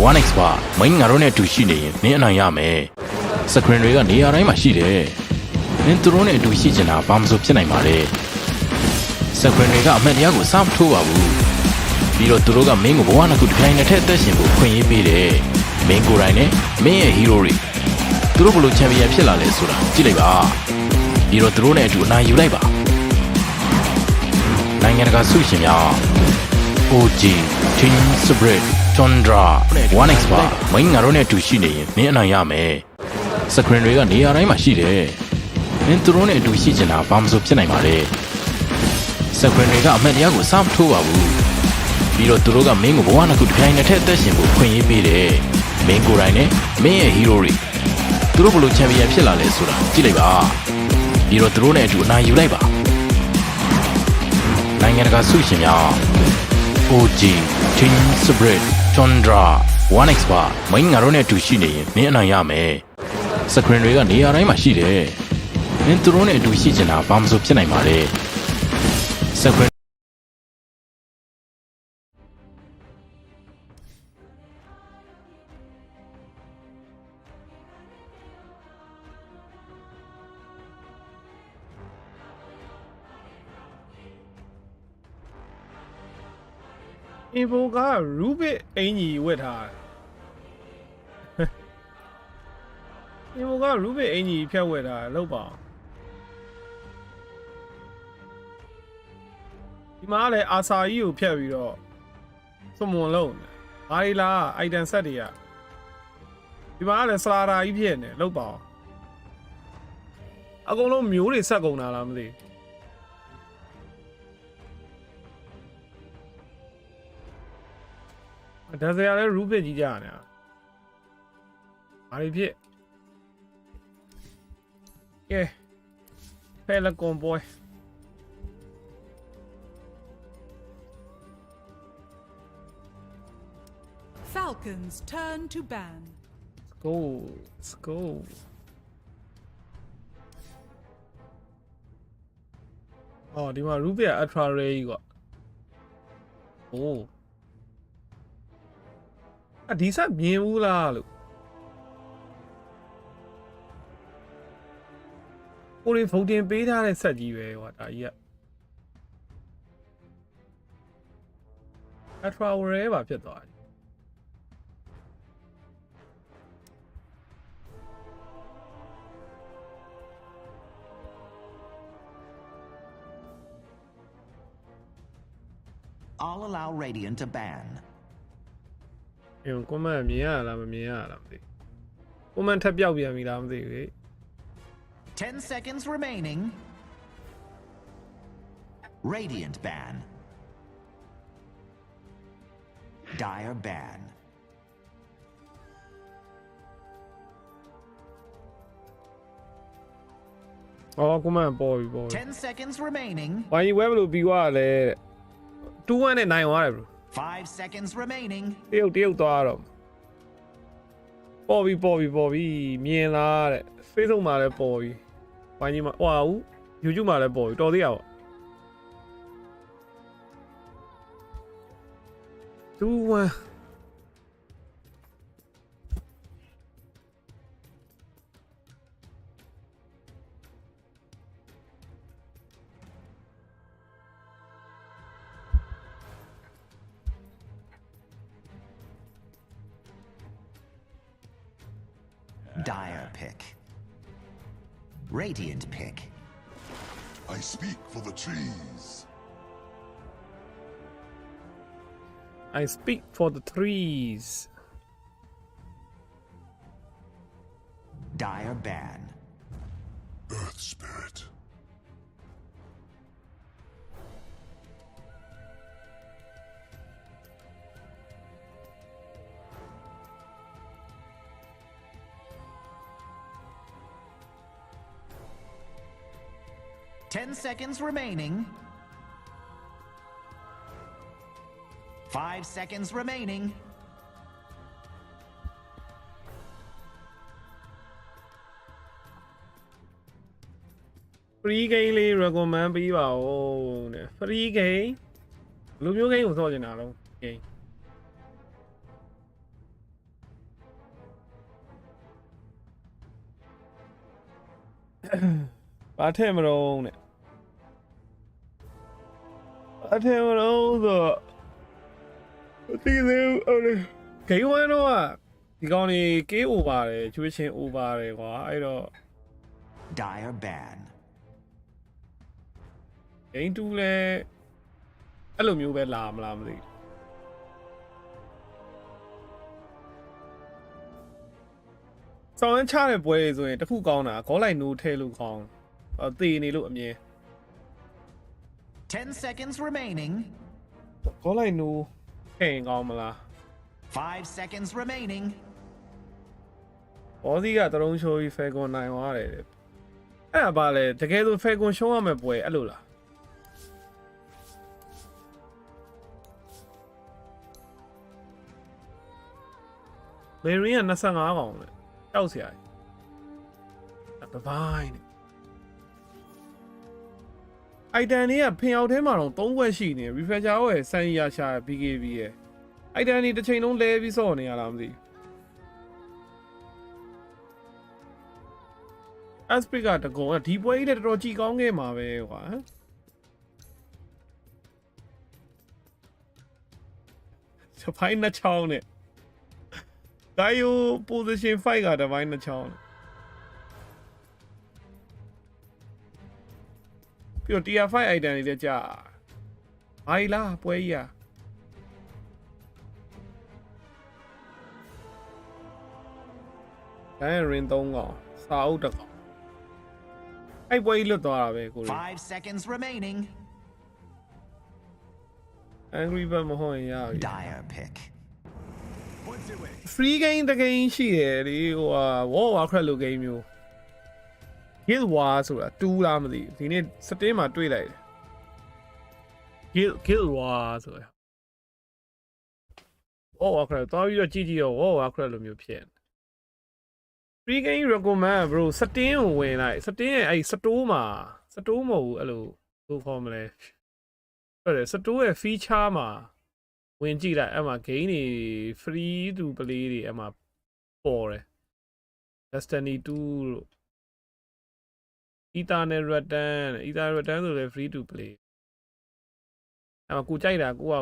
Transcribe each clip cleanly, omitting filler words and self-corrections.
1x ပါမင်းငါတို့နဲ့အတူရှိနေရင်နင်းအနိုင်ရမယ်စကရင်တွေကနေရာတိုင်းမှာရှိတယ်နင်းသူတို့နဲ့အတူရှိချင်တာဘာမှမဆိုဖြစ်နိုင်ပါလေစကရင်တွေကအမှန်တရားကိုစမထိုးပါဘူးပြီးတော့သူတို့ကမင်းကိုဘဝနှစ်ခုတစ်ခိုင်တစ်ထက်အသက်ရှင်ဖို့ခွင့်ရေးပေးတယ်မင်းကိုယ်တိုင်နဲ့မင်းရဲ့ဟီးရိုးတွေသူတို့ဘလို့ချန်ပီယံဖြစ်လာလဲဆိုတာကြည့်လိုက်ပါပြီးတော့သူတို့နဲ့အတူအနိုင်ယူလိုက်ပါနိုင်ငံတကာဆုရှင်များ OG Team Spirit Tundra 1x ပါမင်းငါတို့နဲ့အတူရှိနေရင်မင်းအနိုင်ရမယ်စကရင်တွေကနေရာတိုင်းမှာရှိတယ်မင်းသူတို့နဲ့အတူရှိချင်တာဘာမှမဆိုဖြစ်နိုင်ပါလေစကရင်တွေကအမှန်တရားကိုစမထိုးပါဘူးပြီးတော့သူတို့ကမင်းကိုဘဝနှစ်ခုတစ်ခိုင်တစ်ထက်အသက်ရှင်ဖို့ခွင့်ရေးပေးတယ်မင်းကိုယ်တိုင်နဲ့မင်းရဲ့ဟီးရိုးတွေသူတို့ဘလို့ချန်ပီယံဖြစ်လာလဲဆိုတာကြည့်လိုက်ပါပြီးတော့သူတို့နဲ့အတူအနိုင်ယူလိုက်ပါနိုင်ငံတကာဆုရှင်များ OG Team Spirit Tundra 1x ပါမင်းငါတို့နဲ့အတူရှိနေရင်မင်းအနိုင်ရမယ်စကရင်တွေကနေရာတိုင်းမှာရှိတယ်မင်းသူတို့နဲ့အတူရှိချင်တာဘာမှမဆိုဖြစ်နိုင်ပါလေစကရင်အင်ဖိုကရူဘစ်အင်ကြီးဝတ်ထားအင်ဖိုကရူဘစ်အင်ကြီးဖြတ်ဝတ်ထားလောက်ပါဒီမှာလည်းအာဆာကြီးကိုဖြတ်ပြီးတော့စမွန်လုံးဘာလီလာအိုက်တန်ဆက်တွေကဒီမှာလည်းစလာရာကြီးဖြစ်နေလောက်ပါအကုန်လုံးမျိုးတွေဆက်ကုန်တာလားမသိဒါစရာလည်းရူဘစ်ကြီးကြနေတာဘာတွေဖြစ်ကဲဖဲလကွန်ဘွိုး Falcon's turn to ban. Let's go. Oh, ဒီမှာ Ruby Ultra Ray ကြီးကွာ Oh ဒီဆက်မြင်ဘူးလားလို့ကိုရီဖုန်တင်ပေးထားတဲ့ဆက်ကြီးပဲကွာဒါကြီးက Ultra Ray ပါဖြစ်သွားတယ်I'll allow Radiant to ban. ကွန်မန့်မြင်ရလားမမြင်ရလားမသိကွန်မန့်ထပ်ပြောက်ပြန်ပြီလားမသိဘူးလေ 10 seconds remaining. Radiant ban. Dire ban. Oh, ကွန်မန့်ပေါ်ပြီပေါ်ပြီ 10 seconds remaining. ဝိုင်းဝဲဘလို့ပြီးသွားလဲ2-1နဲ့နိုင်သွားတယ် bro 5 seconds remaining. တရုတ်သွားတော့ပေါ်ပြီမြင်လားတဲ့ Facebook မှာလည်းပေါ်ပြီဝိုင်းကြီးမှာဟွာဦး YouTube မှာလည်းပေါ်ပြီတော်သေးရပါ2-1Dire pick. Radiant pick. I speak for the trees. I speak for the trees. Dire ban. Earth spirit. Ten seconds remaining. 5 seconds remaining. Free game လေး recommend ပေးပါဦးတဲ့ Free game ဘယ်လိုမျိုး game ကိုဆော့ချင်တာလဲ game ဘာထည့်မလို့နဲ့ဘာထည့်မလို့ဆိုမသိသေးဘူးအဲ့လေဂိမ်း1တော့ဒီကောင်နေ KO ပါတယ်ကျွေးချင်း over တယ်ကွာအဲ့တော့ Dire ban. ဂိမ်း2လဲအဲ့လိုမျိုးပဲလာမလားမသိဆောင်းချတဲ့ပွဲတွေဆိုရင်တခုကောင်းတာခေါ်လိုက်နိုးထဲလို့ကောင်းသေနေလို့အမြင် 10 seconds remaining. ခေါ်လိုက်နိုးထဲရင်ကောင်းမလား 5 seconds remaining. ဘောစီကတရုံးရှိုးပြီး Falcon နိုင်သွားတယ်အဲ့ဒါပါလေတကယ်ဆို Falcon ရှုံးရမယ့်ပွဲအဲ့လိုလားလေရင်းက25កောင်လေတောက်เสียတပိုင်းနဲ့အိုက်တန်တွေကဖင်အောင်ထဲမှာတော့3ခွက်ရှိနေ refresher ရဲ့စမ်းရရှာ BKB ရဲ့အိုက်တန်တွေတစ်ချိန်လုံးလဲပြီးစော့နေရလားမသိအစပရစ်ကတကုံကဒီပွဲကြီးလည်းတော်တော်ကြည်ကောင်းခဲ့မှာပဲကွာစပိုင်းနှစ်ချောင်းနဲ့ဒါယို position 5ကတပိုင်းနှစ်ချောင်းပြီးတော့ tier 5 item တွေလည်းကြာဘာလားပွဲကြီးဒါရင် ring 3កောင်စာအုပ်တစ်កောင်အဲ့ပွဲကြီးလွတ်သွားတာပဲကိုလေး5 seconds remaining. angry bird မဟုတ်ရင်ရပြီ Dire pick. free game တကိန်းရှိတယ်လေဟိုWorld of Warcraft လို game မျိုး Guild War ဆိုတာ2လားမသိဘူးဒီနေ့ Steam မှာတွေ့လိုက်တယ် Guild War ဆိုတာ World of Warcraft တော်ပြီးတော့ကြည့်ရော World of Warcraft လိုမျိုးဖြစ် free game recommend bro Steam ကိုဝင်လိုက် Steam ရဲ့အဲ့ store မှာ store မဟုတ်ဘူးအဲ့လိုခေါ်မလဲဟုတ်တယ် store ရဲ့ feature မှာဝင်ကြည့်လိုက်အဲ့မှာ game တွေ free to play တွေအဲ့မှာပေါ်တယ် Destiny 2လို့ Eternal Return ဆိုလည်း free to play အဲ့မှာကိုကြိုက်တာကိုက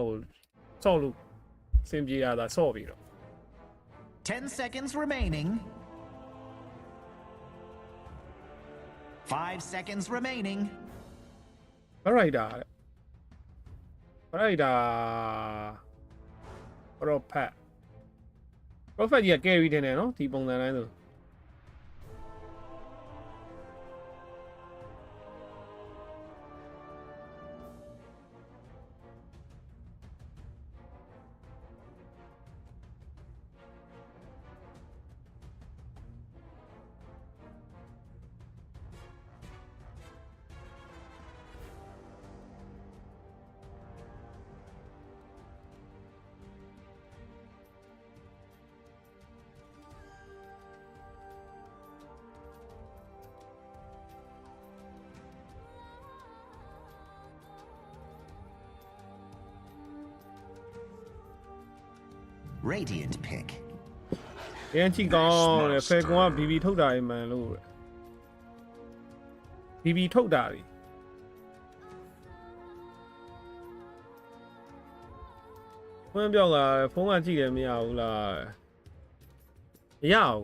ဆော့လို့စင်ပြေတာဆော့ပြီးတော့10 seconds remaining. 5 seconds remaining. ဘရိုက်တာProphet ကြီးက carry တင်တယ်နော်ဒီပုံစံတိုင်းဆိုRadiant pick. ရန်ချီကောင်းတယ် Falcon က BB ထုတ်တာမှန်လို့ BB ထုတ်တာပြီဖုန်းပြောက်ကဖုန်းကကြည့်တယ်မရဘူးလားမရဘူး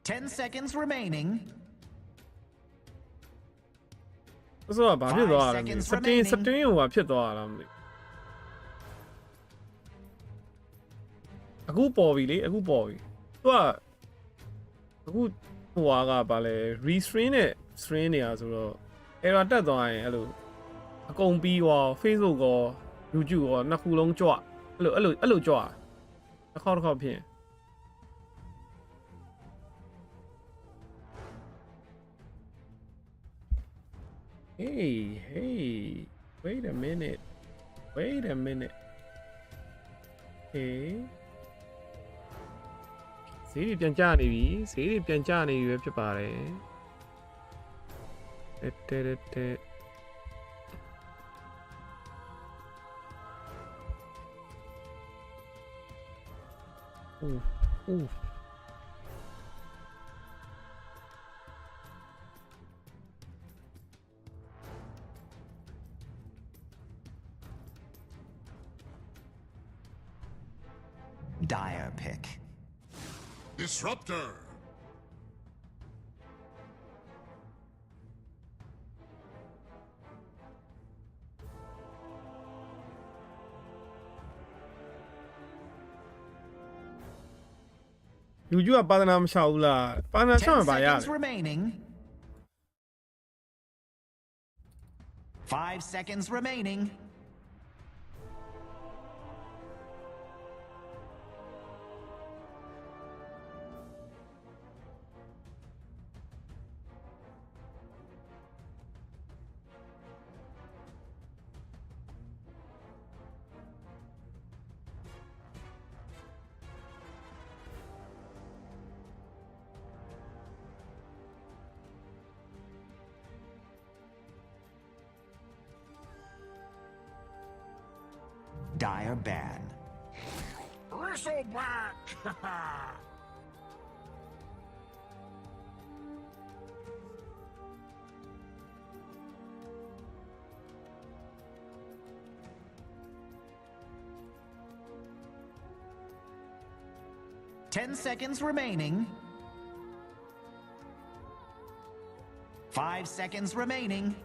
10 seconds remaining. ဆိုတော့ဘာဖြစ်သွားတာလဲစတင်းဟိုဟာဖြစ်သွားတာမသိအခုပေါ်ပြီလေအခုပေါ်ပြီသူကအခုဟိုဟာကဘာလဲ restring နဲ့ string နေရဆိုတော့ error တက်သွားရင်အဲ့လိုအကုန်ပြီးရော Facebook ရော YouTube ရောနှစ်ခုလုံးကြွအဲ့လိုကြွတစ်ခေါက်ဖြစ် Hey, wait a minute. Hey. ဈေးတွေပြန်ကျနေပြီပဲဖြစ်ပါတယ်တဲ့ Dire pick. Disruptor. You ကပါဒနာမရှောက်ဘူးလားပါဒနာရှောက်မှာပါရ seconds remaining. 5 seconds remaining. Dire ban. Bristleback. 10 seconds remaining. 5 seconds remaining.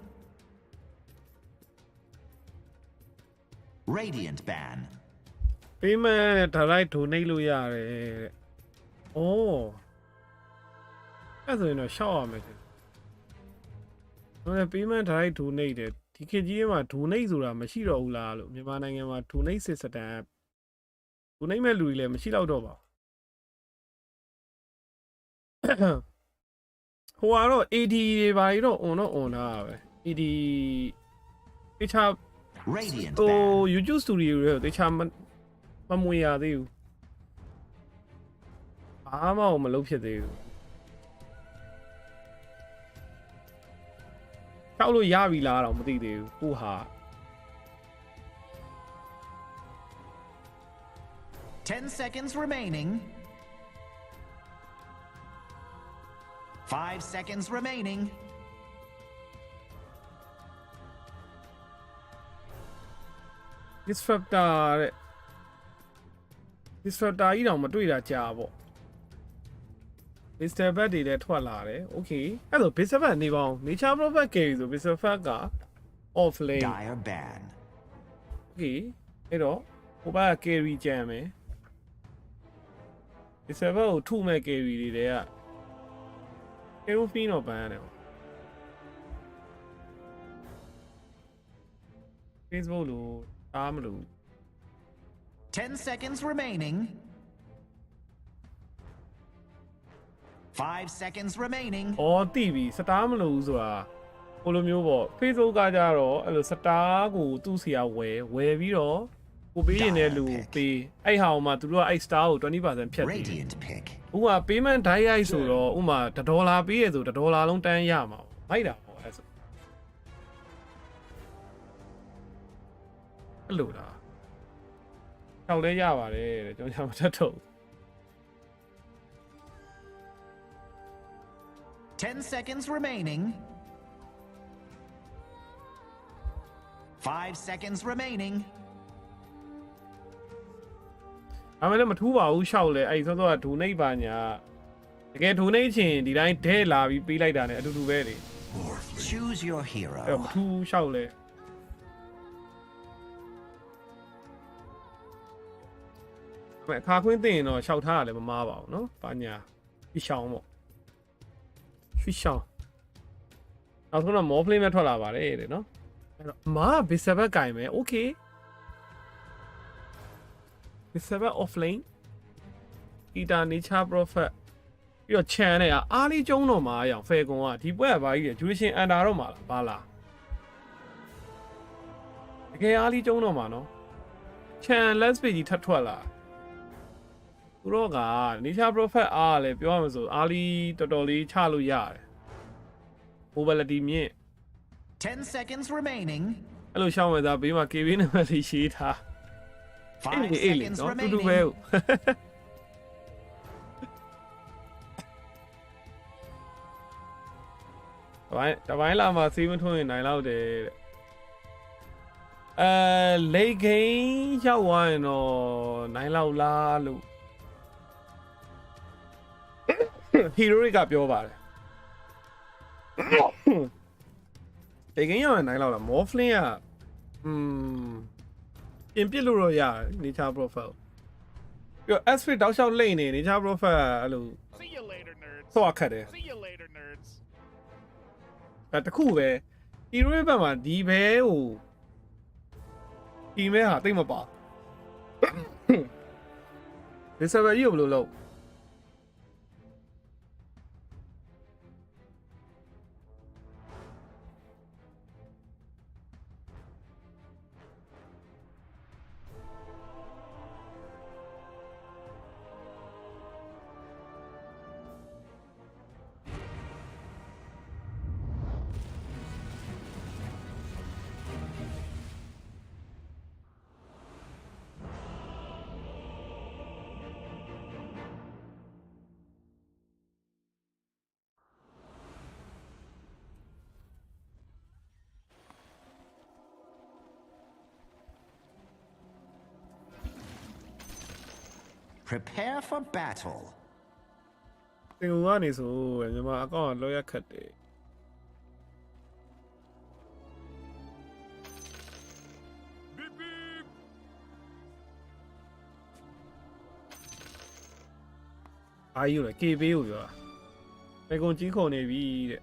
Radiant ban. ပေးမဲ့ဒါလိုက်ဒိုနေလို့ရတယ်တဲ့။အော်အဲ့ဆိုရင်တော့ရှောက်ရမယ်တဲ့။ဟိုလည်းပေးမဲ့ဒါလိုက်ဒိုနေတယ်ဒီခေတ်ကြီးမှာဒိုနေဆိုတာမရှိတော့ဘူးလားလို့မြန်မာနိုင်ငံမှာဒိုနေစစ်စတန်ဒိုနေမဲ့လူတွေလည်းမရှိတော့တော့ပါဘူး။ဟိုကတော့ AD တွေပါပြီးတော့ on တော့ on တာပဲ AD တခြား Radiant ဟို ban. YouTube studio တွေတခြားမမွေရသေးဘူးဘာမှမလုပ်ဖြစ်သေးဘူးတောက်လို့ရပြီလားတော့မသိသေးဘူးဟိုဟာ 10 seconds remaining. 5 seconds remaining. disruptor တဲ့ disruptor ကြီးတော့မတွေ့တာကြာပေါ့ Mr. Bat တွေလည်းထွက်လာတယ် okay အဲ့တော့ Mr. Bat နေပါအောင် Nature Prophet carry ဆို Mr. Bat က off lane Dire ban. okay အဲ့တော့ဟိုဘက်က carry ကြံမယ် Mr. Bat ကိုထုမဲ့ carry တွေတွေက Hero Fiend တော့ပန်းရတယ်ပေါ့ Facebook လို့အားမလို့ 10 seconds remaining. 5 seconds remaining. အော်တိပြီစတားမလို့ဆိုတာဟိုလိုမျိုးပေါ့ Facebook ကကြတော့အဲ့လိုစတားကိုသူ့ဆရာဝယ်ပြီးတော့ကိုပေးရင်လည်းလူပေးအဲ့ဟာမှာသူတို့ကအဲ့ star ကို 20% ဖြတ်တယ် Radiant pick. ဥပမာ payment die ဆိုတော့ဥပမာ$1ပေးရဆို$1လုံးတန်းရမှာမိုက်တာပေါ့အဲ့ဆိုအဲ့လိုလားထောက်လဲရပါတယ်တဲ့ကျွန်တော်မထက်တော့ 10 seconds remaining. 5 seconds remaining. အမှန်လည်းမထူးပါဘူးရှောက်လဲအဲ့စောစောကဒိုနေပါညာတကယ်ဒိုနေချင်ဒီတိုင်းဒဲလာပြီးပေးလိုက်တာ ਨੇ အတူတူပဲလေ Choose your အဲ့တော့မ hero. ထူးရှောက်လဲအခါခွင်းသိရင်တော့ရှောက်ထားရလဲမမားပါဘူးเนาะပါညာရှီရှောင်းပေါ့ရှီရှောင်းနောက်ဆုံးတော့ more play မဲ့ထွက်လာပါတယ်တဲ့เนาะအဲ့တော့မားဘစ်ဆဘက်ကင်မယ် okay ဘစ်ဆဘက် offlane Ita Nature Prophet ပြီးတော့ Chan နဲ့အားလေးကျုံးတော့မှာအောင် Falcon ကဒီပွဲကဘာကြီးလဲ Duration Under တော့မှာလားဘာလားတကယ်အားလေးကျုံးတော့မှာနော် Chan Let's Play ကြီးထပ်ထွက်လာသူတို့က Nature Prophet အားလည်းပြောရမှာဆိုအားလေးတော်တော်လေးချလို့ရတယ် Mobility မြင့် 10 seconds remaining. အဲ့လိုရှောင်းမဲ့သားဘေးမှာ KB နံပါတ်လေးရေးထား 5 အေးလေ seconds နော်တူတူပဲ remaining. တပိုင်းလာမှာစီးမထွန်းရင်နိုင်လောက်တယ်တဲ့ လေဂိမ်းရောက်သွားရင်တော့9လောက်လားလို့ဟီရိုတွေကပြောပါတယ်လေဂိမ်းရောက်ရင်9လောက်လားမောဖလင်းကပြင်ပစ်လို့တော့ရတယ် nature profile ပြီးတော့ S fit တောက်လျှောက်လိမ့်နေ nature profile အဲ့လို See you later, nerds. သွားခတ်တယ် See you later, nerds. ဒါတခုပဲဟီရိုရဲ့ဘက်မှာဒီဘဲဟိုဒီမဲဟာတိတ်မပါဒီဆာဗာကြီးကိုဘယ်လိုလုပ် Prepare for battle. သင်ကနေဆိုညီမအကောင့်ကလောရခတ်တယ်အာယူလေ KB ကိုပြောတာပေကွန်ကြီးခေါ်နေပြီတဲ့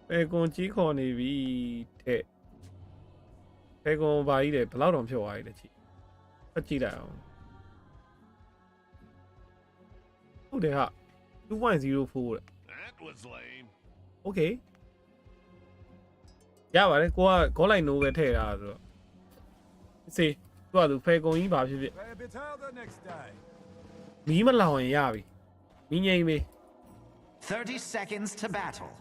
ပေကွန်ကြီးခေါ်နေပြီတဲ့ပေကွန်ဘာကြီးတဲ့ဘယ်လောက်တောင်ဖြုတ်သွားပြီလဲချီအကြည့်လိုက်အောင်ဟုတ်တယ်ဟာ 2.04 တဲ့ That was lame. Okay ရပါတယ်ကိုကဂေါ်လိုက်နိုးပဲထည့်တာဆိုတော့စေသူကသူဖေကုံကြီးဘာဖြစ်ဖြစ် Play a bit harder next day. မီးမလောင်ရင်ရပြီမီးငိမ့်ပြီ 30 seconds to battle.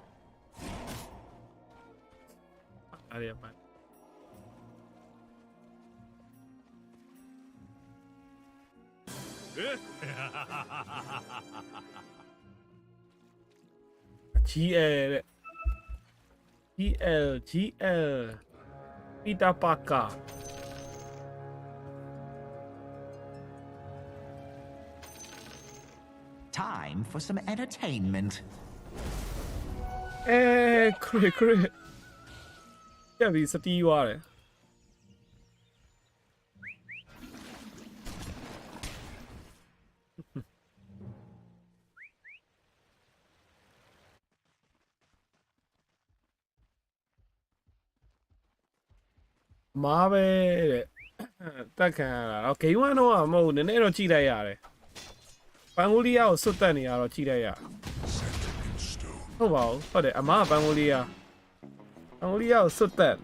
အဲ့ဒီအပိုင်းGL တဲ့ GL Peter Parker Time for some entertainment. ခရရပြီစတီးသွားတယ်မားပဲတဲ့တက်ခံရတာတော့ဂိမ်း1တော့မဟုတ်နည်းနည်းတော့ကြည့်လိုက်ရတယ်ပန်ဂိုလီးယားကိုစွတ်တက်နေရတော့ကြည့်လိုက်ရ Set in stone. ဟုတ်ပါဘူးဟုတ်တယ်အမကပန်ဂိုလီးယားကိုစွတ်တက်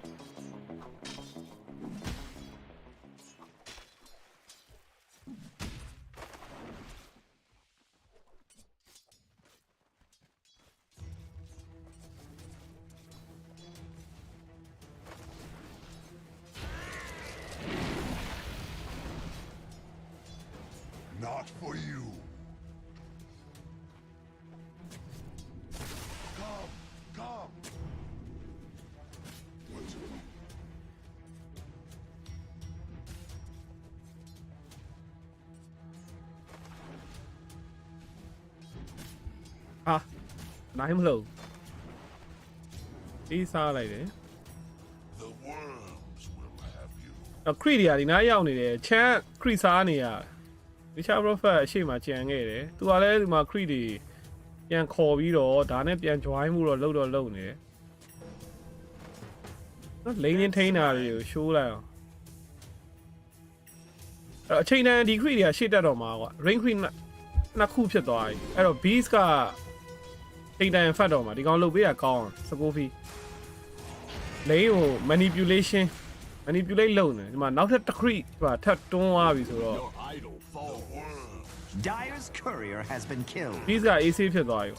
Not for you. Come. What? ဟာနိုင်မလို့ဒီစားလိုက်တယ် The worms will have you. တော့ခရစ်တွေကဒီနားရောက်နေတယ်ချမ်းခရစ်စားနေရဒီချာဘရိုဖက်အရှိမကြံခဲ့တယ်သူကလည်းဒီမှာခရစ်တွေပြန်ခေါ်ပြီးတော့ဒါနဲ့ပြန် join မှုတော့လုပ်နေတယ်နော်လိန်ရင်းထိန်းတာတွေကို show လိုက်အောင်အဲ့တော့အချိန်တန်ဒီခရစ်တွေကရှေ့တက်တော့မှာကွာ rain crit နှစ်ခုဖြစ်သွားပြီအဲ့တော့ beast ကချိန်တန်ဖတ်တော့မှာဒီကောင်လုတ်ပေးတာကောင်းစကိုဖီလိန်ကို manipulate လုပ်နေဒီမှာနောက်ထပ်တစ်ခရစ်ဟိုထပ်တွန်းသွားပြီဆိုတော့ Your idol fall. Dyer's courier has been killed. beast က AC ဖြစ်သွားပြီ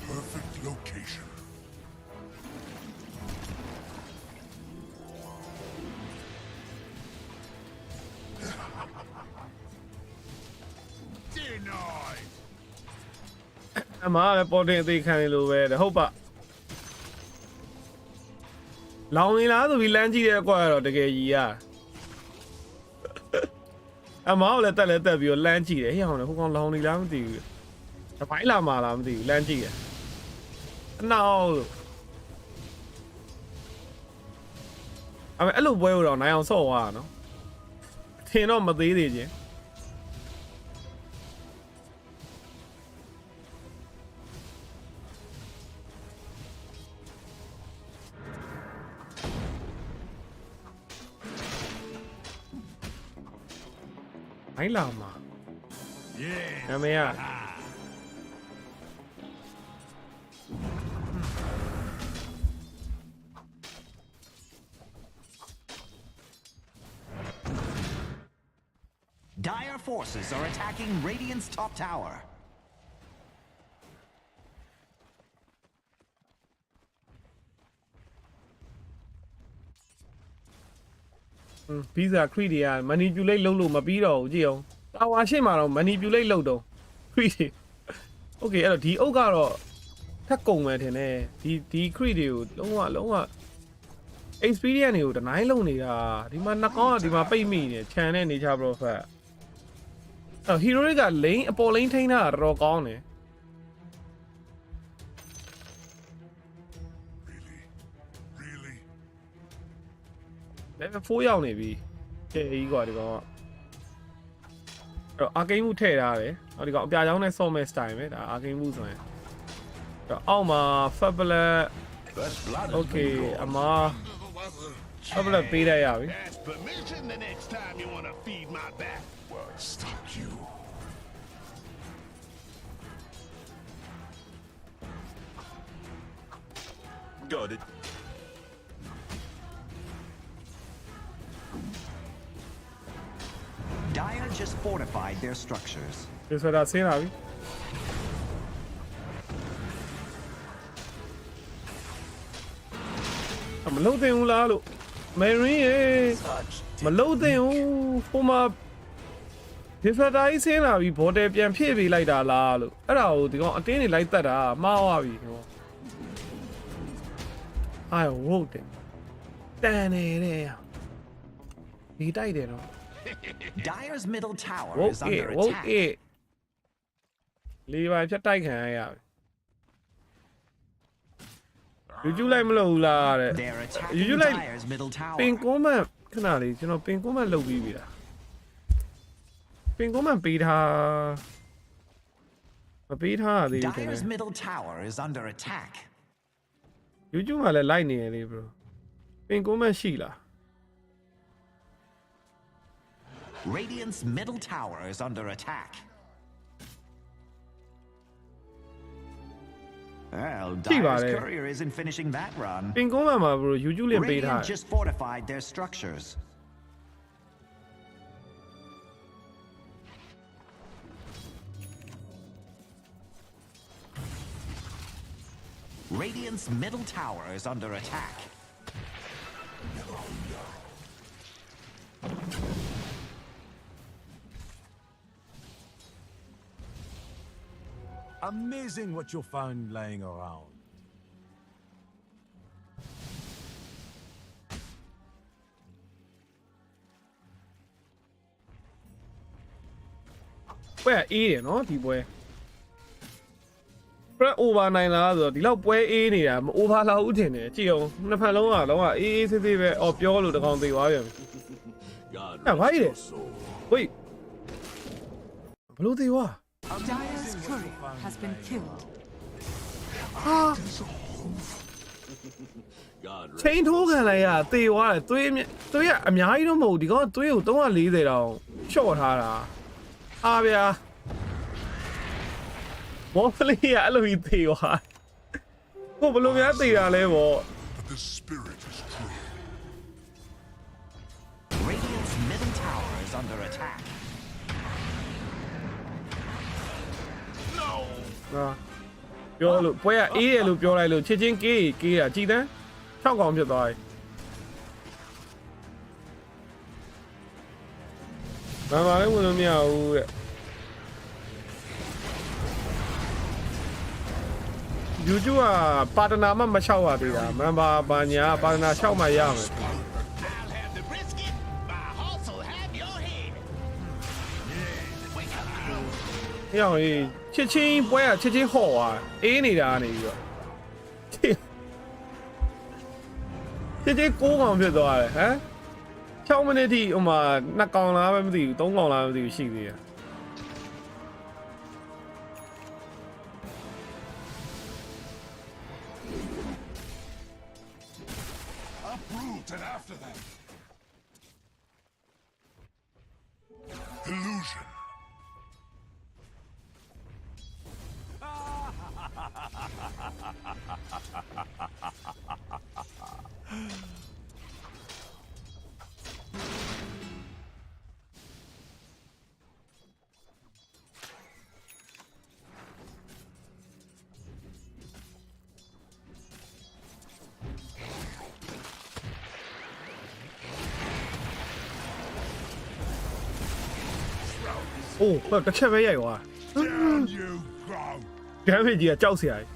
Perfect location. Denied. အမားပဲပေါ်တင်အသေးခံနေလို့ပဲတဲ့ဟုတ်ပါလောင်နေလားဆိုပြီးလမ်းကြည့်တဲ့ကွာတော့တကယ်ကြီးอ่ะအမားကိုလည်းတက်ပြီးတော့လမ်းကြည့်တယ်ဟေ့အောင်လေဟိုကောင်လောင်နေလားမသိဘူးတပိုင်းလာမှာလားမသိဘူးလမ်းကြည့်တယ်အနောက်လို့အဲ့လိုပွဲတော့နိုင်အောင်ဆော့သွားတာနော်ထင်တော့မသေးသေးချင်းไอ้ลามาနာမည်က Dire forces are attacking Radiant's top tower. ဗီဇာခရီးတွေက manipulate လုပ်လို့မပြီးတော့ဘူးကြည့်အောင်တာဝါရှင်းမှာတော့ manipulate လုပ်တော့ခရီးတွေ okay အဲ့တော့ဒီအုပ်ကတော့ထက်ကုန်မယ်ထင်တယ်ဒီခရီးတွေကိုလုံးဝ experience တွေကိုတနိုင်လုံးနေတာဒီမှာနှစ်ကောင်းကဒီမှာပိတ်မိနေခြံတဲ့ nature prophet အဲ့ hero တွေက lane အပေါ် lane ထိန်းတာတော်တော်ကောင်းတယ် Really? level 4ရောက်နေပြီကဲကြီးကွာဒီကောင်ကအဲ့တော့အာကိန်းမှုထည့်ထားတယ်ဟောဒီကောင်အပြာချောင်းနဲ့ဆော့မဲ့ style ပဲဒါအာကိန်းမှုဆိုရင်အဲ့တော့အောက်မှာ fabulous okay အမား fabulous ပေးလိုက်ရပြီ Ask permission the next time you want to feed my back. What stopped you? Got it. Dire just fortified their structures. ဒီဆိုတာဆင်းလာပြီမလုံးတင်ဘူးလားလို့ Marine ရေမလုံးတင်ဘူးဟိုမှာဒီဆိုတာကြီးဆင်းလာပြီဘော်တယ်ပြန်ဖြည့်ပေးလိုက်တာလားလို့အဲ့ဒါကိုဒီကောင်အတင်းနေလိုက်တက်တာမှားသွားပြီဟိုအာဝုတ်တယ်တန်နေတဲ့ဒီတိုက်တယ်နော် Dire's middle tower Woke is under it, woke attack. it. လေးပါဖြတ်တိုက်ခံရပြီယူလိုက်မလို့လားတဲ့ They're attacking You like- Dire's middle ပင် tower. ကုန်းမခဏလေးကျွန်တော်ပင်ကုန်းမလုပ်ပြီးပြီလားပင်ကုန်းမပေးထားမပေးထားရသေးဘူးထင်တယ် Dire's middle tower is under attack. YouTube မှာလည်းလိုက်နေရလေ bro ပင်ကုန်းမရှိလား Radiant's middle tower is under attack. Well, Dire's vale. courier isn't finishing that run. ပင်ကုန်းမှာ bro YouTube လင်းပေးထား Radiant just fortified their structures. Radiant's middle tower is under attack. Amazing what you'll find laying around. ပွဲအေးတယ်နော်ဒီပွဲ press over နိုင်လားဆိုတော့ဒီလောက်ပွဲအေးနေတာမ over လောက်ဦးထင်တယ်ကြည့်အောင်နှစ်ဖက်လုံးကအေးဆေးဆေးပဲအော်ပြောလို့တကောင်သေးသွားပြန်ပြီ God why rest did your it? soul. wait ဘလို့သေးွား Dire's courier has been killed. God rest ချိန်ထိုးခံလိုက်ရသေသွားတယ်သွေးကအများကြီးတော့မဟုတ်ဒီကောင်သွေးကို340တောင်ရှော့ထားတာအားဗျာမော်ဖလီကအဲ့လိုကြီးသေသွားဟိုဘလို့များသေတာလဲဗော but the spirit is true. Radiant's middle tower is under attack. ဟာပြောလို့ပွဲကအေးတယ်လို့ပြောလိုက်လို့ချစ်ချင်းကေးတာကြည်တန်း6កောင်ဖြစ်သွားပြီဘာမှလည်းဝင်လို့မရဘူးတဲ့ YouTube ကပါတနာမှမလျှောက်ရသေးတာ member ဘာညာပါတနာလျှောက်မှရမယ် I'll have the brisket. My horse will have your head. ဟေ့အောင်ချစ်ချင်းပွဲကချစ်ချင်းဟော့သွားအေးနေတာနေပြီးတော့ချစ်ချင်း9កောင်ဖြစ်သွားတယ်ဟမ်6မိနစ်ထိဟိုမှာ2កောင်လားမသိဘူး3កောင်လားမသိဘူးရှိသေးတယ် Uproot and after that. Illusion. Oh, ဟိုတစ်ချက်ပဲရိုက်သွား Down you go. damage ကြီးကကြောက်စရာကြီး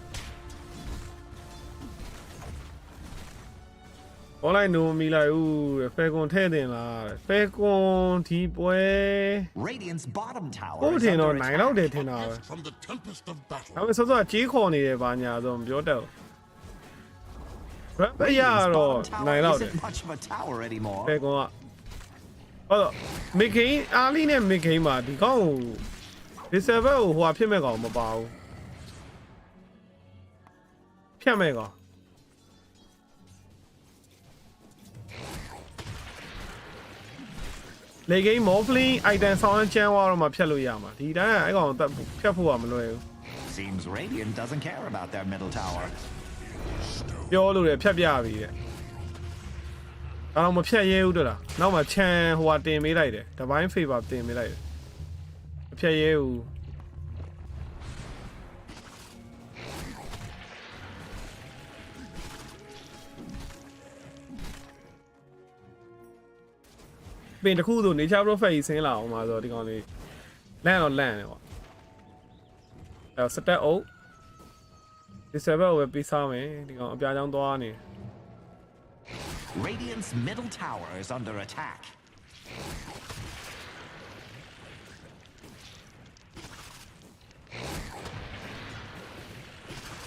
online နိုမီလိုက်ဦး Falcon ထဲတင်လာ Falcon ဒီပွဲ Radiant's bottom tower ကို is ထင်တော့ under နိုင် attack. တော့တယ်ထင်တာပဲ From the tempest of battle. ဒါပေမဲ့စောစောကကြေးခေါ်နေတယ်ဘာညာဆိုမပြောတတ်ဘူး Rap ရ Radiant's တော့ bottom နိုင် tower တော့တယ် isn't much of a tower anymore. Falcon ကဟုတ်တော့ mid game အားလီနဲ့ mid game မှာဒီကောင်ကို disable ကိုဟိုဟာဖြစ်မဲ့ကောင်မပါဘူးဖြတ်မဲ့ကောင်လေကိန်း morphling item ဆောင်းချမ်းသွားတော့မှဖြတ်လို့ရမှာဒီတိုင်းအဲ့ကောင်ဖြတ်ဖို့ကမလွယ်ဘူး Seems Radiant doesn't care about their middle tower. ပြောလို့ရဖြတ်ပြပြီတဲ့အဲ့တော့မဖြတ်ရဲဘူးတို့လားနောက်မှချမ်းဟိုဟာတင်ပေးလိုက်တယ် divine favor တင်ပေးလိုက်တယ်မဖြတ်ရဲဘူးပင်တစ်ခုဆို nature prophet ကြီးဆင်းလာအောင်ပါဆိုတော့ဒီကောင်လေးလန့်တော့လန့်တယ်ပေါ့အဲ့ stat အုပ် disable ကိုပဲပေးစားမယ်ဒီကောင်အပြာချောင်းသွားနေ Radiant's middle tower is under attack.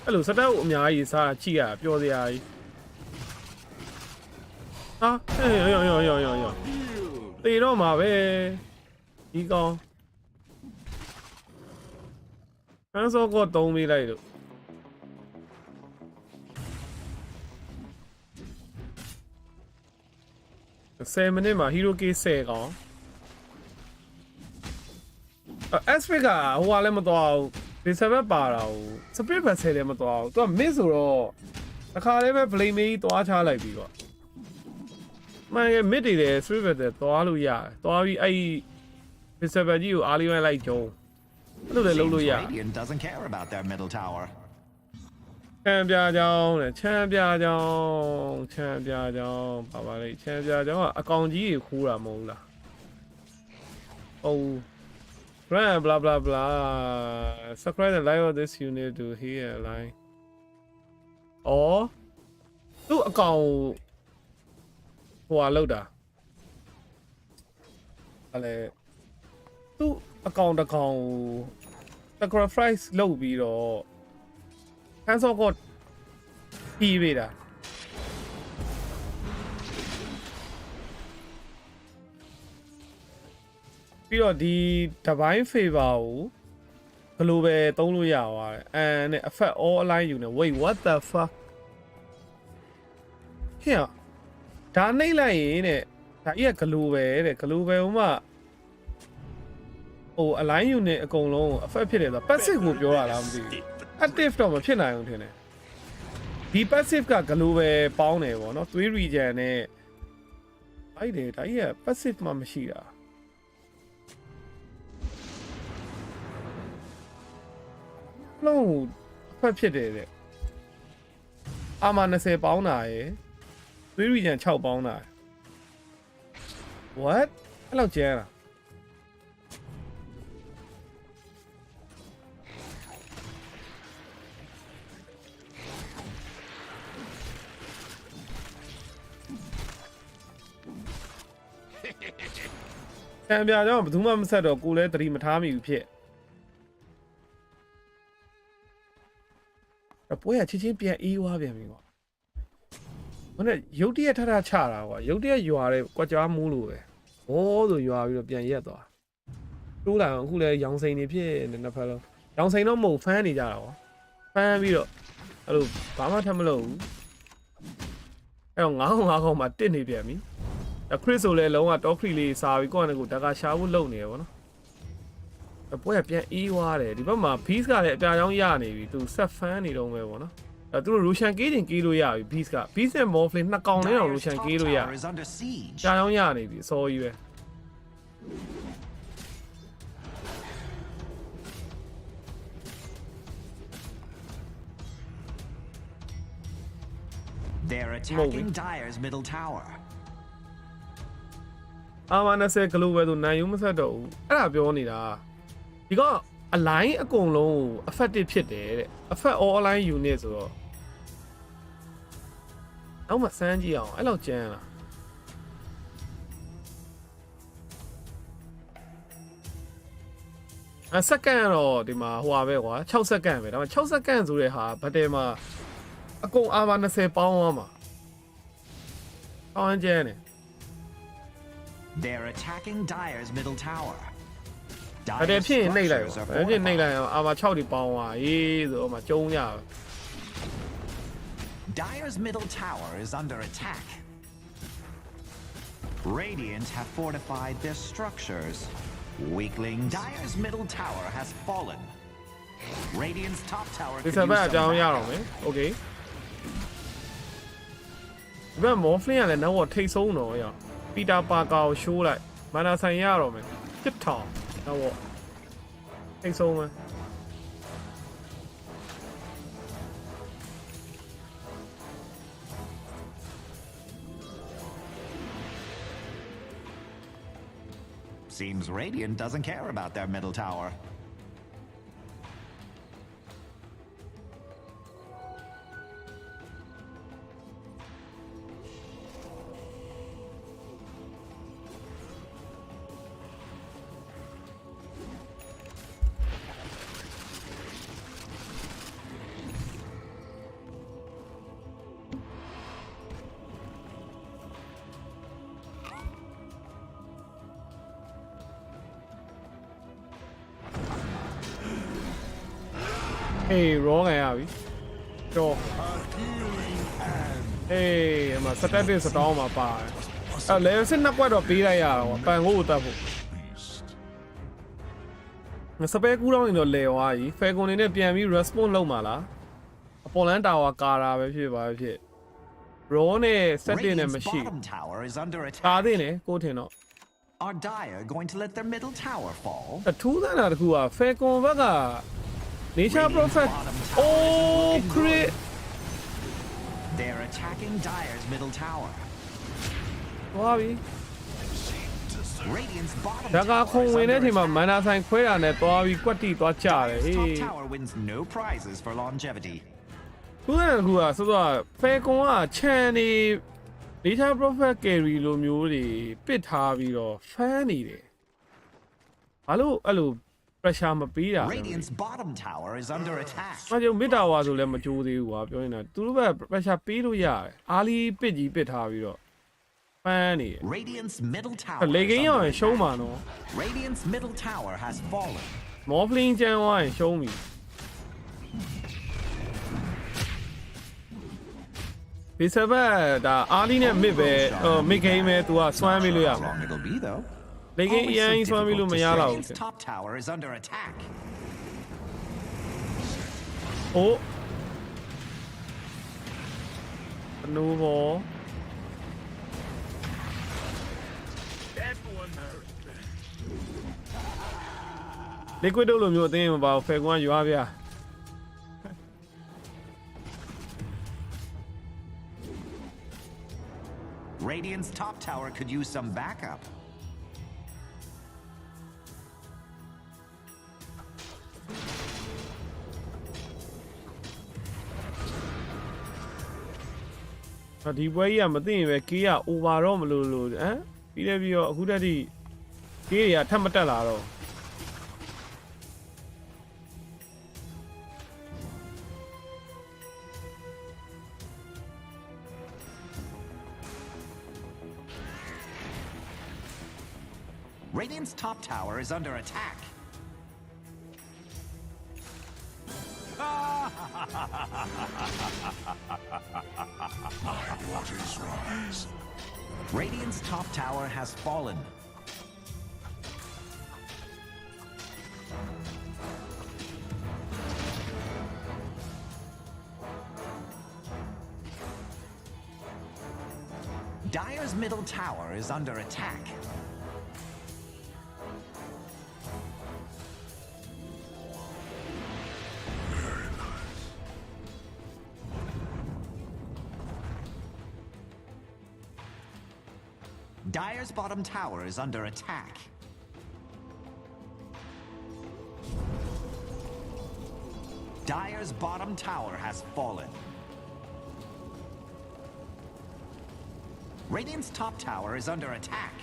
အဲ့လို stat အုပ်အများကြီးစားကြည့်ရပျော်စရာကြီးဟာယောတေတော့မှာပဲဒီကောင်ဟန်စောကော3ပေးလိုက်လို့10မိနစ်မှာ hero case 10ကောင်aspect ကဟိုကလည်းမတော်ဘူးဒီ server ပါတာဟို spirit vessel လည်းမတော်ဘူးသူက miss ဆိုတော့တစ်ခါလေးပဲ blame ကြီးတွားချလိုက်ပြီးတော့မင်းရဲ့ mid တွေလည်း spirit vessel တွားလို့ရတယ်တွားပြီးအဲ့ဒီ server ကြီးကိုအားလေးဝိုင်းလိုက်ကြုံအဲ့လိုလည်းလုပ်လို့ရ Radiant doesn't care about their middle tower. ချမ်းပြကြောင်းတဲ့ချမ်းပြကြောင်းပါပါလေချမ်းပြကြောင်းကအကောင်ကြီးကိုခိုးတာမဟုတ်လားဟုတ် brand blah blah blah subscribe the live of this unit to hear a line အော်သူ့အကောင်ဟိုဟာလောက်တာအဲ့လေသူ့အကောင်တစ်ကောင် sacrifice လုပ်ပြီးတော့ဟန်စောကတီးပေးတာပြီးတော့ဒီ divine favor ကိုဘယ်လိုပဲသုံးလို့ရသွားတယ် and effect all align ယူနေ wait what the fuck ဟဲ့ဒါနှိမ့်လိုက်ရင်တဲ့ဒါကြီးက global တဲ့ global ဟိုမှာဟို align ယူနေအကုန်လုံး effect ဖြစ်တယ်ဆိုတော့ passive ကိုပြောတာလားမသိဘူး active တော့မဖြစ်နိုင်ဘူးထင်တယ်ဒီ passive က global ပေါင်းတယ်ပေါ့နော်သွေး region နဲ့အဲ့ဒီဒါကြီးက passive မှမရှိတာလုံးအဖက်ဖြစ်တယ်တဲ့အာမ20ပေါင်းတာရယ်သွေး region 6ပေါင်းတာ what အဲ့လောက်ကျဲတာ တံပြာကြောင့်ဘယ်သူမှမဆက်တော့ကိုလည်းသတိမထားမိဘူးဖြစ်အပွဲကချင်းချင်းပြန်အေးွားပြန်ပြီကွာမနေ့ရုတ်တရက်ထထချတာကွာရုတ်တရက်ရွာတဲ့ကွက်ကြားမိုးလို့ပဲဟောဆိုရွာပြီးတော့ပြန်ရက်သွားတိုးလာအောင်အခုလည်းရောင်စိန်နေဖြစ်နေနှစ်ဖက်လုံးရောင်စိန်တော့မဟုတ်ဖမ်းနေကြတာကွာဖမ်းပြီးတော့အဲ့လိုဘာမှထပ်မလုပ်ဘူးအဲ့တော့9ခေါက်မှတစ်နေပြန်ပြီခရစ်ဆိုလည်းလုံးဝတော့ခရီလေးစားပြီးကိုယ့်အနေကိုတကာရှာဖို့လုပ်နေရပါတော့အပွဲကပြန်အေးွားတယ်ဒီဘက်မှာ beast ကလည်းအပြာရောင်းရနေပြီသူဆက်ဖမ်းနေတော့ပဲပေါ့နော်အဲ့သူတို့ Roshan ကေးတင်ကေးလို့ရပြီ beast က beast နဲ့ morphling နှစ်ကောင်နဲ့တော့ Roshan ကေးလို့ရကြာရောင်းရနေပြီအစောကြီးပဲ They're attacking Dire's middle tower. အာမ20ကလိုပဲဆိုနိုင်ယူမဆက်တော့ဘူးအဲ့ဒါပြောနေတာဒီကအလိုင်းအကုန်လုံးကို effective ဖြစ်တယ်တဲ့ effect all align unit ဆိုတော့နောက်မှစမ်းကြည့်အောင်အဲ့လောက်ကျန်းလားစက္ကန့်တော့ဒီမှာဟိုပါပဲကွာ6စက္ကန့်ပဲဒါပေမဲ့6စက္ကန့်ဆိုတဲ့ဟာဘတ်တယ်မှာအကုန်အာမ20ပေါင်းသွားမှာပေါင်းကျန်းတယ် They're attacking Dire's middle tower. အဲ့ဒါဖြစ်ရင်နှိပ်လိုက်ပါအဲ့ဖြစ်နှိပ်လိုက်အောင်အာမ6ဒီပေါင်းသွားရေးဆိုတော့မှကျုံရ Dire's middle tower is under attack. Radiant have fortified their structures. Weakling, Dire's middle tower has fallen. Radiant's top tower ဒီ could စ use ပတ်အ some ကြောင်းရ backup. တော့မယ်โอเคဒီဘက်မော်ဖလင်းကလည်းနောက်ထိတ်ဆုံးတော့ရပီတာပါကာကိုရှိုးလိုက်မာနာဆိုင်ရတော့မယ်တစ်ထောင်နောက်ထိတ်ဆုံးမယ် Seems Radiant doesn't care about their middle tower. Hey, wrong ရပြီတော့ Hey အမစတက်တစ်စတောင်းမှာပါတယ်အဲ့လေစစ်နှစ်ကွက်တော့ပေးလိုက်ရတော့ပန်ကိုတတ်ဖို့စပယ်ကူးတော့နေတော့လဲသွားပြီဖယ်ကွန်နေနဲ့ပြန်ပြီး response လုပ်မှာလားအပေါ်လန်တာဝါကာတာပဲဖြစ်ပါဖြစ် raw နဲ့ set တင်နဲ့ Radiant's မရှိ bottom tower is under ဒါ attack. သိနေကိုထင်တော့ Are Dire going to let their middle tower fall? အထူးသန်းတာတခုကဖယ်ကွန်ဘက်က nature prophet oh crit They're attacking Dire's middle tower. သွားပြီ Radiant's bottom ဒါက tower ခုံ is ဝင်တဲ့ under အချိန်မှာ attack. မန်နာဆိုင်ခွဲတာနဲ့သွားပြီးကွက်တီသွားကြတယ် Dire's ဟေး top tower wins no prizes for longevity. သူကလည်းကူကဆိုတော့ဖယ်ကွန်ကခြံနေ data prophet carry လိုမျိုးတွေပစ်ထားပြီးတော့ဖမ်းနေတယ်ဘာလို့အဲ့လို pressure မပေးတာလဲ Radiant's bottom tower is under attack. မကျုံမစ်တာဝါဆိုလည်းမကြိုးသေးဘူးကွာပြောနေတာသူတို့က pressure ပေးလို့ရတယ်အားလီပစ်ကြီးပစ်ထားပြီးတော့ဖမ်းနေတယ် Radiant's middle tower လေ is ကင်းရော under င်ရှုံး attack. မှာနော် Radiant's middle tower has fallen. မော်ဖလင်းကျန်သွားရင်ရှုံးပြီဒီစပတ်ဒါအားလီနဲ့မစ်ပဲမစ်ဂိမ်းပဲသူကစွမ်းပြီးလို့ရ How မှာ long it'll be though? လေကင်းအ Always ရင် so စွမ်းပြီးလို့ difficult မ to ရ say. တော့ဘူး Radiant's top tower is under attack. โอ้အနူဘော That one hurt. liquid တို့လိုမျိုးအသိမပါဘူးဖယ်ကွန်ကရွာပြ Radiant's top tower could use some backup. ဒီပွဲကြီးကမသိရင်ပဲကေးက over တော့မလို့လို့ဟမ် ပြီးတယ်ပြီးတော့အခုတည်းဒီကေးတွေကထပ်မတက်လာတော့ Radiant's top tower is under attack. Waters rise. Radiant's top tower has fallen. Dire's middle tower is under attack. Dire's bottom tower is under attack. Dire's bottom tower has fallen. Radiant's top tower is under attack.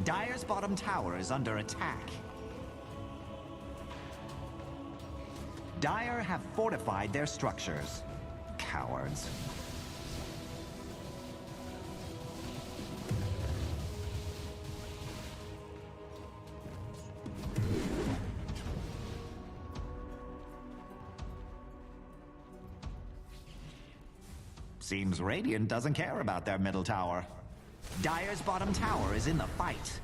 Dire's bottom tower is under attack. Dire have fortified their structures. Cowards. Seems Radiant doesn't care about their middle tower. Dire's bottom tower is in the fight.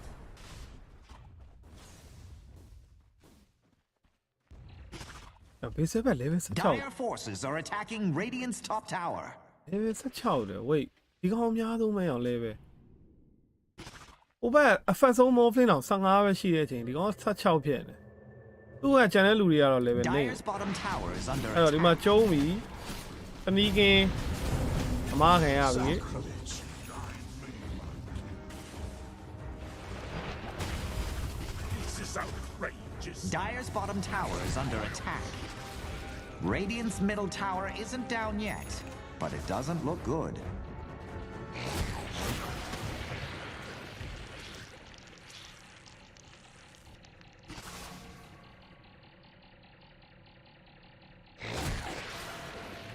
Dire forces are attacking Radiant's top tower. level 16တယ် wait ဒီကောင်အများဆုံးပဲအောင် level ဟိုဘက်အဖတ်ဆုံး morphling တော့15ပဲရှိတဲ့အချိန်ဒီကောင်16ဖြစ်နေသူကကျန်တဲ့လူတွေကတော့ level နေ Dire's bottom tower is under အဲ့တော့ဒီမှာ attack. ကျုံးပြီတနည်းကင်းအမားခံရပြီ This is outrageous. Dire's bottom tower is under attack. Radiant's middle tower isn't down yet, but it doesn't look good.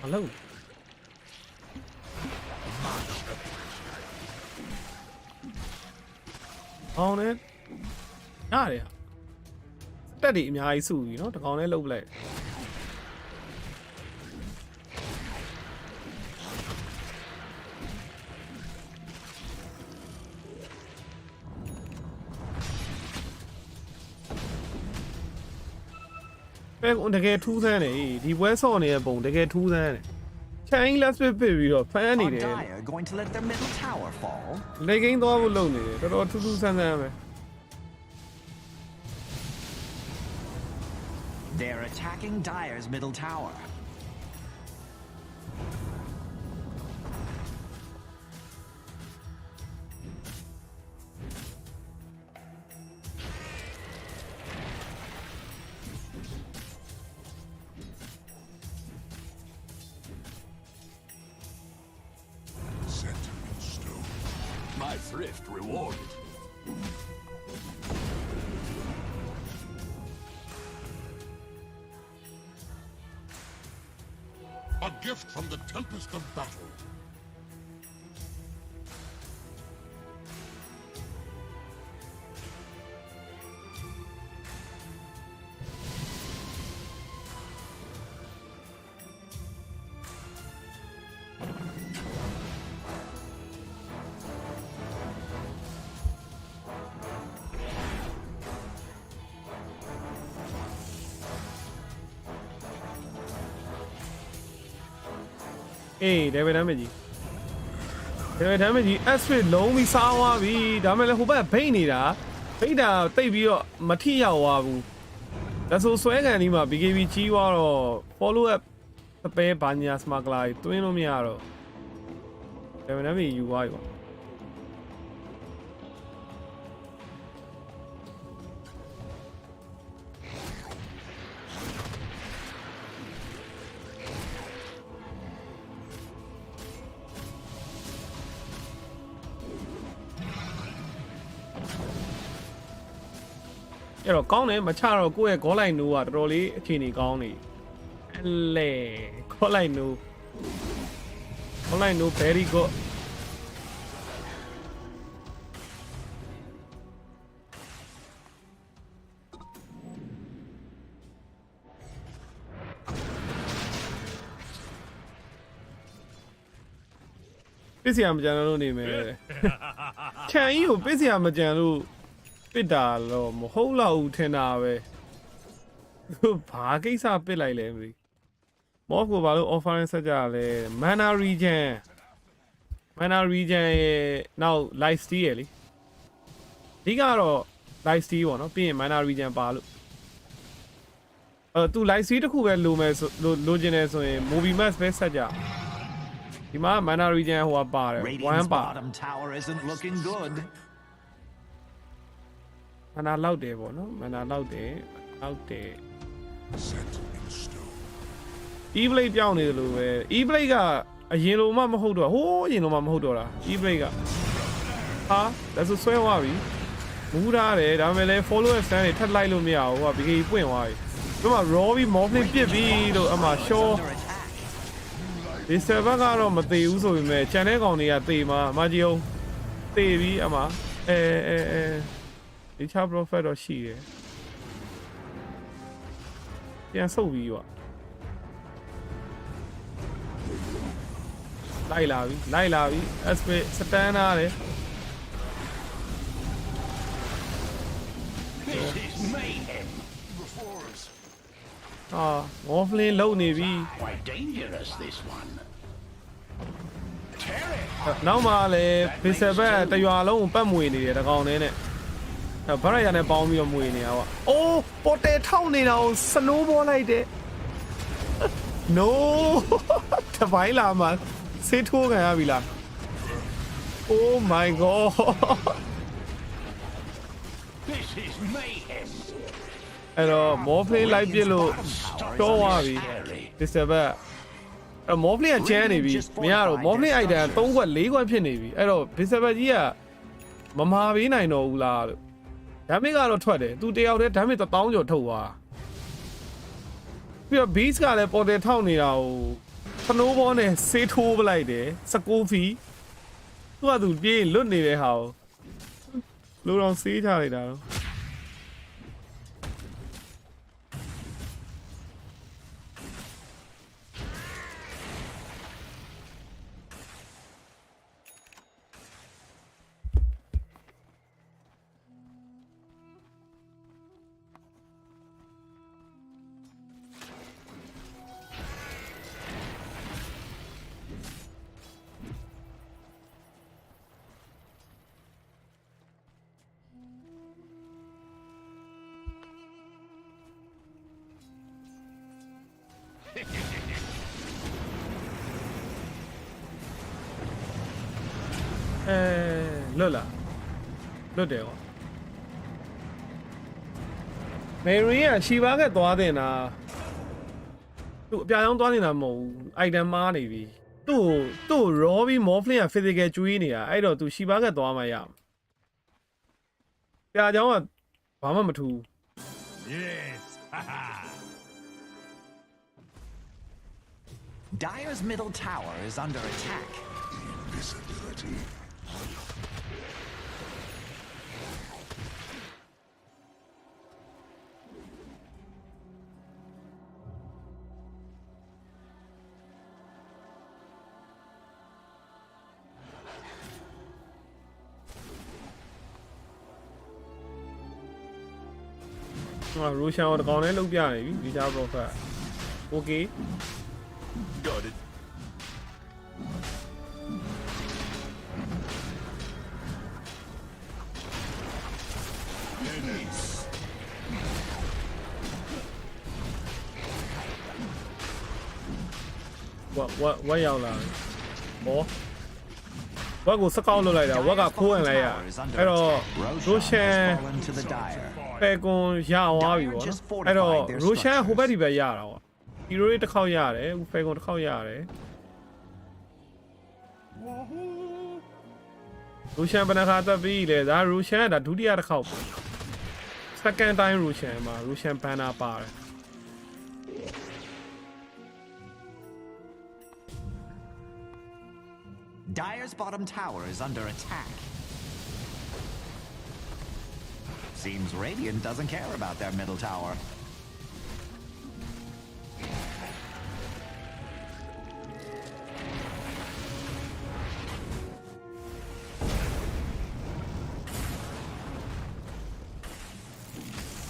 Hello. On it. ရတယ်တက်တွေအများကြီးစုပြီเนาะတကောင်လေးလှုပ်လိုက်ပဲတကယ်ထူးဆန်းနေဒီပွဲဆော့နေတဲ့ပုံတကယ်ထူးဆန်းတယ်ချိုင်းလက်စပစ်ပြီးတော့ဖမ်းနေ Are တယ် Dire going to let their middle tower fall? လေကင်းသွားဖို့လုပ်နေတယ်တော်တော်ထူးထူးဆန်းဆန်းပဲ They're attacking Dire's middle tower. Set in stone. My thrift rewarded. A gift from the tempest of battle. Hey, David Damage. David Damage, S-Fit လုံးပြီးစားသွားပြီဒါမဲ့လည်းဟိုဘက်ဖိတ်နေတာဖိတ်တာတိတ်ပြီးတော့မထိရောက်သွားဘူးဒါဆိုဆွဲကန်ဒီမှာ BKB ကြီးသွားတော့ follow up အပဲဘာညာ smuggler တွင်းလို့မရတော့ David Damage ယူသွားပြီပေါ့ အဲ့တော့ကောင်းတယ်မချတော့ကိုယ့်ရဲ့ goal line နိုးကတော်တော်လေးအခြေအနေကောင်းနေအဲ့လေ goal line နိုး goal line နိုး very good ပစ္စည်းမကြံလို့နေမယ်ခြံကြီးကိုပစ္စည်းမကြံလို့ပစ်တာတော့မဟုတ်တော့ဘူးထင်တာပဲသူဘာကိစ္စပစ်လိုက်လဲမသိမော့ကိုဘာလို့ offering ဆက်ကြလဲ mana region ရဲ့နောက် light steal ရယ်လေဒီကတော့ light steal ပေါ့နော်ပြီးရင် mana region ပါလို့သူ light steal တစ်ခုပဲလိုမယ်လိုချင်တယ်ဆိုရင် movie max ပဲဆက်ကြဒီမှာ mana region ဟိုပါတယ် Radiant's 1ပါ bottom tower isn't looking good. mana လောက်တယ်ပေါ့နော် mana လောက်တယ် Set in stone. E-blade ပြောင်းနေတယ်လို့ပဲ E-blade ကအရင်လိုမှမဟုတ်တော့ဟိုးအရင်လိုမှမဟုတ်တော့တာ E-blade ကဟာဒါဆိုဆွဲသွားပြီမူးထားတယ်ဒါပေမဲ့လည်း follower stand တွေထပ်လိုက်လို့မရဘူးဟာ BK ပွင့်သွားပြီဒီမှာ raw ပြီး morphling ပြစ်ပြီးလို့အမှ show ဒီ server ကတော့မသေးဘူးဆိုပေမဲ့ channel ကောင်တွေကသေမှာမကြည့်အောင်သေပြီးအမှဒီချာ prophet တော့ရှိတယ်ပြန်ဆုပ်ပြီးပေါ့လိုက်လာပြီ SP စတန်နာတယ် This is mayhem. morphling လုံနေပြီ Quite dangerous, this one. Tear it. နောက်မှလည်း visual ဘက်တရွာလုံးကိုပတ်မွေနေတယ်တကောင်နဲ့ဗရရနဲ့ပေါင်းပြီးတော့မွေနေတာပေါ့အိုးပေါ်တယ်ထောက်နေတာကို snow ball လိုက်တယ် no တပိုင်းလာမှာဆေးထိုးခံရပြီလား oh my god This is mayhem. အဲ့တော့ morphling လိုက်ပြစ်လို့တော့သွားပြီ visual ဘက်morphling ကကျန်းနေပြီမရတော့ morphling item 3ခွက်4ခွက်ဖြစ်နေပြီအဲ့တော့ visual ဘက်ကြီးကမမာပေးနိုင်တော့ဘူးလားလို့damage ကတော့ထွက်တယ်သူတယောက်တည်း damage 1000ကျော်ထုတ်သွားပြီးတော့ beast ကလည်းပေါ်တယ်ထောက်နေတာကို snow ball နဲ့ဆေးထိုးပလိုက်တယ်19 feet သူကသူပြေးလွတ်နေတဲ့ဟာကိုလိုတော့ဆေးချလိုက်တာတော့လွတ်လာလွတ်တယ်ကွာမေရီကရှီဘာကသွားတင်တာသူအပြာရောင်းသွားနေတာမဟုတ်ဘူး item မားနေပြီသူ့ raw ပြီး morphling က physical ကျွေးနေတာအဲ့တော့သူရှီဘာကသွားမှရပြာချောင်းကဘာမှမထူး Yes. Dire's middle tower is under attack. Invisibility. Roshan တကောင်လည်းလုတ်ပြနေပြီဒီချာ prophet okay Got it. what ရောက်လာဟောဝက်ကိုစကောက်လုပ်လိုက်တာဝက်ကခိုးဝင်လိုက်ရအဲ့တော့ Roshan Fallen to the dire. ပဲကွန်ရသွားပြီပေါ့နော်အဲ့တော့ Roshan ဟိုဘက်ဒီဘက်ရတာပေါ့ hero တွေတစ်ခေါက်ရတယ်ပဲကွန်တစ်ခေါက်ရတယ် Roshan ဘယ်နှခါတက်ပြီးလဲဒါ Roshan ကဒါဒုတိယတစ်ခေါက်ပဲ second time Russian မှာ Russian banner ပါတယ် Dire's bottom tower is under attack. Seems Radiant doesn't care about their middle tower.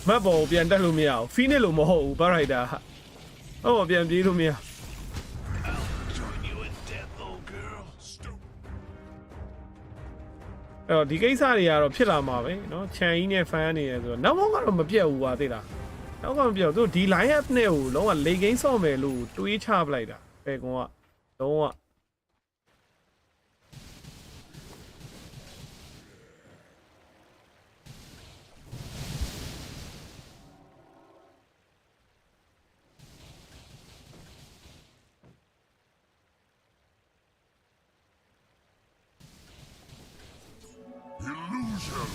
Map ပေါ်ပြန်တက်လို့မရဘူး Phoenix လို့မဟုတ်ဘူး Barrider ဟောပြန်ပြေးလို့မရ Join you in death, old girl. Stupid. အဲ့တော့ဒီကိစ္စတွေကတော့ဖြစ်လာမှာပဲเนาะခြံကြီးနဲ့ fan နေရဆိုတော့နောက်ဘောကတော့မပြတ်ဘူးပါသိလားနောက်ကမပြတ်သူဒီ line up နဲ့ကိုလုံးဝ late game ဆော့မယ်လို့တွေးချပလိုက်တာဘယ်ကောင်ကလုံးဝ Illusion.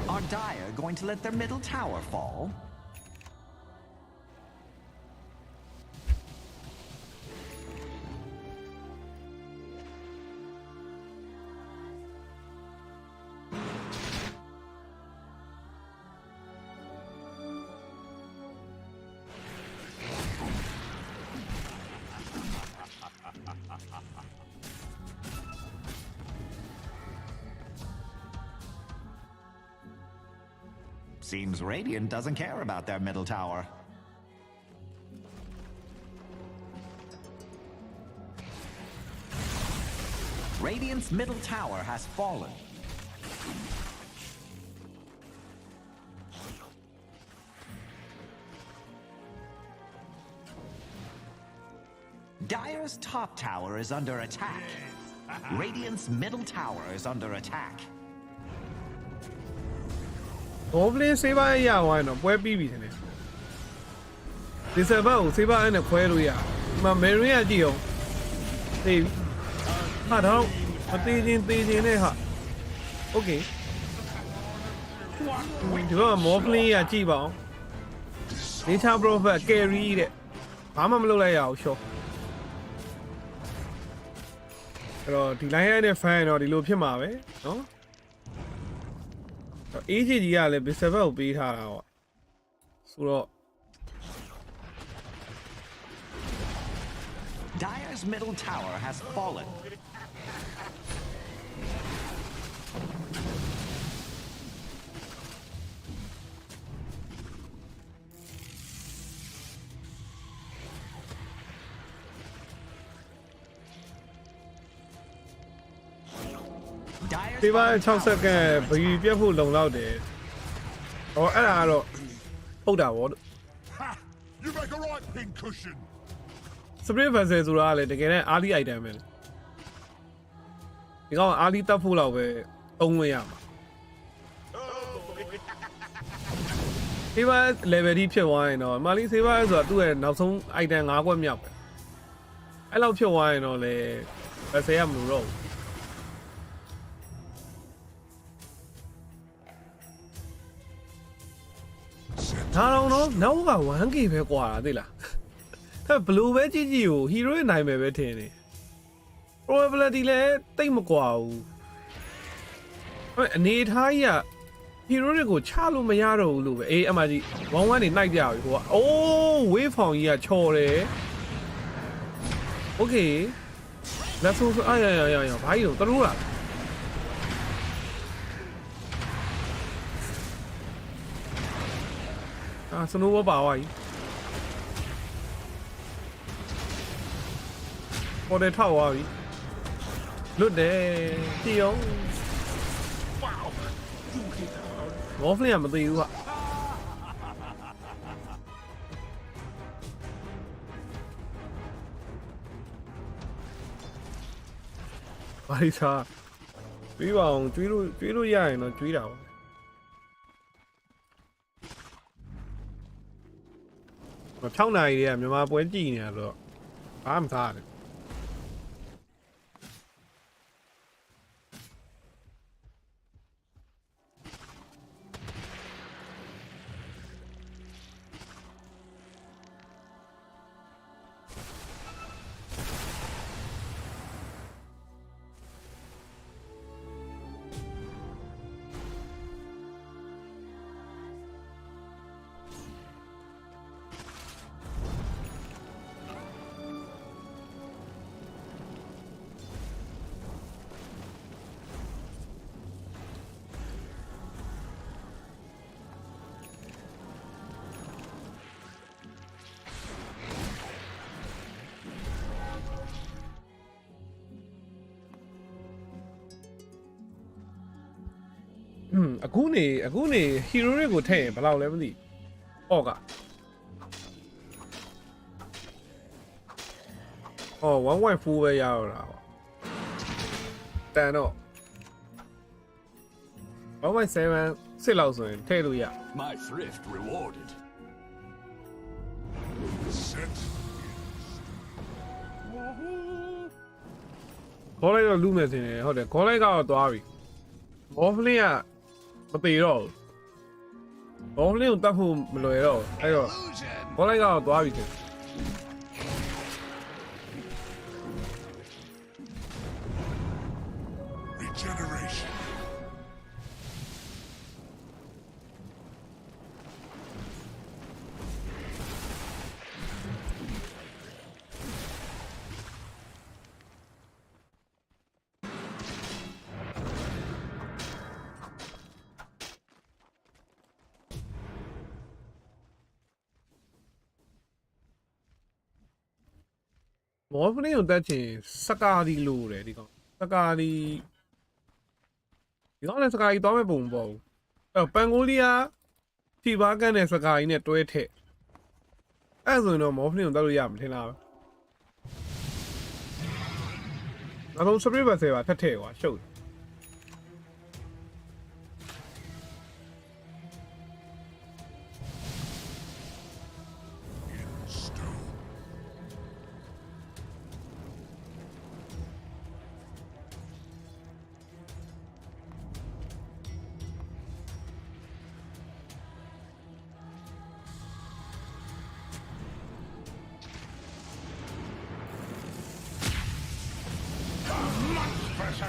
Are Dire going to let their middle tower fall? Seems Radiant doesn't care about their middle tower. Radiant's middle tower has fallen. Dire's top tower is under attack. Radiant's middle tower is under attack. Goblin Saber ရသွားရင်တော့ပွဲပြီးပြီထင်တယ်ဒီဆယ်ဘတ်ကို Saber နဲ့ခွဲလို့ရဒီမှာ Marine ကကြည့်အောင်သိပြီဟာတော့မသေးချင်းနဲ့ဟာ Okay ဒီတော့ Moblin ကကြည့်ပါအောင် Nature Prophet carry တဲ့ဘာမှမလုပ်လိုက်ရအောင် short အဲ့တော့ဒီ line နဲ့ fan တော့ဒီလိုဖြစ်မှာပဲเนาะAG ကြီးကလည်း Bishop ကိုပေးထားတာပေါ့ဆိုတော့ Dire's middle tower has fallen. Dire's Saber bottom 6 စက္ကန့်ဘီပြတ်ဖို့လုံလောက်တယ်ဟောအဲ့ဒါကတော့ဟုတ်တာဗော Ha! You make a right pincushion. Spirit Vessel ဆိုတာကလည်းတကယ်တမ်း early item ပဲဒီကောင် early တက်ဖို့လောက်ပဲသုံးလို့ရမှာ Saber level ကြီးဖြစ်သွားရင်တော့မာလီ Saber ဆိုတာသူ့ရဲ့နောက်ဆုံး item 5ခွက်မြောက်ပဲအဲ့လောက်ဖြစ်သွားရင်တော့လေ Vessel ရမလို့တော့ဒါတော့နောက်က 1k ပဲกว่าတာသိလားဒါဘလူးပဲကြည့်ကို hero ရဲ့နိုင်မယ်ပဲထင်တယ် probability လည်းတိတ်မกว่าဘူးအနေထားကြီးက hero တွေကိုချလို့မရတော့ဘူးလို့ပဲအေးအမကြီး1-1နေနှိုက်ပြပြီဟိုကအိုး wave ဖောင်ကြီးကချော်တယ် okay let's go အာရဘာကြီးတော့တလို့လားစနိုးဘောပါသွားပြီပေါ်တယ်ထောက်သွားပြီလွတ်တယ်တီအောင်ဝေါဖလင်ကမသိဘူးဟာဘာလို့စားပြီးပါအောင်ကျွေးလို့ရရင်တော့ကျွေးတာပါ6နာရီတည်းကမြန်မာပွဲကြည့်နေတာဆိုတော့ဘာမှမစားရတယ် အခုနေဟီရိုတွေကိုထည့်ရင်ဘယ်လောက်လဲမသိအော့ကအော် 1.4 ပဲရတော့တာပေါ့တန်တော့ 1.7 စစ်လောက်ဆိုရင်ထည့်လို့ရ My thrift rewarded. Set. ခေါ်လိုက်တော့လူမယ်စင်တယ်ဟုတ်တယ်ခေါ်လိုက်ကတော့သွားပြီမော်ဖလင်းကမပေတော့ဘူးမော်ဖလင်းကိုတတ်ဖို့မလွယ်တော့အဲ့တော့ Illusion. ခေါ်လိုက်ကတော့သွားပြီစင် Regeneration.မော်ဖလင်းကိုတက်ချင်စကားဒီလိုတယ်ဒီကောင်စကားဒီလည်းစကားကြီးသွားမဲ့ပုံမပေါ့ဘူးအဲ့ပန်ကိုလီယာဖြီပါကန်တဲ့စကားကြီးနဲ့တွဲထည့်အဲ့ဆိုရင်တော့မော်ဖလင်းကိုတက်လို့ရမှာထင်လားနောက်ဆုံးစပရစ်ဘတ်ဆယ်ပါထက်ထည့်ကွာရှုပ်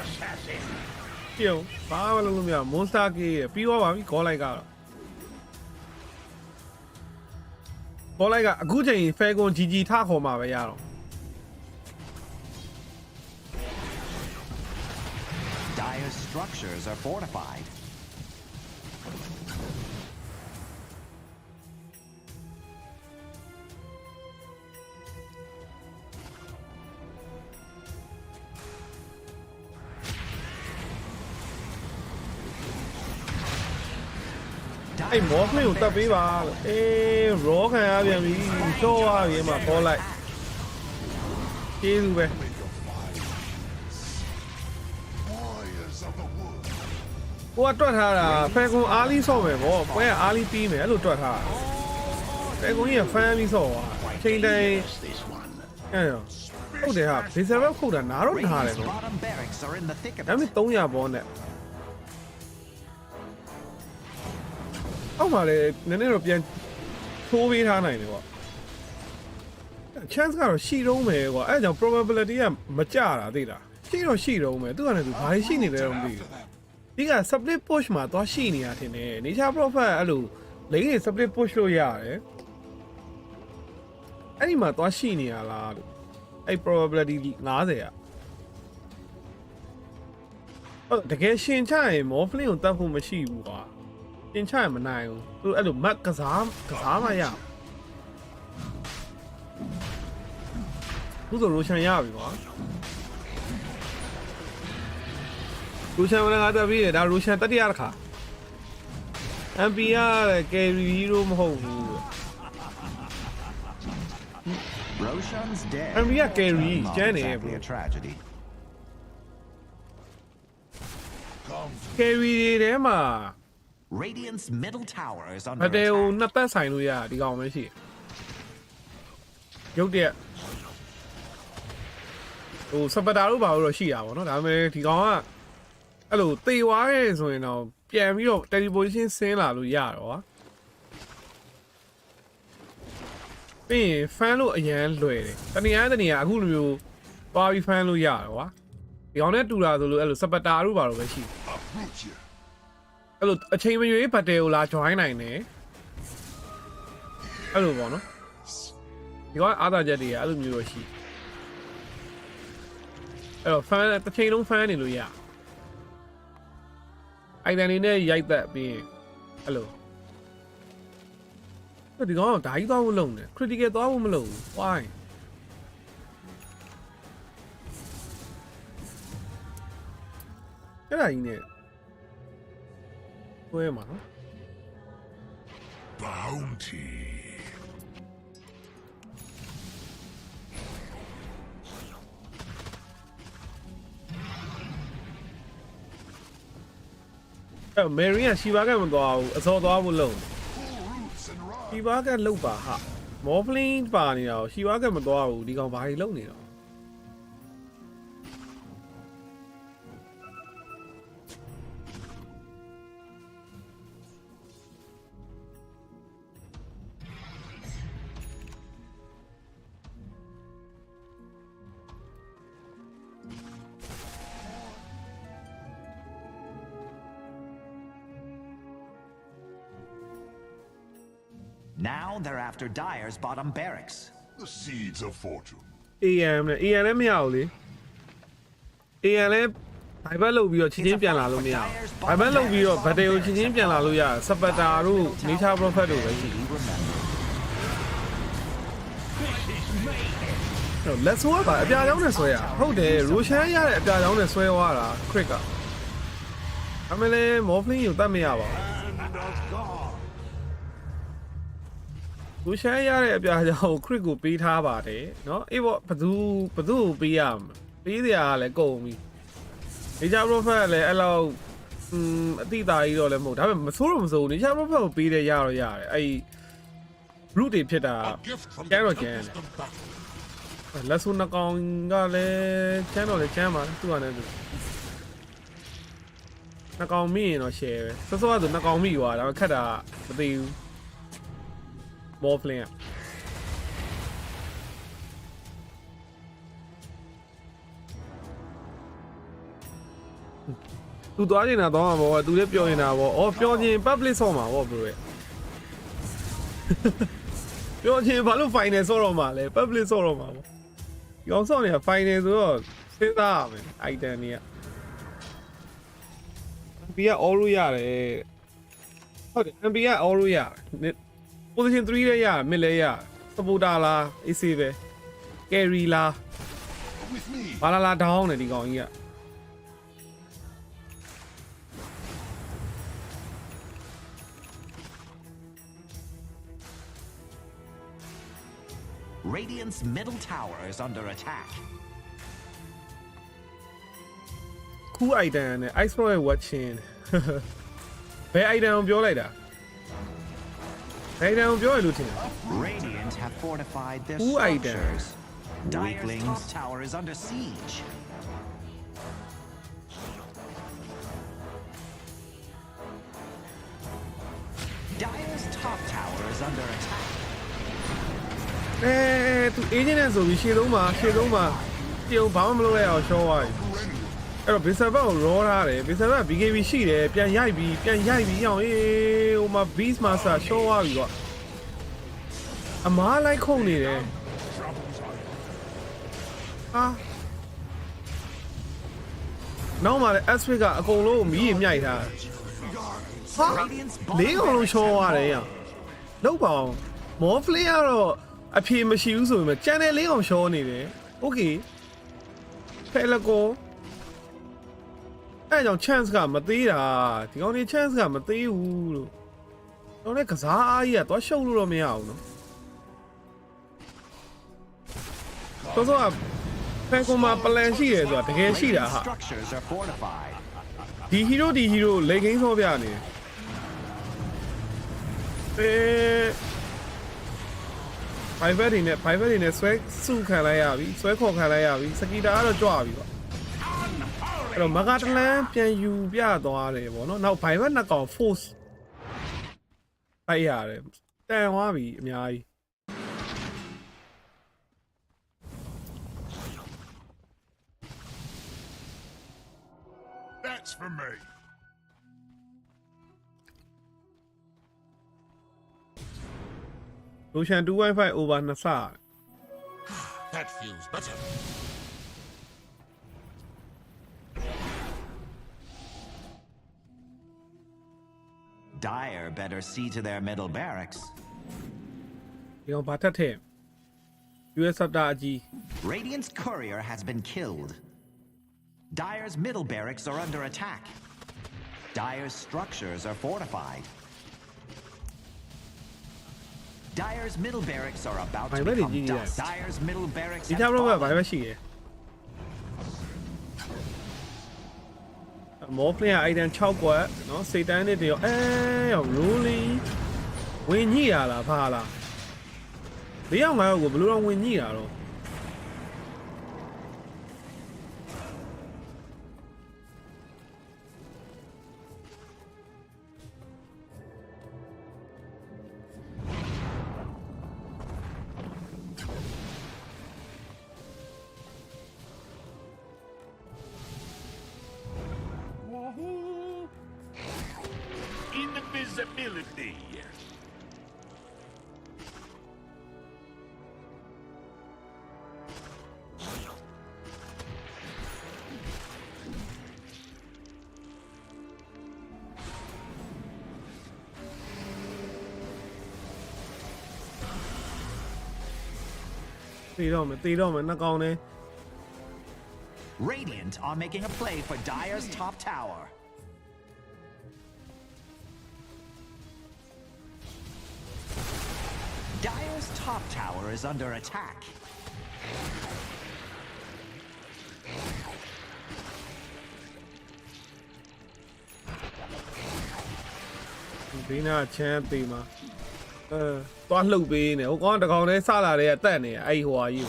Assassin. ပြုံးဘာမှလုပ်လို့မရမွန်စတာကေးပြီးသွားပါပြီခေါ်လိုက်ကတော့ခေါ်လိုက်ကအခုချိန်ဖဲကွန်ဂျီဂျီထခေါ်မှာပဲရတော့ Dire's structures are fortified. Hey, more me with the people. Hey, rock and have you show him a call like. Kill me. Warriors of the wood. What do I have? Falcon Ali saw me. Where Ali team? Hello, do I have? Falcon here, family saw. Change day. Yes, this one. Yeah. Oh, they have. This is a cool and narrow. Radiant's bottom barracks are in the thick of Let me it. tell you about that. အောက်မှာလည်းနည်းနည်းတော့ပြန်ထိုးပေးထားနိုင်တယ်ပေါ့ chance ကတော့ရှိတော့မယ်ကွာအဲဒါကြောင့် probability ကမကြတာသိလားရှိတော့ရှိတော့မယ်သူကလည်းသူဘာရှိနေလဲတော့မသိဘူးဒီက split push မှာသွားရှိနေတာထင်တယ် nature prophet အဲ့လိုလိမ့်နေ split push လို့ရတယ်အဲ့ဒီမှာသွားရှိနေရလားလို့အဲ့ probability 50อ่ะဟုတ်တကယ်ရှင်ချရင် morphling ကိုတတ်ဖို့မရှိဘူးကွာတင်ချရမနိုင်ဘူးသူအဲ့လိုမတ်ကစားမှရဘူးဆိုရိုရှန်ရပြီကွာရိုရှန်လည်းငါတက်ပြီးတယ်ဒါရိုရှန်တတိယတစ်ခါ MP ရကယ်ရီလို့မဟုတ်ဘူး Roshan's dead. MP ကကယ်ရီ Not ကျန်းနေ exactly a tragedy. ကယ်ရီထဲမှာ Radiant's middle tower is မ under တဲကို attack. နှစ်သက်ဆိုင်လို့ရဒီကောင်ပဲရှိရုပ်တဲ့ဟိုစပတာလို့ပါလို့တော့ရှိတာပေါ့နော်ဒါပေမဲ့ဒီကောင်ကအဲ့လိုတေသွားရဲဆိုရင်တော့ပြန်ပြီးတော့ teleportation ဆင်းလာလို့ရတော့ကွာပြီးရင် fan လို့အရန်လွယ်တယ်တနည်းအားတနည်းအခုလိုမျိုးသွားပြီး fan လို့ရတော့ကွာဒီကောင်နဲ့တူတာဆိုလို့အဲ့လိုစပတာလို့ပါတော့ပဲရှိတယ် Uproot you. အဲ့လိုအချိန်မရွေးဘတ်တယ်ကိုလာ join နိုင်တယ်အဲ့လိုပေါ့နော်ဒီကအားသာချက်တွေကအဲ့လိုမျိုးတော့ရှိအဲ့တော့ fan တစ်ချိန်လုံး fan နေလို့ရအိုင်တန်နေနဲ့ရိုက်သက်ပြီးအဲ့လိုဒီကောင်ကဓာကြီးသွားဖို့လုပ်နေ critical သွားဖို့မလုပ်ဘူး why အဲ့ဒါကြီးနဲ့ Where man? Bounty. Mary and Shiva can go. I saw the alone. Pull roots and run. Shiva can look back. More plain party now. Shiva can go. The guy very lonely now. Now they're after Dyer's bottom barracks. The seeds of fortune. AM မရဘူးလေ AM လဲဘိုင်ဘက်လုပ်ပြီးတော့ချင်းချင်းပြန်လာလို့မရဘူးဘိုင်ဘက်လုပ်ပြီးတော့ဗတ်တေကိုချင်းချင်းပြန်လာလို့ရတယ်စပတ်တာတို့ nature prophet တို့ပဲရှိတယ်လက်ဆိုးပါအပြာချောင်းနဲ့ဆွဲရဟုတ်တယ်ရိုရှန်ရတဲ့အပြာချောင်းနဲ့ဆွဲသွားတာခရစ်ကအမေလဲမော်ဖလင်းကိုတတ်မရပါဘူးရိုရှန်ရတဲ့အပြာချောင်းကိုခရစ်ကိုပေးထားပါတယ်เนาะအေးပေါ့ဘသူကိုပေးရမလဲပေးစရာကလည်းကုန်ပြီnature prophet လည်းအဲ့လောက်အတိတာကြီးတော့လည်းမဟုတ်ဒါပေမဲ့မဆိုးတော့မဆိုး nature prophet ကိုပေးတယ်ရတော့ရတယ်အဲ့ root တွေဖြစ်တာ Gift from ကျန်တော့ the ကျန် tempest of battle. လက်စုံနှကောင်ကလည်းကျန်းတော့လည်းကျန်းပါသူ့ကနေသူနှကောင်မိရင်တော့ share ပဲစောစောကဆိုနှကောင်မိသွားဒါပေမဲ့ခက်တာမသိဘူး ball playing သူသွားနေတာတော့မှာပေါ့သူလည်းပြောနေတာပေါ့အော်ပြောချင်း public ဆော့မှာပေါ့ bro ရဲ့ပြောချင်းဘာလို့ final ဆော့တော့မှာလဲ public ဆော့တော့မှာပေါ့ရောင်းဆော့နေတာ final ဆိုတော့စဉ်းစားရမယ် item တွေက MP က all လို့ရတယ်ဟုတ်တယ် MP က all လို့ရတယ် position 3လည်းရတယ် mid လည်းရတယ် supporter လား AC ပဲ carry လား With me. ဘာလာ down တယ်ဒီကောင်ကြီးကRadiant's middle tower is under attack. cool item နဲ့ ice pro ရဲ့ watching ဘယ် item ကိုပြောလိုက်တာဘယ် item ကိုပြောရလို့ထင်တယ် Radiant have fortified their Who I dare? structures. Dyer's top tower is under siege. Dyer's top tower is under attack. သူ agent နဲ့ဆိုပြီးရှေ့ဆုံးမှာပြုံဘာမှမလုပ်ရအောင်ရှော့သွားပြီအဲ့တော့ base ဘက်ကို raw ထားတယ် base ဘက် BKB ရှိတယ်ပြန်ရိုက်ပြီးအောင်ဟိုမှာ beast master ရှော့သွားပြီကွာအမားလိုက်ခုန်နေတယ်နောက်မှလည်း S ကအကုန်လုံးကိုမီးရင်မြိုက်ထားဟာ Radiant's လေးကောင်လုံးရှော့သွားတယ်ရလောက်ပါအောင်မော်ဖလေးကတော့အဖြေမရှိဘူးဆိုပေမဲ့ကျန်တဲ့လေးကောင်ရှော့နေတယ်โอเคဖဲလကိုအဲ့ကြောင့် chance ကမသေးတာဒီကောင်နေ chance ကမသေးဘူးလို့တော့လည်းကစားအားကြီးကတော့ရှုပ်လို့တော့မရဘူးနော်တော့ဆိုဖဲကွန်မှာ plan ရှိတယ်ဆိုတာတကယ်ရှိတာ Radiant's ဟာ structures are fortified. ဒီ hero လိတ်ကင်းဆောပြနေprivate တွေနဲ့ဆွဲစုခံလိုက်ရပြီဆွဲခေါ်ခံလိုက်ရပြီစကီတာကတော့ကြွပြီပေါ့အဲ့တော့မကတလန်ပြန်ယူပြသွားတယ်ပေါ့နော်နောက် private နှစ်ကောင် force တိုက်ရတယ်တန်သွားပြီအများကြီး That's for me. Ocean 2 Wi-Fi over နှစ်ဆ That feels better. Dyer better see to their middle barracks. ဒီကောင်ဘာတက်ထည့် US စတာအကြီး Radiant's courier has been killed. Dyer's middle barracks are under attack. Dire's structures are fortified. Dire's middle barracks are about to become dust. Dire's middle barracks ဒီ have ထားတော့ဘာပဲ fallen. ရှိရယ်မောဖလင်ကအိုက်တန်6ကွက်နော်စိတ်တန်းနဲ့တရောရော rolling ဝင်ညိရလားဘာလား၄ယောက်၅ယောက်ကိုဘယ်လိုတော့ဝင်ညိတာတော့ Invisibility. ตีတော့မယ်နှကောင်နဲ့ Radiant are making a play for Dire's top tower. Dire's top tower is under attack. ဒီနာချမ်းပေးမှာသွားလှုပ်ပေးနေဟိုကောင်တကောင်လေးစလာတဲ့တက်နေအဲ့ဟိုဟာကြီး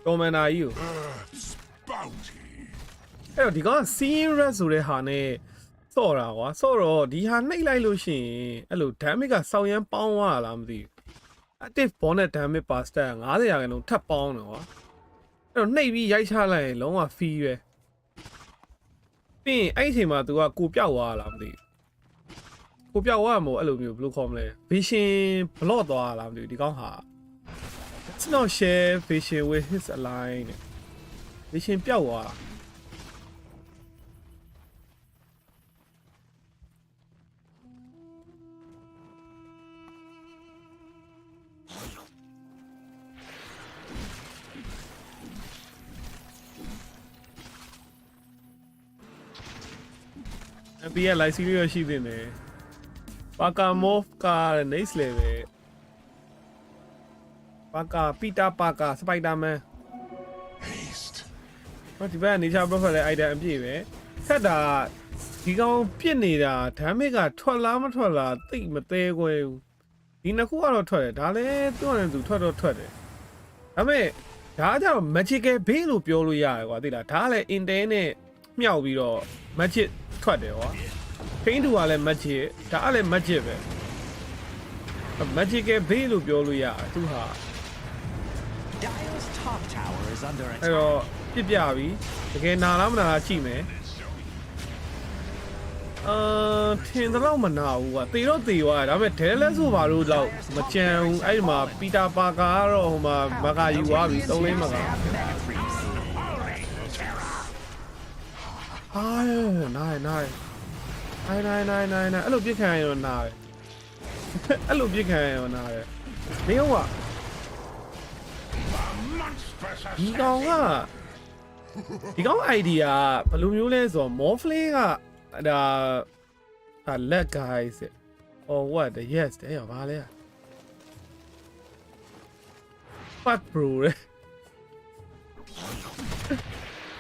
တော်မန်နာကြီးကို Bounty. အဲ့တော့ဒီကောင် seeing red ဆိုတဲ့ဟာနဲ့စော့တာကွာစော့တော့ဒီဟာနှိပ်လိုက်လို့ရှိရင်အဲ့လို damage ကစောင်းရမ်းပေါင်းသွားလားမသိဘူး active bonus damage per stat 90ရာခိုင်နှုန်းထပ်ပေါင်းတယ်ကွာအဲ့တော့နှိပ်ပြီးရိုက်ချလိုက်ရင်လုံးဝ fee ပဲပြီးရင်အဲ့ဒီအချိန်မှာ तू ကကိုပြောက်သွားလားမသိဘူးကိုပြောက်သွားမှာအဲ့လိုမျိုးဘယ်လိုခေါ်မလဲ vision block သွားလားမသိဘူးဒီကောင်ဟာ Let's not share vision with his align vision ပြောက်သွား ပြီးရ live series ရရှိသင့်တယ်ပါကာမော့ကာ next level ပါကာပီတာပါကာစပိုက်ဒါမန် Haste. ဟောဒီဘက်ကနေချာ profile လည်း item အပြည့်ပဲဆက်တာဒီကောင်ပြစ်နေတာ damage ကထွက်လားမထွက်လားသိမသေးခွဲဘူးဒီနှစ်ခုကတော့ထွက်တယ်ဒါလည်းသူ့အနေနဲ့သူထွက်တော့ထွက်တယ်ဒါပေမဲ့ဒါကကျတော့ magical base လို့ပြောလို့ရတယ်ကွာသိလားဒါကလည်း intel နဲ့မြှောက်ပြီးတော့ magic ထွက်တယ်ကွာ paint တူကလည်း magic ဒါကလည်း magic ပဲ magical base လို့ပြောလို့ရတယ်သူဟာ Dire's top tower is under အဲ့ attack. တော့ပြစ်ပြပြီတကယ်နာလားမနာလားကြည့်မယ်ထင်တော့မနာဘူးကွာတေတော့တေသွားတယ်ဒါပေမဲ့ဒဲလက်ဆိုဘာလို့တော့မကြံဘူးအဲ့ဒီမှာပီတာပါကာကတော့ဟိုမှာမကာယူသွားပြီသုံးလေးမကာ Have mega freeze. ဟာနိုင်အဲ့လိုပြစ်ခံရရောနာတယ်အဲ့လိုပြစ်ခံရရောနာတယ်မင်းက Monstrous ဒီကောင်ကဒီကောင် idea ဘယ်လိုမျိုးလဲဆိုတော့ morphling ကဒါလက် guys or what the yes တဲ့ဘာလဲ fuck bro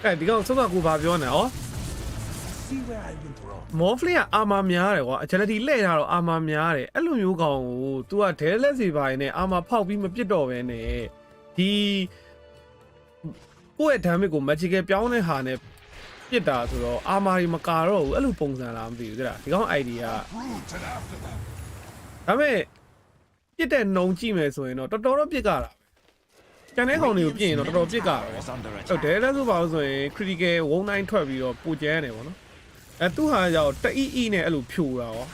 အဲ့ဒီကောင်စောစောကိုဘာပြောနေဩ See where I went wrong. morphling ကအာမာများတယ်ကွာ agility လှည့်ထားတော့အာမာများတယ်အဲ့လိုမျိုးကောင်ကို तू ကဒဲလက်စီပိုင်းနဲ့အာမာဖောက်ပြီးမပြစ်တော့ဘဲနဲ့ဒီကိုယ့်ရဲ့ damage ကို magical ပြောင်းတဲ့ဟာနဲ့ပြစ်တာဆိုတော့အာမာတွေမကာတော့ဘူးအဲ့လိုပုံစံလားမသိဘူးကြလားဒီကောင် idea က Rooted after them. ဒါပေမဲ့ပြစ်တဲ့နှုံကြည့်မယ်ဆိုရင်တော့တော်တော်ပြစ်ကြတာပဲကျန်တဲ့ကောင်တွေကိုပြစ်ရင်တော့တော်တော်ပြစ်ကြတာပဲ Is under ဟုတ်တယ် attack. လဲဆိုပါလို့ဆိုရင် critical 19ထွက်ပြီးတော့ပိုကျန်းတယ်ဗောနော်အဲသူ့ဟာကြောင့်တအီအီနဲ့အဲ့လိုဖြိုတာရော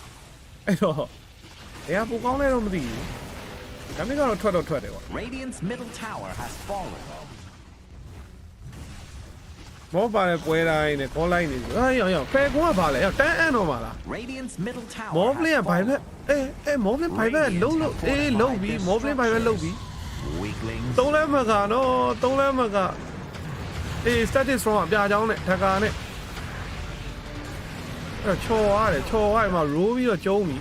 အဲ့တော့ဘယ်ဟာပိုကောင်းလဲတော့မသိဘူးဒါပေမဲ့ကတော့ထွက်တယ်ဗော Radiant's middle tower has fallen. မောပါတဲ့ပွဲတိုင်းနဲ့ call line နေဆိုရောဖယ်ကွာပါလေတန်းအန်းတော့မှာလား Radiant's middle tower မောပလင်က has ဘိုင်ဘက် fallen. မောပလင်ဘိုင်ဘက်လုံးပြီးမောပလင်ဘိုင်ဘက်လုံးပြီး Weaklings. သုံးလဲမကနော်သုံးလဲမကstatic strong အပြာချောင်းနဲ့ဓကာနဲ့ ချော်ရတယ်ချော်ရတယ်မှာရိုးပြီးတော့ကျုံးပြီ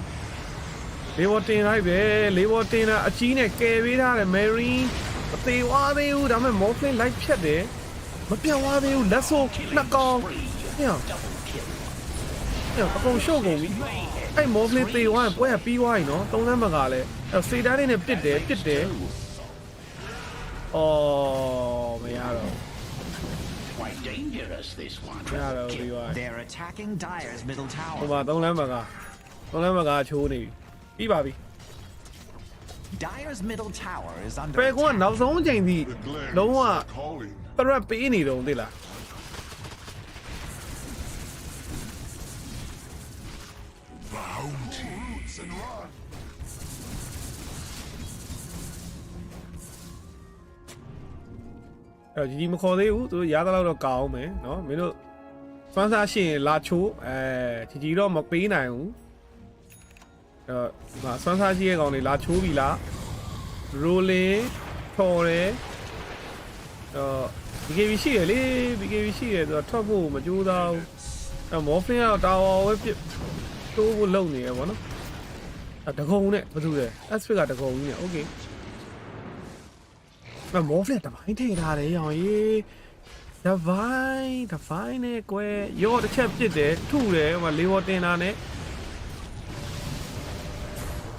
လေးဘောတင်လိုက်ပဲလေးဘောတင်တာအကြီးနဲ့ကယ်ပေးထားတယ်မယ်ရီမသေးဝါသေးဘူးဒါပေမဲ့မော်ဖလင်းလိုက်ဖြတ်တယ်မပြတ်ဝါသေးဘူးလက်ဆိုးနှစ်ကောင်ဟဲ့အကုန်ရှုပ်ကုန်ပြီအဲ့မော်ဖလင်းသေးဝါပွဲကပြီးသွားပြီနော်သုံးသန်းမကလည်းအဲ့စေတားလေးနဲ့ပစ်တယ်အော်မရတော့ Quite dangerous, this one. မရတော့ပြီးသွား They're attacking Dire's middle ဟို tower. မှာသုံးလမ်းမကချိုးနေပြီပြီးပါပြီ Dire's middle tower is under ပဲကွန်းက attack. နောက်ဆုံးချိန်ထိ The glen လုံးဝ is calling. သရက်ပေးနေတော့သိလား Roots and run. အဲ့တော့ကြီးမခေါ်သေးဘူးသူတို့ရသလောက်တော့ကောင်းမယ်เนาะမင်းတို့စွမ်းစားရှင်လာချိုးကြီးတော့မပေးနိုင်ဘူးအဲ့တော့ဒီမှာစွမ်းစားရှိရဲ့ကောင်တွေလာချိုးပြီလားရိုလင်းထော်တယ်BKB ရှိရလေ BKB ရှိရဆိုတော့ထွက်ဖို့မကြိုးစားဘူးအဲ့မော်ဖလင်းကတော့တာဝါဝဲပြတိုးဖို့လုံနေရပေါ့နော်အဲ့တကုံနဲ့ဘာလို့လဲ Aspect ကတကုံကြီးနဲ့ Okay မော်ဖလင်းတပိုင်းထိထားတယ်ရောင်ကြီးတပိုင်းနဲ့ကွယ်ရောတစ်ချက်ပြစ်တယ်ထုတယ်ဟိုမှာလေးဘောတင်တာနဲ့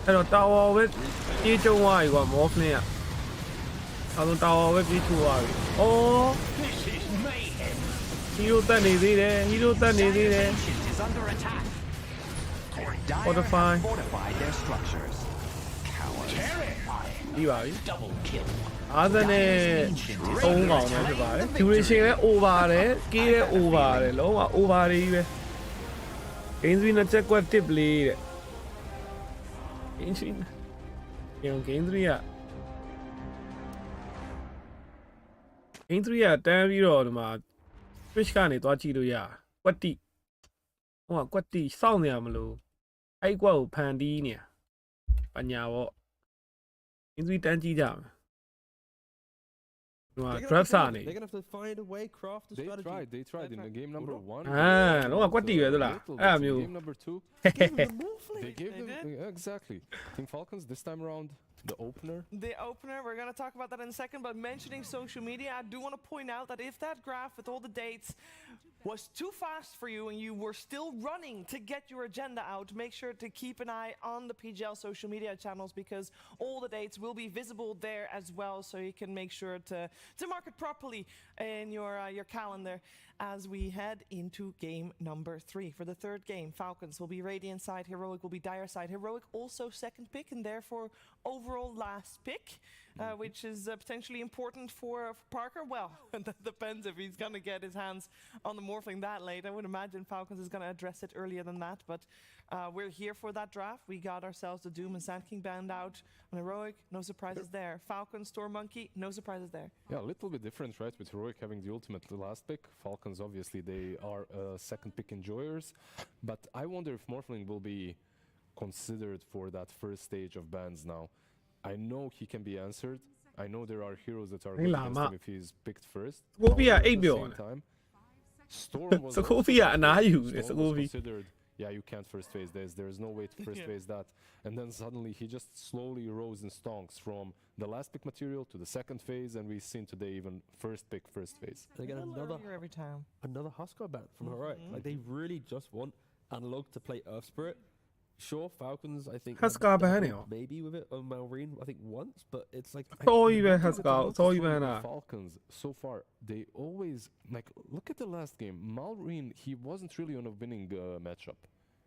အဲ့တော့တာဝါပဲပြေးကျုံသွားပြီကွာမော်ဖလင်းကအဲ့တော့တာဝါပဲပြေးထူသွားပြီအော် This is mayhem. ဟီးရိုတက်နေသေးတယ် Ancient is under attack. Dire Fortify. have fortified their structures. Cowards. Terrifying. ပြီးပါပြီ Double kill. အားစနဲ့သုံးကောင်ပဲဖြစ်ပါတယ် duration လည်း over တယ် key လည်း over တယ်လုံးဝ over တွေကြီးပဲ game 3နဲ့ချက်ကွက်တစ်ပလေးတဲ့ game 3 game 3က game 3ကတန်းပြီးတော့ဒီမှာ Twitch ကနေသွားကြည့်လို့ရကွက်တိဟိုကကွက်တိစောင့်နေရမလို့အဲ့ကွက်ကိုဖန်တီးနေရပညာပေါ့ game 3တန်းကြည့်ကြမယ် draft စာနေ They're gonna have to find a way, craft a strategy. They tried in the game number 1. တော့ကွက်တီပဲသလားအဲ့အမျိုး Game number 2. They gave them exactly. Team Falcons this time around the opener. The opener, we're going to talk about that in a second, but mentioning social media, I do want to point out that if that graph with all the dates was too fast for you and you were still running to get your agenda out, make sure to keep an eye on the PGL social media channels because all the dates will be visible there as well, so you can make sure to mark it properly in your calendar as we head into game number 3. For the third game, Falcons will be Radiant side, Heroic will be Dire side. Heroic also second pick and therefore overall last pick, which is potentially important for Parker. Well, that depends if he's going to get his hands on the Morphling that late. I would imagine Falcons is going to address it earlier than that, but we're here for that draft. We got ourselves the Doom and Sand King band out on Heroic, no surprises there. Falcon, Storm Monkey, no surprises there. Yeah, a little bit different, right? With Heroic having the ultimate last pick. Falcons, obviously, they are second pick enjoyers. But I wonder if Morphling will be considered for that first stage of bans now. I know he can be answered. I know there are heroes that are good against him if he's picked first. Scopia However, 8 at the秒 same time, Storm was Scopia အနားယူတယ် Storm was Scopia considered, yeah, you can't first phase this. There's no way to first phase that. And then suddenly he just slowly rose in stonks from the last pick material to the second phase, and we've seen today even first pick, first phase. They get Earlier every time. another Huskar ban from Heroic. Like they really just want Analog to play Earth Spirit. Sure, Falcons, I think Huskar have ban dabbled maybe with it on Malrine, I think once, but it's like So you even look at Huskar, the so looks even for Falcons so far, they always like look at the last game. Malrine, he wasn't really on a winning matchup,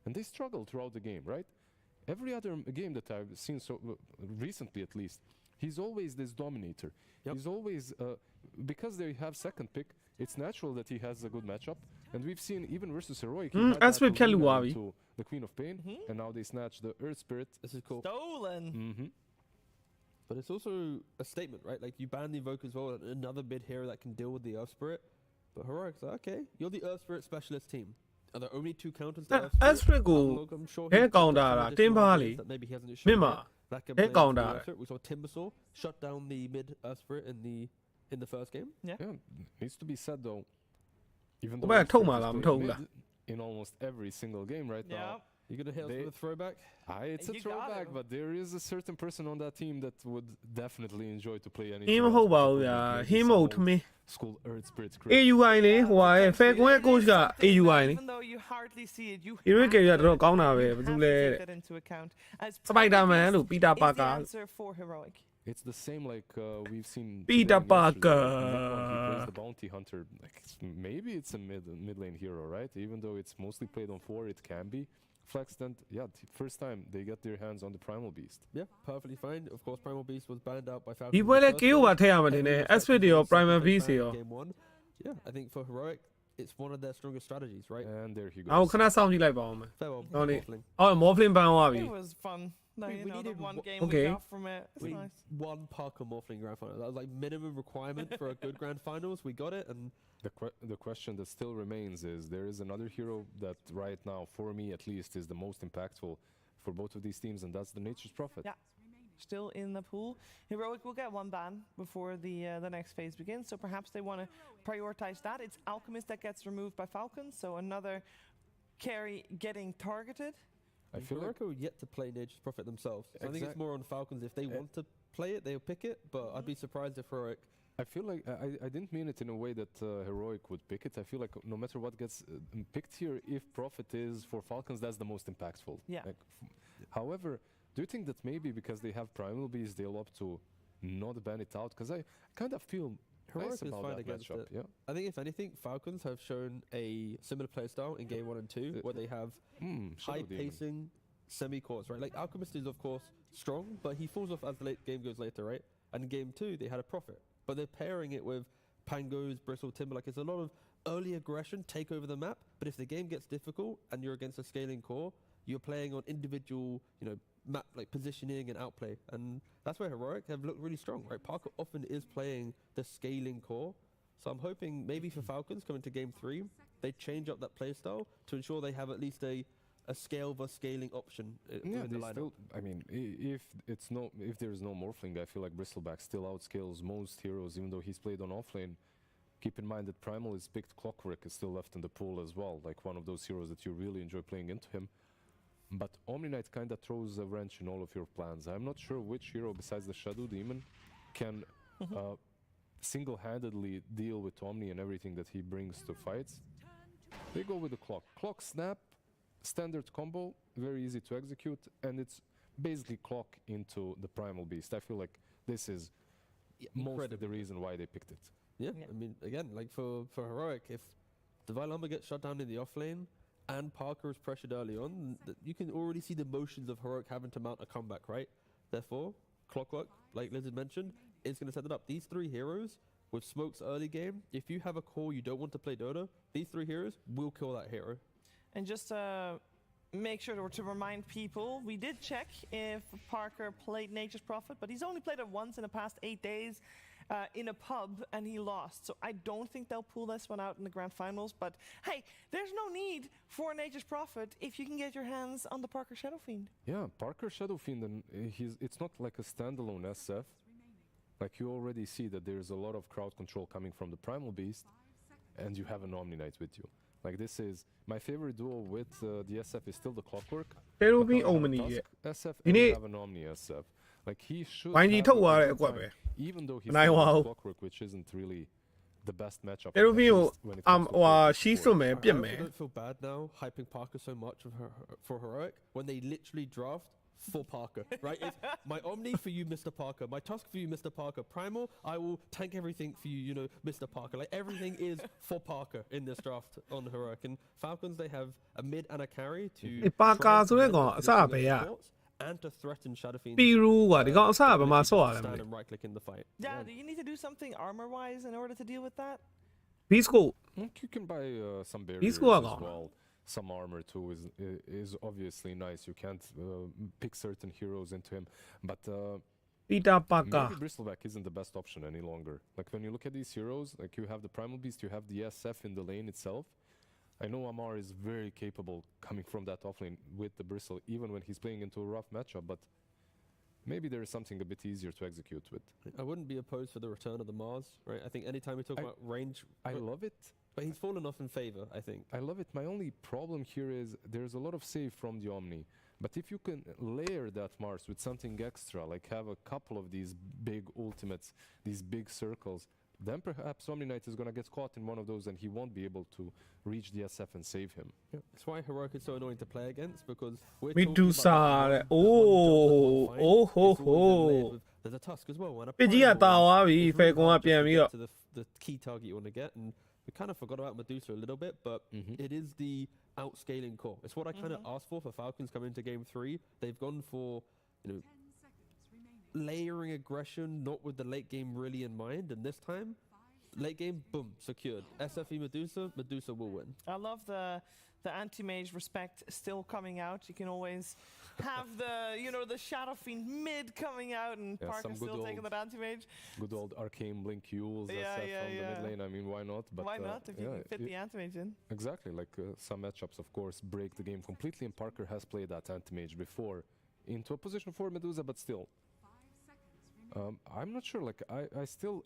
and they struggled throughout the game, right? Every other game that I've seen so recently, at least, he's always this dominator. Yep. He's always because they have second pick. It's natural that he has a good matchup, and we've seen even versus Heroic. He had as that we to tell lead you, them Avi. to the Queen of Pain, and now they snatch the Earth Spirit. This is cool. Stolen. But it's also a statement, right? Like you ban the Invoker as well, another mid hero that can deal with the Earth Spirit. But Heroic's like, okay, you're the Earth Spirit specialist team. Are there only 2 counters to Earth Aspect Spirit?ကို Analog, I'm sure ဟဲ he's got counter some တာ additional တင်းပါလေ ideas that maybe he hasn't မြင့်မာ shown yet. That canဟဲ play into counter the Earth Spirit. We saw Timbersaw shut down the mid Earth Spirit in the first game. Yeah, needs to be said though. Even Well, though I Earth told Spirit my is alarm, playing told mid, in almost every single game right Yeah. now. You gonna hit us They- with a throwback? It's a You got throwback, him. but there is a certain person on that team that would definitely enjoy to play ဟ anything င်းမ else, ဟုတ်ပါဘူး probably ဗျာ maybe ဟင်းမ some ဟုတ် old ထမင်း school Earth Spirit Chris. AUI လေဟိုဟာ Falcon ရဲ့ coach က It is something AUI that လေ even though you hardly see it, you Hero have ကရ to- တော့ကောင်းတာပဲ you ဘာလို့ have လဲ to တဲ့ take that into account. As Spider-Man Primal လို့ Beast Peter is the Parker answer for heroic. It's the same like we've seen Peter today and yesterday. Parker. Necron, he plays the bounty hunter. Like maybe it's a mid lane hero, right? Even though it's mostly played on 4, it can be flexed. And yeah, first time they get their hands on the Primal Beast. Yeah, perfectly fine. Of course, Primal Beast was banned out by Falcon. ဒီပွဲလဲ KO ပါထည့်ရမှာတင်တယ် Aspid တွေရော Primal Beast တွေရော Game 1. Yeah, I think for heroic, it's one of their strongest strategies, right? And there he အော် goes. ခဏစောင့်ကြည့်လိုက်ပါဦးမယ် Farewell. Oh, nee. Waffling. အော် Morphling ပန်းသွားပြီ It was fun. No, We you know, the needed one one- game Okay. we got from it. It's We nice. won Parker Morphling Grand Final. That was like minimum requirement for a good Grand Finals. We got it, and The question that still remains is there is another hero that right now, for me at least, is the most impactful for both of these teams, and that's the Nature's Prophet. Yeah. Still in the pool. Heroic will get one ban before the next phase begins, so perhaps they want to prioritize that. It's Alchemist that gets removed by Falcon, so another carry getting targeted. I feel like Heroic are yet to play Nature's Prophet themselves. So I think it's Exact- more on Falcons. If they want to play it, they'll pick it. But I'd be surprised if Heroic. I feel like I didn't mean it in a way that Heroic would pick it. I feel like no matter what gets picked here, if Prophet is for Falcons, that's the most impactful. Yeah. Like, however, do you think that maybe because they have Primal Beast, they'll opt to not ban it out? Because I kind of feel Heroic nice is about fine that against matchup. it. Yeah. I think if anything, Falcons have shown a similar playstyle in game 1 and 2, where they have Shadow high Demon. pacing semi-cores, right? Like Alchemist is of course strong, but he falls off as the late game goes later, right? And in game 2, they had a Prophet, but they're pairing it with Pangos, Bristle, Timber. Like it's a lot of early aggression, take over the map. But if the game gets difficult and you're against a scaling core, you're playing on individual, map like positioning and outplay, and that's where Heroic have looked really strong, right? Parker often is playing the scaling core, so I'm hoping maybe for Falcons coming to game 3, they change up that playstyle to ensure they have at least a scale versus scaling option Yeah, within the they lineup. still. I mean, if there's no Morphling, I feel like Bristleback still outscales most heroes, even though he's played on offlane. Keep in mind that Primal is picked. Clockwork is still left in the pool as well, like one of those heroes that you really enjoy playing into him. But Omni Knight kind of throws a wrench in all of your plans. I'm not sure which hero besides the Shadow Demon can single-handedly deal with Omni and everything that he brings to fights. They go with the Clock. Clock Snap, standard combo, very easy to execute, and it's basically Clock into the Primal Beast. I feel like this is mostly the reason why they picked it. Yeah, I mean, again, like for Heroic, if Divine Lumber gets shut down in the offlane and Parker is pressured early on, you can already see the motions of Heroic having to mount a comeback, right? Therefore, Clockwork, like Liz had mentioned, is going to set it up. These three heroes, with Smoke's early game, if you have a core you don't want to play Dota, these three heroes will kill that hero. And just make sure to remind people, we did check if Parker played Nature's Prophet, but he's only played it once in the past 8 days in a pub, and he lost. So I don't think they'll pull this one out in the grand finals. But hey, there's no need for Nature's Prophet if you can get your hands on the Parker Shadow Fiend. Yeah, Parker Shadow Fiend, and it's not like a standalone SF. Like you already see that there's a lot of crowd control coming from the Primal Beast, and you have an Omni Knight with you. Like this is my favorite duo with the SF is still the Clockwork. There will but be now you have a Omni Tusk yet. SF You and you need- have an Omni SF. Like he should. Why have you talk a about good it, what, time, man? even though he's And I playing wow. with Clockwork, which isn't really the best matchup. There will at be least when it comes to playing she's support. so man, I yeah, also man. don't feel bad now hyping Parker so much for Heroic when they literally draft for Parker, right? It's my Omni for you, Mr. Parker. My Tusk for you, Mr. Parker. Primal, I will tank everything for you, you know, Mr. Parker. Like everything is for Parker in this draft on Heroic. And Falcons, they have a mid and a carry to Parker try and ဆိုတဲ့ prevent ကောင် the အစပဲ positioning ရ of supports and to threaten Shadow Fiend. ပီရူးကွာဒီကောင်အစပဲမှာဆော့ရတယ်မ stand လဲ and right click in the fight. Yeah, do you need to do something armor-wise in order to deal with that? ဘီစကို You can buy some barriers score as gone. well. Some armor too is obviously nice. You can't pick certain heroes into him, but ပီတာပါကာ maybe Bristleback isn't the best option any longer. Like when you look at these heroes, like you have the Primal Beast, you have the SF in the lane itself. I know Amar is very capable coming from that offlane with the Bristle, even when he's playing into a rough matchup, but maybe there is something a bit easier to execute with. I wouldn't be opposed for the return of the Mars, right? I think anytime we talk about range, I love it, But he's fallen off in favor, I think. I love it. My only problem here is there's a lot of save from the Omni. But if you can layer that Mars with something extra, like have a couple of these big ultimates, these big circles, then perhaps Omni Knight is going to get caught in one of those and he won't be able to reach the SF and save him. Yeah. That's why Heroic is so annoying to play against, because we're Medusa. talking about Oh, ho, ho. There's a Tusk as well. And a ပကြီးက Primal တာသွားပြီ is really Falcon က hard ပြန် just to ပြီး get တော့ to the key target you want to get, and we kind of forgot about Medusa a little bit, but it is the outscaling core. It's what I kind of asked for Falcons coming into game 3. They've gone for, you know, layering aggression, not with the late game really in mind, and this time, late game, boom, secured. SFE Medusa will win. I love the anti-mage respect still coming out. You can always have the Shadow Fiend mid coming out, and Parker still taking that anti-mage. Good old Arcane Blink Yules from the mid lane. I mean, why not? But why not if you can fit the anti-mage in? Exactly. Like some matchups, of course, break the game completely, and Parker has played that anti-mage before into a position for Medusa, but still. I'm not sure. Like I still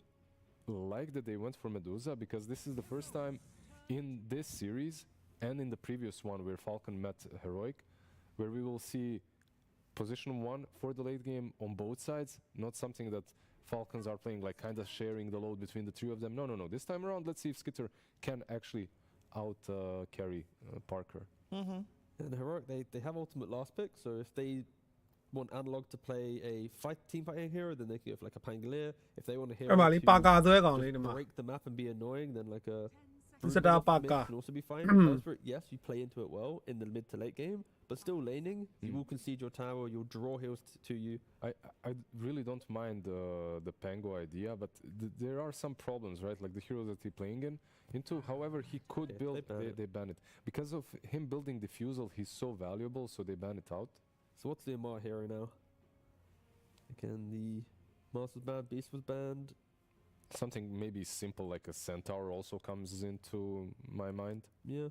like that they went for Medusa, because this is the first time in this series and in the previous one where Falcon met Heroic, where we will see position 1 for the late game on both sides, not something that Falcons are playing like kind of sharing the load between the three of them. No. This time around, let's see if Skitter can actually out carry Parker. And Heroic, they have ultimate last pick, so if they want Analog to play a team fighting hero, then they can go for like a Pangolier. If they want a hero အဲ့မှာလေး to ပါကာဆွဲကောင် just လေးဒီမှာ break the map and be annoying, then like a Is it Brood a off mid Paka? can also be fine. Spirit, yes, you play into it well in the mid to late game, but still laning, you will concede your tower, you'll draw heals to you. I really don't mind the Pango idea, but there are some problems, right? Like the heroes that he's playing into. However, he could build. They ban it because of him building Diffusal. He's so valuable, so they ban it out. So what's the Amar hero now? Again, the Mars was banned, Beast was banned. Something maybe simple like a Centaur also comes into my mind. Yeah.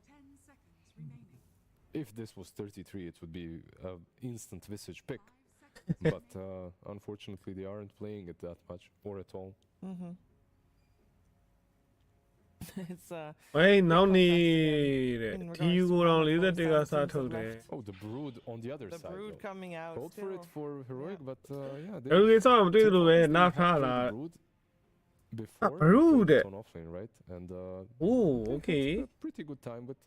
10 seconds remaining. If this was 33, it would be an instant Visage pick. But unfortunately, they aren't playing it that much or at all. It's ဝေးနောက်နေတဲ့ဒီယူကိုတော့41ကစားထုတ်တယ် Oh, the Brood on the other the side. Brood though. coming out. Called for it still. for Heroic, but yeah. ဘယ်လိုစောင့်မတွေ့လို့ပဲနားထားလာ Brood before Brood. playing it on offlane, right? And Oh, they okay. had a pretty good time with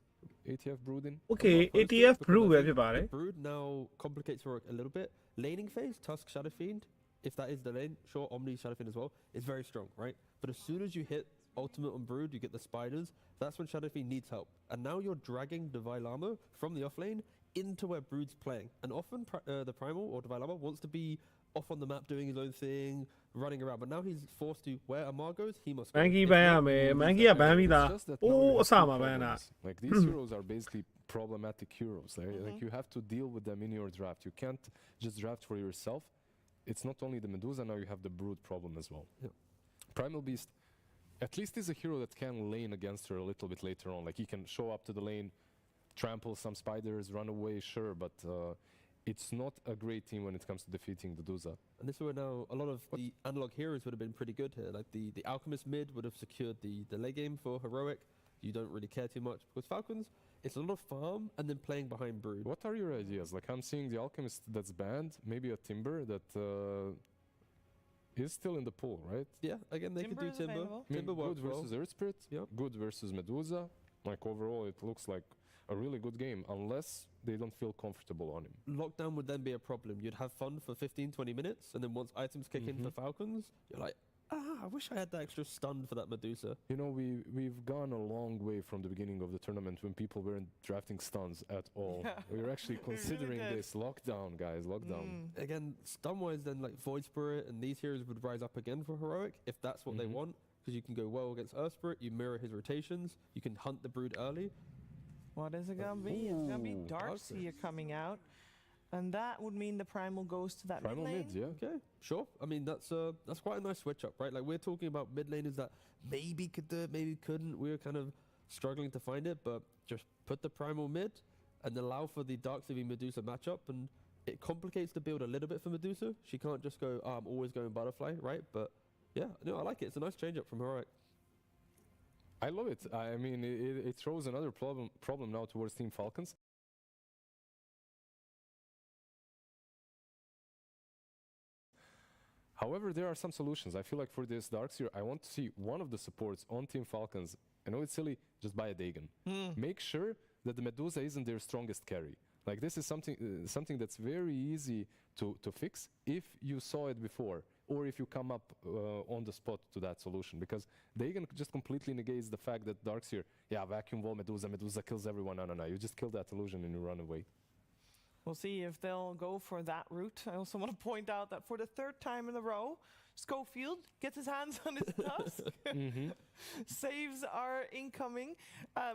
ATF Brood in. Okay ATF Brew ပဲဖြစ်ပါတယ် Brood now complicates Heroic a little bit. Laning phase, Tusk Shadow Fiend, if that is the lane, sure, Omni Shadow Fiend as well, is very strong, right? But as soon as you hit ultimate on Brood, you get the spiders, that's when Shadow Fiend needs help. And now you're dragging Divine Llama from the offlane into where Brood's playing. And often the Primal or Divine Llama wants to be off on the map doing his own thing, running around. But now he's forced to, where Amar goes, he must go. Monkey If ဘန်ရ not, မယ် Brood is Monkey က that ဘန် guy. ပြီးသား It's just that အိုး now you အ have ဆ two မှာဘန်တာ problems. Like these heroes are basically problematic heroes. Like you have to deal with them in your draft. You can't just draft for yourself. It's not only the Medusa, now you have the Brood problem as well. Yeah. Primal Beast, at least is a hero that can lane against her a little bit later on. Like he can show up to the lane, trample some spiders, run away, sure, but it's not a great team when it comes to defeating the Medusa. And this is where now a lot of the analog heroes would have been pretty good here. Like the Alchemist mid would have secured the late game for Heroic. You don't really care too much because Falcons, it's a lot of farm and then playing behind Brood. What are your ideas? Like I'm seeing the Alchemist that's banned, maybe a Timber that is still in the pool, right? Yeah, again, they could do Timber is Timber. available. I mean, Timber good works well. versus Earth Spirit, Yep. good versus Medusa. Like overall, it looks like a really good game, unless they don't feel comfortable on him. Lockdown would then be a problem. You'd have fun for 15-20 minutes, and then once items kick in for Falcons, you're like, I wish I had that extra stun for that Medusa. You know, we've gone a long way from the beginning of the tournament when people weren't drafting stuns at all. We were actually considering did. this lockdown, guys, lockdown. Again, stun-wise, then like Void Spirit and these heroes would rise up again for Heroic if that's what they want, because you can go well against Earth Spirit, you mirror his rotations, you can hunt the Brood early. What is it gonna be? It's gonna be Ooh, Darkseer coming out, and that would mean the Primal goes to that Primal mid lane. mid, yeah. Okay, sure. I mean, that's quite a nice switch up, right? Like, we're talking about mid laners that maybe could do it, maybe couldn't. We were kind of struggling to find it, but just put the Primal mid and allow for the Darkseer v Medusa matchup, and it complicates the build a little bit for Medusa. She can't just go, I'm always going Butterfly, right? But yeah, no, I like it. It's a nice change up from Heroic. I love it. I mean, it throws another problem now towards Team Falcons. However, there are some solutions. I feel like for this Darkseer, I want to see one of the supports on Team Falcons. I know it's silly, just buy a Dagon. Make sure that the Medusa isn't their strongest carry. Like this is something that's very easy to fix if you saw it before, or if you come up on the spot to that solution. Because Dagon just completely negates the fact that Darkseer, yeah, vacuum wall Medusa kills everyone. No. You just kill that illusion and you run away. We'll see if they'll go for that route. I also want to point out that for the 3rd time in a row, Schofield gets his hands on his tusk. Saves are incoming.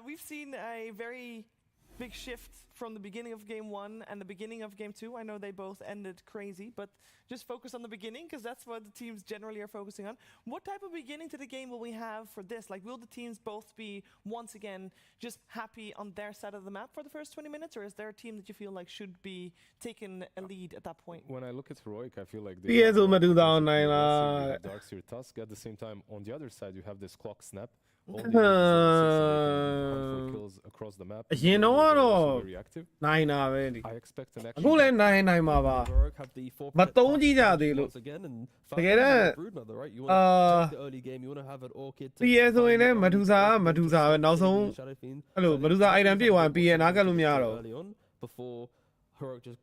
We've seen a very big shift from the beginning of game 1 and the beginning of game 2. I know they both ended crazy, but just focus on the beginning because that's what the teams generally are focusing on. What type of beginning to the game will we have for this? Like, will the teams both be once again just happy on their side of the map for the first 20 minutes, or is there a team that you feel like should be taking a lead at that point? When I look at Heroic, I feel like they Darkseer Tusk. At the same time, on the other side, you have this clock snap. Kills across the map. You know what? I expect an action. Once again, and right? You want to the early game. You want to have an orchid. Medusa. Now so, hello, Medusa. Item be one. Be an early on before. Okay,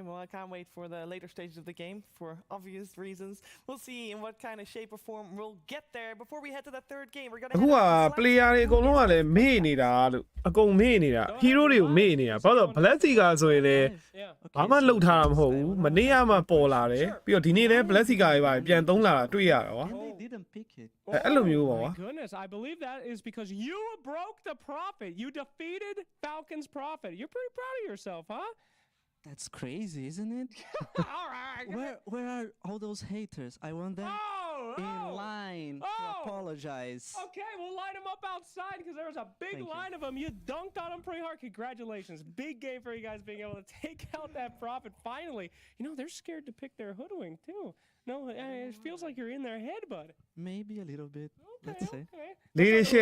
well, I can't wait for the later stages of the game for obvious reasons. We'll see in what kind of shape or form we'll get there. Before we head to that 3rd game, we're gonna player hero didn't pick it. Oh my goodness, I believe that is because you broke the Prophet. You defeated Falcon's Prophet. You're pretty proud of yourself, huh? That's crazy, isn't it? All right. Where are all those haters? I want them in line to apologize. Okay, we'll line them up outside because there was a big line of them. You dunked on them pretty hard. Congratulations. Big game for you guys being able to take out that Prophet finally. You know, they're scared to pick their hoodwink, too. No, it feels like you're in their head, bud. Maybe a little bit. Let's say. This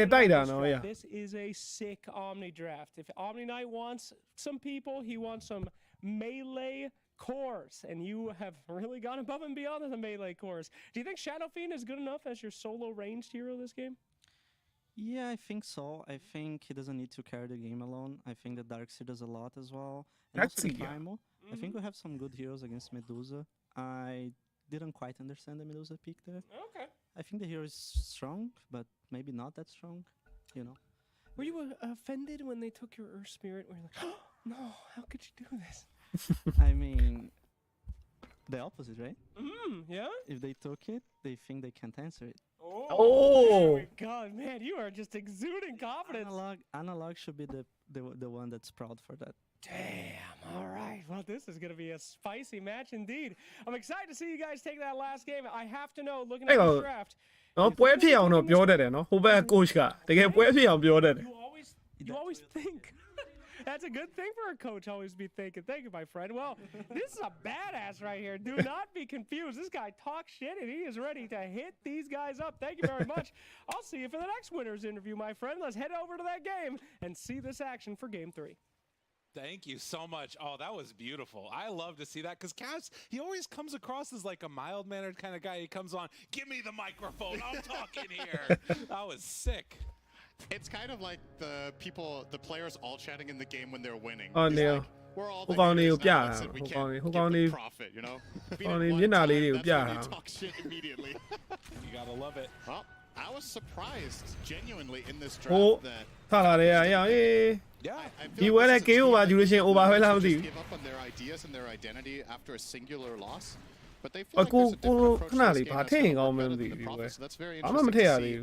is a sick Omni draft. If Omni Knight wants some people, he wants some melee cores, and you have really gone above and beyond the melee cores. Do you think Shadow Fiend is good enough as your solo ranged hero this game? Yeah, I think so. I think he doesn't need to carry the game alone. I think the Darkseer does a lot as well. And also the Primal. I think we have some good heroes against Medusa. I didn't quite understand the Medusa pick there. Okay. I think the hero is strong, but maybe not that strong, you know. Were you offended when they took your Earth Spirit? Were you like, oh, no, how could you do this? I mean, the opposite, right? Yeah? If they took it, they think they can't answer it. Oh my God, man, you are just exuding confidence. Analog should be the one that's proud for that. Damn, all right. Well, this is going to be a spicy match indeed. I'm excited to see you guys take that last game. I have to know, looking at the draft. You always think. That's a good thing for a coach, always be thinking. Thank you, my friend. Well, this is a badass right here. Do not be confused. This guy talks shit, and he is ready to hit these guys up. Thank you very much. I'll see you for the next winner's interview, my friend. Let's head over to that game and see this action for Game 3. Thank you so much. Oh, that was beautiful. I love to see that because Cass, he always comes across as like a mild-mannered kind of guy. He comes on, give me the microphone. I'm talking here. That was sick. It's kind of like the players all chatting in the game when they're winning. Oh, no. Like, we're all the heroes now, and said we can't give the profit, you know? Beat it one time, that's when you talk shit immediately. You gotta love it. Well, I was surprised, genuinely, in this draft that... You were like, give up on their ideas and their identity after a singular loss. But they feel like there's a different approach to this game that's better than the profit, so that's very interesting to see.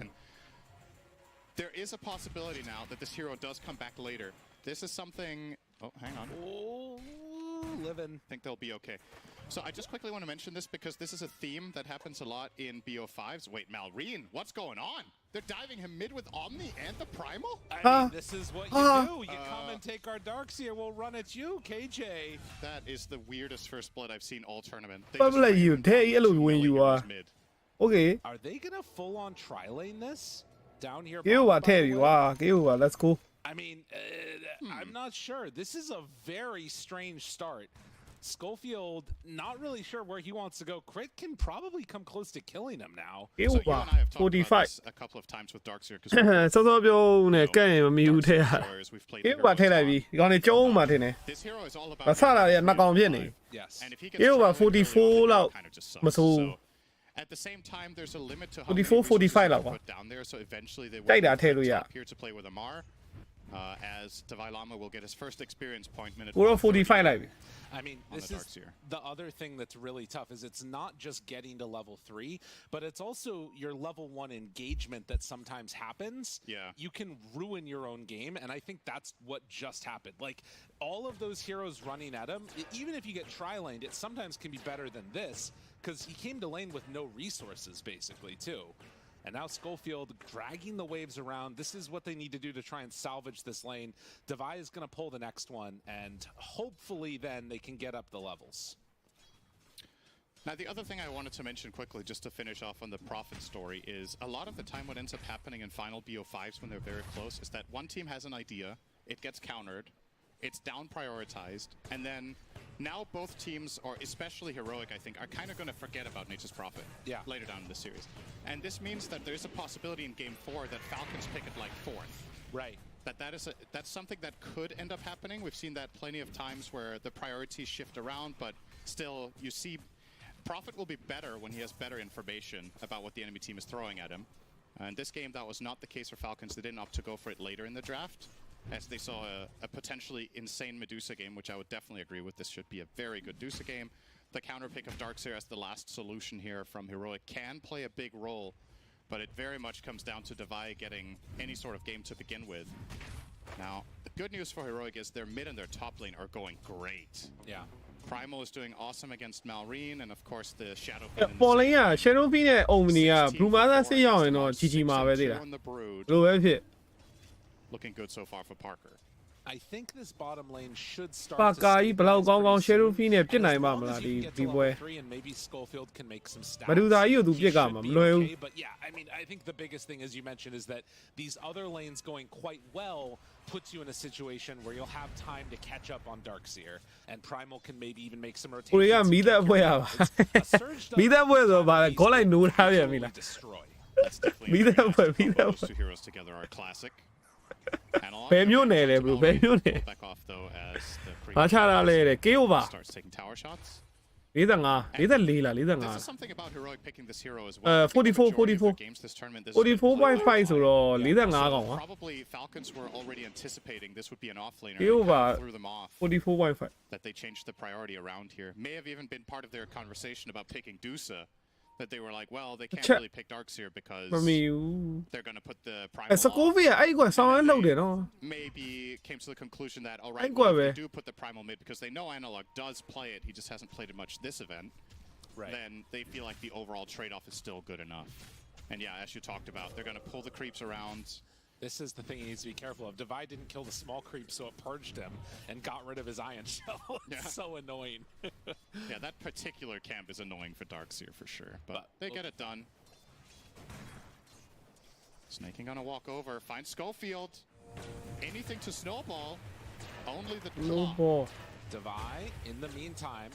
There is a possibility now that this hero does come back later. This is something... Oh, hang on. Oh, living. I think they'll be okay. So I just quickly want to mention this because this is a theme that happens a lot in BO5s. Wait, Malrine, what's going on? They're diving him mid with Omni and the Primal? I mean, this is what you do. You come and take our Darkseer, we'll run at you, KJ. That is the weirdest first blood I've seen all tournament. They just you, when you are. Mid. Okay. Are they gonna full on tri-lane this down here? 幾好話踢如話，幾好話 Let's go。 I mean, I'm not sure. This is a very strange start. Schofield, not really sure where he wants to go. Crit can probably come close to killing him now. 幾好話 45 a couple of times with Darkseer စောစောပြောနဲ့ကဲမမီဘူးထဲရ幾好話ထဲလိုက်ပြီဒီကောင်နေကျုံးမှထင်တယ်မဆလာရဲ့နှစ်ကောင်ဖြစ်နေ幾好話44လောက်မဆိုး At the same time, there's a limit to how 44 45လောက် put down there, so eventually they တိုက် will တာထည့်လို့ရ here to play with Amar, as Davai Lama will get his first experience point minute. ကိုတော့45လိုက်ပြီ I mean, this is the other thing that's really tough is it's not just getting to level 3, but it's also your level 1 engagement that sometimes happens. Yeah. You can ruin your own game, and I think that's what just happened. Like, all of those heroes running at him, even if you get tri-laned, it sometimes can be better than this, because he came to lane with no resources, basically, too. And now Schofield dragging the waves around. This is what they need to do to try and salvage this lane. Davai is going to pull the next one, and hopefully then they can get up the levels. Now, the other thing I wanted to mention quickly, just to finish off on the Prophet story, is a lot of the time what ends up happening in final BO5s when they're very close is that one team has an idea, it gets countered, it's down prioritized, and then now both teams, or especially Heroic, I think, are kind of going to forget about Nature's Prophet later down in the series. And this means that there's a possibility in Game 4 that Falcons pick it like 4th. Right. That's something that could end up happening. We've seen that plenty of times where the priorities shift around, but still, you see Prophet will be better when he has better information about what the enemy team is throwing at him. In this game, that was not the case for Falcons. They didn't opt to go for it later in the draft, as they saw a potentially insane Medusa game, which I would definitely agree with. This should be a very good Medusa game. The counter pick of Darkseer as the last solution here from Heroic can play a big role, but it very much comes down to Davai getting any sort of game to begin with. Now, the good news for Heroic is their mid and their top lane are going great. Yeah. Primal is doing awesome against Malrine, and of course the Shadow ပေါ်လင်းက Shadow Pin နဲ့ Omni က Blue Mother စစ်ရောက်ရင်တော့ GG မှာပဲသေးတာဘယ်လိုပဲဖြစ် Looking good so far for Parker. I think this bottom lane should start ပါ to ကာကြီးဘယ်လောက်ကောင်းကောင်း Shadow Pin နဲ့ပြစ်နိုင်ပါမလား as ဒီ you get ဒီ to ပွဲ level 3 and maybe Schofield can make some stats. မဒူသာကြီးကိုသူပြစ်ကမှာမလွယ်ဘူး But yeah, I mean, I think the biggest thing, as you mentioned, is that these other lanes going quite well puts you in a situation where you'll have time to catch up on Darkseer, and Primal can maybe even make some ကိုရီးယား rotations. မီးသက်ပွဲရပါမီးသက်ပွဲဆိုတော့ဗာခေါ်လိုက်နိုးထားပြန်ပြီလား That's definitely မီးသက်ပွဲမီးသက် those ပွဲ two heroes together are classic. ဘယ်မျိုးနယ်လဲ bro ဘယ်မျိုးနယ် Back off though as the ဘာချတာလဲတဲ့ KO ပါ starts taking tower shots. 45 44လား This 45 is something about Heroic picking this hero as 44 well. Games this tournament, this has been 44.5 ဆိုတော့45ကောင်ပါ Probably Falcons were already anticipating this would be an offlaner. KO ပါ and threw them off. 44.5 That they changed the priority around here. May have even been part of their conversation about picking Dusa. That they were like, well, they can't really pick Darkseer because မမီဘူး they're going to put the အဲ primal စကိုဗီကအဲ့ကွာဆောင်းလောက်တယ်နော် maybe came to the conclusion that, all Ay, right, well, if guave. they do put the primal mid because they know Analog does play it, he just hasn't played it much this event, Right. then they feel like the overall trade-off is still good enough. And yeah, as you talked about, they're going to pull the creeps around. This is the thing he needs to be careful of. Divide didn't kill the small creep, so it purged him and got rid of his Iron Shell. It's so annoying. Yeah, that particular camp is annoying for Darkseer for sure, but they get it done. Snaking on a walk over, finds Schofield. Anything to snowball. Only the claw. Divide, in the meantime,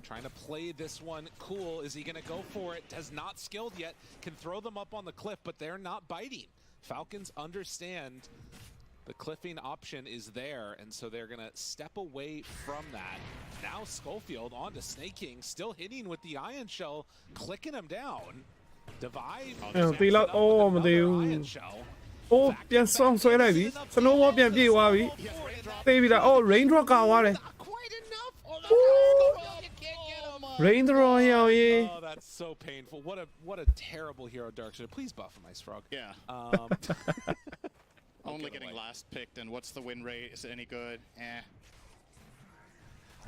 trying to play this one cool. Is he going to go for it? Has not skilled yet. Can throw them up on the cliff, but they're not biting. Falcons understand the cliffing option is there, and so they're going to step away from that. Now Schofield on to Snake King, still hitting with the Iron Shell, clicking him down. Divide. ตีแล้วโอ้မသိဘူးโอ้ပြန်ဆောင်ဆွဲလိုက်ပြီ snowball ပြန်ပြေးသွားပြီသိပြီလား oh rain drop ကာသွားတယ် rain drop ရောက်ရေး Oh, that's so painful. What a terrible hero, Darkseer. Please buff him, Ice Frog. Yeah. Only getting last picked, and what's the win rate? Is it any good?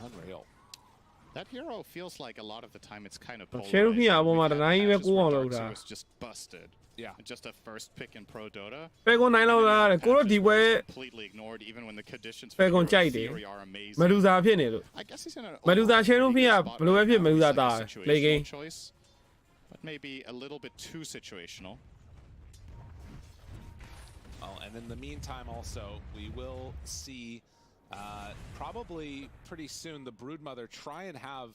Unreal. That hero feels like a lot of the time it's kind of polarized. Shadow Pin အပေါ်မှာတနိုင်ပဲကိုအောင်လောက်တာ was just busted. Yeah. Just a first pick in Pro Dota. ပဲကွန်နိုင်လောက်လားတဲ့ကိုတော့ဒီပွဲ Completely ignored even when the conditions ပဲ for ကွန် hero ကြိုက်တယ် theory are amazing. မဒူစာဖြစ်နေလို့ I guess he's in an မဒူစာ Shadow Pin ကဘယ်လိုပဲဖြစ်မဒူစာတာလေ game choice. but maybe a little bit too situational. Well, and in the meantime, also, we will see probably pretty soon the Broodmother try and have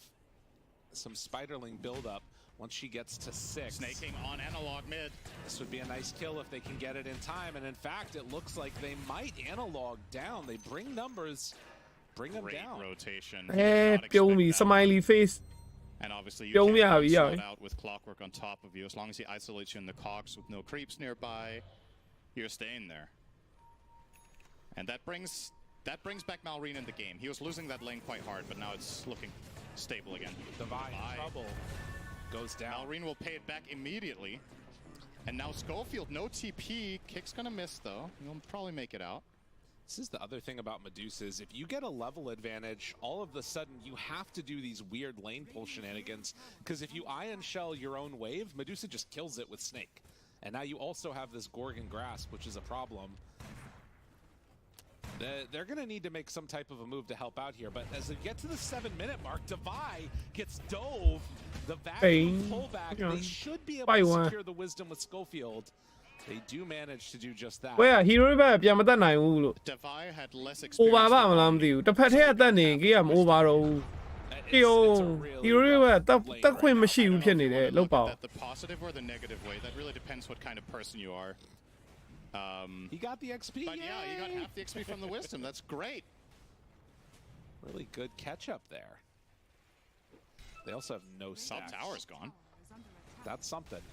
some Spiderling buildup once she gets to 6. Snaking on analog mid. This would be a nice kill if they can get it in time, and in fact, it looks like they might analog down. They bring numbers, bring them down. Great rotation. ပြုံးပြီ smiley face And obviously you ပြုံး can ပြပြီရ slot out with Clockwork on top of you. As long as he isolates you in the cogs with no creeps nearby, you're staying there. And that brings back Malrine in the game. He was losing that lane quite hard, but now it's looking stable again. Divine trouble goes down. Malrine will pay it back immediately. And now Schofield, no TP. Kick's gonna miss though. He'll probably make it out. This is the other thing about Medusa is if you get a level advantage, all of a sudden you have to do these weird lane pull shenanigans. Because if you Ion Shell your own wave, Medusa just kills it with Snake. And now you also have this Gorgon Grasp, which is a problem. They're going to need to make some type of a move to help out here. But as they get to the 7-minute mark, Devi gets dove. The vacuum pullback, they should be able to secure the wisdom with Schofield. They do manage to do just that. ဝဲ hero ဘက်ပြန်မတက်နိုင်ဘူးလို့ Devi had less over experience. ပါမလားမသိဘူးတစ်ဖက်ထဲအသက်နေကြီးကမ over တော့ဘူး hero ဘက်တက်ခွင့်မရှိဘူးဖြစ်နေတယ်လောက်ပါ The positive or the negative way, that really depends what kind of person you are. He got the XP. But yeah, you got half the XP from the wisdom. That's great. Really good catch up there. They also have no stacks. Top tower's gone. That's something.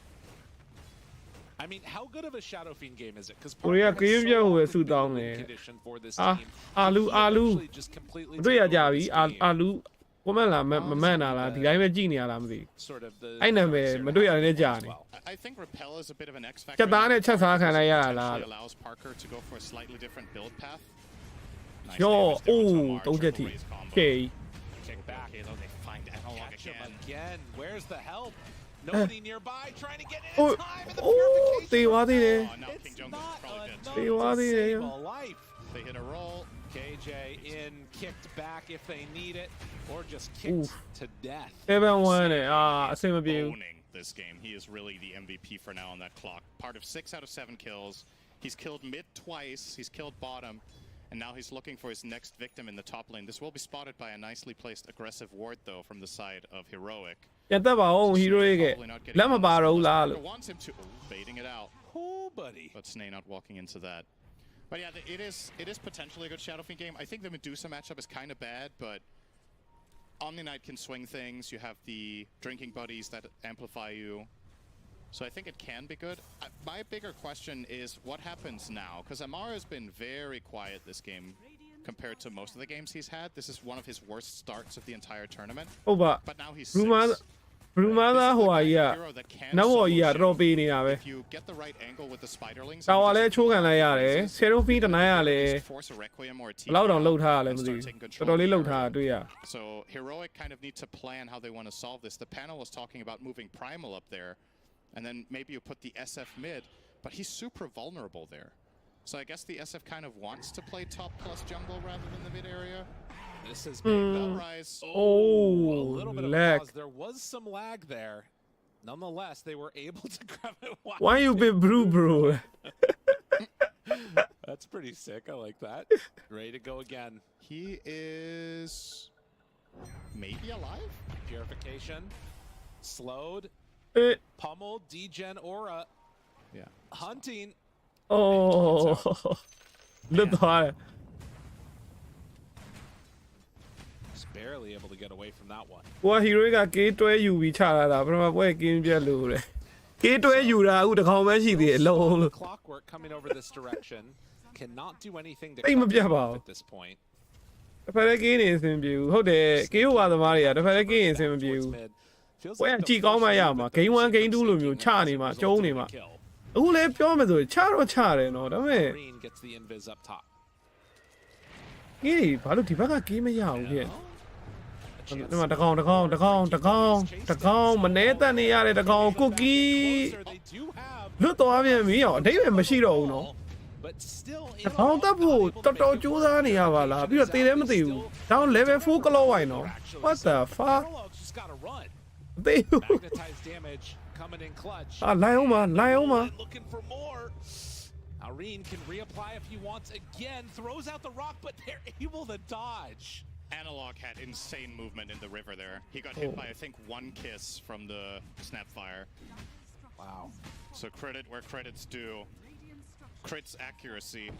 I mean, how good of a Shadow Fiend game is it? Because ကိုရီးယားကင်းပြတ်ဟိုပဲဆူတောင်းတယ်အာလူတွေ့ရကြပြီအာလူကိုမန်လားမမှန်တာလားဒီတိုင်းပဲကြည့်နေရလားမသိအဲ့နာမည်မတွေ့ရတဲ့ကြာနေ I think Repel is a bit of an X factor. ချက်သားနဲ့ချက်စားခံလိုက်ရတာလား allows Parker to go for a slightly different build path. ရောအိုးတုံးချက်ထိကဲ Kick back. They find analog again. Where's the help? Nobody nearby trying to get in time. And the purification. တေးသွားသေးတယ် Now King Jungle's probably dead. တေးသွားသေးတယ် They hit a roll. KJ in, kicked back if they need it, or just kicked to death. 7-1 နဲ့အဆင်မပြေဘူး Owning this game. He is really the MVP for now on that clock. Part of 6 out of 7 kills. He's killed mid twice. He's killed bottom. And now he's looking for his next victim in the top lane. This will be spotted by a nicely placed aggressive ward, though, from the side of Heroic. ရတက်ပါအောင် hero ရဲ့လက်မပါတော့ဘူးလားလို့ Wants him to baiting it out. Oh, buddy. But Snay not walking into that. But yeah, it is potentially a good Shadow Fiend game. I think the Medusa matchup is kind of bad, but Omni Knight can swing things. You have the drinking buddies that amplify you. So I think it can be good. My bigger question is what happens now? Because Amara has been very quiet this game compared to most of the games he's had. This is one of his worst starts of the entire tournament. Oh, but now he's Brumada ဟိုဟာကြီးကနောက်ဘော်ကြီးကတော့ပေးနေတာပဲ If you get the right angle with the spiderlings. တောင်ကလည်းချိုးခံလိုက်ရတယ်ဆယ်လုံးဖီးတနိုင်ရလဲဘယ်လောက်တောင်လှုပ်ထားရလဲမသိဘူးတော်တော်လေးလှုပ်ထားတာတွေ့ရ So Heroic kind of need to plan how they want to solve this. The panel was talking about moving Primal up there, and then maybe you put the SF mid, but he's super vulnerable there. So I guess the SF kind of wants to play top plus jungle rather than the mid area. This is big Bellrise. Oh, a little bit of lag. pause. There was some lag there. Nonetheless, they were able to grab it. Why you been bro? That's pretty sick. I like that. Ready to go again. He is maybe alive? Purification. Slowed. Pummeled. Degen Aura. Yeah. Hunting. Oh. Look at barely able to get away from that one. ဟို hero က K12 ယူပြီးချလာတာပထမပွဲကင်းပြက်လို့လေ K12 ယူတာအခုတစ်ခေါက်ပဲရှိသေးတယ်အလုံးလို့ Clockwork coming over this direction cannot do anything to တိတ်မပြတ်ပါဘူး at this point. တစ်ဖက်ကင်းနေအဆင်ပြေဘူးဟုတ်တယ် KO ဝါသမားတွေကတစ်ဖက်ကင်းအဆင်မပြေဘူးပွဲကကြည်ကောင်းမှရမှာ Game 1 Game 2 လိုမျိုးချနေမှာကျုံးနေမှာအခုလည်းပြောမယ်ဆိုချတော့ချတယ်နော်ဒါပေမဲ့ Green gets the invis up top. ကင်းဘာလို့ဒီဘက်ကကင်းမရဘူးဖြစ်ဒီမှာတကောင်မနေတတ်နေရတဲ့တကောင်ကုတ်ကီလွတ်သွားပြန်ပြီရောအတိတ်ပဲမရှိတော့ဘူးနော်တကောင်တက်ဖို့တော်တော်ကြိုးစားနေရပါလားပြီးတော့တေးလည်းမသိဘူးတောင်း level 4 ကလောဝိုင်နော် what the fuck တေး coming in clutch. Lioma. Looking for more. Irene can reapply if he wants again. Throws out the rock, but they're able to dodge. Analog had insane movement in the river there. He got hit by, I think, one kiss from the Snapfire. Wow. So credit where credit's due. Crit's accuracy,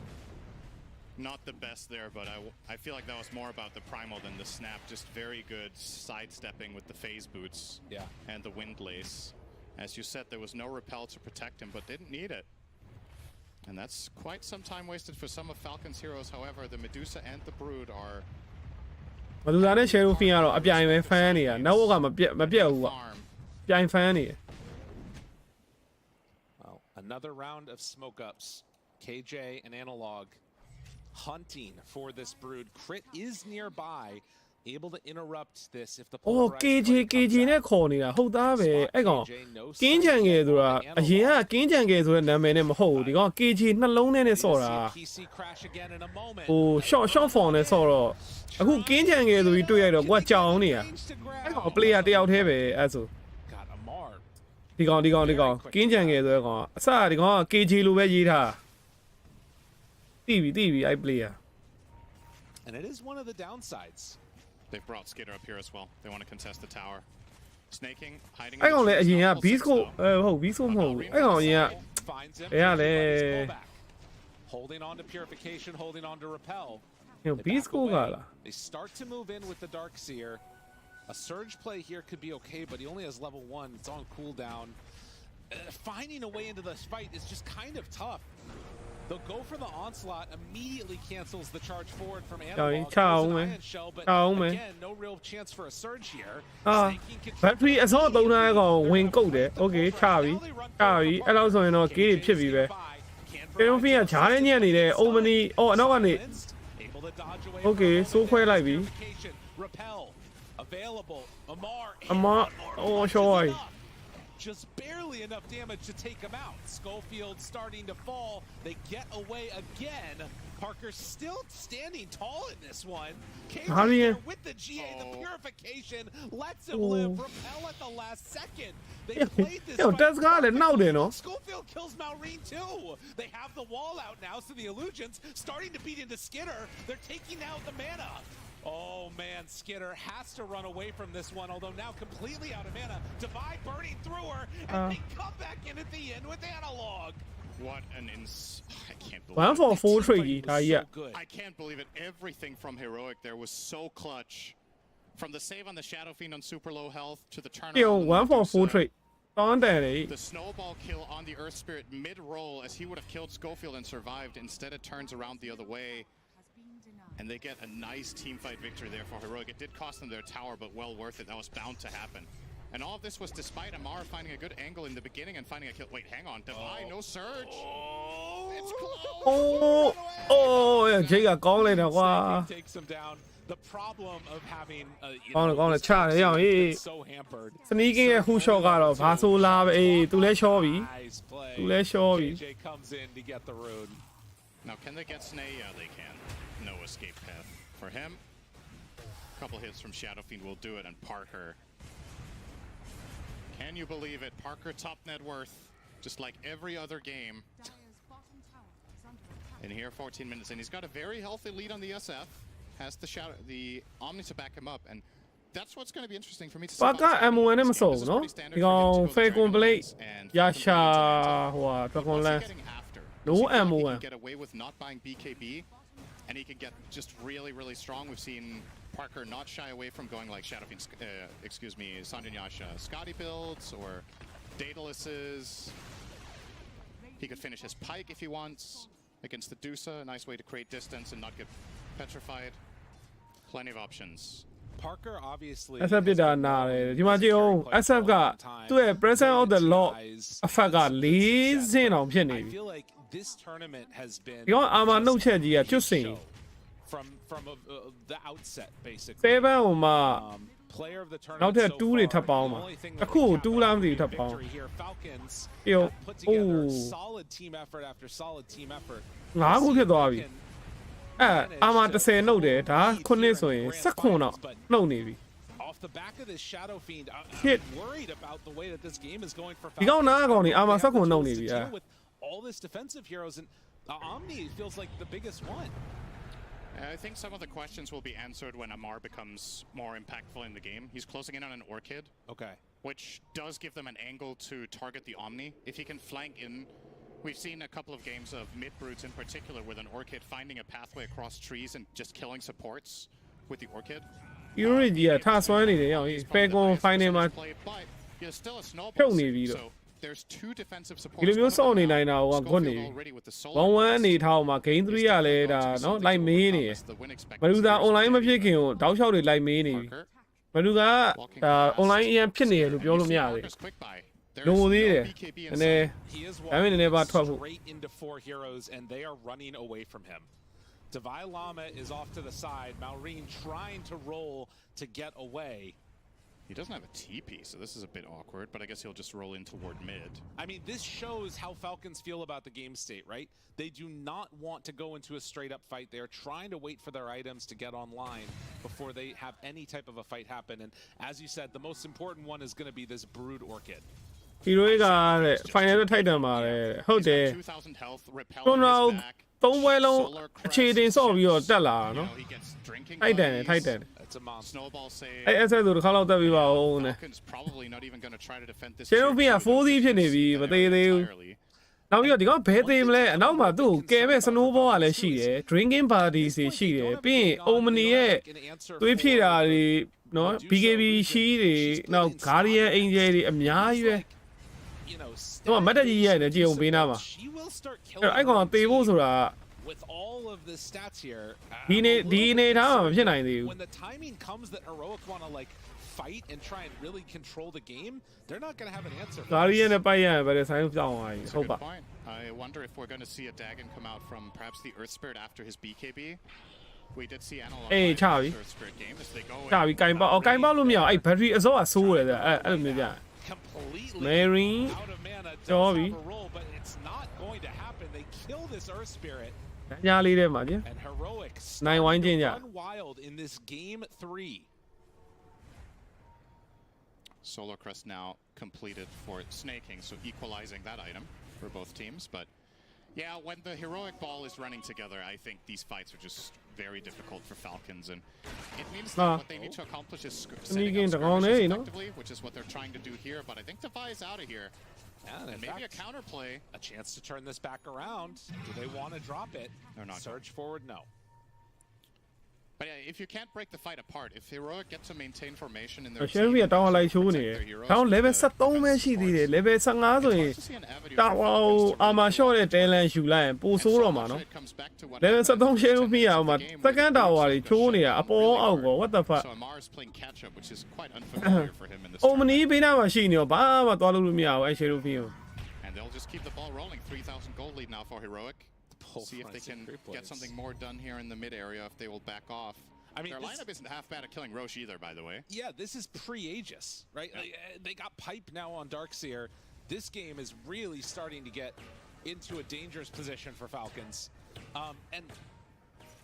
not the best there, but I feel like that was more about the primal than the snap. Just very good sidestepping with the phase boots and the wind lace. As you said, there was no repel to protect him, but didn't need it. And that's quite some time wasted for some of Falcon's heroes. However, the Medusa and the Brood are... Medusaနဲ့ Shadow Fiend ကတော့အပြိုင်ပဲ fan နေတာ နောက်ကမပြတ်ဘူးပေါ့ပြိုင် fan နေ Well, another round of smoke ups. KJ and Analog hunting for this Brood. Crit is nearby, able to interrupt this if the KJ နဲ့ခေါ်နေတာဟုတ်သားပဲအဲ့ကောင်ကင်းချန်ငယ်ဆိုတာအရင်ကကင်းချန်ငယ်ဆိုတဲ့နာမည်နဲ့မဟုတ်ဘူးဒီကောင် KJ နှလုံးထဲနဲ့ဆော့တာshort form နဲ့ဆော့တော့အခုကင်းချန်ငယ်ဆိုပြီးတွေ့ရတော့ကိုကကြောင်နေတာအဲ့ကောင် player တယောက်တည်းပဲအဲ့ဆိုဒီကောင်ကင်းချန်ငယ်ဆိုတဲ့ကောင်အစဒီကောင်က KJ လိုပဲရေးထားတီးပြီအဲ့ player and it is one of the downsides. They've brought Skitter up here as well. They want to contest the tower. Snaking, hiding. အဲ့ကောင်လည်းအရင်က Bisco ဟုတ် Bisco မဟုတ်ဘူးအဲ့ကောင်အရင်ကဘယ်ရလဲ holding on to purification, holding on to repel. Bisco ကလား They start to move in with the Dark Seer. A surge play here could be okay, but he only has level 1. It's on cooldown. Finding a way into this fight is just kind of tough. They'll go for the onslaught, immediately cancels the charge forward from Analog. Shell, but again, no real chance for a surge here. Battery အစောသုံးထားကောင်ဝင်ကုတ်တယ် Okay ချပြီအဲ့လောက်ဆိုရင်တော့ gate ဖြစ်ပြီပဲ Shadow Fiend ကဂျားနဲ့ညံ့နေတဲ့ Omni အော်အနောက်ကနေ Okay စိုးခွဲလိုက်ပြီ Repel available. Amar အော် short Just barely enough damage to take him out. Schofield starting to fall. They get away again. Parker still standing tall in this one. KJ with the GA, the purification lets him live. Repel at the last second. They played this fight. Schofield kills Maureen too. They have the wall out now, so the illusions starting to beat into Skitter. They're taking out the mana. Oh man, Skitter has to run away from this one, although now completely out of mana. Divide burning through her, and they come back in at the end with Analog. What an I can't believe 144 trade ဒါကြီး I can't believe it. Everything from Heroic there was so clutch. From the save on the Shadow Fiend on super low health to the turnaround. 144 trade တောင်းတယ်လေ The snowball kill on the Earth Spirit mid-roll as he would have killed Schofield and survived. Instead it turns around the other way. And they get a nice team fight victory there for Heroic. It did cost them their tower, but well worth it. That was bound to happen. And all of this was despite Amara finding a good angle in the beginning and finding a kill. Wait, hang on. Divine, no surge. It's close. Jay ကကောင်းလိုက်တာကွာ Takes him down. The problem of having ကောင်းတယ်ချတယ်ရအောင်ဟေး so hampered. Sneaking ရဲ့ who shot ကတော့ဘာဆိုလာပဲအေးသူလဲရှော့ပြီ သူလဲရှော့ပြီ KJ comes in to get the rune. Now can they get Snay? Yeah, they can. No escape path for him. A couple hits from Shadow Fiend will do it, and Parker. Can you believe it? Parker top net worth, just like every other game. In here, 14 minutes, and he's got a very healthy lead on the SF. Has the Omni to back him up, and that's what's going to be interesting for me to see. Parker MON နဲ့မစုံနော်ဒီကောင် Falcon Blade ရရှာဟိုဟာ Falcon Lance no MON get away with not buying BKB, and he can get just really strong. We've seen Parker not shy away from going like Shadow Fiend, Sandunyasha Scotty builds or Daedalus. He could finish his Pike if he wants against the Dusa. A nice way to create distance and not get petrified. Plenty of options. Parker obviously SF ပြတာနာတယ်ဒီမှာကြည့်အောင် SF ကသူ့ရဲ့ presence of the law effect က4ဆင့်အောင်ဖြစ်နေပြီ I feel like this tournament has been ဒီကောင်အာမနှုတ်ချက်ကြီးကကျွတ်စင် from the outset basically 7ဟိုမှာ player of the tournament နောက်ထပ်2တွေထပ်ပေါင်းမှာအခု2လားမသိဘူးထပ်ပေါင်း Falcons ပြီးတော့ put together solid team effort after solid team effort 5ခုဖြစ်သွားပြီအာမ10နှုတ်တယ်ဒါ9ဆိုရင်19တော့နှုတ်နေပြီ off the back of this Shadow Fiend, I'm worried about the way that this game is going for Falcon. ဒီကောင်နားကောင်နေအာမဆောက်ကုန်နှုတ်နေပြီ with all this defensive heroes, and Omni feels like the biggest one. I think some of the questions will be answered when Amar becomes more impactful in the game. He's closing in on an Orchid. Okay. Which does give them an angle to target the Omni. If he can flank in, we've seen a couple of games of mid-brutes in particular with an Orchid finding a pathway across trees and just killing supports with the Orchid. You alreadyထားဆွမ်းနေတယ်ရောဖဲကွန် final မှာ But you're still a ဖြုတ် snowball. နေပြီတော့ So there's two defensive ဒီ supports. လိုမျိုးစောင့်နေနိုင်တာဟိုကကွတ်နေ1-1အနေထားမှာ game 3ကလည်းဒါနော်လိုက်မေးနေဘလူသာ online မဖြစ်ခင်ကိုတောက်လျှောက်တွေလိုက်မေးနေပြီဘလူကဒါ online အရင်ဖြစ်နေရလို့ပြောလို့မရသေးဘူးလုံးဝသေးတယ်နည်းနည်းဒါပေမဲ့နည်းနည်းပါထွက်ဖို့ Straight into 4 heroes, and they are running away from him. Divai Llama is off to the side. Malrine trying to roll to get away. He doesn't have a TP, so this is a bit awkward, but I guess he'll just roll in toward mid. I mean, this shows how Falcons feel about the game state, right? They do not want to go into a straight-up fight. They are trying to wait for their items to get online before they have any type of a fight happen. And as you said, the most important one is going to be this Brood Orchid. Hero ကတဲ့ final ထိုက်တယ်မှာတဲ့ဟုတ်တယ် 2000 health, repel ကျွန် on တော် his back. 3ပွဲလုံးအခြေတင်ဆော့ပြီးတော့တက်လာတာနော် He gets drinking ထိုက်တယ် buddies. ထိုက်တယ် It's a monster. Snowball save. အဲ့ SS ဆိုတစ်ခါတော့တက်ပြီးပါဦးနဲ့ Falcon's probably not even going to try to defend this. Shadow Fiend က 4C ဖြစ်နေပြီမသေးသေးဘူးနောက်ပြီးတော့ဒီကောင်ဘဲသေးမလဲအနောက်မှာသူ့ကိုကယ်မဲ့ snowball ကလည်းရှိတယ် drinking party တွေရှိတယ်ပြီးရင် Omni ရဲ့သွေးဖြည့်တာတွေနော် BKB ရှိတွေနောက် Guardian Angel တွေအများကြီးပဲတော့မတ်တက်ကြီးရဲ့နဲ့ကြည့်အောင်ပေးနာမှာအဲ့ကောင်သေဖို့ဆိုတာ With all of the stats here, ဒီနေထားမှာမဖြစ်နိုင်သေးဘူး when the timing comes that Heroic want to like fight and try and really control the game, they're not going to have an answer. Guardian နဲ့ပိုက်ရရင်ပဲဆိုင်ပြောင်းသွားပြီ That's a ဟုတ် good ပါ point. I wonder if we're going to see a Dagon come out from perhaps the Earth Spirit after his BKB. We did see Analog အေးချပြီ Earth Spirit game as they go ချပြီကင်ပေါကင်ပေါလို့မရအောင်အဲ့ battery အစောကဆိုးတယ်အဲ့လိုမျိုးပြ completely Marine out of mana. Does Dobby. have a roll, but it's not going to happen. They kill this Earth Spirit. ညာလေးထဲမှာကျ And Heroic နိုင်ဝိုင်းချင်းကြ run wild in this game 3. Solar Crest now completed for snaking, so equalizing that item for both teams. But yeah, when the Heroic Ball is running together, I think these fights are just very difficult for Falcons. And it means that what they need to accomplish is setting up skirmishes effectively, which is what they're trying to do here. But I think Divai is out of here. And maybe a counterplay. A chance to turn this back around. Do they want to drop it? They're not. Surge forward, no. But yeah, if you can't break the fight apart, if Heroic get to maintain formation in their Shadow Fiend တောင်းလိုက်ချိုးနေတယ်တောင်း level 73ပဲရှိသေးတယ် level 15ဆိုရင်တောင်းအာမ short တဲ့ talent ယူလိုက်ရင်ပိုဆိုးတော့မှာနော် level 73 Shadow Fiend အောင်မှာ second tower တွေချိုးနေတာအပေါ်အောက်ကော what the fuck So Amar is playing catch up, which is quite unfamiliar for him in this. Omni ဘေးနားမှာရှိနေတော့ဘာမှသွားလို့မရဘူးအဲ့ Shadow Fiend ကို And they'll just keep the ball rolling. 3,000 gold lead now for Heroic. See if they can get something more done here in the mid area, if they will back off. I mean, their lineup isn't half bad at killing Roche either, by the way. Yeah, this is pre-Aegis, right? Yeah. They got pipe now on Darkseer. This game is really starting to get into a dangerous position for Falcons. And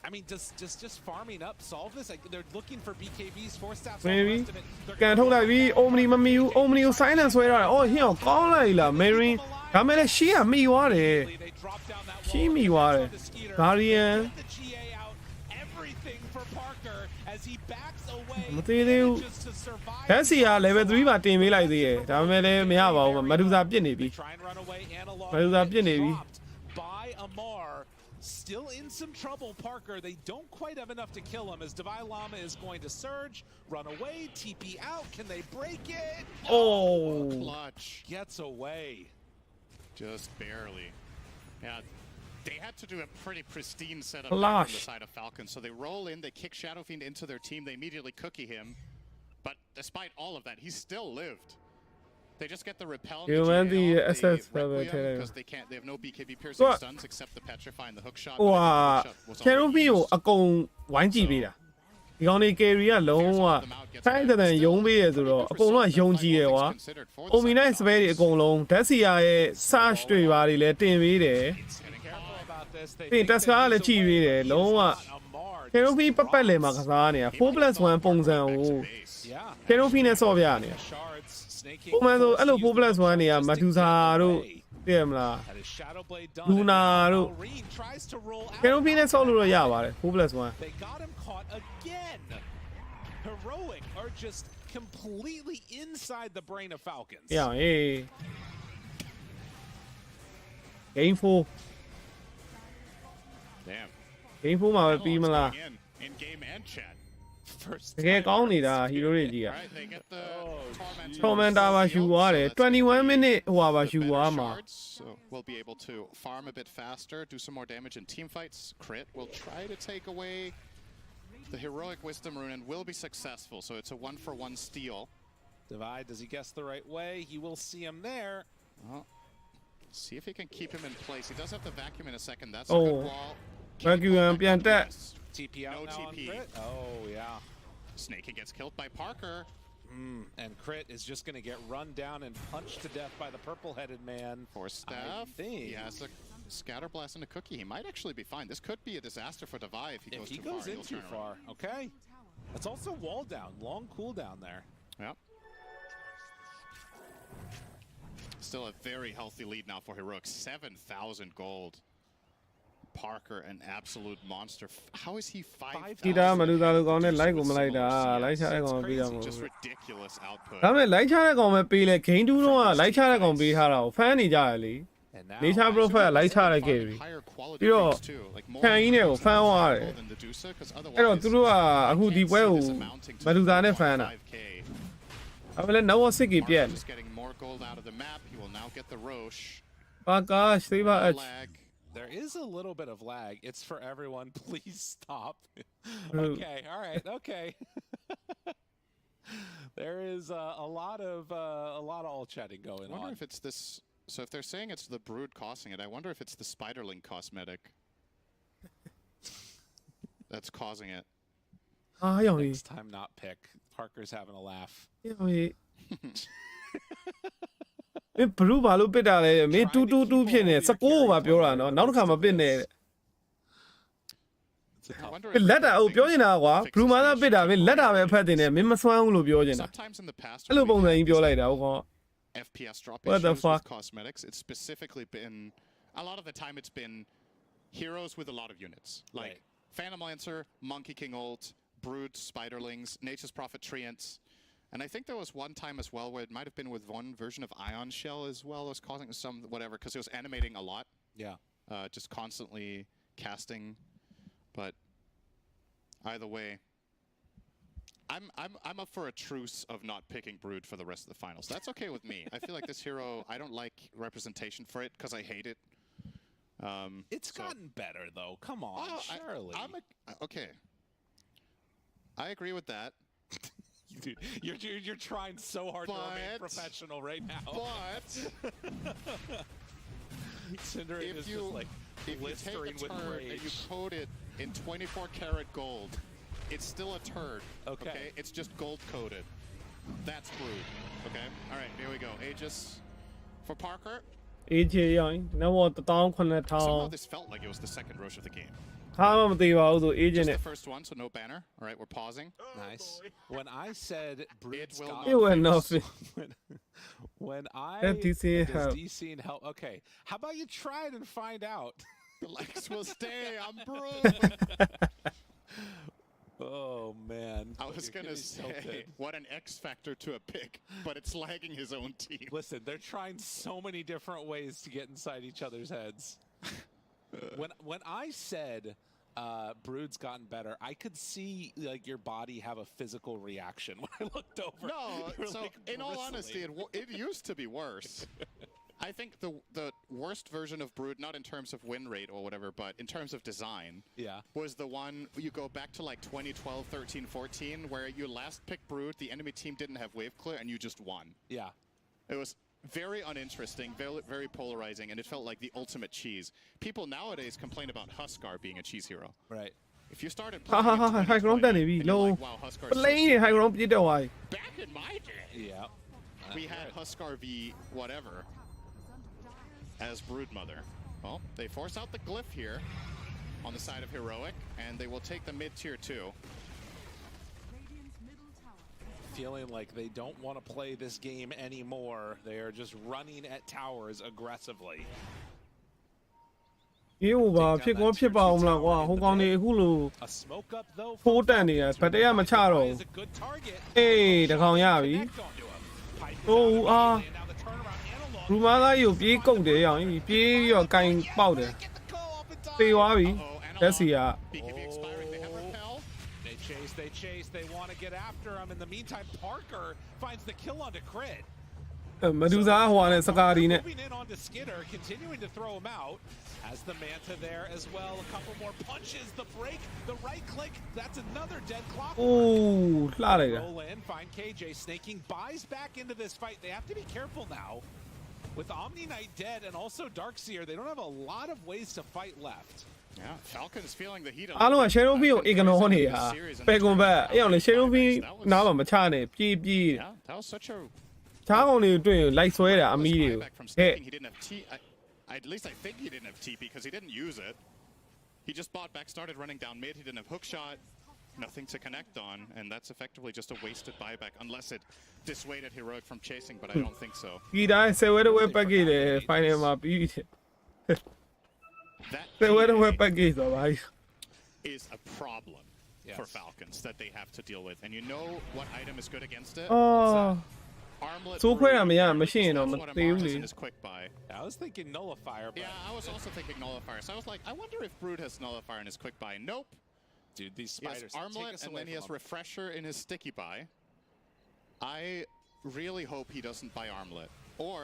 I mean, does just farming up solve this? Like, they're looking for BKBs, 4 stats, all the maybe rest of it. ကန်ထုတ်လိုက်ပြီ Omni မမီဘူး Omni ကို silence ဆွဲထားတယ်အော်ဟင်းအောင်ကောင်းလိုက်လား Marine ဒါမဲ့လည်းရှီးကမိသွားတယ်ရှီးမိသွားတယ် Guardian As he backs away, မသေးသေးဘူး လက်စီက level 3မှာတင်ပေးလိုက်သေးတယ်ဒါပေမဲ့လည်းမရပါဘူးမဒူစာပြစ်နေပြီမဒူစာပြစ်နေပြီ by Amar, still in some trouble. Parker, they don't quite have enough to kill him as Divai Llama is going to surge, run away, TP out. Can they break it? Oh, clutch gets away, just barely. Yeah. They had to do a pretty pristine setup on the side of Falcon. So they roll in, they kick Shadow Fiend into their team, they immediately cookie him. But despite all of that, he still lived. They just get the repel and the SS because they have no BKB piercing stuns except the petrify and the hook shot. Wow, Shadow Fiend ကိုအကုန်ဝိုင်းကြည့်ပေးတာဒီကောင်တွေ carry ကလုံးဝထိုင်းတဲ့ယုံပေးရဆိုတော့အကုန်လုံးယုံကြည်တယ်ကွာ Omni spell တွေအကုန်လုံး Dacia ရဲ့ search တွေပါတွေလည်းတင်ပေးတယ် ပြင်တက်စကားလည်းကြည့်ပြီးတယ်လုံးဝ Canopy ပတ်ပတ်လည်မှာကစားနေတာ 4+1 ပုံစံကို Canopy နဲ့ဆော့ပြနေပုံမှန်ဆိုအဲ့လို 4+1 တွေကမဒူစာတို့သိရမလားလူနာတို့ Canopy နဲ့ဆော့လို့တော့ရပါတယ် 4+1 Heroic are just completely inside the brain of Falcons. Yeah, hey. Game 4. Damn. Game 4 မှာပဲပြီးမလား in game and chat. First တကယ်ကောင်းနေတာ hero တွေကြီးอ่ะ Right, they get the Tormentor ပါယူသွားတယ်21 minute ဟိုပါယူသွားမှာ So we'll be able to farm a bit faster, do some more damage in team fights. Crit will try to take away the heroic wisdom rune and will be successful. So it's a 1-for-1 steal. Divide, does he guess the right way? He will see him there. Well, see if he can keep him in place. He does have the vacuum in a second. That's a good wall. Vacuum ပြန်တက် TP out no now TP. on Crit. Oh yeah. Snakey gets killed by Parker. And Crit is just going to get run down and punched to death by the purple-headed man. For Steph, he has a Scatter Blast and a Cookie. He might actually be fine. This could be a disaster for Divide if he goes too far. In too far. Okay. That's also wall down. Long cooldown there. Yep. Still a very healthy lead now for Heroic. 7,000 gold. Parker, an absolute monster. How is he 5,000? တီတာမလူသားလူကောင်းနဲ့ like ကိုမလိုက်တာ like ချတဲ့ကောင်မပေးတာမဟုတ် Just ridiculous output. ဒါပေမဲ့ like ချတဲ့ကောင်ပဲပေးလဲ game 2တော့ like ချတဲ့ကောင်ပေးထားတာကို fan နေကြရလေ Nature Profile လိုက်ချလိုက်ခဲ့ပြီပြီးတော့ခံကြီးနဲ့ကို fan သွားတယ်အဲ့တော့သူတို့ကအခုဒီပွဲကိုမလူသားနဲ့ fan တာအဲ့ဒါလည်း now 6 ပြက် getting more gold out of the map. He will now get the Roche. ဘာကားသေးပါအ There is a little bit of lag. It's for everyone. Please stop. Okay. All right. Okay. There is a lot of all chatting going on. I wonder if it's this. So if they're saying it's the Brood causing it, I wonder if it's the Spiderling cosmetic that's causing it. Next time, not pick. Parker's having a laugh. မင်းဘလူးဘာလို့ပစ်တာလဲမင်း222ဖြစ်နေ19ပါပြောတာနော်နောက်တစ်ခါမပစ်နဲ့လက်တာကိုပြောနေတာကွာဘလူးမာသာပစ်တာပဲလက်တာပဲဖတ်တင်တယ်မင်းမစွမ်းဘူးလို့ပြောနေတာအဲ့လိုပုံစံကြီးပြောလိုက်တာဟုတ်ကော FPS drop issues with cosmetics. It's specifically been a lot of the time it's been heroes with a lot of units like Phantom Lancer, Monkey King ult, Brood, Spiderlings, Nature's Prophet Treants. And I think there was one time as well where it might have been with one version of Ion Shell as well as causing some whatever because it was animating a lot. Yeah. Just constantly casting. But either way, I'm up for a truce of not picking Brood for the rest of the finals. That's okay with me. I feel like this hero, I don't like representation for it because I hate it. It's gotten better though. Come on, surely. Okay. I agree with that. Dude, you're trying so hard to remain professional right now. But Cinderin is just like blistering with rage. And you coat it in 24 karat gold, it's still a turd. Okay. It's just gold coated. That's Brood. Okay. All right. Here we go. Aegis for Parker. Aegis ရောင်းနောက်တော့18000 Somehow this felt like it was the second Roche of the game. ဟာမသိပါဘူးဆို Aegis နဲ့ The first one, so no banner. All right, we're pausing. Nice. When I said Brood's got it went off. When I DC and help. Okay. How about you try it and find out? The likes will stay. I'm Brood. Oh man. I was gonna say what an X factor to a pick, but it's lagging his own team. Listen, they're trying so many different ways to get inside each other's heads. When I said Brood's gotten better, I could see like your body have a physical reaction when I looked over. No, so like, in all honesty, it used to be worse. I think the worst version of Brood, not in terms of win rate or whatever, but in terms of design, was the one you go back to like 2012, 13, 14, where you last picked Brood, the enemy team didn't have wave clear, and you just won. Yeah. It was very uninteresting, very, very polarizing, and it felt like the ultimate cheese. People nowadays complain about Huskar being a cheese hero. Right. If you started ha ha ha high ground တက်နေပြီ low plane high ground ပြစ်တော့ Back in my day. Yeah. We had Huskar v whatever as Broodmother. Well, they force out the glyph here on the side of Heroic, and they will take the mid-tier 2. Feeling like they don't want to play this game anymore. They are just running at towers aggressively. အေးဟိုပါဖြစ်ကောဖြစ်ပါအောင်မလားကွာဟိုကောင်နေအခုလိုဖိုးတက်နေရဗတ်တရားမချတော့ဘူးအေးတကောင်ရပြီဟိုအားရူမာသားကြီးကိုပြေးကုတ်တယ်အောင်ပြေးပြီးတော့ကင်ပေါက်တယ်သေသွားပြီလက်စီက They chase, they want to get after him. In the meantime, Parker finds the kill onto Crit. Medusa ဟိုနဲ့စကာဒီနဲ့ Moving in onto Skidder, continuing to throw him out. Has the Manta there as well. A couple more punches. The break, the right click. That's another dead clock. Oh, လှလိုက်တာ Roll in, find KJ snaking, buys back into this fight. They have to be careful now. With Omni Knight dead and also Darkseer, they don't have a lot of ways to fight left. Yeah, Falcon's feeling the heat. အားလုံးက Shadow Beam ကို ignore နေတာပဲကွန်ဘတ်အဲ့အောင်လေ Shadow Beam နားမှာမချနဲ့ပြေးပြေး Yeah, that was such a ချားကောင်တွေတွေ့ရင်လိုက်ဆွဲတာအမီးတွေကိုဟဲ့ he didn't have T. At least I think he didn't have TP because he didn't use it. He just bought back, started running down mid. He didn't have hook shot, nothing to connect on, and that's effectively just a wasted buyback unless it dissuaded Heroic from chasing, but I don't think so. ဒီတိုင်းဆယ်ဝဲတစ်ဝဲပတ်ခဲ့တယ် final မှာပြီးတယ် That ဆယ်ဝဲတစ်ဝဲပတ်ခဲ့ဆိုပါ is a problem for Falcons that they have to deal with, and you know what item is good against it? အော် Armlet. သိုးခွဲတာမရမရှိရင်တော့မသိဘူးလေ I was thinking Nullifier, but yeah, I was also thinking Nullifier. So I was like, I wonder if Brood has Nullifier in his quick buy. Nope. Dude, these He has spiders. Armlet, and then he has Refresher in his sticky buy. I really hope he doesn't buy Armlet, or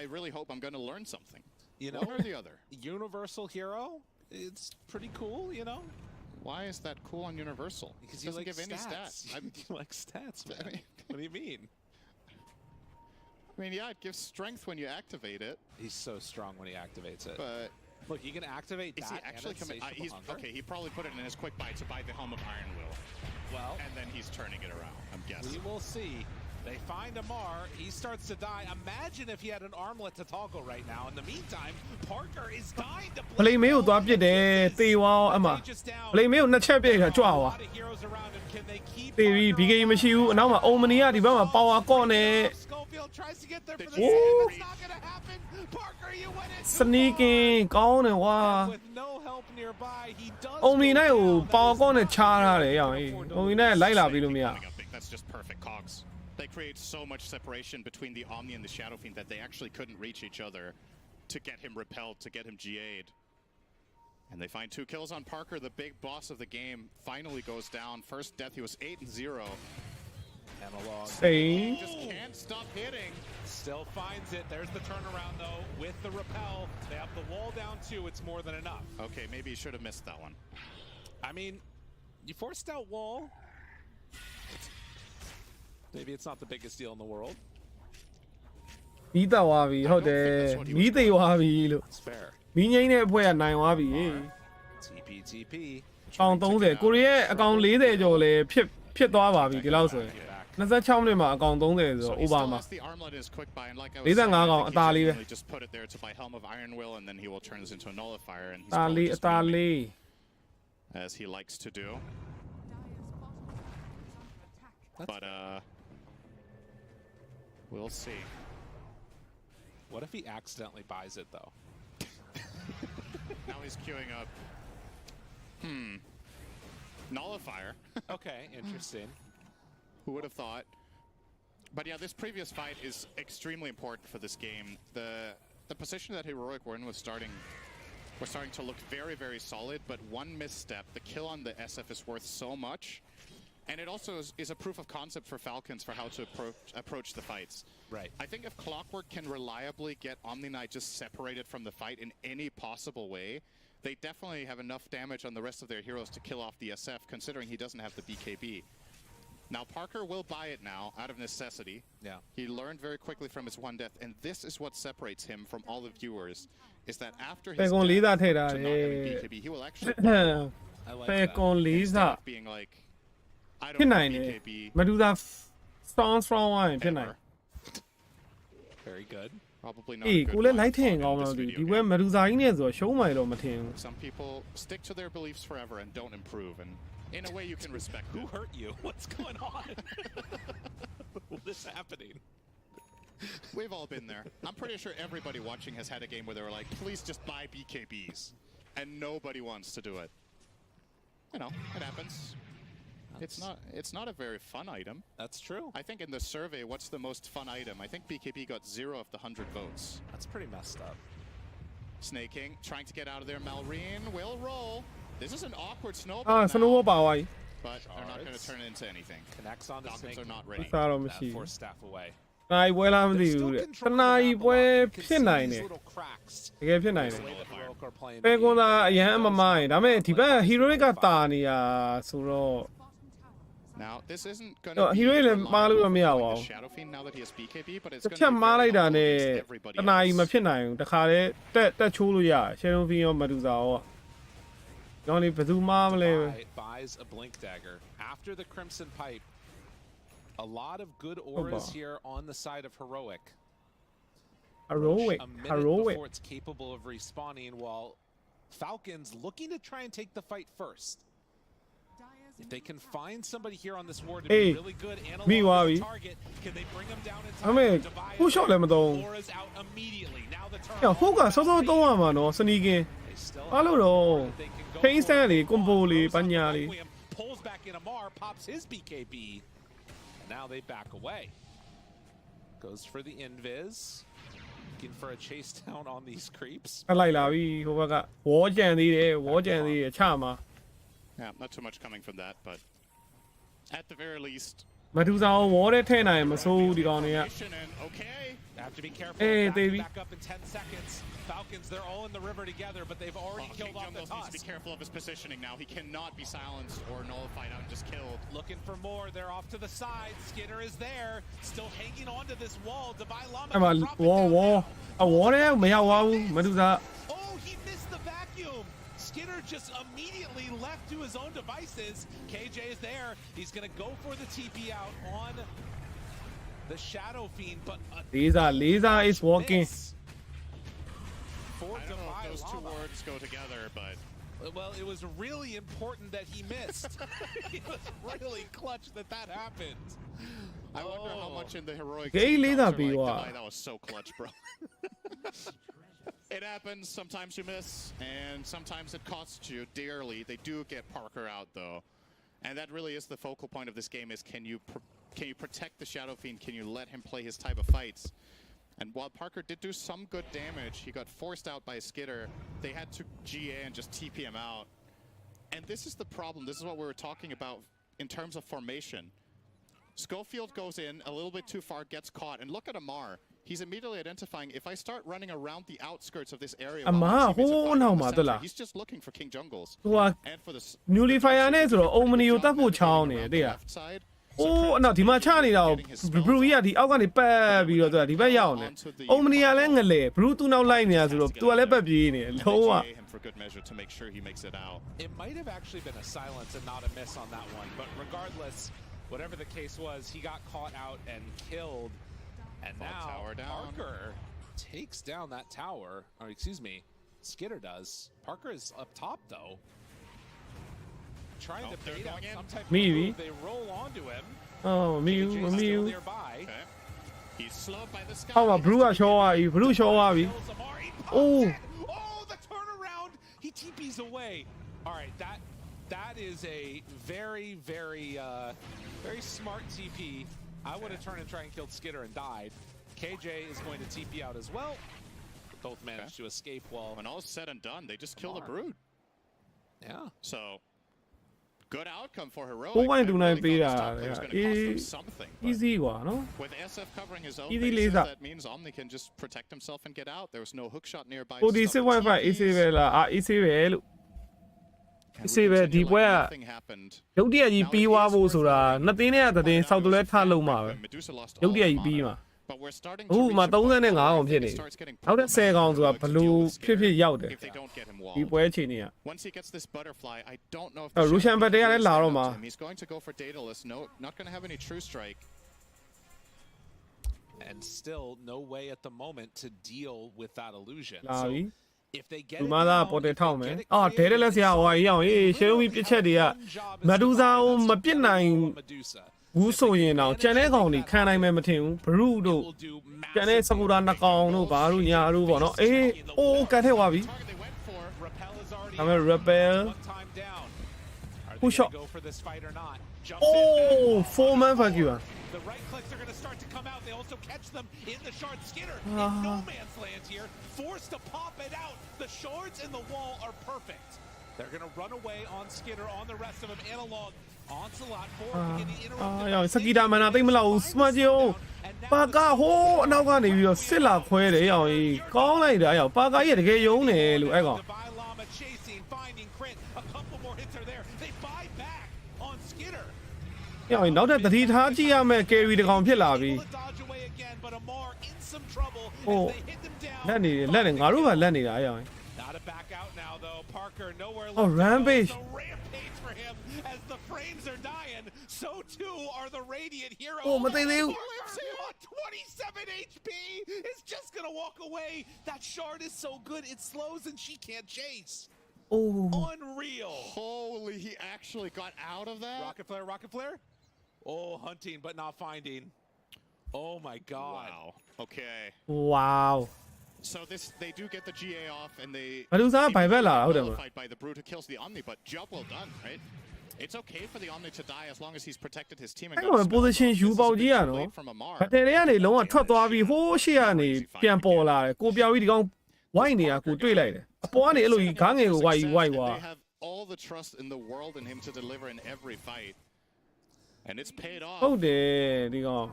I really hope I'm going to learn something. You know, one or the other. Universal Hero, it's pretty cool, you know. Why is that cool on Universal? Because he doesn't like give any stats. You like stats, man. What do you mean? I mean, yeah, it gives strength when you activate it. He's so strong when he activates it. But look, you can activate is that. He actually coming? He's okay. He probably put it in his quick buy to buy the Helm of Iron Will. Well, and then he's turning it around. I'm guessing. We will see. They find Amar. He starts to die. Imagine if he had an armlet to toggle right now. In the meantime, Parker is dying to play မေးကိုသွားပြစ်တယ်တေးဝါအမ play မေးကိုနှစ်ချက်ပြစ်ခါကြွားသွားတေးပြီး BK မရှိဘူးအနောက်မှာ Omni ကဒီဘက်မှာ power ကော့နေ tries to get there for the save. It's not going to happen. Parker, you win it. sneaking ကောင်းတယ်ကွာ With no help nearby, he does. Omni နဲ့ကို power ကော့နဲ့ချားထားတယ်ရအောင် Omni နဲ့လိုက်လာပြီးလို့မရ That's just perfect cogs. They create so much separation between the Omni and the Shadow Fiend that they actually couldn't reach each other to get him repelled, to get him GA'd. And they find 2 kills on Parker. The big boss of the game finally goes down. First death, he was 8-0. Analog. Hey. He just can't stop hitting. Still finds it. There's the turnaround, though, with the repel. They have the wall down, too. It's more than enough. Okay, maybe he should have missed that one. I mean, you forced out wall. Maybe it's not the biggest deal in the world. မီးတက်သွားပြီဟုတ်တယ်မီးသိသွားပြီလို့ That's fair. မီးငိမ့်တဲ့အဖွဲ့ကနိုင်သွားပြီ TP အောင်30ကိုရီးယားအကောင်40ကျော်လဲဖြစ်သွားပါပြီဒီလောက်ဆိုရင်26မိနစ်မှာအကောင်30ဆို over မှာ45ကောင်အသားလေးပဲ just put it there to buy Helm of Iron Will, and then he will turn this into a nullifier, and he's အသားလေး as he likes to do. But we'll see. What if he accidentally buys it, though? Now he's queuing up. Nullifier. Okay, interesting. Who would have thought? But yeah, this previous fight is extremely important for this game. The position that Heroic were in was starting to look very, very solid, but one misstep, the kill on the SF is worth so much. And it also is a proof of concept for Falcons for how to approach the fights. Right. I think if Clockwork can reliably get Omni Knight just separated from the fight in any possible way, they definitely have enough damage on the rest of their heroes to kill off the SF, considering he doesn't have the BKB. Now, Parker will buy it now, out of necessity. Yeah. He learned very quickly from his one death, and this is what separates him from all the viewers, is that after his death, to not having BKB, he will actually being like, I don't have BKB. မတူတာ strong ဝိုင်းဖြစ်နိုင် Very good. Probably not. အေးကိုလည်းလိုက်ထင်ကောင်းတော့ဒီဘက်မရူဇာကြီးနဲ့ဆိုတော့ရှုံးမှတော့မထင်ဘူး Some people stick to their beliefs forever and don't improve, and in a way you can respect. Who hurt you? What's going on? What is happening? We've all been there. I'm pretty sure everybody watching has had a game where they were like, please just buy BKBs, and nobody wants to do it. You know, it happens. It's not a very fun item. That's true. I think in the survey, what's the most fun item? I think BKB got 0 of the 100 votes. That's pretty messed up. Snaking, trying to get out of there. Malrine will roll. This is an awkward snowball. snowball ပါသွားပြီ But they're not going to turn it into anything. Connects on the snake. Are not ready. စားတော့မရှိ Force staff away. နိုင်ပွဲလားမသိဘူးတဲ့တနာရီပွဲဖြစ်နိုင်တယ်တကယ်ဖြစ်နိုင်တယ်ပဲကွန်သာအရန်အမမိုင်းဒါပေမဲ့ဒီဘက်ဟီရိုရစ်ကတာနေတာဆိုတော့ Now this isn't going to be ဟီရိုရစ်လည်းမှားလို့တော့မရပါဘူး Shadow Fiend now that he has BKB, but it's တစ် going ချက် to မှားလိုက်တာနဲ့ everybody တနာရီမဖြစ်နိုင်ဘူးတခါတည်းတက်ချိုးလို့ရတယ်ရှယ်ရိုဖီရောမဒူဇာရောတော့လေဘယ်သူမှမလဲ Buys a blink dagger after the crimson pipe. A lot of good auras here on the side of heroic. Heroic. Before it's capable of respawning, while Falcon's looking to try and take the fight first. If they can find somebody here on this ward to be really good analog the target, can they bring him down in time? Who shot them though? Auras out immediately. Now the turn. Yeah, who got so don't want man no sneaking. Hello no. Face stanley combo li panya li. Pulls back in Amar, pops his BKB. Now they back away. Goes for the invis. Looking for a chase down on these creeps. လိုက်လာပြီဟိုဘက်ကဝေါ်ကြံသေးတယ်ဝေါ်ကြံသေးတယ်ချမှာ Yeah, not too much coming from that, but at the very least မဒူဇာဝေါ်တဲ့ထဲနိုင်မစိုးဘူးဒီကောင်တွေက okay. Have to be careful. Back up in 10 seconds. Falcons, they're all in the river together, but they've already killed off the Tusk. Needs to be careful of his positioning now. He cannot be silenced or nullified out and just killed. Looking for more. They're off to the side. Skinner is there, still hanging onto this wall. Divine Llama. အဲ့မှာဝေါ်တဲ့မရောက်ပါဘူးမဒူဇာ Oh, he missed the vacuum. Skinner just immediately left to his own devices. KJ is there. He's going to go for the TP out on the Shadow Fiend, but Laser is walking. I don't know if those two words go together, but well, it was really important that he missed. He was really clutch that happened. I wonder how much in the heroic that was so clutch, bro. It happens. Sometimes you miss, and sometimes it costs you dearly. They do get Parker out, though. And that really is the focal point of this game, is can you protect the Shadow Fiend? Can you let him play his type of fights? And while Parker did do some good damage, he got forced out by Skitter. They had to GA and just TP him out. And this is the problem. This is what we were talking about in terms of formation. Schofield goes in a little bit too far, gets caught, and look at Amar. He's immediately identifying, if I start running around the outskirts of this area, he's just looking for King Jungles. And for the nullifier နဲ့ဆိုတော့ Omni ကိုတတ်ဖို့ချောင်းနေတဲ့။အိုးနော်ဒီမှာချနေတာကို Brew ကြီးကဒီအောက်ကနေပတ်ပြီးတော့သူကဒီဘက်ရောက်နေ။ Omni ကလည်းငလေ Brew သူ့နောက်လိုက်နေတာဆိုတော့သူကလည်းပတ်ပြေးနေ။လုံးဝ for good measure to make sure he makes it out. It might have actually been a silence and not a miss on that one, but regardless, whatever the case was, he got caught out and killed. And now Parker takes down that tower, or excuse me, Skitter does. Parker is up top though. Trying to bait out some type of move. They roll onto him. Oh, Mew. Okay. He's slowed by the sky. Oh, Brew ကရှော့သွားပြီ Brew ရှော့သွားပြီ Oh, the turnaround. He TPs away. All right, that is a very very smart TP. I would have turned and tried and killed Skitter and died. KJ is going to TP out as well. Both managed to escape while... When all's said and done, they just kill the Brood. Yeah. So, good outcome for Heroic. 4.29 ပေးတာ easy กว่าเนาะ With SF covering his own easy bases, laser that means Omni can just protect himself and get out. There was no hook shot nearby. 46.5 easy ပဲလား easy ပဲလို့ easy ပဲဒီပွဲကရုပ်တရက်ကြီးပြီးသွားဖို့ဆိုတာနှစ်သင်းနဲ့သတင်းစောက်တလဲထားလုံးမှာပဲရုပ်တရက်ကြီးပြီးမှာအခုမှ35အောင်ဖြစ်နေနောက်တဲ့10ကောင်ဆိုတာဘလို့ဖြစ်ရောက်တယ်ဒီပွဲအချိန်ကြီးက Once he gets this butterfly, I don't know if Russian ဘက်တည်းကလည်းလာတော့မှာ He's going to go for Daedalus. No, not going to have any true strike. And still no way at the moment to deal with that illusion. လာပြီ If they get ဒီ it မှာသာ down, ပေါ်တယ် if ထောက် they မယ် get it အော်ဒဲတဲ့လက်ဆရာဟိုအရောင်အေးရှယ်ရုံးပြစ်ချက်တွေကမဒူဇာကိုမပြစ်နိုင်ဘူးဆိုရင်တော့ကျန်တဲ့ကောင်တွေခံနိုင်မယ်မထင်ဘူးဘရုတို့ကျန်တဲ့စပူရာနှစ်ကောင်တို့ဘာတို့ညာတို့ပေါ့နော်အေးအိုးကန်ထည့်သွားပြီဒါပေမဲ့ rebel push shot oh 4-man vacuum The right clicks are going to start to come out. They also catch them in the shard. Skinner in no man's land here, forced to pop it out. The shards in the wall are perfect. They're going to run away on Skinner, on the rest of them. Analog, Onslaught, forward beginning interrupted. ရောင်စကီတာမန်နာသိမလောက်စမဂျီယိုပါကာဟိုးအနောက်ကနေပြီးတော့စစ်လာခွဲတယ်ရောင်ကြီးကောင်းလိုက်တာရောင်ပါကာရဲ့တကယ်ယုံတယ်လို့အဲ့ကောင် Chasing, finding crit. A couple more hits are there. They buy back on Skinner. ရောင်နောက်တဲ့တတိထားကြည့်ရမယ်ကယ်ရီတကောင်ဖြစ်လာပြီဟိုလက်နေလက်နေငါတို့ကလက်နေတာရောင် Oh rampage for him as the frames are dying. So too are the radiant heroes. ဟိုမသိသေးဘူး 27 HP is just gonna walk away. That shard is so good it slows and she can't chase. Oh unreal. Holy, he actually got out of that. Rocket flare. Oh, hunting but not finding. Oh my god. Wow. Okay. Wow. So they do get the GA off and they ဘာလို့စားဘိုင်ဘက်လာဟုတ်တယ်မ fight by the brute who kills the Omni, but job well done, right? It's okay for the Omni to die as long as he's protected his team and အဲ့တော့ position ယူပေါက်ကြီးရနော်ဘတ်တယ်တွေကနေလုံးဝထွက်သွားပြီးဟိုးရှေ့ကနေပြန်ပေါ်လာတယ်ကိုပြောင်ကြီးဒီကောင်ဝိုင်းနေတာကိုတွေ့လိုက်တယ်အပေါ်ကနေအဲ့လိုကြီးခါငယ်ကိုဝိုက်သွား They have all the trust in the world in him to deliver in every fight. And it's paid off. ဟုတ်တယ်ဒီကောင်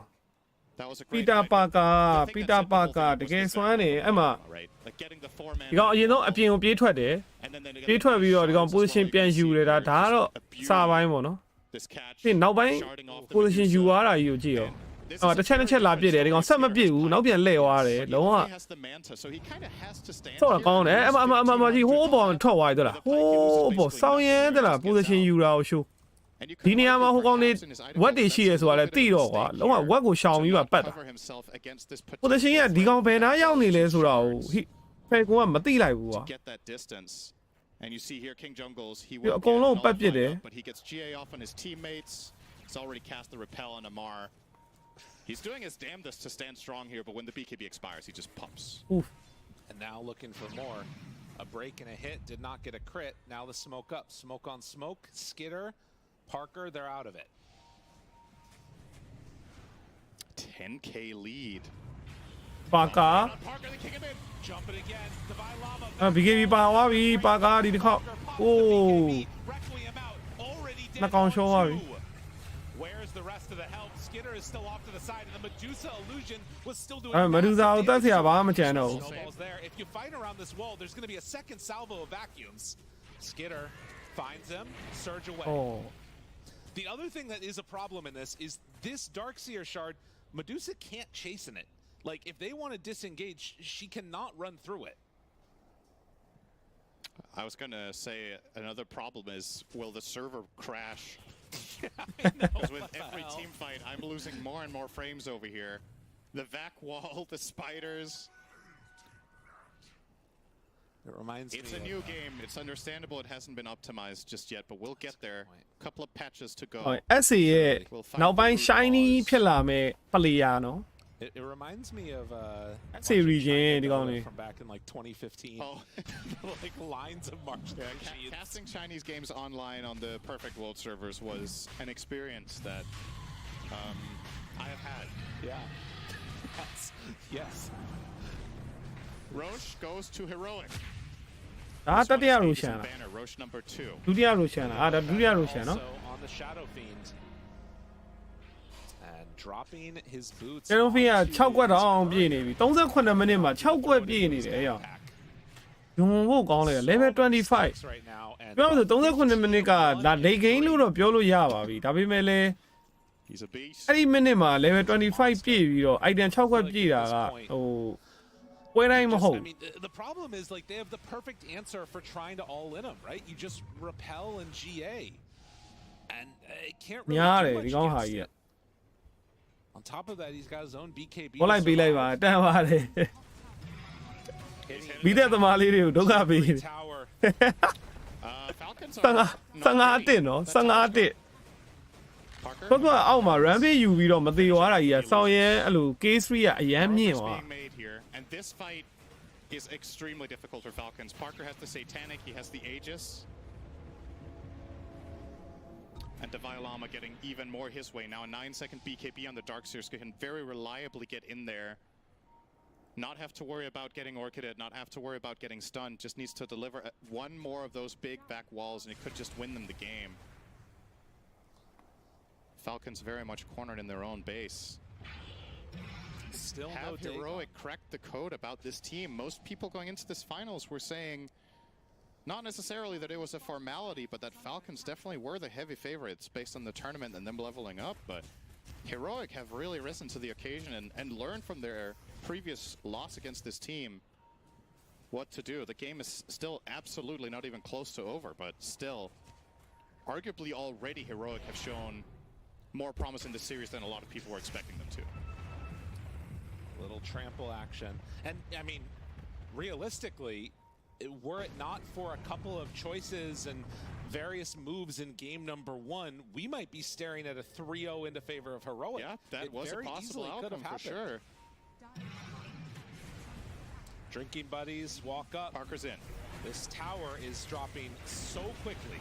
That was a ပီ great တာ fight. ပါကာတကယ်စွမ်းနေအဲ့မှာ Right. Like getting the 4-man ဒီကောင်အရင်ဆုံးအပြင်ကိုပြေးထွက်တယ်ပြေးထွက်ပြီးတော့ဒီကောင် position ပြန်ယူတယ်ဒါကတော့စာပိုင်းပေါ့နော်ပြီးနောက်ပိုင်း position ယူသွားတာကြီးကိုကြည့်ရောအော်တစ်ချက်လာပြစ်တယ်ဒီကောင်ဆက်မပြစ်ဘူးနောက်ပြန်လှည့်သွားတယ်လုံးဝဆော့တော့ကောင်းတယ်အမကြီးဟိုးပေါ်ထွက်သွားတယ်လားဟိုးပေါ်စောင်းရဲတယ်လား position ယူတာကိုရှိုးဒီနေရာမှာဟိုကောင်လေးဝက်တွေရှိရဲဆိုတာလည်းသိတော့ကွာလုံးဝဝက်ကိုရှောင်ပြီးပါပတ်တာ position ကဒီကောင်ဘယ်နားရောက်နေလဲဆိုတာကိုဖယ်ကွန်ကမသိလိုက်ဘူးကွာ get that distance. And you see here King Jungles, he အကုန်လုံးပတ်ပြစ်တယ် but he gets GA off on his teammates. He's already cast the repel on Amar. He's doing his damnedest to stand strong here, but when the BKB expires, he just pumps. Oof. And now looking for more. A break and a hit, did not get a crit. Now the smoke up. Smoke on smoke. Skitter, Parker, they're out of it. 10k lead. ပါကာ Jumping again. Divine Llama. အ BKB ပါသွားပြီပါကာဒီတစ်ခေါက်အိုးနှကောင်ရှောသွားပြီ Where's the rest of the help? Skinner is still off to the side, and the Medusa illusion was still doing. မဒူဇာကိုတက်เสียဘာမှမကြံတော့ဘူး Snowballs there. If you fight around this wall, there's going to be a second salvo of vacuums. Skinner finds him, surge away. Oh. The other thing that is a problem in this Darkseer shard, Medusa can't chase in it. Like, if they want to disengage, she cannot run through it. I was gonna say another problem is, will the server crash? Because with every team fight, I'm losing more and more frames over here. The vac wall, the spiders. It reminds me. It's a new game. It's understandable it hasn't been optimized just yet, but we'll get there. A couple of patches to go. SA ရဲ့နောက်ပိုင်း shiny ဖြစ်လာမဲ့ player နော် It reminds me of series ရင်ဒီကောင်လေး from back in like 2015. Oh. Like lines of March machines. Casting Chinese games online on the Perfect World servers was an experience that I have had. Yeah. Yes. Roche goes to Heroic. ဒါတတိယရူရှန်လား Banner, Roche number 2. ဒုတိယရူရှန်လားဒါဒုတိယရူရှန်နော် Also on the Shadow Fiend. And dropping his boots. ကျွန်တော်ဖီးက6ကွက်တော့အောင်ပြည့်နေပြီ38မိနစ်မှာ6ကွက်ပြည့်နေတယ်ရောယုံဖို့ကောင်းတယ် level 25 right now and ပြောလို့38မိနစ်ကဒါ late game လို့တော့ပြောလို့ရပါပြီဒါပေမဲ့လည်း He's a beast. အဲ့ဒီမိနစ်မှာ level 25 ပြည့်ပြီးတော့ item 6ကွက်ပြည့်တာကဟိုပွဲတိုင်းမဟုတ် I mean, the problem is like they have the perfect answer for trying to all in them, right? You just repel and GA, and it can't really များတ do ယ် much ဒီကောင်းဟာ against ကြီး it. On top of that, he's got his own BKB. ဘောလိုက်ပေးလိုက်ပါတန်ပါတယ်မိတဲ့သမားလေးတွေကိုဒုက္ခပေးတယ် Falcons 15အတစ်နော်15အတစ်ဘက်ကအောက်မှာ rampage ယူပြီးတော့မသေးသွားတာကြီးကစောင်းရဲအဲ့လို K3 ကအရန်မြင့်သွား and this fight is extremely difficult for Falcons. Parker has the Satanic, he has the Aegis. And Devilama getting even more his way. Now a 9-second BKB on the Darkseers can very reliably get in there. Not have to worry about getting Orchided, not have to worry about getting stunned. Just needs to deliver one more of those big back walls and it could just win them the game. Falcons very much cornered in their own base. Still have no Heroic cracked the code about this team? Most people going into this finals were saying not necessarily that it was a formality, but that Falcons definitely were the heavy favorites based on the tournament and them leveling up. But Heroic have really risen to the occasion and learned from their previous loss against this team what to do. The game is still absolutely not even close to over, but still, arguably already Heroic have shown more promise in this series than a lot of people were expecting them to. Little trample action. And, I mean, realistically, were it not for a couple of choices and various moves in game number 1, we might be staring at a 3-0 into favor of Heroic. Yeah, that was a possible outcome for sure. Drinking buddies walk up. Parker's in. This tower is dropping so quickly.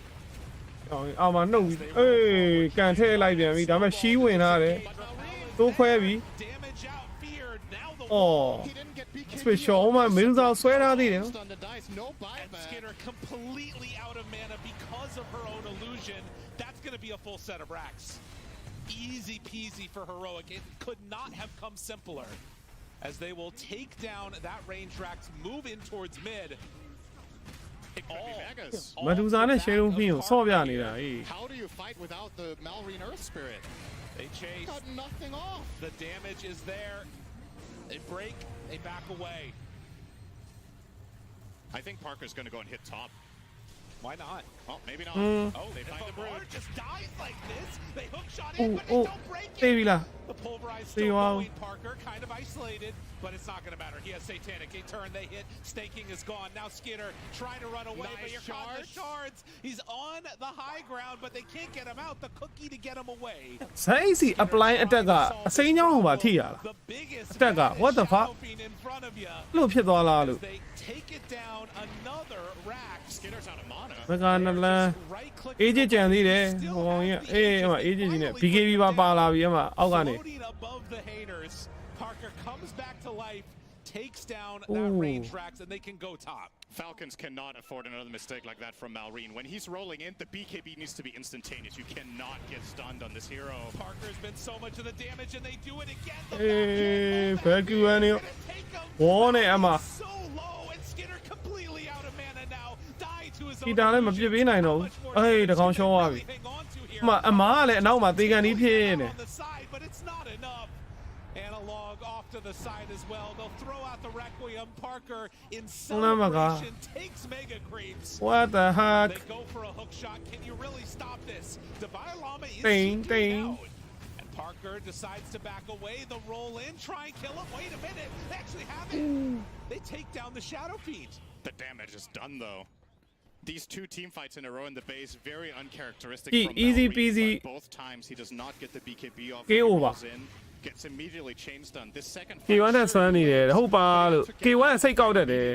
အောင်မနှုတ်အေးကန်ထဲလိုက်ပြန်ပြီဒါပေမဲ့ရှီးဝင်ထားတယ်တိုးခွဲပြီအော် special မှာမင်းသားဆွဲထားသေးတယ် And Skinner completely out of mana because of her own illusion. That's going to be a full set of racks. Easy peasy for Heroic. It could not have come simpler. As they will take down that range racks, move in towards mid. How do you fight without the Malrine Earth Spirit? They chase. Got nothing off. The damage is there. They break. They back away. I think Parker's going to go and hit top. Why not? Oh, maybe not. Oh, they find the brood. Just dies like this. They hook shot in, but they don't break it. The pulverize still going. Parker kind of isolated, but it's not going to matter. He has Satanic. They turn, they hit. Staking is gone. Now Skinner trying to run away, but here comes the shards. He's on the high ground, but they can't get him out. The cookie to get him away. Saisi apply attack အစိမ်းချောင်းမှာထိရလား attack what the fuck လို့ဖြစ်သွားလားလို့ They take it down another rack. Skinner's out of mana. ဘက်ကနလန်အေးကြီးကြံသေးတယ်ဟိုကောင်ကြီးအေးအမအေးကြီးကြီးနဲ့ BKB ပါလာပြီအမအောက်ကနေ above the haters. Parker comes back to life, takes down that range racks, and they can go top. Falcons cannot afford another mistake like that from Malrine. When he's rolling in, the BKB needs to be instantaneous. You cannot get stunned on this hero. Parker's been so much of the damage, and they do it again. Hey, Falcon, one Emma. So low, and Skinner completely out of mana now. Die to his own. ဒီတာလည်းမပြပြနိုင်တော့အေးတကောင်ရှောင်းသွားပြီအမကလည်းအနောက်မှာသေကန်ကြီးဖြစ်နေ on the side, but it's not enough. Analog off to the side as well. They'll throw out the Requiem. Parker in celebration takes mega creeps. What the heck? They go for a hook shot. Can you really stop this? Devilama is out. And Parker decides to back away. The roll in, try and kill him. Wait a minute. They actually have it. They take down the Shadow Fiend. The damage is done though. These two team fights in a row in the base, very uncharacteristic from easy Malrine, peasy. but both times he does not get the BKB off. Game over. Gets immediately chain stun. This second fight, K1 နဲ့ဆွမ်းနေတယ်ဟုတ်ပါလို့ K1 စိတ်ကောက်တတ်တယ်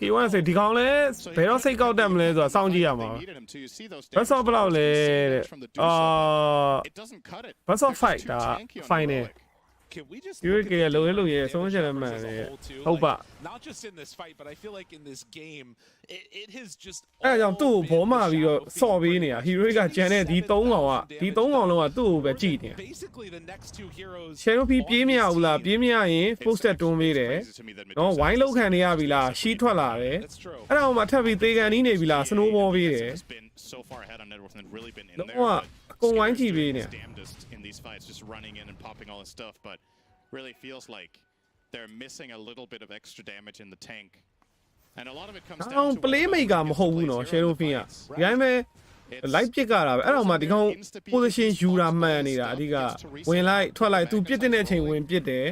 K1 စိတ်ဒီကောင်လဲဘယ်တော့စိတ်ကောက်တတ်မလဲဆိုတာစောင့်ကြည့်ရမှာဘတ်ဆော့ဘယ်လောက်လဲတဲ့ဘတ်ဆော့ fight ဒါ final Can we just look at the so much not just in this fight, but I feel like in this game, it has just. အဲ့ကြောင့်သူ့ကိုဘောမပြီးတော့စော့ပေးနေတာ hero ကကျန်တဲ့ဒီ3ကောင်ကလုံးကသူ့ကိုပဲကြည့်နေတာ Basically the next two heroes. Shadow ပြေးမရဘူးလားပြေးမရရင် post step တွန်းပေးတယ်နော်ဝိုင်းလောက်ခံနေရပြီလားရှီးထွက်လာတယ်အဲ့ဒါမှထပ်ပြီးသေကန်နီးနေပြီလား snowball ပေးတယ် so far ahead on Network and really been in တော့ there. အကုန်ဝိုင်းကြည့်ပေးနေ damnedest in these fights, just running in and popping all his stuff, but really feels like they're missing a little bit of extra damage in the tank. And a lot of it comes down to play maker မဟုတ်ဘူးနော် Shadow Fiend ကဒီတိုင်းပဲ live ပြစ်ကြတာပဲအဲ့တော့မှဒီကောင် position ယူတာမှန်နေတာအဓိကဝင်လိုက်ထွက်လိုက် तू ပြစ်တဲ့အချိန်ဝင်ပြစ်တယ်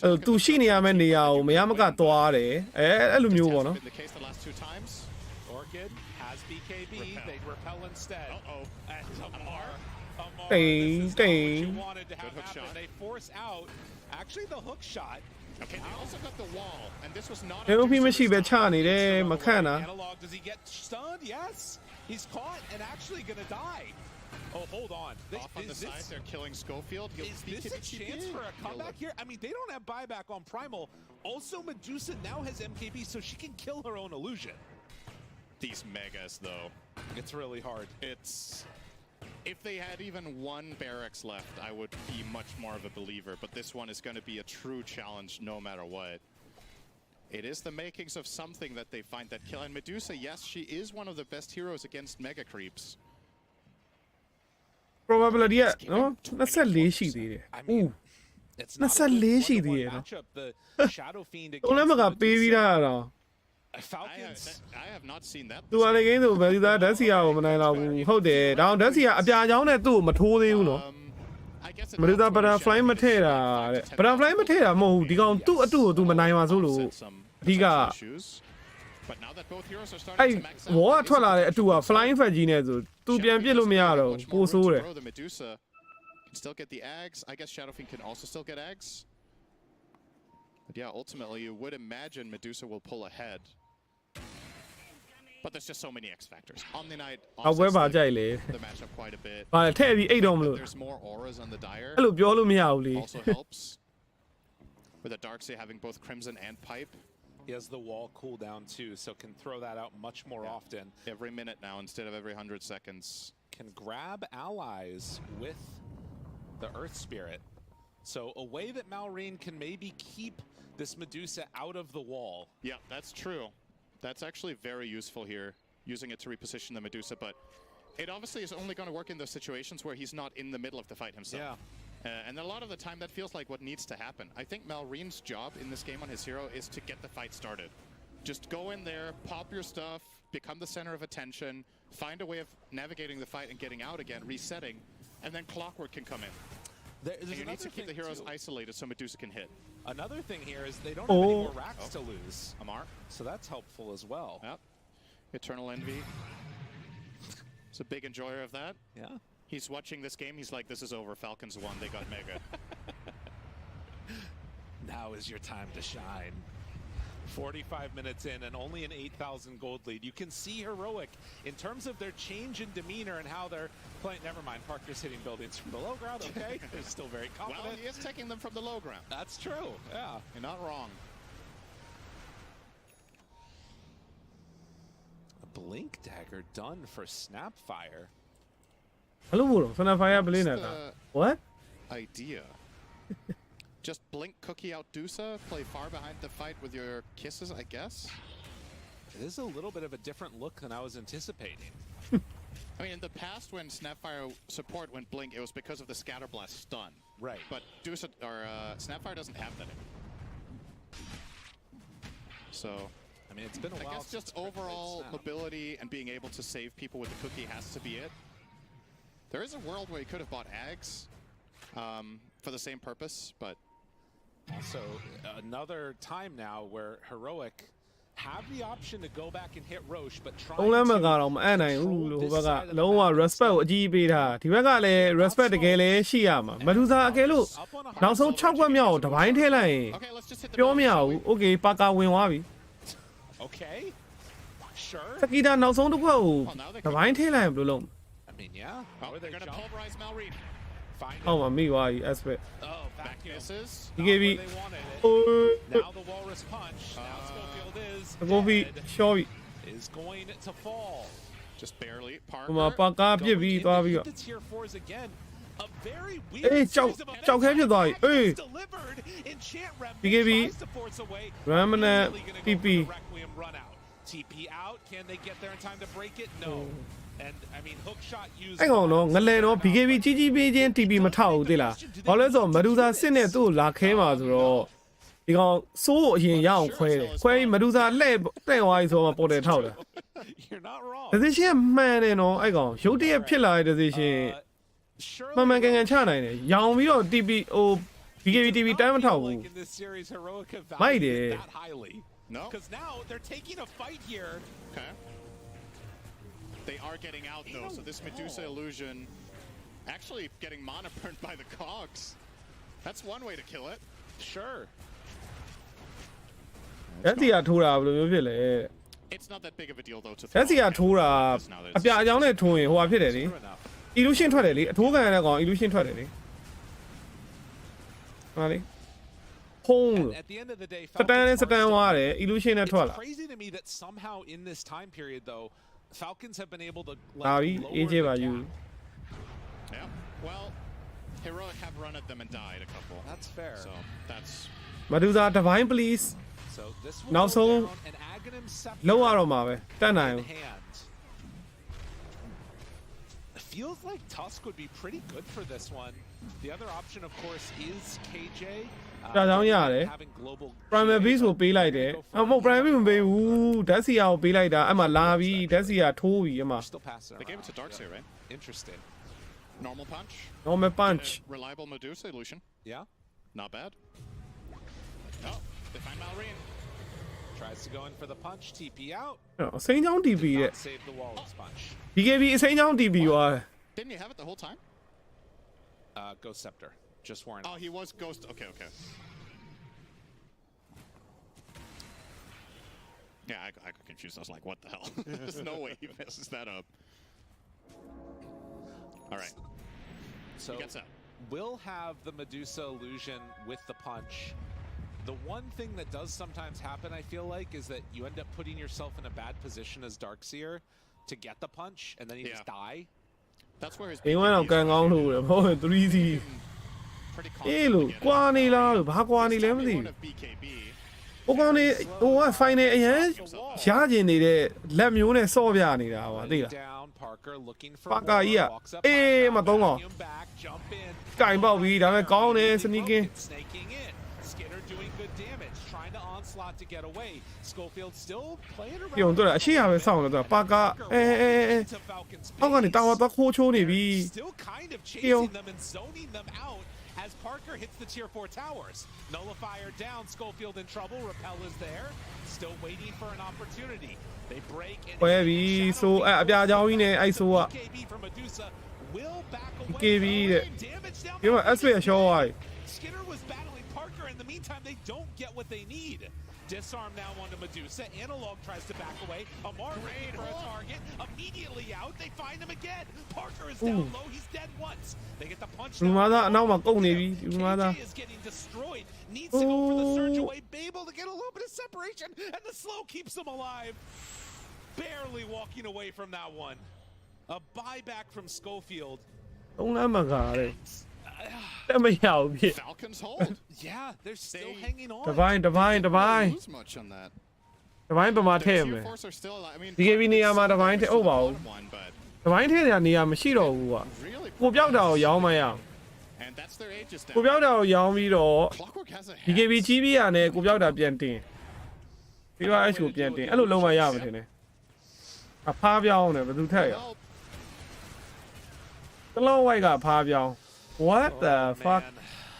အဲ့ तू ရှိနေရမယ့်နေရာကိုမရမကသွားတယ်အဲ့လိုမျိုးပေါ့နော် Orchid has BKB. They repel instead. And Amar Ding. you wanted to have happen. They force out. Actually, the hook shot. Okay, they also got the wall, and this was not. ဘယ်လိုဖြစ်မရှိပဲချနေတယ်မခန့်တာ Analog, does he get stunned? Yes. He's caught and actually gonna die. Oh, hold on. Off on the side, they're killing Schofield. Is this a chance for a comeback here? I mean, they don't have buyback on Primal. Also, Medusa now has MKB, so she can kill her own illusion. These megas, though, it's really hard. It's if they had even one barracks left, I would be much more of a believer. But this one is going to be a true challenge, no matter what. It is the makings of something that they find that kill. And Medusa, yes, she is one of the best heroes against mega creeps. probability နော်24ရှိသေးတယ်ဦး24ရှိသေးတယ်နော် Shadow Fiend တော့လည်းမကပေးပြီးတာတော့ Falcons. I have not seen that. သူကလည်းကင်းဆိုဘယ်သူသားဓာတ်စီယာကိုမနိုင်တော့ဘူးဟုတ်တယ်ဒါအောင်ဓာတ်စီယာအပြာချောင်းနဲ့သူ့ကိုမထိုးသေးဘူးနော်မလို့သား butterfly မထည့်တာတဲ့ butterfly မထည့်တာမဟုတ်ဘူးဒီကောင်သူ့အတူကိုသူမနိုင်ပါဆိုလို့အဓိက But now that both heroes are အဲ့ starting to max ဝေါ် out, ကထွက်လာတဲ့အတူက flying fat ကြီးနဲ့ဆိုသူပြန်ပြစ်လို့မရတော့ဘူးပိုဆိုးတယ် the Medusa can still get the eggs. I guess Shadow Fiend can also still get eggs. But yeah, ultimately you would imagine Medusa will pull ahead. But there's just so many X factors. Omni-Knight also the matchup quite a bit. ဟာထည့်ပြီးအိတ်တော့မလို့ There's more auras on the Dire. အဲ့လိုပြောလို့မရဘူးလေ Also helps. With the Darkseid having both Crimson and Pipe. He has the wall cooldown too, so can throw that out much more often. Every minute now instead of every 100 seconds. Can grab allies with the Earth Spirit. So a way that Malrine can maybe keep this Medusa out of the wall. Yeah, that's true. That's actually very useful here, using it to reposition the Medusa, but it obviously is only going to work in those situations where he's not in the middle of the fight himself. Yeah. And a lot of the time that feels like what needs to happen. I think Malrine's job in this game on his hero is to get the fight started. Just go in there, pop your stuff, become the center of attention, find a way of navigating the fight and getting out again, resetting, and then Clockwork can come in. You need to keep the heroes isolated so Medusa can hit. Another thing here is they don't have any more racks to lose. Amar. So that's helpful as well. Yep. Eternal Envy. He's a big enjoyer of that. Yeah. He's watching this game. He's like, this is over. Falcons won. They got mega. Now is your time to shine. 45 minutes in and only an 8,000 gold lead. You can see Heroic in terms of their change in demeanor and how they're playing. Never mind, Parker's hitting buildings from the low ground, okay? They're still very confident. Well, he is taking them from the low ground. That's true, yeah. You're not wrong. A Blink Dagger done for Snapfire. Hello, Snapfire Blink. What? Idea. Just blink cookie out Dusa, play far behind the fight with your kisses, I guess. It is a little bit of a different look than I was anticipating. I mean, in the past when Snapfire support went blink, it was because of the Scatterblast stun. Right. But Dusa or Snapfire doesn't have that anymore. So, I mean, it's been a while. I guess just overall mobility and being able to save people with the cookie has to be it. There is a world where he could have bought Ags for the same purpose, but. Also, another time now where Heroic have the option to go back and hit Roche, but try to မကတော့မအနိုင်ဘူးလို့ဟိုဘက်ကလုံးဝ respect ကိုအကြီးပေးထားဒီဘက်ကလည်း respect တကယ်လည်းရှိရမှာမထူးစားအကယ်လို့နောက်ဆုံး6ခွက်မြောက်ကိုတပိုင်းထည့်လိုက်ရင်ပြောမရဘူး okay ပါကာဝင်သွားပြီ Okay. Sure. စကီတာနောက်ဆုံးတစ်ခွက်ကိုတပိုင်းထည့်လိုက်ရင်ဘယ်လိုလုပ် I mean, yeah. They're going to pulverize Malrine. ဟောမှာမိသွားပြီ aspect Back misses. BKB Now the Walrus punch. Now Schofield is going to fall. Just barely. ဟိုမှာပါကာပြစ်ပြီးသွားပြီးတော့ Tier 4s again. A very အေးကြောက်ခဲဖြစ်သွားပြီအေး BKB Remnant TP TP out. Can they get there in time to break it? No. And I mean, hook shot used. အဲ့ကောင်တော့ငလဲတော့ BKB ကြီးပေးခြင်း TP မထောက်ဘူးသိလားဘာလို့လဲဆိုတော့မဒူစာစစ်နဲ့သူ့ကိုလာခဲမှာဆိုတော့ဒီကောင်စိုးကိုအရင်ရအောင်ခွဲတယ်ခွဲပြီးမဒူစာလှဲ့သွားပြီဆိုတော့ပေါ်တယ်ထောက်တယ် You're not wrong. decision မှန်တယ်နော်အဲ့ကောင်ရုတ်တရက်ဖြစ်လာတဲ့ decision မှန်မှန်ကန်ကန်ချနိုင်တယ်ရောင်ပြီးတော့ TP ဟို BKB TV တမ်းမထောက်ဘူး In this series, Heroica Might valued it. that highly. No. Because now they're taking a fight here. Okay. They are getting out though, so this Medusa illusion actually getting mana burned by the cogs. That's one way to kill it. Sure. လက်စီကထိုးတာဘယ်လိုမျိုးဖြစ်လဲ It's not that big of a deal though to လက်စီက throw. ထိုးတာအပြာအကြောင်းနဲ့ထိုးရင်ဟိုဟာဖြစ်တယ်လေ illusion ထွက်တယ်လေအထိုးခံရတဲ့ကောင် illusion ထွက်တယ်လေဟာလေဖုံး At the end of the day, စတန်နဲ့ Falcons စတန် are သွားတ still- ယ် illusion နဲ့ထွက်လာ It's crazy to me that somehow in this time period, though, Falcons have been able to ဒါပြီး lower AJ the ပါယူ gap. Yeah. Well, Heroic have run at them and died a couple. That's fair. So that's Medusa divine please So this will နောက် go ဆုံး down, and Aghanim Scepter လောက်ရတော့မှာပဲတတ်နိုင် in hand. It feels like Tusk would be pretty good for this one. The other option, of course, is KJ. ဒါကြောင့်ရတယ် having global primary base ကိုပေးလိုက်တယ်အမဟုတ် primary မပေးဘူးဓာတ်စီယာကိုပေးလိုက်တာအဲ့မှာလာပြီးဓာတ်စီယာထိုးပြီးအမ Still passing they gave it to around. Darkseer, right? Interesting. Normal punch. normal punch Reliable Medusa illusion. Yeah. Not bad. Oh, they find Malrine. Tries to go in for the punch. TP out. အစိမ်းချောင်း TP တဲ့ Not save the Wallace punch. BKB အစိမ်းချောင်း TP သွားတယ် Didn't you have it the whole time? Ghost Scepter. Just wearing Oh, off. he was Ghost. Okay, okay. Yeah, I got confused. I was like, what the hell? There's no way he messes that up. All right. So He gets out. we'll have the Medusa illusion with the punch. The one thing that does sometimes happen, I feel like, is that you end up putting yourself in a bad position as Darkseer to get the punch, and then you just die. That's where his အိမ်ဝမ်းတော့ကန်ကောင်းလို့တယ်မဟုတ် 3C pretty အေးလို့ကွာနေလားလို့ဘာကွာနေလဲမသိဘူး of BKB. ဟိုကောင်နေဟိုက final အရင်ရှားကျင်နေတဲ့လက်မျိုးနဲ့စော့ပြနေတာပါသိလား Down, Parker looking for ပါကာကြီးက walks up အေးမသုံးကောင် back, jump in. ကင်ပေါက်ပြီးဒါပေမဲ့ကောင်းတယ် sneaking Snaking in. Skinner doing good damage, trying to onslaught to get away. Schofield still playing around. ပြုံတော့အရှိရပဲစောင့်လို့တော့ပါကာအေးအောက်ကနေတာဝါတော့ခိုးချိုးနေပြီ Still kind of chasing them and zoning them out as Parker hits the tier 4 towers. Nullifier down, Schofield in trouble, Repel is there, still waiting for an opportunity. They break and ပွဲပြီးဆိုအပြာကြောင်းကြီးနဲ့အဲ့ဆိုက BKB from Medusa will back away. BKB တဲ့ Damage down ဒီမှာ S ပဲရှော့သွားပြီ Skinner was battling Parker. In the meantime, they don't get what they need. Disarm now onto Medusa. Analog tries to back away. Amar ready for a target. Immediately out. They find him again. Parker is down low. He's dead once. They get the punch. လူမားသားအနောက်မှာကုတ်နေပြီလူမားသား KJ is getting destroyed. Needs to go for the surge away. Babel to get a little bit of separation. And the slow keeps them alive. Barely walking away from that one. A buyback from Schofield. သုံးလမ်းမကားတဲ့တက်မရဘူးဖြစ် Falcons hold. Yeah, they're still hanging on. divine divine divine Lose much on that. divine ပမာထည့်ရ Their မယ် tier 4s are still alive. I mean, BKB နေရာမှာ divine ထည့်ဟုတ်ပါဘူး one, but divine ထည့်ရနေရာမရှိတော့ဘူးကွာ really ကိုပြောက်တာကိုရောင်းမရအောင် and that's their ages ကို down. ပြောက်တာကိုရောင်းပြီးတော့ Clockwork has a BKB ကြီးပြီးရနဲ့ကိုပြောက်တာပြန်တင်ပြီးတော့ H ကိုပြန်တင်အဲ့လိုလုံးမရမှာထင်တယ်အဖားပြောင်းတယ်ဘယ်သူထက်ရ Well, တလုံးဝိုက်ကဖားပြောင်း what the fuck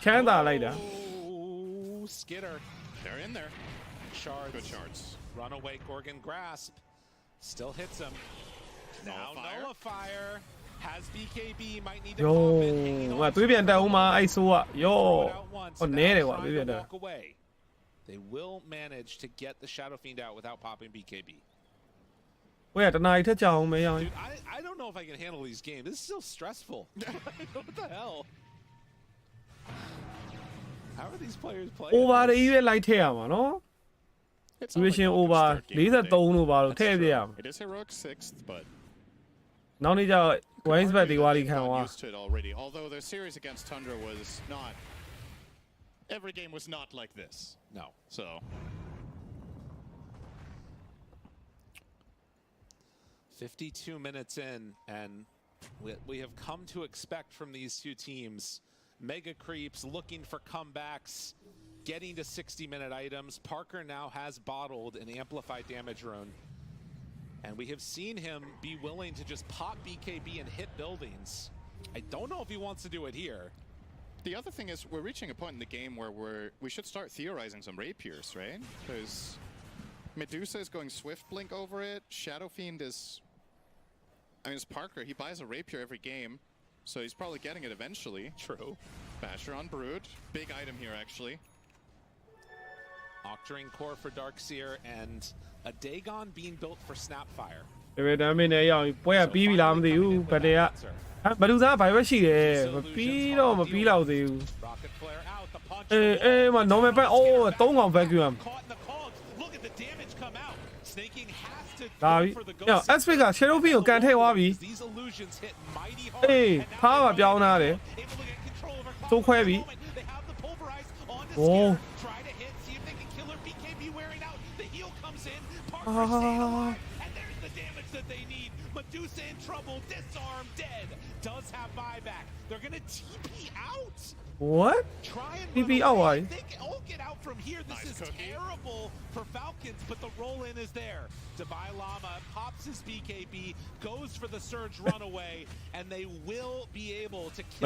ချမ်းသာလိုက်တာ Oh, Skitter. they're in there. Shards. Good shards. Runaway Gorgon grasp. Still hits him. Now Nullifier. Nullifier. Has BKB. Might need to ယော pop in. Hanging ငါ on သွေးပြန်တက်ဦးမှာအဲ့ဆိုးကယော Throw it out once. ဟော Now နဲတယ်ကွာ trying သွေးပြန် to တက် walk away. They will manage to get the Shadow Fiend out without popping BKB. ဝဲတနားရီထက်ကြအောင်မရအောင် Dude, I don't know if I can handle these games. This is so stressful. What the hell? How are these players playing? over ရေးပဲလိုက်ထည့်ရမှာနော် It's not like duration Falcons over third game of the day. 43လို့ပါလို့ That's ထည့်ပြ true. ရမှာ It is heroic 6th, but နောက်နေ့ကျ wise bet ဒီဝါလီခံ gotten သွား used to it already. Although their series against Tundra was not. Every game was not like this. No. So 52 minutes in, and we have come to expect from these two teams. Mega creeps looking for comebacks, getting to 60-minute items. Parker now has bottled an amplified damage rune. And we have seen him be willing to just pop BKB and hit buildings. I don't know if he wants to do it here. The other thing is we're reaching a point in the game where we should start theorizing some rapiers, right? Because Medusa is going Swift Blink over it. Shadow Fiend is... I mean, it's Parker. He buys a rapier every game, so he's probably getting it eventually. True. Basher on Brood. Big item here, actually. Octarine Core for Darkseer and a Dagon being built for Snapfire. ဒါပေမဲ့လည်းရောက်ပွဲကပြီးပြီလားမသိဘူးဘတ်တွေကဘလူစားဘိုင်ဘက်ရှိတယ်မပြီးတော့မပြီးတော့သေးဘူးအေးမ normal ဘက်အိုး3កောင် vacuum ဒါပြီည SP က Shadow Fiend ကိုကန်ထည့်သွားပြီအေးဖားပါပြောင်းထားတယ်သိုးခွဲပြီโอ้ Medusa in trouble, disarm, dead. Does have buyback. They're gonna TP out. What? Try and TP out, why? They can all get out from here. This is terrible for Falcons, but the roll in is there. Divine Llama pops his BKB, goes for the surge runaway, and they will be able to kill.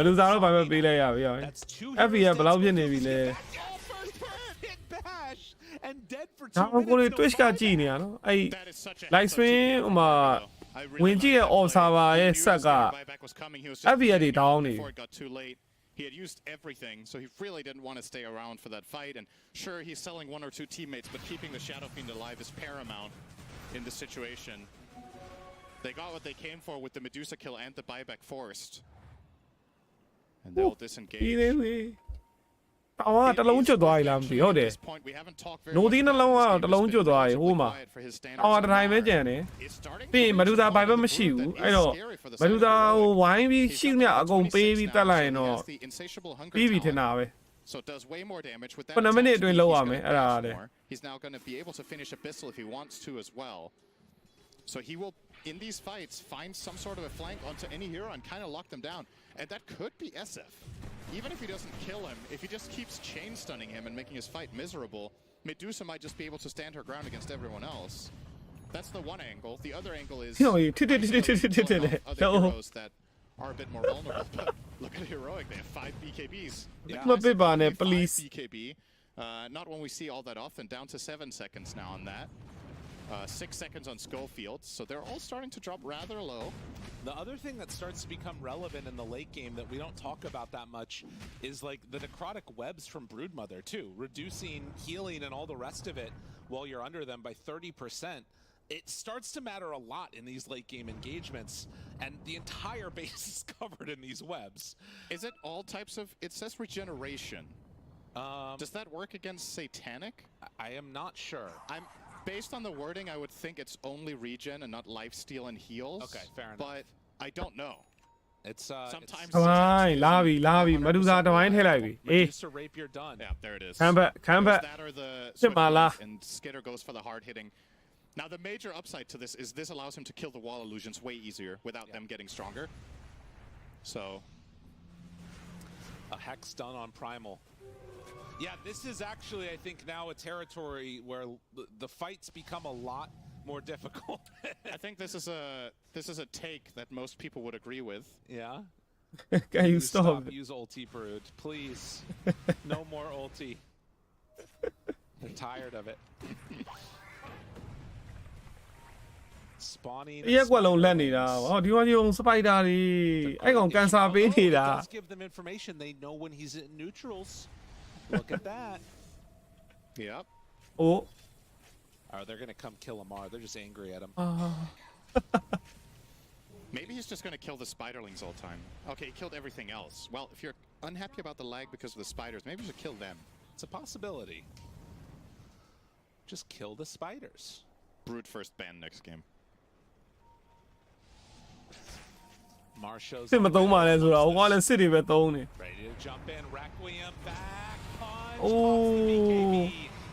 That's two. FVF ဘယ်လောက်ဖြစ်နေပြီလဲ hit bash and dead for 2 ဒါကိုကို Twitch ကကြည့်နေရနော်အဲ့ live stream ဟိုမှာဝင်ကြည့်ရဲ့ observer ရဲ့ set က FVF တွေ down နေ He had used everything, so he really didn't want to stay around for that fight. And sure, he's selling 1 or 2 teammates, but keeping the Shadow Fiend alive is paramount in this situation. They got what they came for with the Medusa kill and the buyback forced. And they'll disengage. အော်တလုံးကျွတ်သွားပြီလားမသိဟုတ်တယ်နိုဒီနှလုံးကတလုံးကျွတ်သွားပြီဟိုမှာအော်တထိုင်ပဲကြံတယ်ပြီးမဒူသာဘိုင်ဘက်မရှိဘူးအဲ့တော့မဒူသာဟိုဝိုင်းပြီးရှိမြအကုန်ပေးပြီးတက်လိုက်ရင်တော့ပြီးပြီထင်တာပဲ So it does way more damage with that. 9 မိနစ်အတွင်းလောက်ရမယ်အဲ့ဒါလေ He's now going to be able to finish Abyssal if he wants to as well. So he will, in these fights, find some sort of a flank onto any hero and kind of lock them down. And that could be SF. Even if he doesn't kill him, if he just keeps chain stunning him and making his fight miserable, Medusa might just be able to stand her ground against everyone else. That's the one angle. The other angle is other heroes that are a bit more vulnerable. But look at Heroic, they have 5 BKBs. Yeah, please. 5 BKB. Not one we see all that often, down to 7 seconds now on that. 6 seconds on Schofield, so they're all starting to drop rather low. The other thing that starts to become relevant in the late game that we don't talk about that much is like the necrotic webs from Broodmother too, reducing healing and all the rest of it while you're under them by 30%. It starts to matter a lot in these late game engagements, and the entire base is covered in these webs. Is it all types of... It says regeneration. Does that work against Satanic? I am not sure. Based on the wording, I would think it's only regen and not lifesteal and heals. Okay, fair enough. But I don't know. It's sometimes. Lavi, Medusa တဝိုင်းထည့်လိုက်ပြီ Medusa rapier done. Yeah, there it is. Come back. That or the and Skitter goes for the hard hitting. Now the major upside to this is this allows him to kill the wall illusions way easier without them getting stronger. So a hex done on Primal. Yeah, this is actually, I think, now a territory where the fights become a lot more difficult. I think this is a take that most people would agree with. Yeah. Can you stop? Use ulti, Brood, please. No more ulti. I'm tired of it. Spawning. ရက်ကွက်လုံးလက်နေတာဟောဒီမှာဒီစပိုက်တာတွေအဲ့ကောင်ကန်ဆာပေးနေတာ Let's give them information. They know when he's in neutrals. Look at that. Yep. Oh. Oh, they're going to come kill Amar. They're just angry at him. Maybe he's just going to kill the spiderlings all the time. Okay, he killed everything else. Well, if you're unhappy about the lag because of the spiders, maybe you should kill them. It's a possibility. Just kill the spiders. Brood first ban next game. Mar shows စစ်မသုံးပါလဲဆိုတော့ဟိုကလည်းစစ်တွေပဲသုံးနေ Ready to jump in. Requiem back punch. Oh.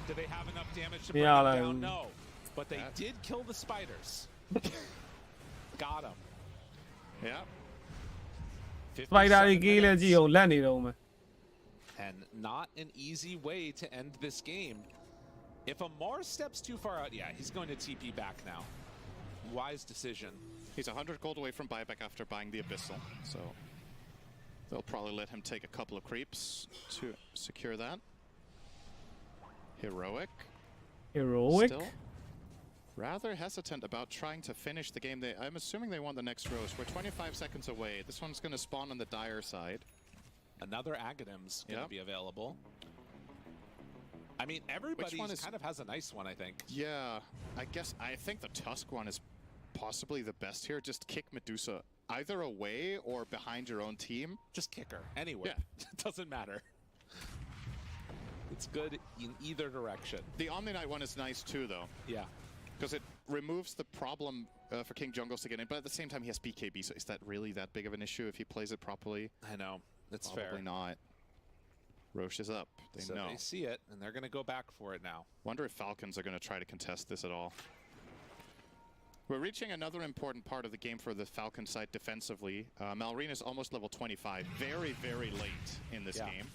Do they have enough damage to bring him down? No. But they did kill the spiders. Got him. Yeah. စပိုက်တာတွေကြီးလဲကြည့်အောင်လက်နေတော့မယ် And not an easy way to end this game. If Amar steps too far out, yeah, he's going to TP back now. wise decision. He's 100 gold away from buyback after buying the Abyssal, so they'll probably let him take a couple of creeps to secure that. Heroic. Still rather hesitant about trying to finish the game. I'm assuming they want the next Rose. We're 25 seconds away. This one's going to spawn on the Dire side. Another Agadem's going to be available. I mean, everybody kind of has a nice one, I think. Yeah, I think the Tusk one is possibly the best here. Just kick Medusa either away or behind your own team. Just kick her anywhere. Yeah. It doesn't matter. It's good in either direction. The Omni Knight one is nice too, though. Yeah. Because it removes the problem for King Jungles to get in, but at the same time he has BKB, so is that really that big of an issue if he plays it properly? I know. That's fair. Probably not. Roche is up. They know. They see it, and they're going to go back for it now. Wonder if Falcons are going to try to contest this at all. We're reaching another important part of the game for the Falcon side defensively. Malrine is almost level 25. Very, very late in this game.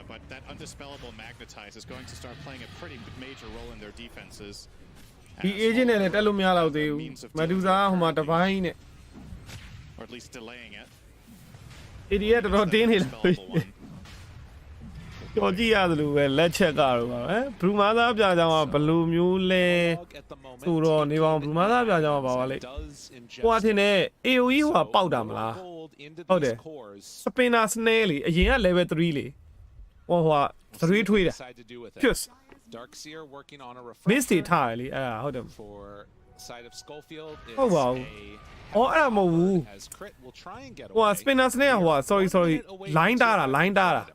But that Undispellable Magnetize is going to start playing a pretty major role in their defenses. The agent and tell me all of the Medusa, whom are divine. Or at least delaying it. Idiot or Daniel. Georgia, let's check out. Brumada, Balloon Mule, Suro, Nivan, Brumada, what in a AOE or Powdamla? Oh, there. Sapina Snaily, a year level 3. Or what? 3 tweet. Just Darkseer working on a Misty entirely. Hold on. For side of Schofield. Oh, wow. Oh, I'm a as Crit will try and get away. Well, spinners now. What? Sorry. Line data.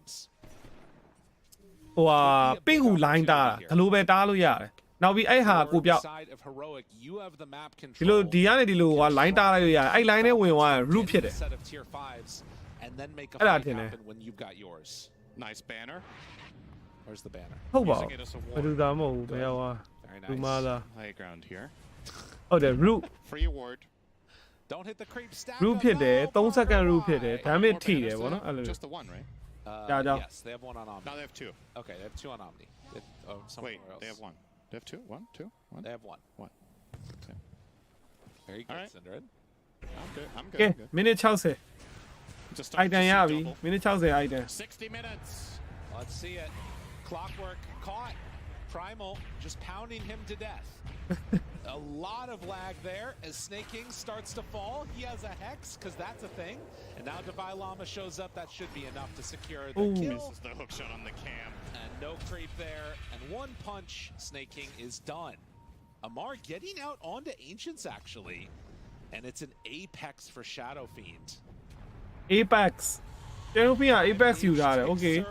Wow, big line data. Hello, better. Now we have to side of Heroic. You have the map control. Diana line data. I line it with one root hit. Set of tier 5s and then make a fight happen when you've got yours. Nice banner. Where's the banner? Oh wow. Very nice. High ground here. Oh, the root. Free ward. Don't hit the creep stack. Root hit there. 3 second root hit there. Damage T there, just the one, right? Yes, they have one on Omni. Now they have 2. Okay, they have 2 on Omni. Wait, they have 1. They have 2? 1? 2? 1? They have 1. 1. Okay. Very good, Syndred. I'm good. Okay, minute Chelsea. I done, minute Chelsea, I done. 60 minutes. Let's see it. Clockwork caught. Primal just pounding him to death. A lot of lag there as Snake King starts to fall. He has a Hex, because that's a thing. And now Divine Llama shows up. That should be enough to secure the kill. Misses the hook shot on the cam. And no creep there. And 1 punch, Snake King is done. Amar getting out onto Ancients, actually. And it's an Apex for Shadow Fiend. Apex. Apex you got it. Okay.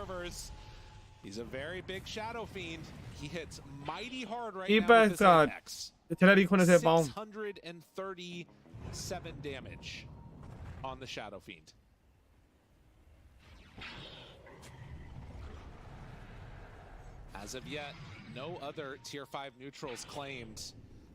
He's a very big Shadow Fiend. He hits mighty hard right Apex, now with his Apex. 637 damage on the Shadow Fiend. As of yet, no other tier 5 neutrals claimed.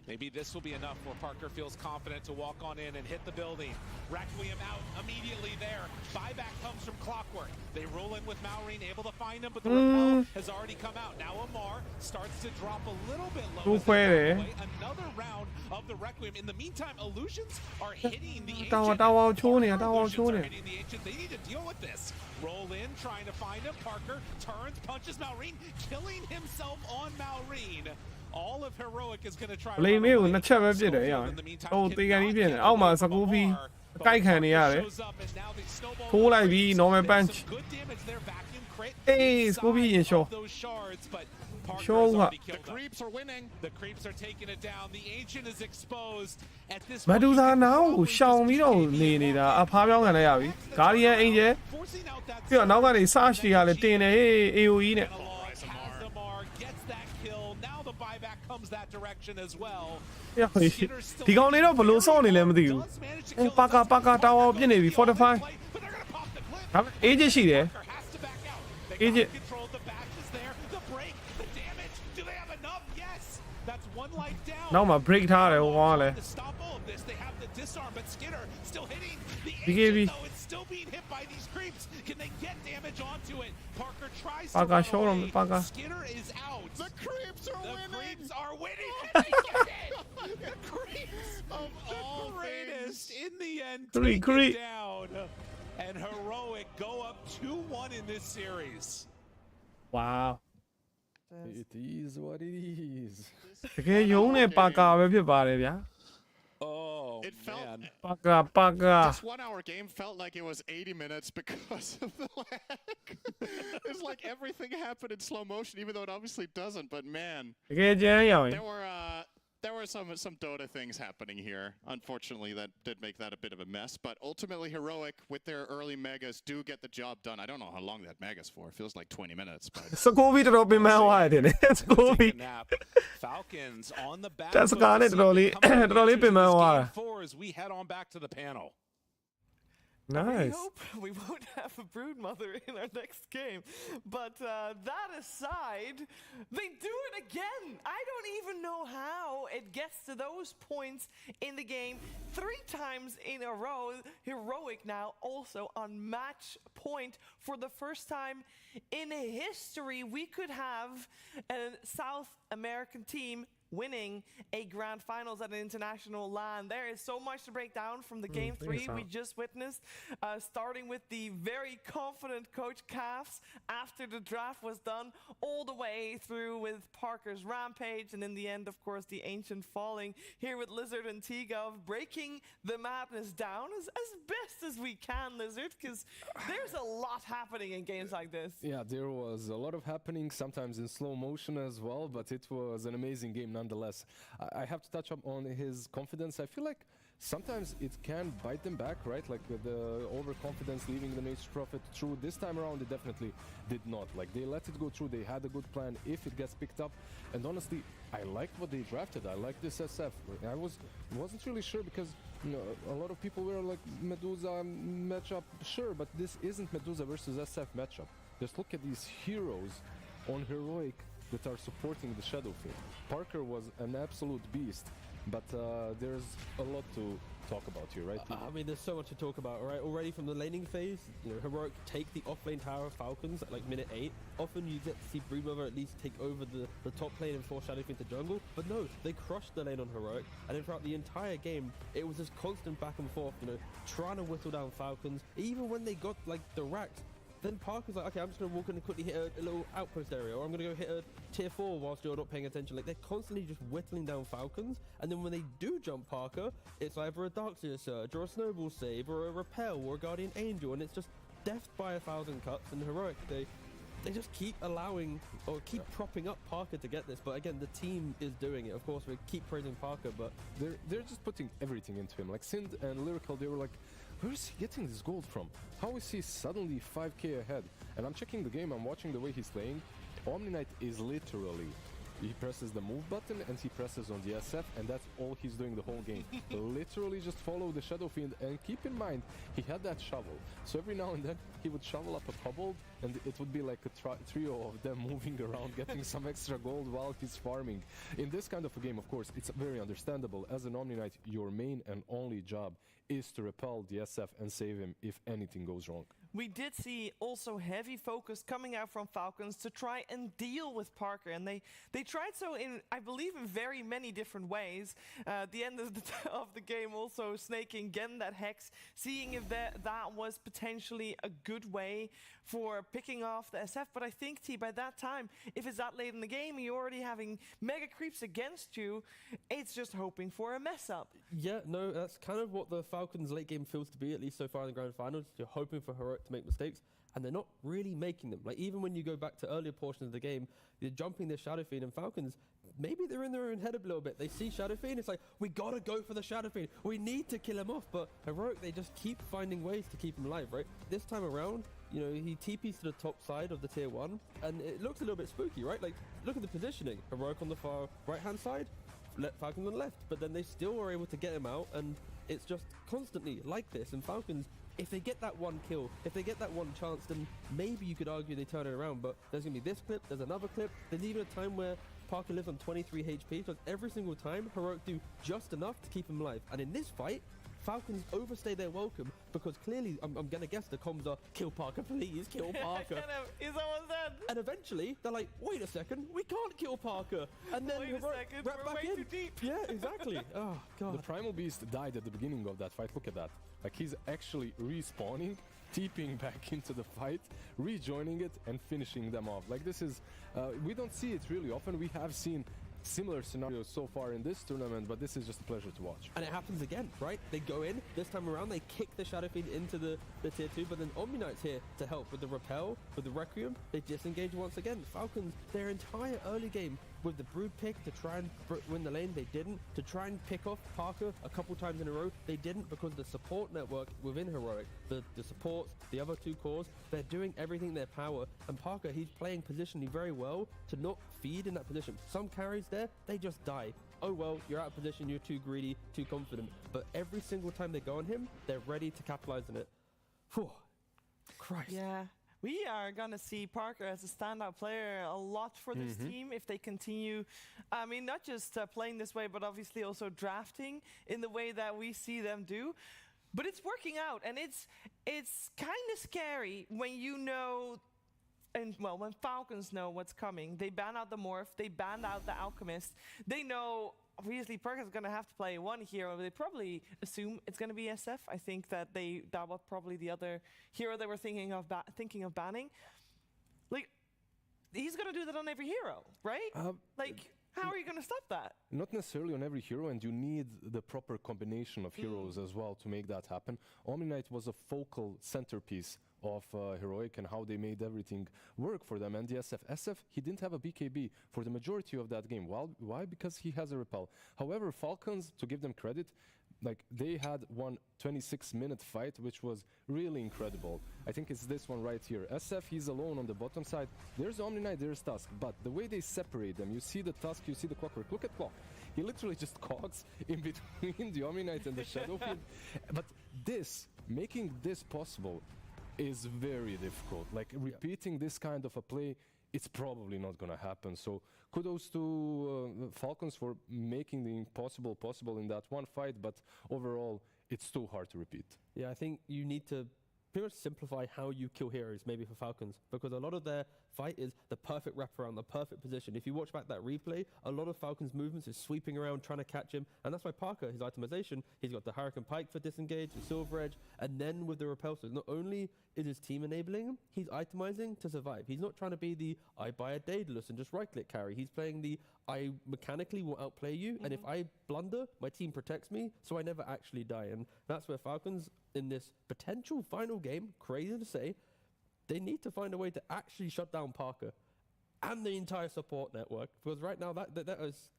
Maybe this will be enough where Parker feels confident to walk on in and hit the building. Requiem out immediately there. Buyback comes from Clockwork. They roll in with Malrine, able to find him, but the repel has already come out. Now Amar starts to drop a little bit low. Another round of the Requiem. In the meantime, Illusions are hitting the Ancient. They need to deal with this. Roll in, trying to find him. Parker turns, punches Malrine, killing himself on Malrine. All of Heroic is going to try to run away. In the meantime, oh, they got even. Oh, my Sakufi. Guy can hear it. Pull like the normal bench. Hey, Scooby in show. Show up. The creeps are winning. The creeps are taking it down. The Ancient is exposed. At this Medusa now, show me don't need a pavilion and a yavi. Guardian Angel. You're now going to sash the other thing. AOE. Comes that direction as well. Yeah, he got it up a little song in them. Paka Tower of Genevieve 45. Agent she there. Agent. Now my break tire. disarm, but Skinner still hitting the BKB. engine, though. It's still being hit by these creeps. Can they get damage onto it? Parker tries to Parker, run show away. him, Parker. Skinner is out. The creeps are winning. The creeps are winning. And they get it. The creeps of all the greatest things. in the end. Creep, Take creep. it down. And Heroic go up 2-1 in this series. Wow. It is what it is. တကယ်ယုံနဲ့ပါကာပဲဖြစ်ပါတယ်ဗျာ Oh, it felt man. ပါကာ This 1 hour game felt like it was 80 minutes because of the lag. It's like everything happened in slow motion, even though it obviously doesn't. But man, တကယ်ကြမ်းရောင်ရင် there were some Dota things happening here. Unfortunately, that did make that a bit of a mess. But ultimately, Heroic with their early megas do get the job done. I don't know how long that mega's for. It feels like 20 minutes. But စကိုဘီတော်တော်ပင်ပန်းသွားတယ်နဲ့စကိုဘီ Take a nap. Falcons on the back. တက်စကားနဲ့တော်တော်လေးတော်တော်လေးပင်ပန်းသွားတာ 4 as we head on back to the panel. Nice. We hope we won't have a broodmother in our next game. But that aside, they do it again. I don't even know how it gets to those points in the game 3 times in a row. Heroic now also on match point for the first time in history. We could have a South American team winning a grand finals at an international LAN. There is so much to break down from the game 3 we just witnessed, starting with the very confident coach Cavs after the draft was done, all the way through with Parker's rampage, and in the end, of course, the ancient falling here with Lizard and T-Gov, breaking the madness down as best as we can, Lizard, because there's a lot happening in games like this. Yeah, there was a lot of happening, sometimes in slow motion as well, but it was an amazing game nonetheless. I have to touch up on his confidence. I feel like sometimes it can bite them back, right? Like the overconfidence leaving the Mage Prophet through. This time around, it definitely did not. Like they let it go through. They had a good plan if it gets picked up. And honestly, I liked what they drafted. I like this SF. I wasn't really sure because a lot of people were like Medusa matchup. Sure, but this isn't Medusa versus SF matchup. Just look at these heroes on Heroic that are supporting the Shadow Fiend. Parker was an absolute beast, but there's a lot to talk about here, right? I mean, there's so much to talk about, right? Already from the laning phase, Heroic take the off-lane tower of Falcons at like minute 8. Often you get to see Broodmother at least take over the top lane and force Shadow Fiend to jungle, but no, they crushed the lane on Heroic, and then throughout the entire game, it was this constant back and forth, trying to whittle down Falcons. Even when they got like the racks, then Parker's like, okay, I'm just going to walk in and quickly hit a little outpost area, or I'm going to go hit a tier 4 whilst you're not paying attention. Like, they're constantly just whittling down Falcons, and then when they do jump Parker, it's either a Darkseer Surge, or a Snowball Save, or a Repel, or a Guardian Angel, and it's just death by 1,000 cuts. And Heroic, they just keep allowing, or keep propping up Parker to get this, but again, the team is doing it. Of course, we keep praising Parker, but they're just putting everything into him. Like Sind and Lyrical, they were like, where is he getting this gold from? How is he suddenly 5k ahead? And I'm checking the game, I'm watching the way he's playing. Omni Knight is literally, he presses the move button and he presses on the SF, and that's all he's doing the whole game. Literally just follow the Shadow Fiend, and keep in mind, he had that shovel. So every now and then, he would shovel up a kobold, and it would be like a trio of them moving around, getting some extra gold while he's farming. In this kind of a game, of course, it's very understandable. As an Omni Knight, your main and only job is to repel the SF and save him if anything goes wrong. We did see also heavy focus coming out from Falcons to try and deal with Parker, and they tried so in, I believe, in very many different ways. At the end of the game, also snaking again that Hex, seeing if that was potentially a good way for picking off the SF. But I think, T, by that time, if it's that late in the game, you're already having mega creeps against you, it's just hoping for a mess up. Yeah, no, that's kind of what the Falcons late game feels to be, at least so far in the grand finals. You're hoping for Heroic to make mistakes, and they're not really making them. Like, even when you go back to earlier portions of the game, you're jumping the Shadow Fiend, and Falcons, maybe they're in their own head a little bit. They see Shadow Fiend, it's like, we gotta go for the Shadow Fiend. We need to kill him off, but Heroic, they just keep finding ways to keep him alive, right? This time around, he TPs to the top side of the tier 1, and it looks a little bit spooky, right? Like, look at the positioning. Heroic on the far right-hand side, Falcon on the left, but then they still are able to get him out, and it's just constantly like this. And Falcons, if they get that one kill, if they get that one chance, then maybe you could argue they turn it around, but there's going to be this clip, there's another clip, there's even a time where Parker lives on 23 HP, so every single time, Heroic do just enough to keep him alive. And in this fight, Falcons overstay their welcome because clearly, I'm going to guess the comms are, kill Parker, please, kill Parker. Is almost dead. And eventually, they're like, wait a second, we can't kill Parker. And then wait a second, we're way too deep. Yeah, exactly. Oh, God. The Primal Beast died at the beginning of that fight. Look at that. Like, he's actually respawning, TPing back into the fight, rejoining it, and finishing them off. Like, this is... we don't see it really often. We have seen similar scenarios so far in this tournament, but this is just a pleasure to watch. And it happens again, right? They go in, this time around, they kick the Shadow Fiend into the tier 2, but then Omni Knight's here to help with the Repel, with the Requiem. They disengage once again. Falcons, their entire early game with the Brood pick to try and win the lane, they didn't. To try and pick off Parker a couple times in a row, they didn't, because the support network within Heroic, the supports, the other two cores, they're doing everything in their power. And Parker, he's playing positionally very well to not feed in that position. Some carries there, they just die. Oh well, you're out of position, you're too greedy, too confident. But every single time they go on him, they're ready to capitalize on it. Whew. Christ. Yeah. We are going to see Parker as a standout player a lot for this team if they continue, I mean, not just playing this way, but obviously also drafting in the way that we see them do. But it's working out, and it's kind of scary when you know, and well, when Falcons know what's coming. They ban out the Morph, they ban out the Alchemist. They know, obviously, Parker's going to have to play one hero. They probably assume it's going to be SF. I think that was probably the other hero they were thinking of banning. Like, he's going to do that on every hero, right? How are you going to stop that? Not necessarily on every hero, and you need the proper combination of heroes as well to make that happen. Omni Knight was a focal centerpiece of Heroic and how they made everything work for them. And the SF, he didn't have a BKB for the majority of that game. Well, why? Because he has a repel. However, Falcons, to give them credit, like, they had one 26-minute fight, which was really incredible. I think it's this one right here. SF, he's alone on the bottom side. There's Omni Knight, there's Tusk. But the way they separate them, you see the Tusk, you see the Clockwork. Look at Clock. He literally just cogs in between the Omni Knight and the Shadow Fiend. But making this possible is very difficult. Like, repeating this kind of a play, it's probably not going to happen. So kudos to Falcons for making the impossible possible in that one fight, but overall, it's too hard to repeat. Yeah, I think you need to pretty much simplify how you kill heroes, maybe for Falcons, because a lot of their fight is the perfect wraparound, the perfect position. If you watch back that replay, a lot of Falcons' movements is sweeping around, trying to catch him, and that's why Parker, his itemization, he's got the Hurricane Pike for disengage, the Silver Edge, and then with the repulsors. Not only is his team enabling him, he's itemizing to survive. He's not trying to be the I buy a Daedalus and just right-click carry. He's playing the I mechanically will outplay you, and if I blunder, my team protects me, so I never actually die. And that's where Falcons, in this potential final game, crazy to say, they need to find a way to actually shut down Parker and the entire support network, because right now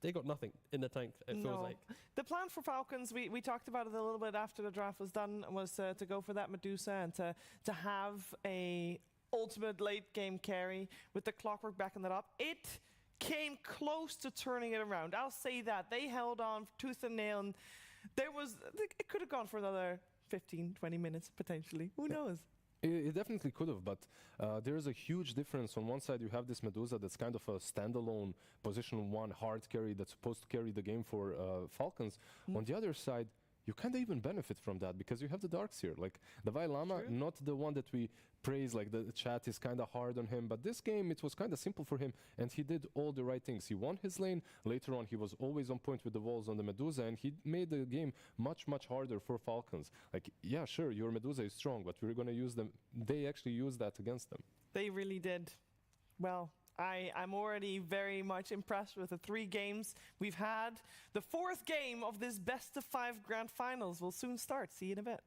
they got nothing in the tank, it feels like. The plan for Falcons, we talked about it a little bit after the draft was done, was to go for that Medusa and to have a ultimate late game carry with the Clockwork backing that up. It came close to turning it around. I'll say that. They held on tooth and nail, and it could have gone for another 15, 20 minutes potentially. Who knows? It definitely could have, but there's a huge difference. On one side, you have this Medusa that's kind of a standalone position 1 hard carry that's supposed to carry the game for Falcons. On the other side, you kind of even benefit from that because you have the Darks here. Like, the Vailama, not the one that we praise, like the chat is kind of hard on him, but this game, it was kind of simple for him, and he did all the right things. He won his lane. Later on, he was always on point with the walls on the Medusa, and he made the game much, much harder for Falcons. Like, yeah, sure, your Medusa is strong, but we're going to use them. They actually used that against them. They really did. Well, I'm already very much impressed with the 3 games we've had. The 4th game of this best-of-5 grand finals will soon start. See you in a bit.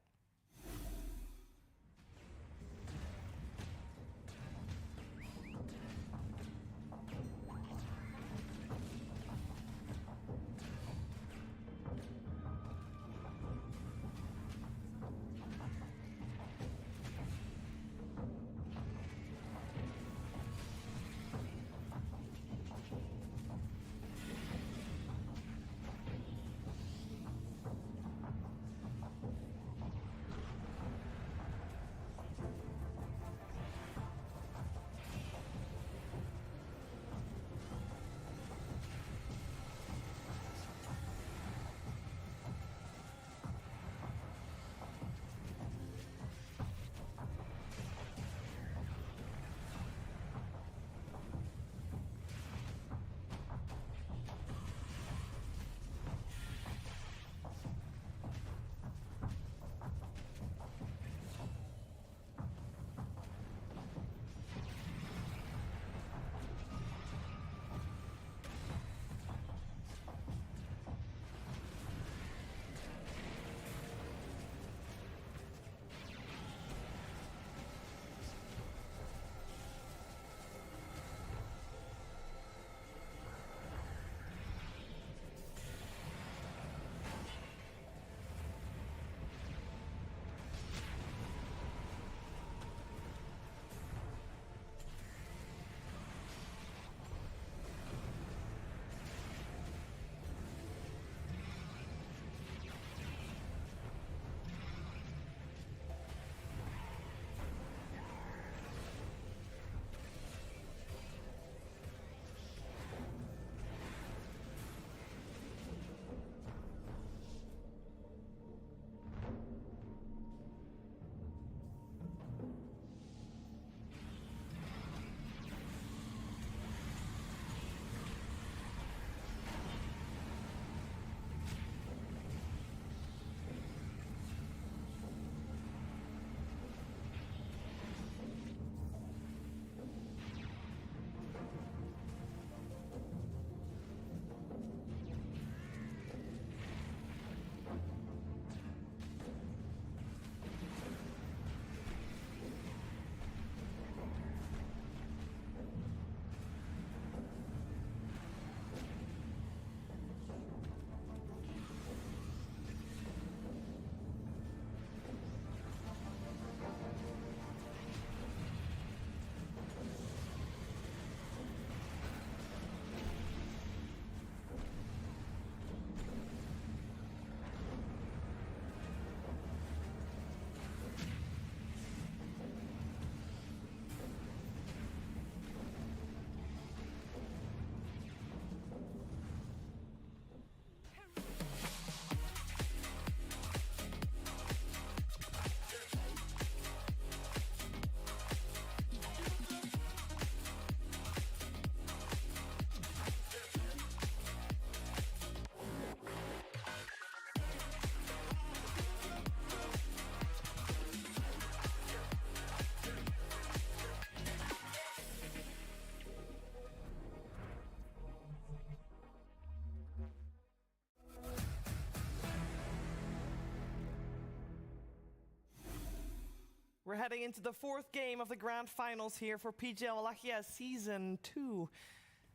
heading into the 4th game of the grand finals here for PGL Wallachia Season 2.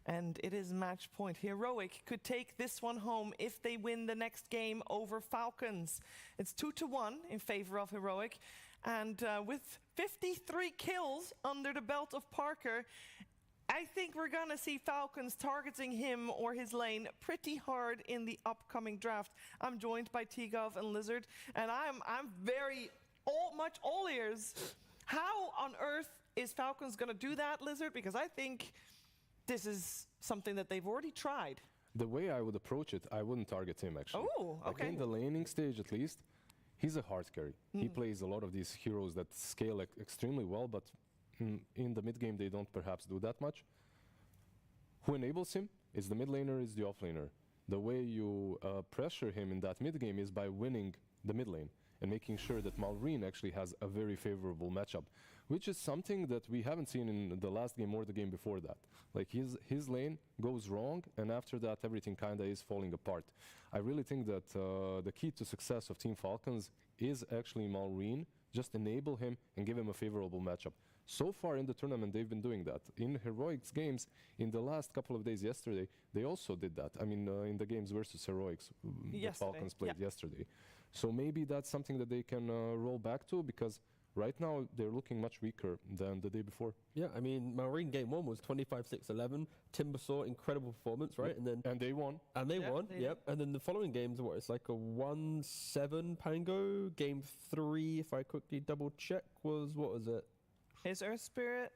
And it is match point. Heroic could take this one home if they win the next game over Falcons. It's 2-1 in favor of Heroic. And with 53 kills under the belt of Parker, I think we're gonna see Falcons targeting him or his lane pretty hard in the upcoming draft. I'm joined by T-Gov and Lizard, and I'm very much all ears. How on earth is Falcons gonna do that, Lizard? Because I think this is something that they've already tried. The way I would approach it, I wouldn't target him actually. Oh, okay. Like in the laning stage at least, he's a hard carry. He plays a lot of these heroes that scale extremely well, but in the mid game they don't perhaps do that much. Who enables him is the mid laner, is the off laner. The way you pressure him in that mid game is by winning the mid lane and making sure that Malrine actually has a very favorable matchup, which is something that we haven't seen in the last game or the game before that. Like his lane goes wrong, and after that everything kinda is falling apart. I really think that the key to success of Team Falcons is actually Malrine. Just enable him and give him a favorable matchup. So far in the tournament they've been doing that. In Heroics games, in the last couple of days yesterday, they also did that. I mean, in the games versus Heroics that Falcons played yesterday. So maybe that's something that they can roll back to, because right now they're looking much weaker than the day before. Yeah, I mean, Marine game 1 was 25-6-11. Timbersaw, incredible performance, right? And they won. And they won, yep. And then the following games, it's like a 1-7 Pango. Game 3, if I quickly double check, what was it? His Earth Spirit?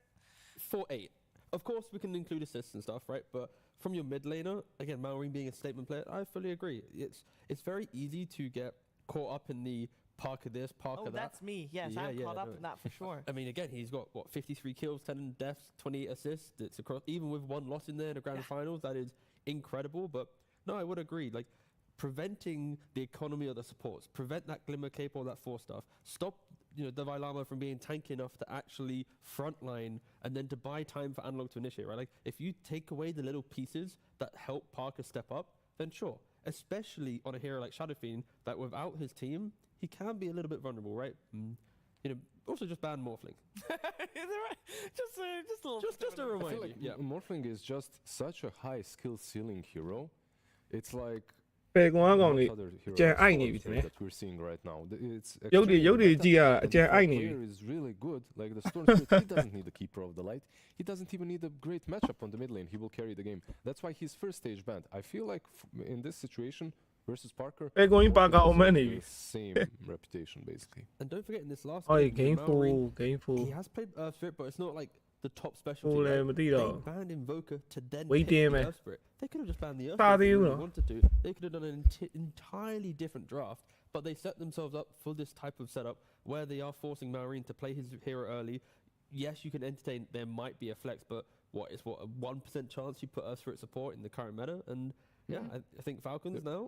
4-8. Of course, we can include assists and stuff, right? But from your mid laner, again, Malrine being a statement player, I fully agree. It's very easy to get caught up in the Parker this, Parker that. Oh, that's me. Yes, I'm caught up in that for sure. I mean, again, he's got, 53 kills, 10 deaths, 28 assists. It's across, even with 1 loss in there in the grand finals, that is incredible. But no, I would agree. Like, preventing the economy of the supports, prevent that Glimmer Cape or that 4 stuff, stop the Leosama from being tanky enough to actually frontline and then to buy time for Analog to initiate, right? Like, if you take away the little pieces that help Parker step up, then sure. Especially on a hero like Shadow Fiend, that without his team, he can be a little bit vulnerable, right? Also just ban Morphling. Just a little. Just a reminder. I feel like Morphling is just such a high skill ceiling hero. It's like ပေကွန်ကောင်လေးကျန်အိုက်နေပြီထင်တယ် that we're seeing right now. It's ရုပ်တွေကြည့်ရအကျန်အိုက်နေပြီ player is really good. Like the Storm Spirit, he doesn't need the Keeper of the Light. He doesn't even need a great matchup on the mid lane. He will carry the game. That's why he's first stage banned. I feel like in this situation versus Parker, ပေကွန်ကြီးပါကာအောင်မနေပြီ same reputation basically. And don't forget in this last game Malrine, 4 he has played Earth Spirit, but it's not like the top specialty. They banned Invoker to then pick the Earth Spirit. They could have just banned the Earth Spirit if they wanted to. They could have done an entirely different draft, but they set themselves up for this type of setup where they are forcing Marine to play his hero early. Yes, you can entertain, there might be a flex, but a 1% chance you put Earth Spirit support in the current meta? And I think Falcons now,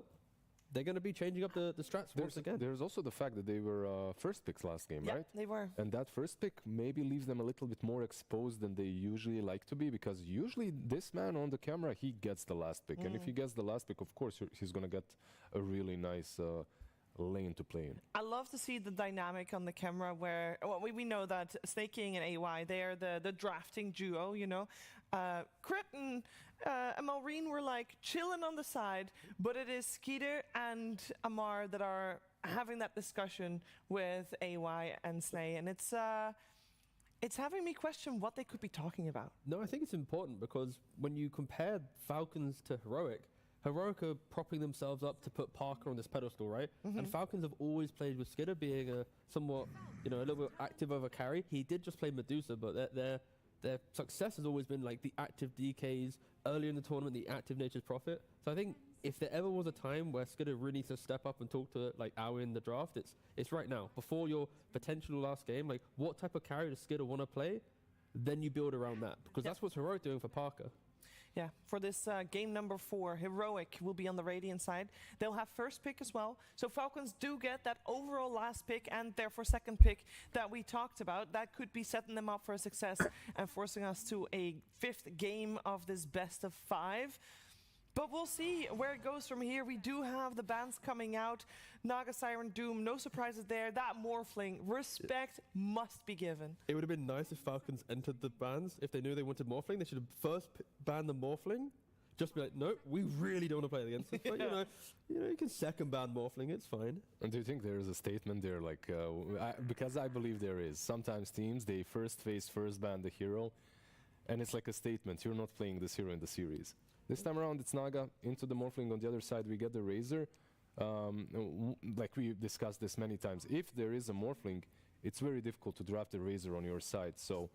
they're going to be changing up the strats once again. There's also the fact that they were first picks last game, right? Yeah, they were. And that first pick maybe leaves them a little bit more exposed than they usually like to be, because usually this man on the camera, he gets the last pick. And if he gets the last pick, of course, he's going to get a really nice lane to play in. I love to see the dynamic on the camera where we know that Snake King and AY, they are the drafting duo, Crit and Malrine were like chilling on the side, but it is Skeeter and Amar that are having that discussion with AY and Snake, and it's having me question what they could be talking about. No, I think it's important because when you compare Falcons to Heroic are propping themselves up to put Parker on this pedestal, right? And Falcons have always played with Skidder being a somewhat, a little bit active over carry. He did just play Medusa, but their success has always been like the active DKs, earlier in the tournament, the active Nature's Prophet. So I think if there ever was a time where Skidder really needs to step up and talk to like Aoi in the draft, it's right now. Before your potential last game, like what type of carry does Skidder want to play? Then you build around that, because that's what's Heroic doing for Parker. Yeah, for this game number 4, Heroic will be on the Radiant side. They'll have first pick as well. So Falcons do get that overall last pick and therefore second pick that we talked about. That could be setting them up for a success and forcing us to a 5th game of this best of 5. But we'll see where it goes from here. We do have the bans coming out. Naga, Siren, Doom, no surprises there. That Morphling, respect must be given. It would have been nice if Falcons entered the bans. If they knew they wanted Morphling, they should have first banned the Morphling. Just be like, no, we really don't want to play against it. But you can second ban Morphling, it's fine. And do you think there is a statement there? Like, because I believe there is. Sometimes teams, they first ban the hero, and it's like a statement. You're not playing this hero in the series. This time around, it's Naga into the Morphling. On the other side, we get the Razor. Like we discussed this many times. If there is a Morphling, it's very difficult to draft the Razor on your side. So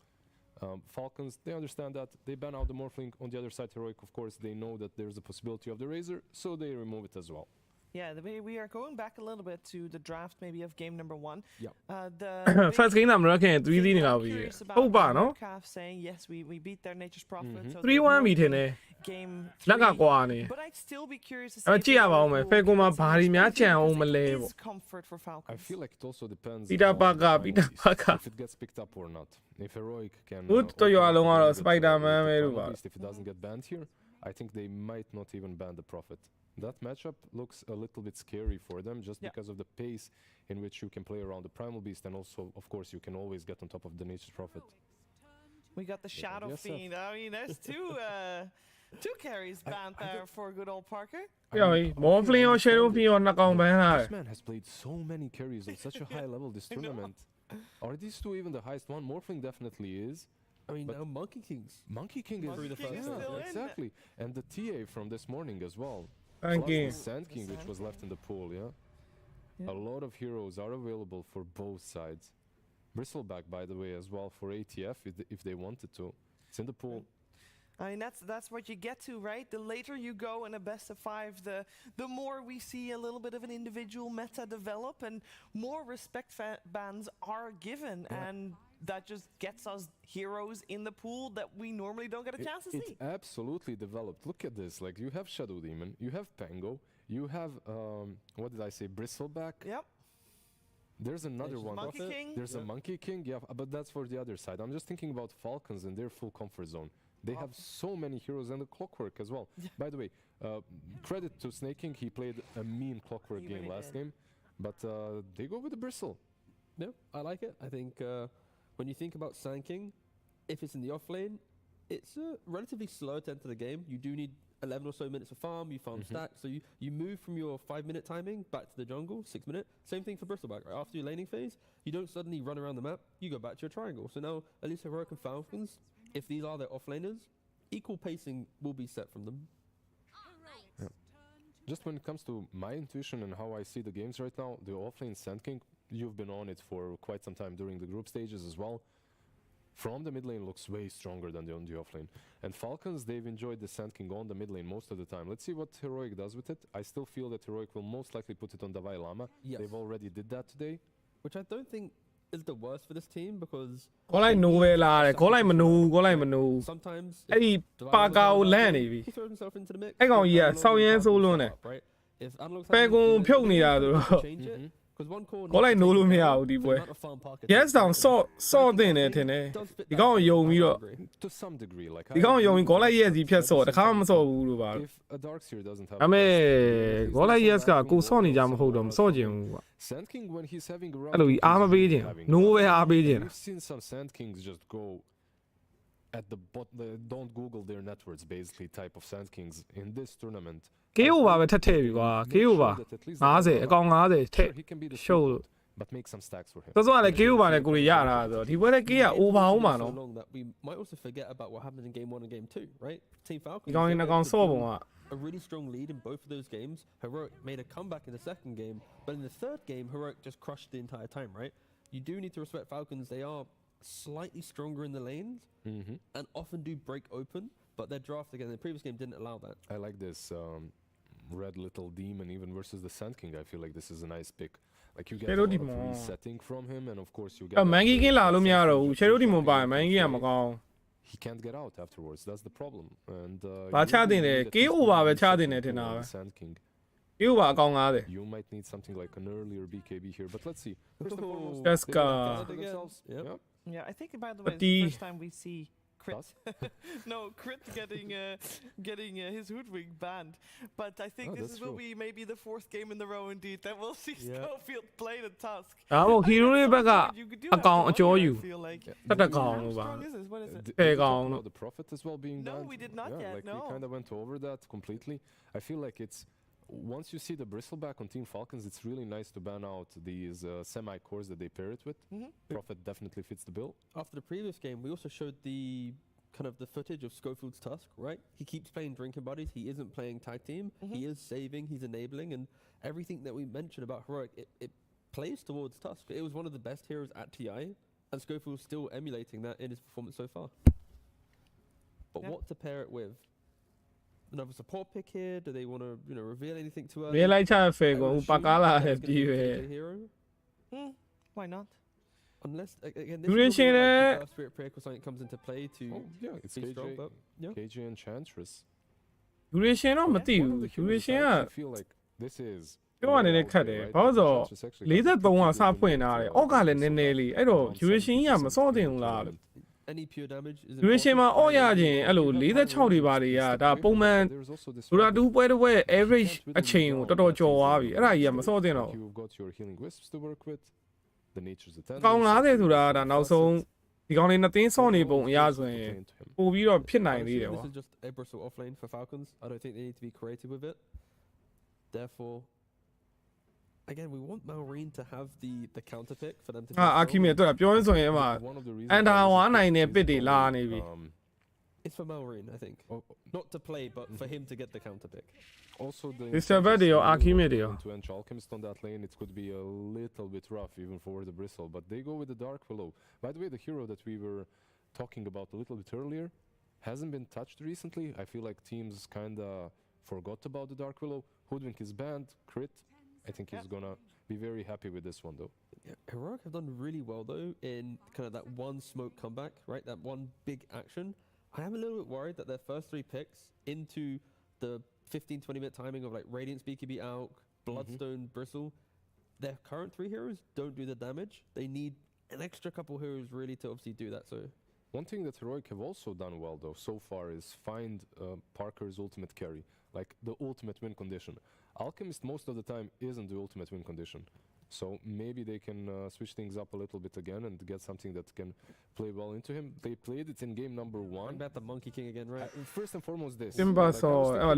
Falcons, they understand that. They ban out the Morphling. On the other side, Heroic, of course, they know that there's a possibility of the Razor, so they remove it as well. Yeah, we are going back a little bit to the draft maybe of game number 1. Yeah. First game I'm looking at 3-0 now. Oh, ba no. Saying yes, we beat their Nature's Prophet. So 3-1 beat ne. Game လက်ကကွာနေ But I'd still be curious to see. အဲ့ကြည့်ရပါဦးမယ် Falcon မှာဘာတွေများကြံအောင်မလဲပေါ့ comfort for Falcons. I feel like it also depends Peter on Parker if it gets picked up or not. If Heroic can Good တော်ရလုံးကတော့ Spider-Man ပဲလို့ပါ if it doesn't get banned here, I think they might not even ban the Prophet. That matchup looks a little bit scary for them just because of the pace in which you can play around the Primal Beast, and also, of course, you can always get on top of the Nature's Prophet. We got the Shadow Fiend. I mean, there's two carries banned there for good old Parker. Morphling ရော Shadow Fiend ရောနှစ်ကောင်ဘန်းထားတယ် This man has played so many carries at such a high level this tournament. Are these two even the highest one? Morphling definitely is. I mean, now Monkey Kings. Monkey King is through the first exactly. And the TA from this morning as well. Thank you. Sand King, which was left in the pool, A lot of heroes are available for both sides. Bristleback, by the way, as well for ATF if they wanted to. It's in the pool. I mean, that's what you get to, right? The later you go in a best of 5, the more we see a little bit of an individual meta develop, and more respect bans are given, and that just gets us heroes in the pool that we normally don't get a chance to see. It's absolutely developed. Look at this. Like, you have Shadow Demon, you have Pango, you have what did I say? Bristleback. Yep. There's another one. Monkey King. There's a Monkey King, but that's for the other side. I'm just thinking about Falcons and their full comfort zone. They have so many heroes and the Clockwork as well. By the way, credit to Snake King. He played a mean Clockwork game last game, but they go with the Bristle. Yeah, I like it. I think when you think about Sand King, if it's in the off lane, it's relatively slow to enter the game. You do need 11 or so minutes of farm, you farm stacks, so you move from your 5-minute timing back to the jungle, 6 minute. Same thing for Bristleback, right? After your laning phase, you don't suddenly run around the map, you go back to your triangle. So now, at least Heroic and Falcons, if these are their offlaners, equal pacing will be set from them. Just when it comes to my intuition and how I see the games right now, the offlane Sand King, you've been on it for quite some time during the group stages as well. From the mid lane looks way stronger than on the offlane. And Falcons, they've enjoyed the Sand King on the mid lane most of the time. Let's see what Heroic does with it. I still feel that Heroic will most likely put it on Davai Lama. Yes. They've already did that today. Which I don't think is the worst for this team because... ခေါ်လိုက်နိုးပဲလာတယ်ခေါ်လိုက်မနိုးခေါ်လိုက်မနိုး Sometimes အဲ့ဒီပါကာကိုလန့်နေပြီ he throws himself into the mix. အဲ့ကောင်ကြီးကဆောင်းရမ်းဆိုးလွန်းတယ် If Unlock's ဖဲကွန်ဖြုတ်နေတာဆိုတော့ change it, because one core ခေါ်လိုက်နိုးလို့မရဘူးဒီပွဲ Yes တောင်ဆော့တင်တယ်ထင်တယ်ဒီကောင်ယုံပြီးတော့ To some degree, like ဒီကောင်ယုံပြီးခေါ်လိုက် Yes ကြီးဖြတ်ဆော့တခါမှမဆော့ဘူးလို့ပါ if a Darkseer doesn't have ဒါပေမဲ့ခေါ်လိုက် Yes ကကိုဆော့နေကြမဟုတ်တော့မဆော့ကျင်ဘူးကွာ Sand King when he's having a rough အဲ့လိုကြီးအားမပေးခြင်းနိုးပဲအားပေးခြင်း We've seen some Sand Kings just go at the don't Google their net worths basically type of Sand Kings in this tournament. KO ပါပဲထပ်ထည့်ပြီကွာ KO ပါ50အကောင်50ထည့်ရှုပ်လို့ but make some stacks for him. ဆိုတော့လည်း KO ပါနဲ့ကိုရရတာဆိုတော့ဒီပွဲလည်း KO က over အောင်ပါနော် So long that we might also forget about what happened in game 1 and game 2, right? Team Falcon. ဒီကောင်ကြီးနှစ်ကောင်ဆော့ပုံက A really strong lead in both of those games. Heroic made a comeback in the second game, but in the third game, Heroic just crushed the entire time, right? You do need to respect Falcons. They are slightly stronger in the lanes and often do break open, but their draft again in the previous game didn't allow that. I like this red little demon even versus the Sand King. I feel like this is a nice pick. Like you get a lot of resetting from him, and of course you get. Monkey King လာလို့မရတော့ဘူး Shadow Demon ပါ Monkey King ကမကောင်း He can't get out afterwards. That's the problem. And ဘာချတင်တယ် KO ပါပဲချတင်တယ်ထင်တာပဲ Sand King. KO ပါအကောင်50 You might need something like an earlier BKB here, but let's see. First and foremost, Let's go. Yep. Yeah, I think by the way, it's the first time we see Crit. No, Crit getting his Hoodwink banned. But I think this will be maybe the 4th game in the row indeed that we'll see Schofield play the Tusk. ဒါပေါ့ hero တွေဘက်ကအကောင်အကျော်ယူတက်ကောင်လို့ပါ Did the Prophet as well being banned? No, we did not yet. Like no. we kind of went over that completely. I feel like it's once you see the bristleback on Team Falcons, it's really nice to ban out these semi-cores that they pair it with. Prophet definitely fits the bill. After the previous game, we also showed the kind of the footage of Schofield's Tusk, right? He keeps playing drinking buddies. He isn't playing tag team. He is saving. He's enabling, and everything that we mentioned about Heroic, it plays towards Tusk. It was one of the best heroes at TI, and Schofield's still emulating that in his performance so far. But what to pair it with? Another support pick here? Do they want to, reveal anything to us? ရေးလိုက်ချဖေကိုပကားလာတယ်ပြီးပဲ Why not? Unless again, Duration this Spirit Prick or something comes into play to it's be strong, but KJ Enchantress. duration တော့မသိဘူး duration က I feel like this is ပြောရနေခက်တယ်ဘာလို့ဆို43ကစဖွင့်ထားတယ်အောက်ကလည်းနည်းနည်းလေးအဲ့တော့ duration ကြီးကမစောတင်ဘူးလား any pure damage is duration မှာအော့ရခြင်းအဲ့လို46တွေပါတွေကဒါပုံမှန်ဒူရာ2ပွဲတစ်ပွဲ average အချိန်ကိုတော်တော်ကျော်သွားပြီအဲ့ဒါကြီးကမစောတင်တော့ You've got your healing wisps to work with. The nature's attendants. ကောင်း90ဆိုတာဒါနောက်ဆုံးဒီကောင်လေးနှစ်သိန်းစောနေပုံအရဆိုရင်ပို့ပြီးတော့ဖြစ်နိုင်သေးတယ်ကွာ This is just a bristle offlane for Falcons. I don't think they need to be creative with it. Therefore, again, we want Malrine to have the counter pick for them to. အာခီမီတော့ပြောရင်းဆိုရင်အမအန်ဒါဝါနိုင်တဲ့ပစ်တွေလာနေပြီ It's for Malrine, I think. Not to play, but for him to get the counter pick. Also, the to Ench Alchemist on that lane, it could be a little bit rough even for the Bristle, but they go with the Dark Willow. By the way, the hero that we were talking about a little bit earlier hasn't been touched recently. I feel like teams kinda forgot about the Dark Willow. Hoodwink is banned, crit. I think he's gonna be very happy with this one though. Yeah, Heroic have done really well though in kind of that one smoke comeback, right? That one big action. I am a little bit worried that their first 3 picks into the 15-20 minute timing of like Radiance, BKB, Alk, Bloodstone, Bristle, their current 3 heroes don't do the damage. They need an extra couple heroes really to obviously do that. So one thing that Heroic have also done well though so far is find Parker's ultimate carry, like the ultimate win condition. Alchemist most of the time isn't the ultimate win condition. So maybe they can switch things up a little bit again and get something that can play well into him. They played it in game number 1. Bring back the Monkey King again, right? First and foremost this. Timber so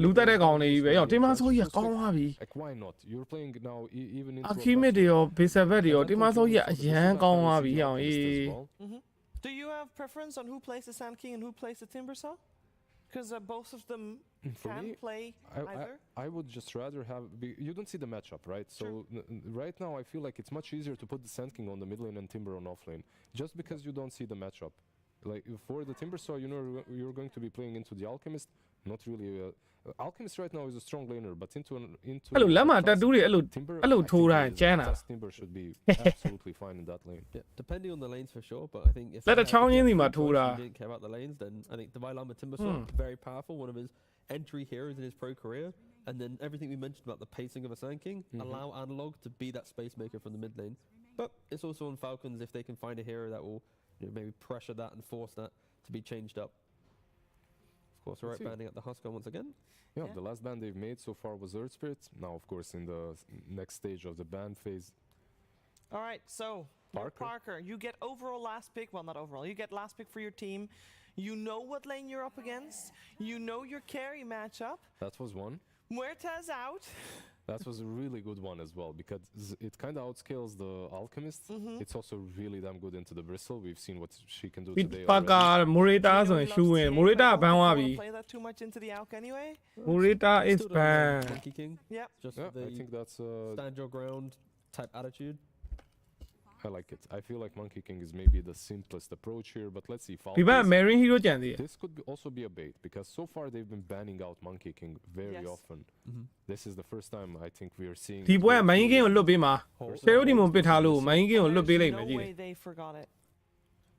လူတက်တဲ့ကောင်လေးပဲရောတင်မဆိုကြီးကောင်းသွားပြီ Like why not? You're playing now even into Akime တွေရော base event တွေရောတင်မဆိုကြီးအရန်ကောင်းသွားပြီအောင်အေး Do you have preference on who plays the Sand King and who plays the Timbersaw? Because both of them can play either. I would just rather have. You don't see the matchup, right? So right now, I feel like it's much easier to put the Sand King on the mid lane and Timber on off lane, just because you don't see the matchup. Like for the Timbersaw, you're going to be playing into the Alchemist. Not really. Alchemist right now is a strong laner, but into အဲ့လိုလက်မတက်တူးတွေအဲ့လိုထိုးတိုင်းကျန်းတာ Timber should be absolutely fine in that lane. Yeah, depending on the lanes for sure, but I think if လက်တချောင်းချင်းစီမှာထိုးတာ didn't care about the lanes, then I think Divine Lama Timbersaw very powerful, one of his entry heroes in his pro career, and then everything we mentioned about the pacing of a Sand King, allow Analog to be that space maker from the mid lane. But it's also on Falcons if they can find a hero that will maybe pressure that and force that to be changed up. Of course, we're banding at the Huskar once again. Yeah, the last ban they've made so far was Earth Spirit. Now, of course, in the next stage of the ban phase. All right, so Parker, you get overall last pick. Well, not overall. You get last pick for your team. You know what lane you're up against. You know your carry matchup. That was one. Muerta's out. That was a really good one as well because it kind of outscales the Alchemist. It's also really damn good into the Bristle. We've seen what she can do today. Parker Morita ဆိုရင်ရှူဝင် Morita ဘန်းသွားပြီ Play that too much into the Alk anyway. Morita is banned. Monkey King. Yep. Just I think that's stand your ground type attitude. I like it. I feel like Monkey King is maybe the simplest approach here, but let's see.ဒီဘက် Marine Hero ကြံသေးတယ် This could also be a bait because so far they've been banning out Monkey King very often. This is the first time I think we are seeing. ဒီပွဲ Main King ကိုလွတ်ပေးမှာ Shero Demon ပစ်ထားလို့ Main King ကိုလွတ်ပေးလိုက်မယ်ကြည့် No way they forgot it.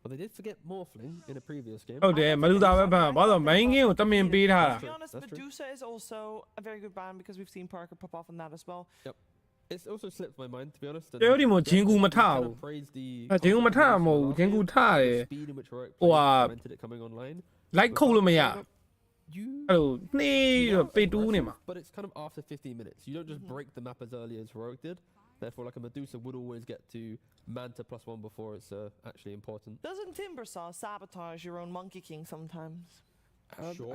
Well, they did forget Morphling in a previous game. ဟုတ်တယ်မလူသားပဲဘန်းဘာလို့ Main King ကိုတမင်ပေးထားတာ To be honest, Medusa is also a very good ban because we've seen Parker pop off on that as well. Yep. It's also slipped my mind, to be honest. and ကျော်ဒီမိုဂျင်ကူမထ kind ဘူး of praised the ဂျင်ကူမထမဟုတ်ဘူးဂျင်ကူထတယ် the speed in which Heroic ဟိုဟာ prevented it coming online. လိုက်ခုတ်လို့မရ You အဲ့လိုနှေးတော့ပေတူးနေမှာ but it's kind of after 15 minutes. You don't just break the map as early as Heroic did. Therefore, like a Medusa would always get to Manta +1 before it's actually important. Doesn't Timbersaw sabotage your own Monkey King sometimes? Sure.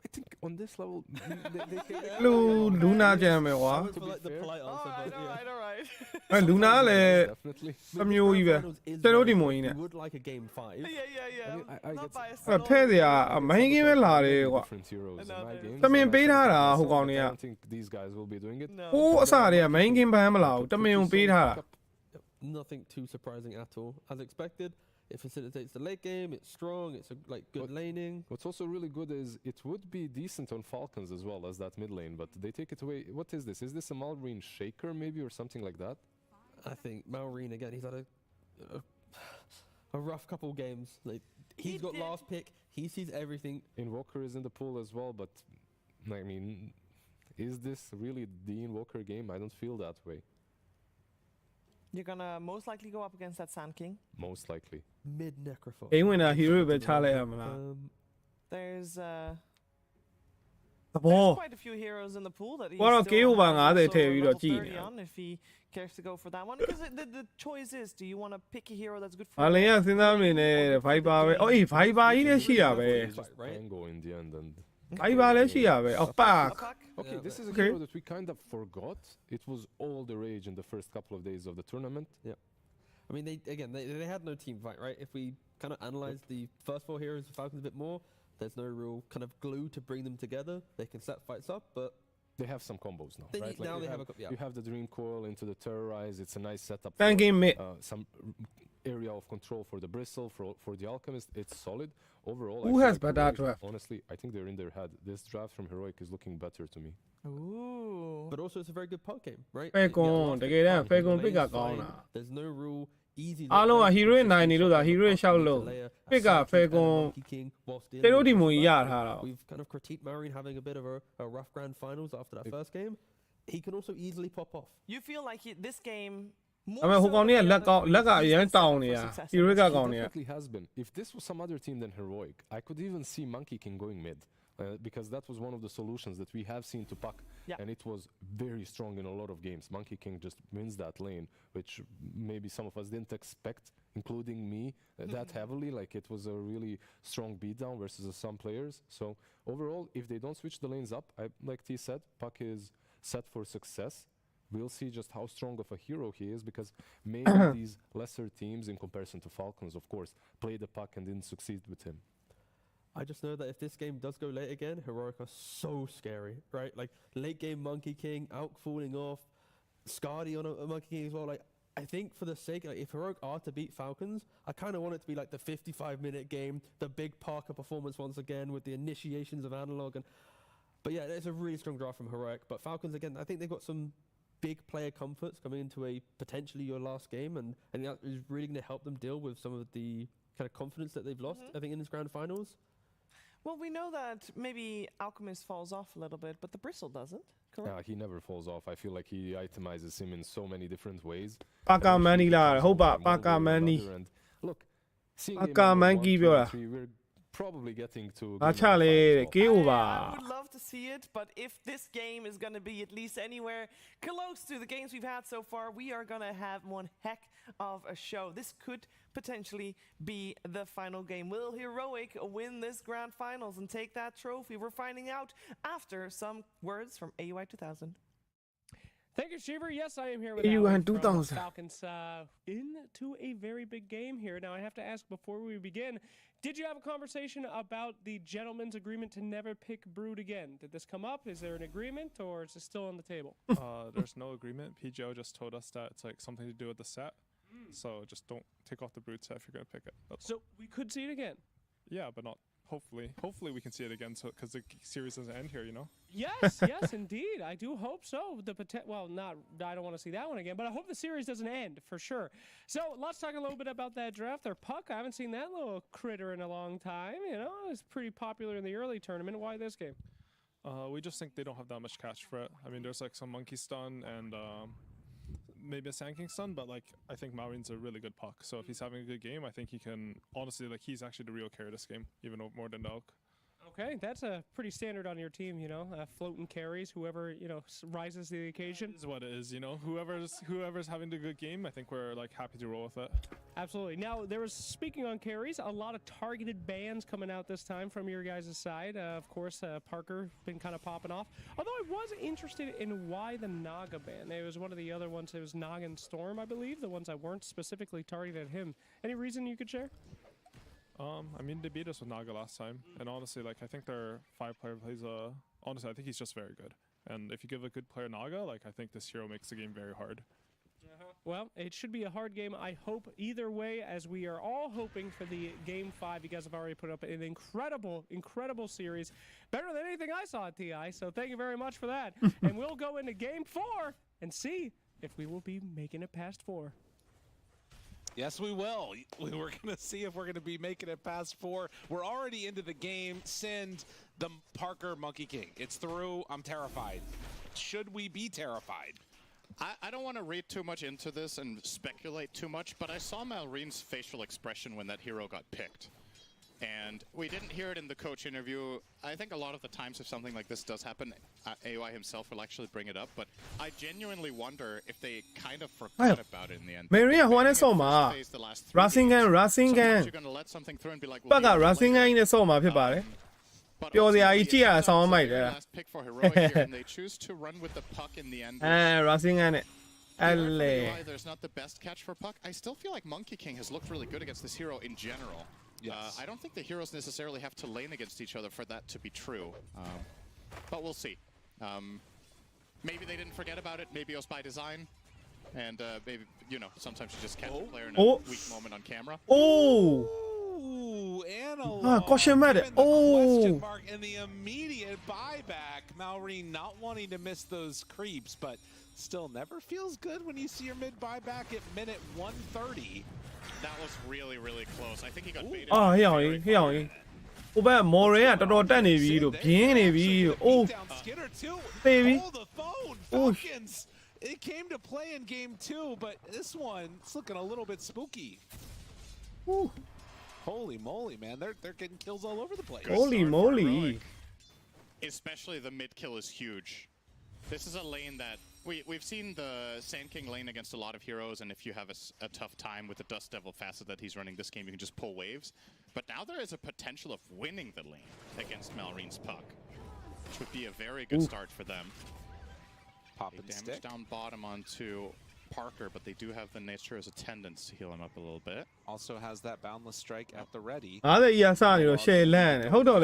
I think on this level, they လူနာကြမ်းမယ်ကွာ I went for like the polite answer, but yeah. Alright. အဲ့လူနာကလည်း definitely. အမျိုးကြီးပဲကျွန်တော်ဒီမိုင်းနဲ့ You would like a game 5. Yeah. Not biased. အဲ့ထဲစရာမိုင်းကင်းပဲလာတယ်ကွာ Different heroes in my game. တမင်ပေးထားတာဟိုကောင်တွေက I don't think these guys will be doing it. ဟိုးအစတွေကမိုင်းကင်းပန်းမလာဘူးတမင်ပေးထားတာ Nothing too surprising at all. As expected, it facilitates the late game, it's strong, it's like good laning. What's also really good is it would be decent on Falcons as well as that mid lane, but they take it away. What is this? Is this a Malrine Shaker maybe or something like that? I think Malrine again, he's had a rough couple games. Like he's got last pick, he sees everything. Invoker is in the pool as well, but I mean, is this really the Invoker game? I don't feel that way. You're gonna most likely go up against that Sand King. Most likely. Mid Necrophone. အိမ်ဝင်တာ hero ပဲချလိုက်ရမလား There's သဘော quite a few heroes in the pool that he's ကိုကတော့ still KO ပါ on, 50 so ထည့်ပြီးတော့ level ကြည့် 30 နေ on if he cares to go for that one because the choice is, do you want to pick a hero that's good for ဘာလင်ကစဉ်းစားမနေနဲ့ Viper ပဲအော်အေး Viper ကြီးလည်းရှိရပဲ It's just Tango in the end and Viper လည်းရှိရပဲအော် Park Okay, this is a Okay. hero that we kind of forgot. It was all the rage in the first couple of days of the tournament. Yeah. I mean, they had no team fight, right? If we kind of analyze the first 4 heroes of Falcons a bit more, there's no real kind of glue to bring them together. They can set fights up, but they have some combos now, They right? need- now you they have a co- yeah. You have the Dream Coil into the Terrorize. It's a nice setup. Tanking mid. Some area of control for the Bristle, for the Alchemist. It's solid. Overall, Who I feel has like better Heroic- draft? Honestly, I think they're in their head. This draft from Heroic is looking better to me. Ooh. but also it's a very good puck game, right? Falcon, You getတကယ်တမ်း last pick, Falcon the pickက lane's ကောင်း fine, တာ There's no real easy အားလုံးက hero နိုင်နေလို့သာ hero ရှောက်လို့ pick က Falcon တေတို့ဒီမူကြီးရထားတာ We've kind of critiqued Marine having a bit of a rough grand finals after that first game. He can also easily pop off. You feel like this game အမေဟိုကောင်တွေကလက်ကောင်းလက်ကအရင်တောင်းနေတာ hero ကကောင်းနေတာ Definitely has been. If this was some other team than Heroic, I could even see Monkey King going mid. Because that was one of the solutions that we have seen to Puck, and it was very strong in a lot of games. Monkey King just wins that lane, which maybe some of us didn't expect, including me, that heavily. Like it was a really strong beatdown versus some players. So overall, if they don't switch the lanes up, like T said, Puck is set for success. We'll see just how strong of a hero he is, because maybe these lesser teams, in comparison to Falcons, of course, played the Puck and didn't succeed with him. I just know that if this game does go late again, Heroic are so scary, right? Like late game Monkey King, Alk falling off, Scardy on a Monkey King as well. Like I think for the sake, like if Heroic are to beat Falcons, I kind of want it to be like the 55-minute game, the big Parker performance once again with the initiations of Analog. But yeah, it's a really strong draft from Heroic. But Falcons again, I think they've got some big player comforts coming into a potentially your last game, and that is really going to help them deal with some of the kind of confidence that they've lost, I think, in this grand finals. Well, we know that maybe Alchemist falls off a little bit, but the Bristle doesn't, correct? He never falls off. I feel like he itemizes him in so many different ways. Paka Mani လာဟုတ်ပါ Paka Mani Look, seeing Paka game number Mani one, two, ပြော and တာ three, we're probably getting to ငါ game ချ number လေ five as well. KO ပါ I would love to see it, but if this game is going to be at least anywhere close to the games we've had so far, we are going to have one heck of a show. This could potentially be the final game. Will Heroic win this grand finals and take that trophy? We're finding out after some words from AUI 2000. Thank you, Shiver. Yes, I am here with AUI Alex from the 2000. Falcons into a very big game here. Now, I have to ask before we begin, did you have a conversation about the gentleman's agreement to never pick Brood again? Did this come up? Is there an agreement, or is it still on the table? There's no agreement. PGL just told us that it's like something to do with the set. So just don't take off the Brood set if you're going to pick it. So we could see it again? Yeah, but not hopefully. Hopefully we can see it again because the series doesn't end here, you know? Yes, yes, indeed. I do hope so. I don't want to see that one again, but I hope the series doesn't end for sure. So let's talk a little bit about that draft. Their Puck, I haven't seen that little critter in a long time. You know, it's pretty popular in the early tournament. Why this game? We just think they don't have that much cash for it. I mean, there's like some monkey stun and maybe a Sand King stun, but like I think Malreen's a really good puck. So if he's having a good game, I think he can honestly like he's actually the real carry this game, even more than Dog. Okay, that's a pretty standard on your team, you know, floating carries, whoever, you know, rises to the occasion. Is what it is, you know. Whoever's having the good game, I think we're like happy to roll with it. Absolutely. Now, there was, speaking on carries, a lot of targeted bans coming out this time from your guys' side. Of course, Parker been kind of popping off. Although I was interested in why the Naga ban. It was one of the other ones. It was Naga and Storm, I believe, the ones that weren't specifically targeted at him. Any reason you could share? I mean, they beat us with Naga last time, and honestly, like I think their 5-player plays. Honestly, I think he's just very good. And if you give a good player Naga, like I think this hero makes the game very hard. Well, it should be a hard game. I hope either way, as we are all hoping for the Game 5. You guys have already put up an incredible, incredible series. Better than anything I saw at TI, so thank you very much for that. And we'll go into Game 4 and see if we will be making it past 4. Yes, we will. We're going to see if we're going to be making it past 4. We're already into the game. Send the Parker Monkey King. It's through. I'm terrified. Should we be terrified? I don't want to read too much into this and speculate too much, but I saw Malreen's facial expression when that hero got picked. And we didn't hear it in the coach interview. I think a lot of the times if something like this does happen, AOI himself will actually bring it up. But I genuinely wonder if they kind of forgot about it in the end. Maria, who is so ma? Racing gang. You're going to let something through and be like, Baga racing gang is so ma, people. Pure the idea, so my last pick for heroic here, and they choose to run with the puck in the end. Racing gang. There's not the best catch for puck. I still feel like Monkey King has looked really good against this hero in general. Yes. I don't think the heroes necessarily have to lane against each other for that to be true. But we'll see. Maybe they didn't forget about it. Maybe it was by design. And maybe, you know, sometimes you just catch a player in a weak moment on camera. Oh! Question mark and the immediate buyback. Malreen not wanting to miss those creeps, but still never feels good when you see your mid buyback at minute 130. That was really, really close. I think he got baited. Oh, here. Oba Morea, Toto Tani, Pieni, oh, baby. Hold the phone, Falcons. It came to play in game 2, but this one, it's looking a little bit spooky. Ooh. Holy moly, man. They're getting kills all over the place. Holy moly. Especially the mid kill is huge. This is a lane that we've seen the Sand King lane against a lot of heroes, and if you have a tough time with the Dust Devil facet that he's running this game, you can just pull waves. But now there is a potential of winning the lane against Malreen's puck, which would be a very good start for them. Popping damage down bottom onto Parker, but they do have the Nature's attendants to heal him up a little bit. Also has that boundless strike at the ready. Share land. Hold on,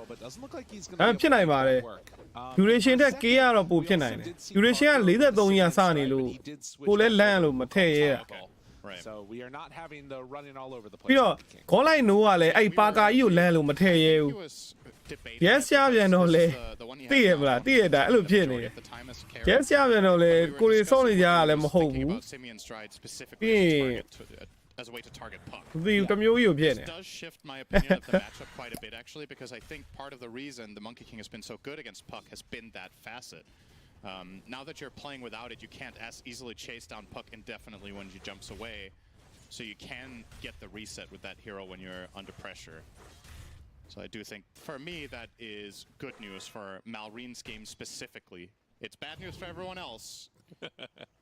but doesn't look like he's going to work. Duration that Kia or Pupina. Duration leader don't yasani lu. Pull land Mateo. So we are not having the running all over the place. Call I know I paga you land Mateo. Yes, yeah, no lay. Theater, look in. Yes, yeah, no lay. Could is only Yalem home. As a way to target puck. This does shift my opinion of the matchup quite a bit, actually, because I think part of the reason the Monkey King has been so good against puck has been that facet. Now that you're playing without it, you can't as easily chase down puck indefinitely when he jumps away, so you can get the reset with that hero when you're under pressure. So I do think, for me, that is good news for Malreen's game specifically. It's bad news for everyone else.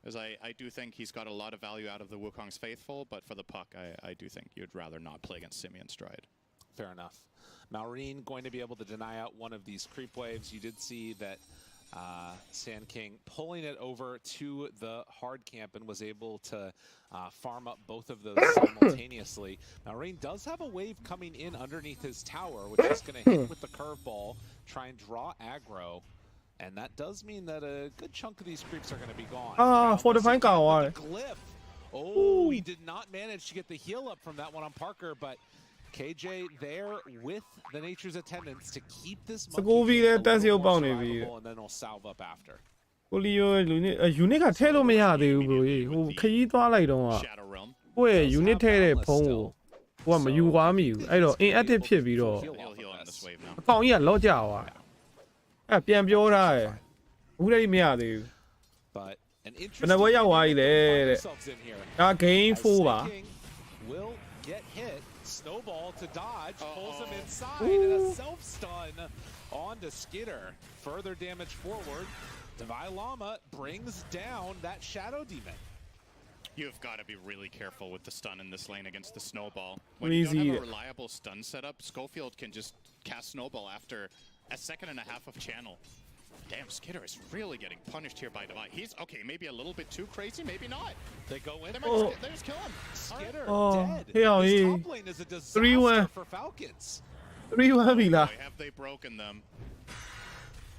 As I do think he's got a lot of value out of the Wukong's Faithful, but for the puck, I do think you'd rather not play against Simeon Stride. Fair enough. Malreen going to be able to deny out one of these creep waves. You did see that Sand King pulling it over to the hard camp and was able to farm up both of those simultaneously. Malreen does have a wave coming in underneath his tower, which is going to hit with the curveball, try and draw aggro. And that does mean that a good chunk of these creeps are going to be gone. 45 glyph. Oh, he did not manage to get the heal up from that one on Parker, but KJ there with the Nature's attendants to keep this monkey there, and then he'll salve up after. Unit got tell me how they will. Key to light on. Where unit pole. What you want me? I don't active Piviro. Oh, yeah, Loja. ပြန်ပြောထားတယ် But An ဘယ်နှပွဲရောက်သွားပြီလဲတဲ့ဒါ game 4 ပါ will get hit. Snowball to dodge, pulls him inside, and a self-stun onto Skitter. Further damage forward. Divine Llama brings down that Shadow Demon. You've got to be really careful with the stun in this lane against the Snowball. When you don't have a reliable stun setup, Schofield can just cast Snowball after a second and a half of channel. Damn, Skitter is really getting punished here by Divine. He's, okay, maybe a little bit too crazy, maybe not. They go in. They just kill him. Skitter dead. Hell, This top lane is a disaster for Falcons. 3-1 ပြီလား Boy, have they broken them.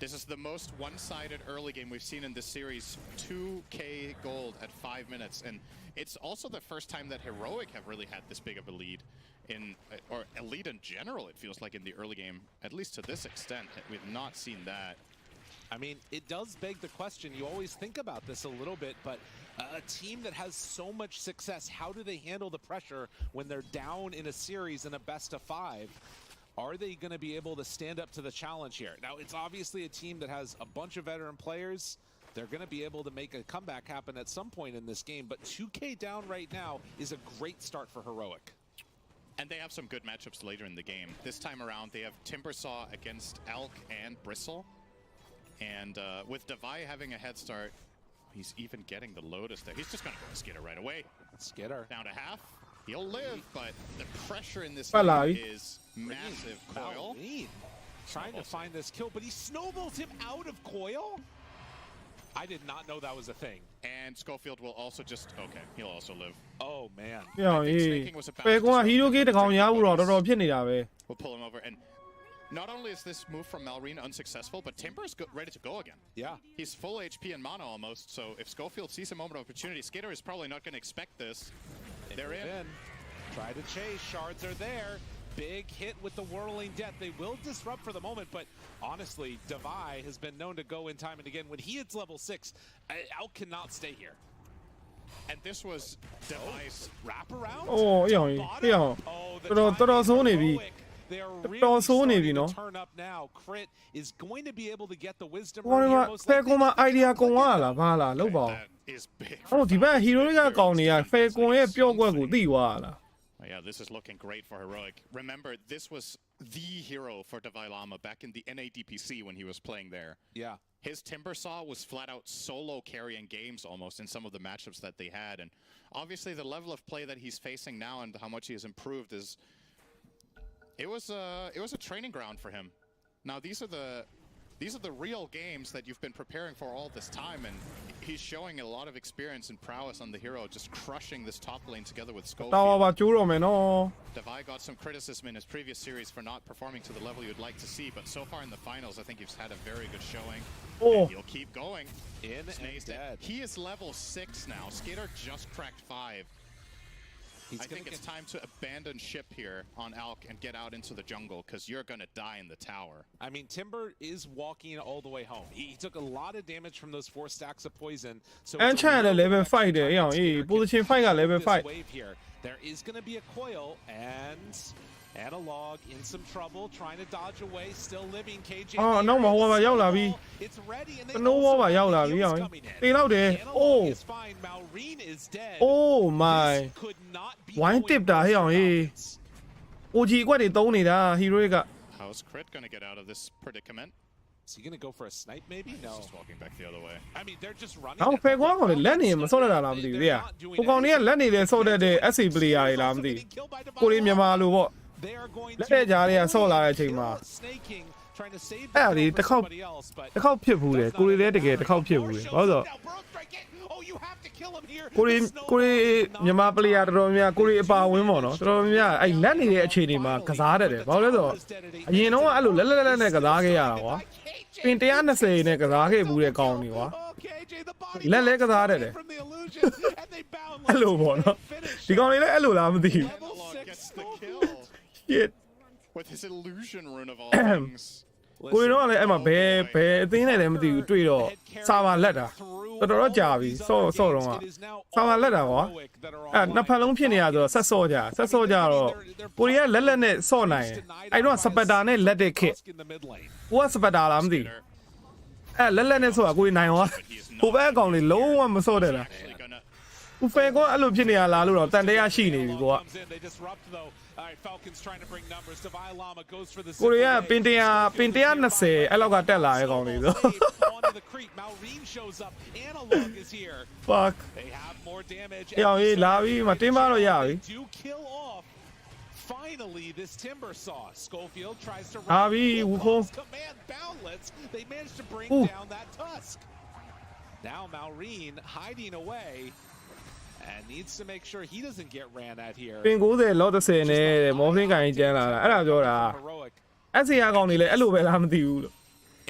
This is the most one-sided early game we've seen in this series. 2k gold at 5 minutes. And it's also the first time that Heroic have really had this big of a lead. Or a lead in general, it feels like, in the early game. At least to this extent, we've not seen that. I mean, it does beg the question. You always think about this a little bit, but a team that has so much success, how do they handle the pressure when they're down in a series in a best-of-5? Are they going to be able to stand up to the challenge here? Now, it's obviously a team that has a bunch of veteran players. They're going to be able to make a comeback happen at some point in this game, but 2k down right now is a great start for Heroic. And they have some good matchups later in the game. This time around, they have Timbersaw against Elk and Bristle. And with Divai having a head start, he's even getting the Lotus there. He's just going to go to Skitter right away. Skitter. Down to half. He'll live, but the pressure in this game is massive. Coil. Trying to find this kill, but he snowballs him out of Coil? I did not know that was a thing. And Schofield will also just... Okay, he'll also live. Oh, man. Falcon က hero gate တစ်ကောင်ရဖို့တော့တော်တော်ဖြစ်နေတာပဲ We'll pull him over. And not only is this move from Malrine unsuccessful, but Timber's ready to go again. Yeah. He's full HP and mana almost, so if Schofield sees a moment of opportunity, Skitter is probably not going to expect this. They're in. Try to chase. Shards are there. Big hit with the Whirling Death. They will disrupt for the moment, but honestly, Divai has been known to go in time and again. When he hits level 6, Al cannot stay here. And this was Divai's wraparound. Oh, yeah. တော်ဆိုးနေပြီ They are တော်ဆိုးနေပြီ really နော် turn up now. Crit is going to be able to get the wisdom. ဟိုမှာ Falcon မှာ idea ကုန်သွားလားဘာလားလောက်ပါဟိုဒီဘက် hero တွေကကောင်တွေက Falcon ရဲ့ပျော့ကွက်ကိုသိသွားလား Yeah, this is looking great for Heroic. Remember, this was the hero for Divai Llama back in the NADPC when he was playing there. Yeah. His Timbersaw was flat out solo carrying games almost in some of the matchups that they had. And obviously the level of play that he's facing now and how much he has improved is... It was a training ground for him. Now these are the real games that you've been preparing for all this time, and he's showing a lot of experience and prowess on the hero, just crushing this top lane together with Schofield. Divai got some criticism in his previous series for not performing to the level you'd like to see, but so far in the finals, I think he's had a very good showing. And he'll keep going. Dead. He is level 6 now. Skitter just cracked 5. I think it's time to abandon ship here on Alk and get out into the jungle, because you're going to die in the tower. I mean, Timber is walking all the way home. He took a lot of damage from those 4 stacks of poison. So and China level 5 တယ်ရအောင်အေး position 5က level 5 wave here. There is going to be a coil, and Analog in some trouble, trying to dodge away, still living. KJ အော်နောက်မှာဟိုမှာရောက်လာပြီ It's ready, and they no wall မှာရောက်လာပြီရအောင်တေးတော့တယ် oh is fine. Malrine is dead. oh my ဝိုင်းတစ်တာဟဲ့အောင်အေး OG ကွက်တွေတုံးနေတာ hero က How's Crit going to get out of this predicament? Is he going to go for a snipe maybe? No. He's just walking back the other way. I mean, they're just running. အော် Falcon ကောင်တွေလက်နေမဆော့ရတာလားမသိဘူးလေဟိုကောင်တွေကလက်နေလေဆော့တတ်တဲ့ SA player တွေလားမသိဘူးကိုရီမြန်မာလိုပေါ့လက်တဲ့ကြားတွေကဆော့လာတဲ့အချိန်မှာအဲ့ဒါဒီတစ်ခေါက်ဖြစ်ဘူးလေကိုရီလည်းတကယ်တစ်ခေါက်ဖြစ်ဘူးလေဘာလို့ဆိုကိုရီမြန်မာ player တော်တော်များကိုရီအပါဝင်းပေါ့နော်တော်တော်များအဲ့လက်နေတဲ့အခြေအနေမှာကစားတတ်တယ်ဘာလို့လဲဆိုတော့အရင်တော့အဲ့လိုလက်နဲ့ကစားခဲ့ရတာကွာပင်120နဲ့ကစားခဲ့ဘူးတဲ့ကောင်တွေကွာလက်လဲကစားတတ်တယ်အဲ့လိုပေါ့နော်ဒီကောင်တွေလည်းအဲ့လိုလားမသိဘူး Shit. With his illusion rune of all things. ကိုရီတော့လည်းအဲ့မှာဘယ်အသင်းနဲ့လည်းမသိဘူးတွေ့တော့စာပါလက်တာတော်တော်ကြာပြီဆော့တော့ကစာပါလက်တာကွာအဲ့နှစ်ဖက်လုံးဖြစ်နေရဆိုတော့ဆက်ဆော့ကြတော့ကိုရီကလက်နဲ့ဆော့နိုင်အဲ့တော့စပက်တာနဲ့လက်တဲ့ခစ်ကိုကစပက်တာလားမသိဘူး လက်လက်နဲ့ဆိုတာကိုနိုင်ရောဟိုဘက်အကောင်လေးလုံးဝမစော့တယ်လားကိုဖဲကောအဲ့လိုဖြစ်နေရလားလို့တော့တန်တရားရှိနေပြီကိုကကိုရီးယားပင်120အဲ့လောက်ကတက်လာတဲ့ကောင်လေးဆို fuck ရောင်ရေးလာပြီမတင်းမတော့ရပြီ Finally, this timber saw. Schofield tries to command boundlets. They managed to bring down that tusk. Now Maureen hiding away and needs to make sure he doesn't get ran at here. ပင်90လော30နဲ့မော်ဖင်းကန်ကြီးကျန်းလာတာအဲ့ဒါပြောတာအဲ့စီယာကောင်နေလေအဲ့လိုပဲလားမသိဘူးလို့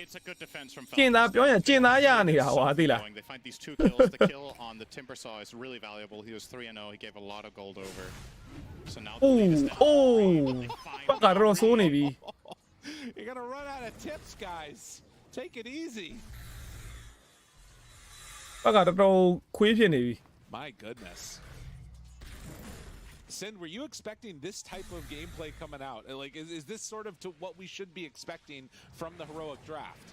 It's a good defense from Falcon. ကျင်သားပြောရင်ကျင်သားရနေတာဟွာသိလား They find these 2 kills. The kill on the timber saw is really valuable. He was 3-0. He gave a lot of gold over. So now the lead is down. Oh, Rossoနေပြီ You're gonna run out of tips, guys. Take it easy. ဘက်ကတော်တော်ခွေးဖြစ်နေပြီ My goodness. Sin, were you expecting this type of gameplay coming out? Like, is this sort of to what we should be expecting from the heroic draft?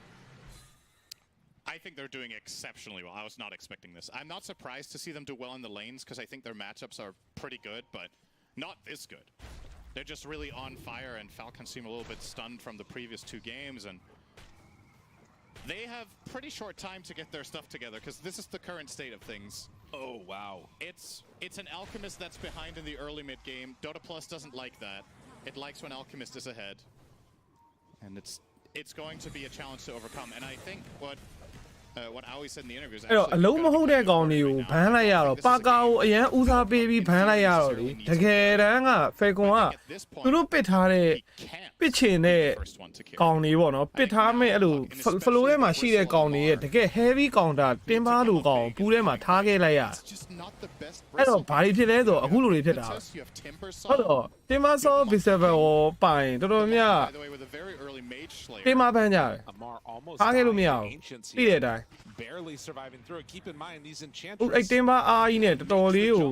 I think they're doing exceptionally well. I was not expecting this. I'm not surprised to see them do well in the lanes because I think their matchups are pretty good, but not this good. They're just really on fire, and Falcon seem a little bit stunned from the previous 2 games, and they have pretty short time to get their stuff together because this is the current state of things. Oh, wow. It's an Alchemist that's behind in the early mid game. Dota Plus doesn't like that. It likes when Alchemist is ahead. And it's going to be a challenge to overcome. And I think what Aoi said in the interview is အဲ့တော့အလုံးမဟုတ်တဲ့ကောင်တွေကိုဘန်းလိုက်ရတော့ပါကာကိုအရန်ဦးစားပေးပြီးဘန်းလိုက်ရတော့လေတကယ်တမ်းကဖေကွန်ကသူတို့ပစ်ထားတဲ့ပစ်ချင်တဲ့ကောင်တွေပေါ့နော်ပစ်ထားမဲ့အဲ့လို flow ထဲမှာရှိတဲ့ကောင်တွေရဲ့တကယ် heavy counter တင်းပါလိုကောင်ပူးထဲမှာထားခဲ့လိုက်ရအဲ့တော့ဘာတွေဖြစ်လဲဆိုတော့အခုလိုတွေဖြစ်တာဟုတ်တော့တင်းပါဆော visible ပိုင်တော်တော်များတင်းပါပန်းကြတယ်ထားခဲ့လို့မရဘူးပြီးတဲ့အတိုင်း barely surviving through it. Keep in mind these enchanters. အဲ့တင်းပါအားကြီးနဲ့တော်တော်လေးကို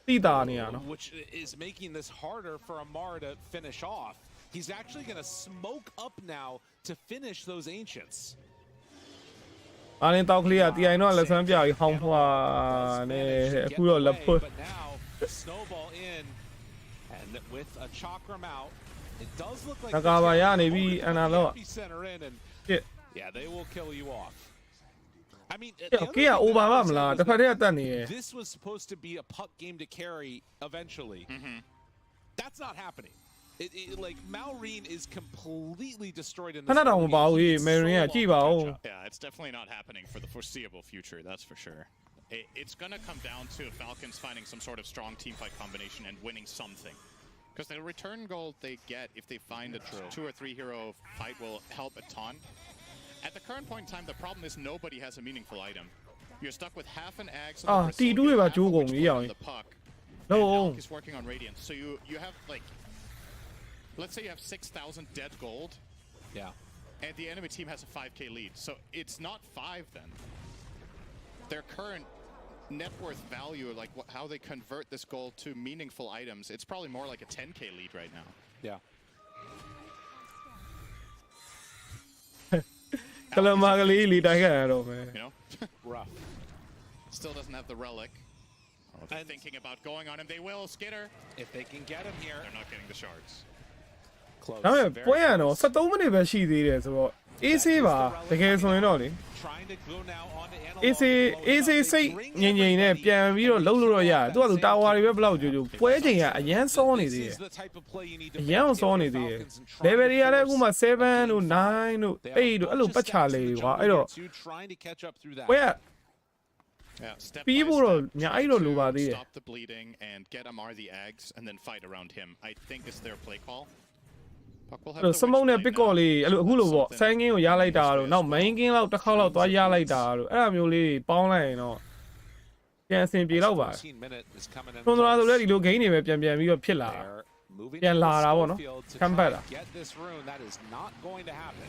တိတာနေရနော် which is making this harder for Amar to finish off. He's actually going to smoke up now to finish those ancients. အားလုံးတောက်ကလေးကတီအိုင်တော့လက်ဆန်းပြပြီးဟောင်းဖွာနဲ့အခုတော့လက်ဖွ But now snowball in and with a chakram out. It does look like ကဘာရနေပြီအနာတော့ center in and yeah, they will kill you off. I mean, this was supposed to be a puck game to carry eventually. That's not happening. Like Maureen is completely destroyed in this. Yeah, it's definitely not happening for the foreseeable future. That's for sure. It's gonna come down to Falcons finding some sort of strong team fight combination and winning something. Because the return gold they get if they find a 2 or 3 hero fight will help a ton. At the current point in time, the problem is nobody has a meaningful item. You're stuck with half an axe on the puck. No, Alk is working on Radiance. So you have like, let's say you have 6,000 dead gold. Yeah. And the enemy team has a 5k lead. So it's not 5 then. Their current net worth value, like how they convert this gold to meaningful items, it's probably more like a 10k lead right now. Yeah. You know? Rough. Still doesn't have the relic. Oh, they're thinking about going on him. They will. Skitter. If they can get him here. They're not getting the shards. Close. ဒါပေမဲ့ပွဲရတော့73မိနစ်ပဲရှိသေးတယ်ဆိုတော့ AC ပါတကယ်ဆိုရင်တော့လေ AC စိတ်ငြိမ်ငြိမ်နဲ့ပြန်ပြီးတော့လှုပ်လို့တော့ရတယ်သူကသူတာဝါတွေပဲဘလောက်ကြိုကြိုပွဲချိန်ကအရန်စောနေသေးတယ်အရန်စောနေသေးတယ် level တွေကလည်းအခုမှ7တို့9တို့8တို့အဲ့လိုပတ်ချလေကွာအဲ့တော့ပွဲက people stop the bleeding and get Amar the eggs and then fight around him. I think is their play call. စမုံနဲ့ပစ်ကော့လေးအဲ့လိုအခုလိုပေါ့ဆိုင်းကင်းကိုရလိုက်တာတော့နောက် main ကင်းလောက်တစ်ခေါက်လောက်သွားရလိုက်တာတော့အဲ့လိုမျိုးလေးပေါင်းလိုက်ရင်တော့ပြန်အဆင်ပြေတော့ပါထွန်သွားဆိုလည်းဒီလို gain တွေပဲပြန်ပြီးတော့ဖြစ်လာပြန်လာတာပေါ့နော် comeback လာ Get this rune that is not going to happen.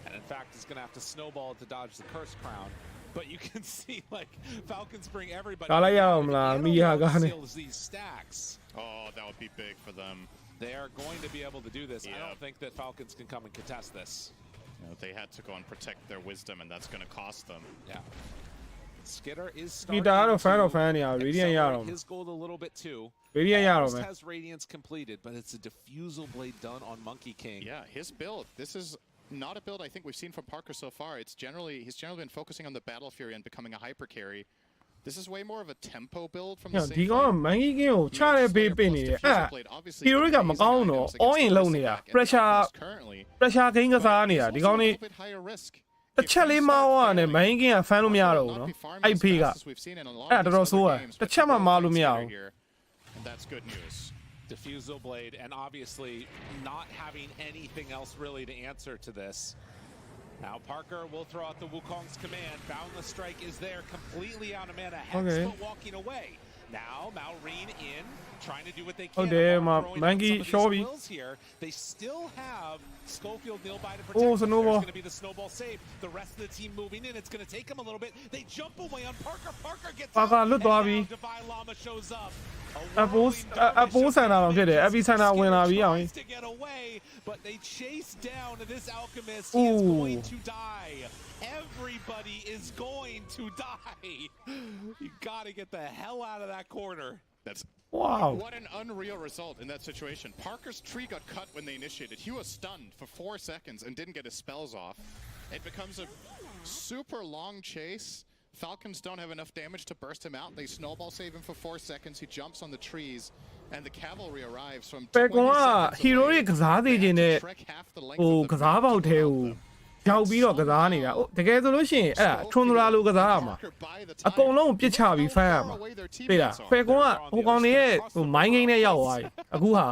And in fact he's going to have to snowball to dodge the curse crown. But you can see like Falcons bring everybody. These stacks. Oh, that would be big for them. They are going to be able to do this. I don't think that Falcons can come and contest this. they had to go and protect their wisdom, and that's going to cost them. Yeah. Skidder is He starting died of fan to of fan, yeah. accelerate his goal a little bit too. Almost has Radiance completed, but it's a diffusal blade done on Monkey King. Yeah, his build. This is not a build I think we've seen from Parker so far. He's generally been focusing on the Battle Fury and becoming a hyper carry. This is way more of a tempo build from the same. ဒီကောင်က Monkey King ကိုချတဲ့ပေးပင်နေတယ်အဲ့ Hero ကမကောင်းတော့ all in လုံးနေတာ pressure gain ကစားနေတာဒီကောင်နေတစ်ချက်လေးမောင်းရတယ် Monkey King က fan လို့မရတော့ဘူးနော်အဲ့ဖေးကအဲ့ဒါတော်တော်ဆိုးတယ်တစ်ချက်မှမလို့မရဘူး That's good news. Diffusal blade, and obviously not having anything else really to answer to this. Now Parker will throw out the Wukong's command. Boundless Strike is there, completely out of mana. Hex, but walking away. Now Malrine in, trying to do what they can. Monkey Shorty here. They still have Schofield nil by to protect. There's going to be the snowball save. The rest of the team moving in. It's going to take them a little bit. They jump away on Parker. Parker gets out. And now Divine Llama shows up. A boost sign out of it. Every sign out when I be to get away, but they chase down this alchemist. He is going to die. Everybody is going to die. You gotta get the hell out of that corner. That's wow. What an unreal result in that situation. Parker's tree got cut when they initiated. He was stunned for 4 seconds and didn't get his spells off. It becomes a super long chase. Falcons don't have enough damage to burst him out. They snowball save him for 4 seconds. He jumps on the trees, and the cavalry arrives from 20 seconds Hero ရဲ့ကစားသေးခြင်းနဲ့ကစားပေါက်ထဲကိုရောက်ပြီးတော့ကစားနေတာတကယ်ဆိုလို့ရှိရင်အဲ့ဒါထွန်ဒရာလိုကစားရမှာအကုန်လုံးပြစ်ချပြီးဖမ်းရမှာသိလားဖေကွန်ကဟိုကောင်တွေရဲ့မိုင်းဂိမ်းနဲ့ရောက်သွားပြီအခုဟာ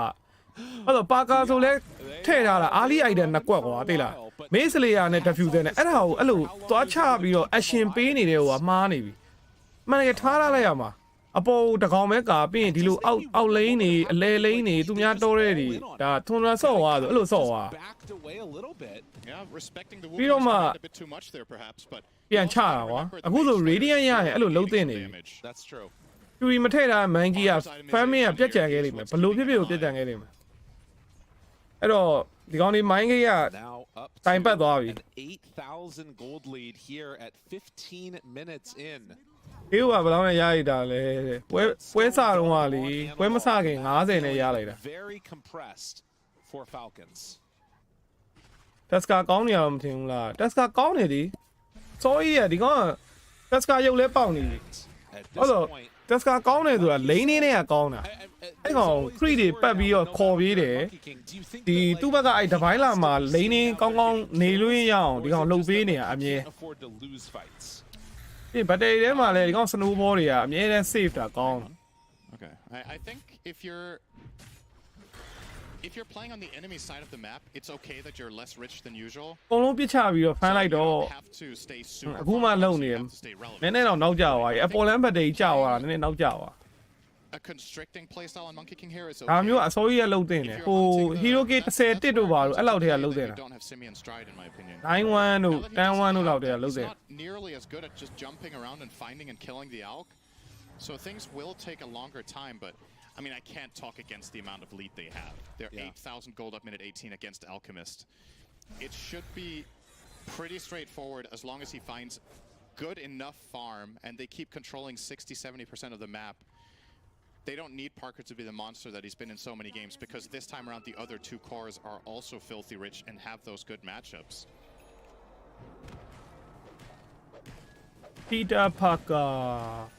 အဲ့တော့ပါကာဆိုလဲထည့်ထားတာအာလီအိုက်တဲ့နှစ်ကွက်ကွာသိလားမေးစလေယာနဲ့ diffuser နဲ့အဲ့ဒါကိုအဲ့လိုသွားချပြီးတော့ action ပေးနေတယ်ဟိုကမှားနေပြီမှန်တယ်ထားလိုက်ရမှာအပေါ်တကောင်ပဲကာပြီးရင်ဒီလိုအောက်လိန်နေအလဲလိန်နေသူများတောတဲ့တွေဒါထွန်ဒရာဆော့သွားဆိုအဲ့လိုဆော့သွား Yeah, respecting theပြီးတော့မှ a bit too much there perhaps, but ပြန်ချတာကွာအခုဆို radiant ရရင်အဲ့လိုလုံးတင်နေပြီ That's true. ကျူရီမထည့်တာ Monkey က famine ကပြတ်ကြံခဲ့လိမ့်မယ်ဘလို့ဖြစ်ဖြစ်ကိုပြတ်ကြံခဲ့လိမ့်မယ်အဲ့တော့ဒီကောင်လေး Monkey ကတိုင်ပတ်သွားပြီ 8,000 gold lead here at 15 minutes in. ဒီကဘယ်လောက်နဲ့ရရတာလဲပွဲစားတော့ကလေပွဲမစခင်90နဲ့ရလိုက်တာ Very compressed for Falcons. တက်စကာကောင်းနေအောင်မထင်ဘူးလားတက်စကာကောင်းနေဒီစောကြီးရဒီကောင်တက်စကာရုပ်လဲပေါက်နေပြီဟုတ်တော့တက်စကာကောင်းနေဆိုတာလိန်နေနဲ့ကကောင်းတာအဲ့ကောင် free တွေပတ်ပြီးတော့ခေါ်ပြေးတယ်ဒီသူ့ဘက်ကအဲ့တပိုင်းလာမှာလိန်နေကောင်းကောင်းနေလို့ရအောင်ဒီကောင်လှုပ်ပေးနေတာအမြဲဒီဘက်တရီထဲမှာလဲဒီကောင် snowball တွေကအမြဲတမ်း save တာကောင်း Okay, I think if you're playing on the enemy side of the map, it's okay that you're less rich than usual. အကုန်လုံးပြစ်ချပြီးတော့ဖမ်းလိုက်တော့အခုမှလုံနေတယ်နည်းနည်းတော့နောက်ကျသွားပြီအပေါ်လမ်းဘက်တရီကျသွားတာနည်းနည်းနောက်ကျသွား A constricting playstyle on Monkey King here is okay. ဒါမျိုးအစိုးရလှုပ်တင်တယ်ဟို Hero K 10တစ်တို့ပါလို့အဲ့လောက်တည်းကလှုပ်တင်တာ Don't have Simeon stride in my opinion. 9-1 တို့10-1တို့လောက်တည်းကလှုပ်တင် Not nearly as good at just jumping around and finding and killing the Alk. So things will take a longer time, but I mean, I can't talk against the amount of lead they have. They're 8,000 gold up minute 18 against Alchemist. It should be pretty straightforward as long as he finds good enough farm and they keep controlling 60-70% of the map. They don't need Parker to be the monster that he's been in so many games because this time around the other two cores are also filthy rich and have those good matchups. Peter Parker.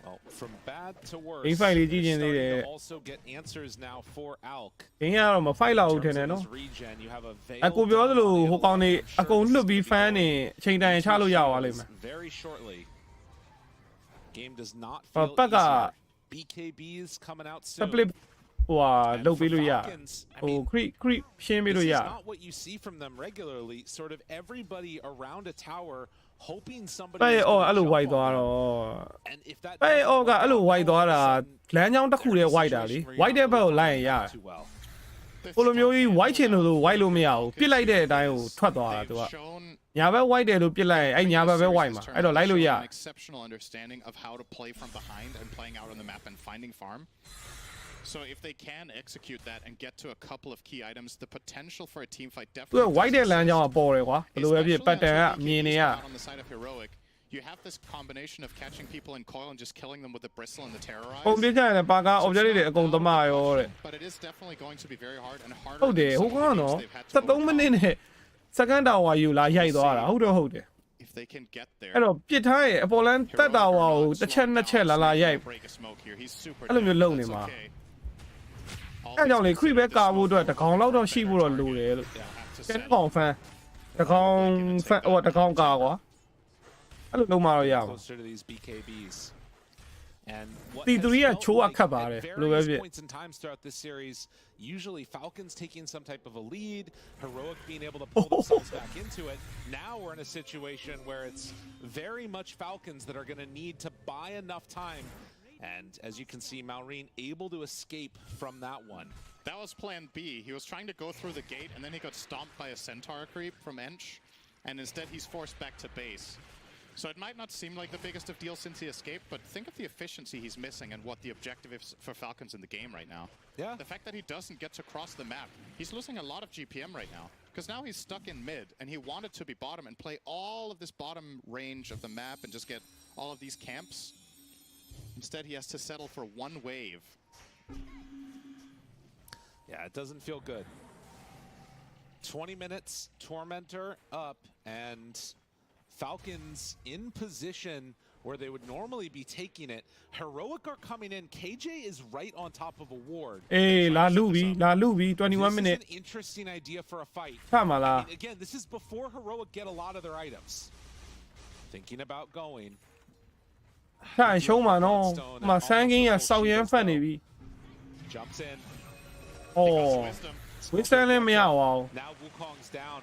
Well, from bad to worse, they also get answers now for Alk. အင်းရတော့မ fight လောက်ထင်တယ်နော်အခုပြောသလိုဟိုကောင်နေအကုန်လွတ်ပြီး fan နေအချိန်တိုင်းချလို့ရသွားလိမ့်မယ် Very shortly. Game does not feel easy. BKBs coming out soon. ဟိုလုပ်ပေးလို့ရဟို creep ရှင်းပေးလို့ရ This is not what you see from them regularly. Sort of everybody around a tower hoping somebody ပဲအဲ့လို white သွားတော့ပဲကအဲ့လို white သွားတာလမ်းကြောင်းတစ်ခုတည်း white တာလေ white တဲ့ဘက်ကိုလိုက်ရင်ရတယ်ဟိုလိုမျိုးကြီး white ချင်လို့ white လို့မရဘူးပြစ်လိုက်တဲ့အတိုင်းကိုထွက်သွားတာသူကညာဘက် white တယ်လို့ပြစ်လိုက်ရင်အဲ့ညာဘက်ပဲ white မှာအဲ့တော့လိုက်လို့ရ Exceptional understanding of how to play from behind and playing out on the map and finding farm. So if they can execute that and get to a couple of key items, the potential for a team fight သူ definitely က white တဲ့လမ်းကြောင်းကပေါ်တယ်ကွာဘယ်လိုပဲဖြစ်ပတ်တန်ကမြင်နေရ on the side of heroic. You have this combination of catching people in coil and just killing them with the bristle and the terrorize. ပုံပြချင်တယ်ပါက object တွေအကုန်သမားရောတဲ့ But it is definitely going to be very hard and harder. ဟုတ်တယ်ဟိုကောင်ကတော့73မိနစ်နဲ့ second tower ယူလာရိုက်သွားတာဟုတ်တော့ဟုတ်တယ် If they can get there. အဲ့တော့ပြစ်ထားရဲ့အပေါ်လန်းတက်တာဝါကိုတစ်ချက်နှစ်ချက်လာရိုက်အဲ့လိုမျိုးလုပ်နေမှာအဲ့ကြောင့်လေ creep ပဲကာဖို့အတွက်တကောင်လောက်တော့ရှိဖို့တော့လိုတယ်လို့ကျန်ကောင်ဖန်တကောင်ဖန်ဟိုတကောင်ကာကွာအဲ့လိုလုံးမတော့ရအောင် And what T3 ကချိုးရခတ်ပါတ at ယ်ဘယ်လိုပဲဖြစ် various points in times throughout this series, usually Falcons taking some type of a lead, Heroic being able to pull themselves back into it. Now we're in a situation where it's very much Falcons that are going to need to buy enough time. And as you can see, Maureen able to escape from that one. That was plan B. He was trying to go through the gate and then he got stomped by a centaur creep from Ench. And instead he's forced back to base. So it might not seem like the biggest of deals since he escaped, but think of the efficiency he's missing and what the objective is for Falcons in the game right now. Yeah. The fact that he doesn't get to cross the map, he's losing a lot of GPM right now. Because now he's stuck in mid, and he wanted to be bottom and play all of this bottom range of the map and just get all of these camps. Instead, he has to settle for one wave. Yeah, it doesn't feel good. 20 minutes, Tormentor up, and Falcons in position where they would normally be taking it. Heroic are coming in. KJ is right on top of a ward. Hey, La Luby, 21 minutes. This is an interesting idea for a fight. Come on, I mean, again, this is before Heroic get a lot of their items. Thinking about going. 看凶嘛喏，嘛三根也少缘分的比。 Jumps in. 哦，为啥呢？没有啊。 Now Wukong's down.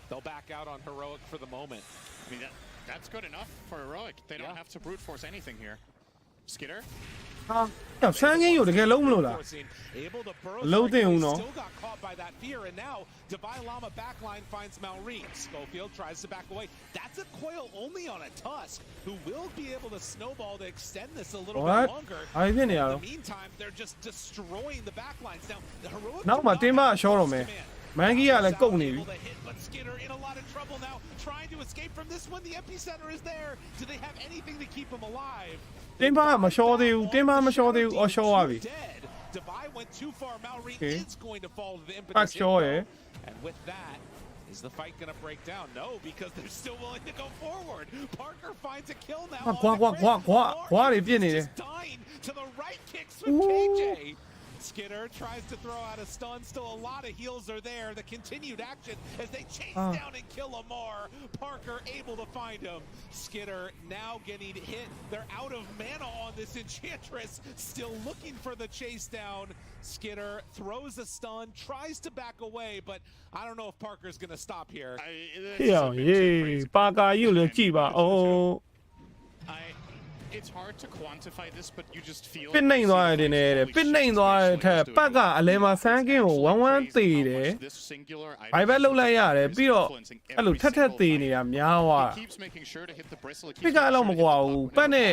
They'll back out on Heroic for the moment. I mean, that's good enough for Heroic. They don't have to brute force anything here. Skitter? 啊，要三根有的给လုံးမလို့လား？လုံး定ဦးနော်。 Still got caught by that fear, and now Divine Llama backline finds Malrine. Schofield tries to back away. That's a coil only on a Tusk, who will be able to snowball to extend this a little bit longer. In the meantime, they're just destroying the backlines. Now, the Heroic နောက်မှတင်းမရှော့တော့မယ်။ မန်ကြီးကလည်းကုန်နေပြီ but Skitter in a lot of trouble now, trying to escape from this one. The epicenter is there. Do they have anything to keep him alive? တင်းမမရှော့သေးဘူးတင်းမမရှော့သေးဘူးအော်ရှော့သွားပြီ Devi went too far. Malrine is going to fall to the ပတ် impetus. ရှော့ရယ် And with that, is the fight going to break down? No, because they're still willing to go forward. Parker finds a kill now. ကွာတွေပြစ်နေတယ် Dying to the right kicks from KJ. Skitter tries to throw out a stun. Still a lot of heals are there. The continued action as they chase down and kill Amar. Parker able to find him. Skitter now getting hit. They're out of mana on this Enchantress. Still looking for the chase down. Skitter throws a stun, tries to back away, but I don't know if Parker's going to stop here. ဟေ့အောင်ရေးပါကာယူလည်းကြည့်ပါအော် It's hard to quantify this, but you just feel ပစ်နိုင်သွားတယ်နဲ့ပစ်နိုင်သွားတဲ့ထက်ပတ်ကအလဲမှာဆန်းကင်းကိုဝမ်းသေးတယ်ဘိုင်ဘက်လှုပ်လိုက်ရတယ်ပြီးတော့အဲ့လိုထက်သေးနေတာများသွားပစ်ကအဲ့လိုမကွာဘူးပတ်နဲ့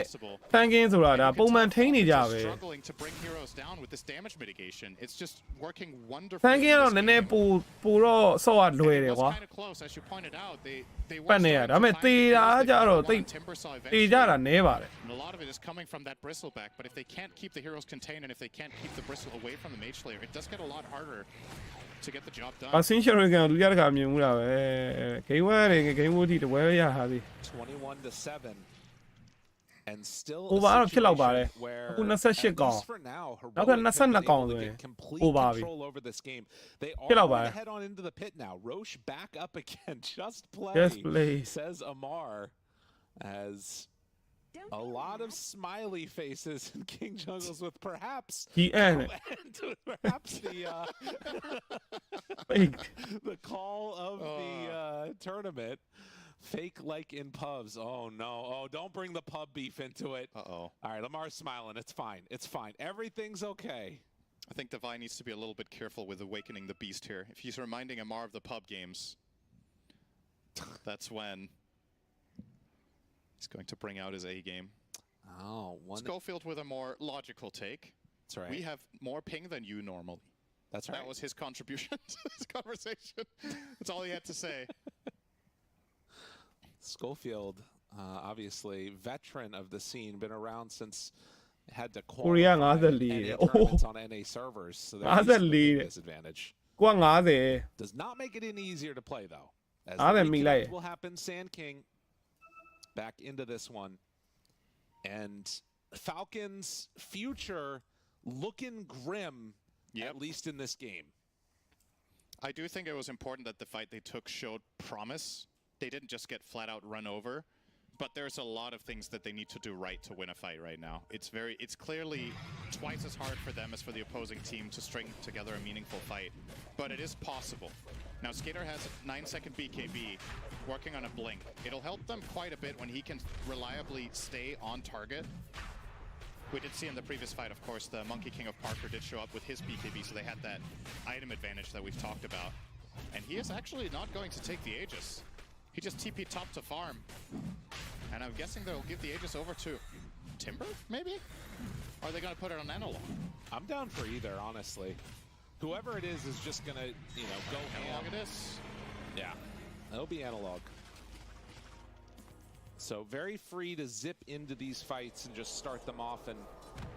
ဆန်းကင်းဆိုတာဒါပုံမှန်ထိန်းနေကြပဲ struggling to bring heroes down with this damage mitigation. It's just working wonderfully. ဆန်းကင်းကတော့နည်းနည်းပိုတော့ဆော့ရလွယ်တယ်ကွာ kind of close as you pointed out. They ပတ်နေရဒါပေမဲ့တေးတာကြတော့တိတ်တေးကြတာနည်းပါတယ် And a lot of it is coming from that bristleback, but if they can't keep the heroes contained and if they can't keep the bristle away from the mage slayer, it does get a lot harder to get the job done. အစင်းရှယ်ရကန်လူရတကမြင်မှုတာပဲဂိမ်းဝဲတယ်ဂိမ်းဝဲတီတဝဲရဟာပြီ 21-7. And still over တော့ဖြစ်လောက်ပါတယ်အခု28ကောင်နောက်က22ကောင်ဆိုရင် over ပြီ over this game. They are ဖြစ်လောက်ပါ going to head on into the pit now. Roche back up again. Just play, says Amar, as a lot of smiley faces in King Jungles with perhaps the call of the tournament. Fake like in pubs. Oh no. Oh, don't bring the pub beef into it. Uh-oh. All right, Lamar's smiling. It's fine. It's fine. Everything's okay. I think Divine needs to be a little bit careful with awakening the beast here. If he's reminding Amar of the pub games, that's when he's going to bring out his A game. Oh, Schofield with a more logical take. That's right. We have more ping than you normally. That's right. That was his contribution to this conversation. That's all he had to say. Schofield, obviously veteran of the scene, been around since had to Korea qualify 54 NA tournaments on NA servers. So there's a big disadvantage. ကိုက50 Does not make it any easier to play though. As Ah, the then me like- reconnect will happen, Sand King back into this one. And Falcon's future looking grim, at least in this game. I do think it was important that the fight they took showed promise. They didn't just get flat out run over, but there's a lot of things that they need to do right to win a fight right now. It's clearly twice as hard for them as for the opposing team to string together a meaningful fight, but it is possible. Now Skater has 9-second BKB working on a blink. It'll help them quite a bit when he can reliably stay on target. We did see in the previous fight, of course, the Monkey King of Parker did show up with his BKB, so they had that item advantage that we've talked about. And he is actually not going to take the Aegis. He just TP top to farm. And I'm guessing they'll give the Aegis over to Timber, maybe? Or are they going to put it on Analog? I'm down for either, honestly. Whoever it is just going to, go Analog ham. it is. Yeah, it'll be Analog. So very free to zip into these fights and just start them off and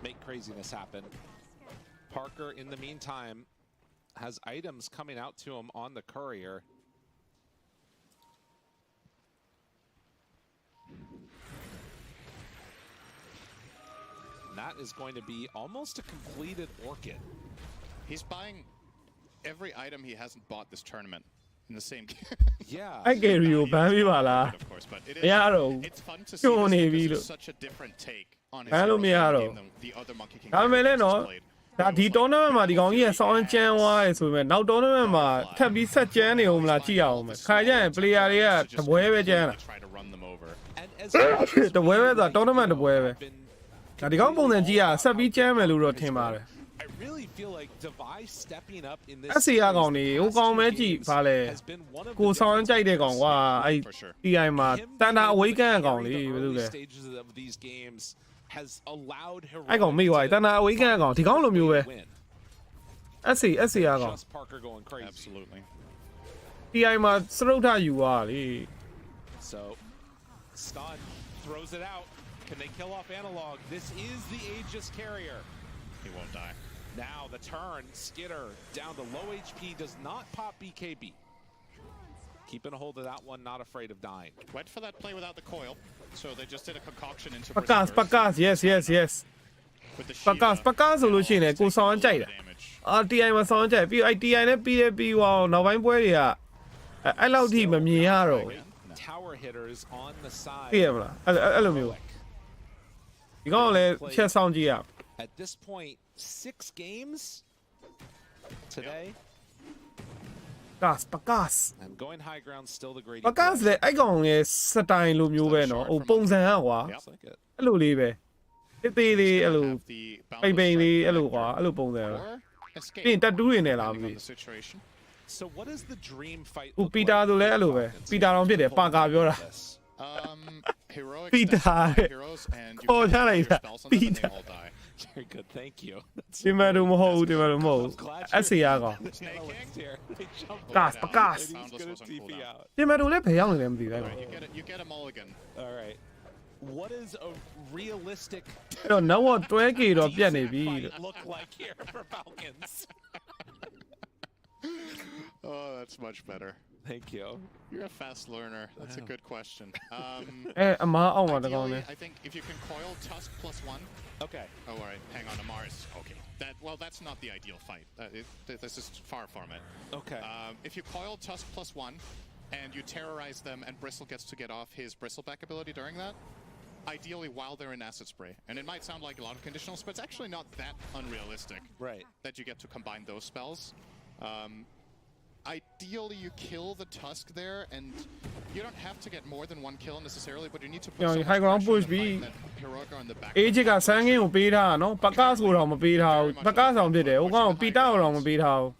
make craziness happen. Parker, in the meantime, has items coming out to him on the courier. And that is going to be almost a completed Orchid. He's buying every item he hasn't bought this tournament in the same game. Yeah. I get you ဘန်းပြပါလား Of course, but it မရတော့ဘူး it's fun to see ကျွန်း this နေပြီ because လို့ it's such a different take on his ဘန်းလို့မရ heroes တော့ than the other Monkey King ဒါပေမဲ့လည်း characters နော် he's played. ဒါဒီ tournament မှာဒီကောင်ကြီးရဲ့ sound ကျန်းသွားရဲဆိုပေမဲ့နောက် tournament မှာထပ်ပြီးဆက်ကျန်းနေအောင်မလားကြည့်ရအောင်မယ်ခါကျရင် player တွေကတပွဲပဲကျန်းတာ Try to run them over. And as တပွဲပဲဆို tournament တပွဲပဲဒါဒီကောင်ပုံစံကြီးကဆက်ပြီးကျန်းမယ်လို့တော့ထင်ပါတယ် I really feel like Device stepping up in this အစီအကောင်နေဟိုကောင်ပဲကြည့်ဗာလဲကိုဆောင်ကြိုက်တဲ့ကောင်ကွာအဲ့ TI မှာတန်တာအဝေးကန်အကောင်လေးဘယ်လိုလဲ stages of these games has allowed အဲ့ကောင်မိသွားတန်တာအဝေးကန်အကောင်ဒီကောင်လိုမျိုးပဲအစီအကောင် Just Parker going crazy. Absolutely. TI မှာစရုပ်ထယူသွားလေ So Stun throws it out. Can they kill off Analog? This is the Aegis carrier. He won't die. Now the turn, Skitter down to low HP, does not pop BKB. Keeping a hold of that one, not afraid of dying. Went for that play without the coil, so they just did a concoction into ပကား yes with the ပကားဆိုလို့ရှိရင်ကိုဆောင်ကြိုက်တာအာ TI မှာဆောင်ကြိုက်ပြီးအဲ့ TI နဲ့ပြီးသွားအောင်နောက်ပိုင်းပွဲတွေကအဲ့လောက်ထိမမြင်ရတော့ Tower hitters on the side. သိရမလားအဲ့လိုမျိုးဒီကောင်လည်းချက်ဆောင်ကြည့်ရ At this point, 6 games today. ပကား And going high ground, still the great. ပကားလည်းအဲ့ကောင်ရဲ့စတိုင်လိုမျိုးပဲနော်ဟိုပုံစံอ่ะကွာ Looks like it. အဲ့လိုလေးပဲသေးလေးအဲ့လိုပိန်လေးအဲ့လိုကွာအဲ့လိုပုံစံပဲပြီးတက်တူးတွေနဲ့လားမသိ So what is the dream fight? ဟိုပီတာဆိုလည်းအဲ့လိုပဲပီတာတော်ဖြစ်တယ်ပါကာပြောတာ heroic Peter. heroes and you Oh, cast that your ain't that. spells on them and they Peter. all die. Very good, thank you. ဒီမှာတော့မဟုတ်ဘူးဒီမှာတော့မဟုတ်ဘူးအစီအကောင် ပကား He's gonna TP out. ဒီမှာတော့လည်းဘယ်ရောက်နေလဲမသိဘူး You get a mulligan. All right. What is a realistic အဲ့တော့နောက်တော့တွဲကေတော့ပြတ်နေပြီ look like here for Falcons? Oh, that's much better. Thank you. You're a fast learner. That's a good question. အမားအောင်ပါတကောင်လေ I think if you can coil Tusk +1. Okay. Oh, all right. Hang on, Amar's okay. That's not the ideal fight. This is far from it. Okay. If you coil Tusk +1 and you terrorize them, and Bristle gets to get off his Bristleback ability during that, ideally while they're in Acid Spray. And it might sound like a lot of conditionals, but it's actually not that unrealistic. Right. That you get to combine those spells. Ideally, you kill the Tusk there, and you don't have to get more than one kill necessarily, but you need to put so much high ground pressure push on the be fight that Heroic are on the back. အေးချစ်ကဆန်းကင်းကိုပေးထားတာနော်ပကားဆိုတော့မပေးထားဘူးပကားဆောင်ဖြစ်တယ်ဟိုကောင်ပီတာတော့မပေးထားဘူး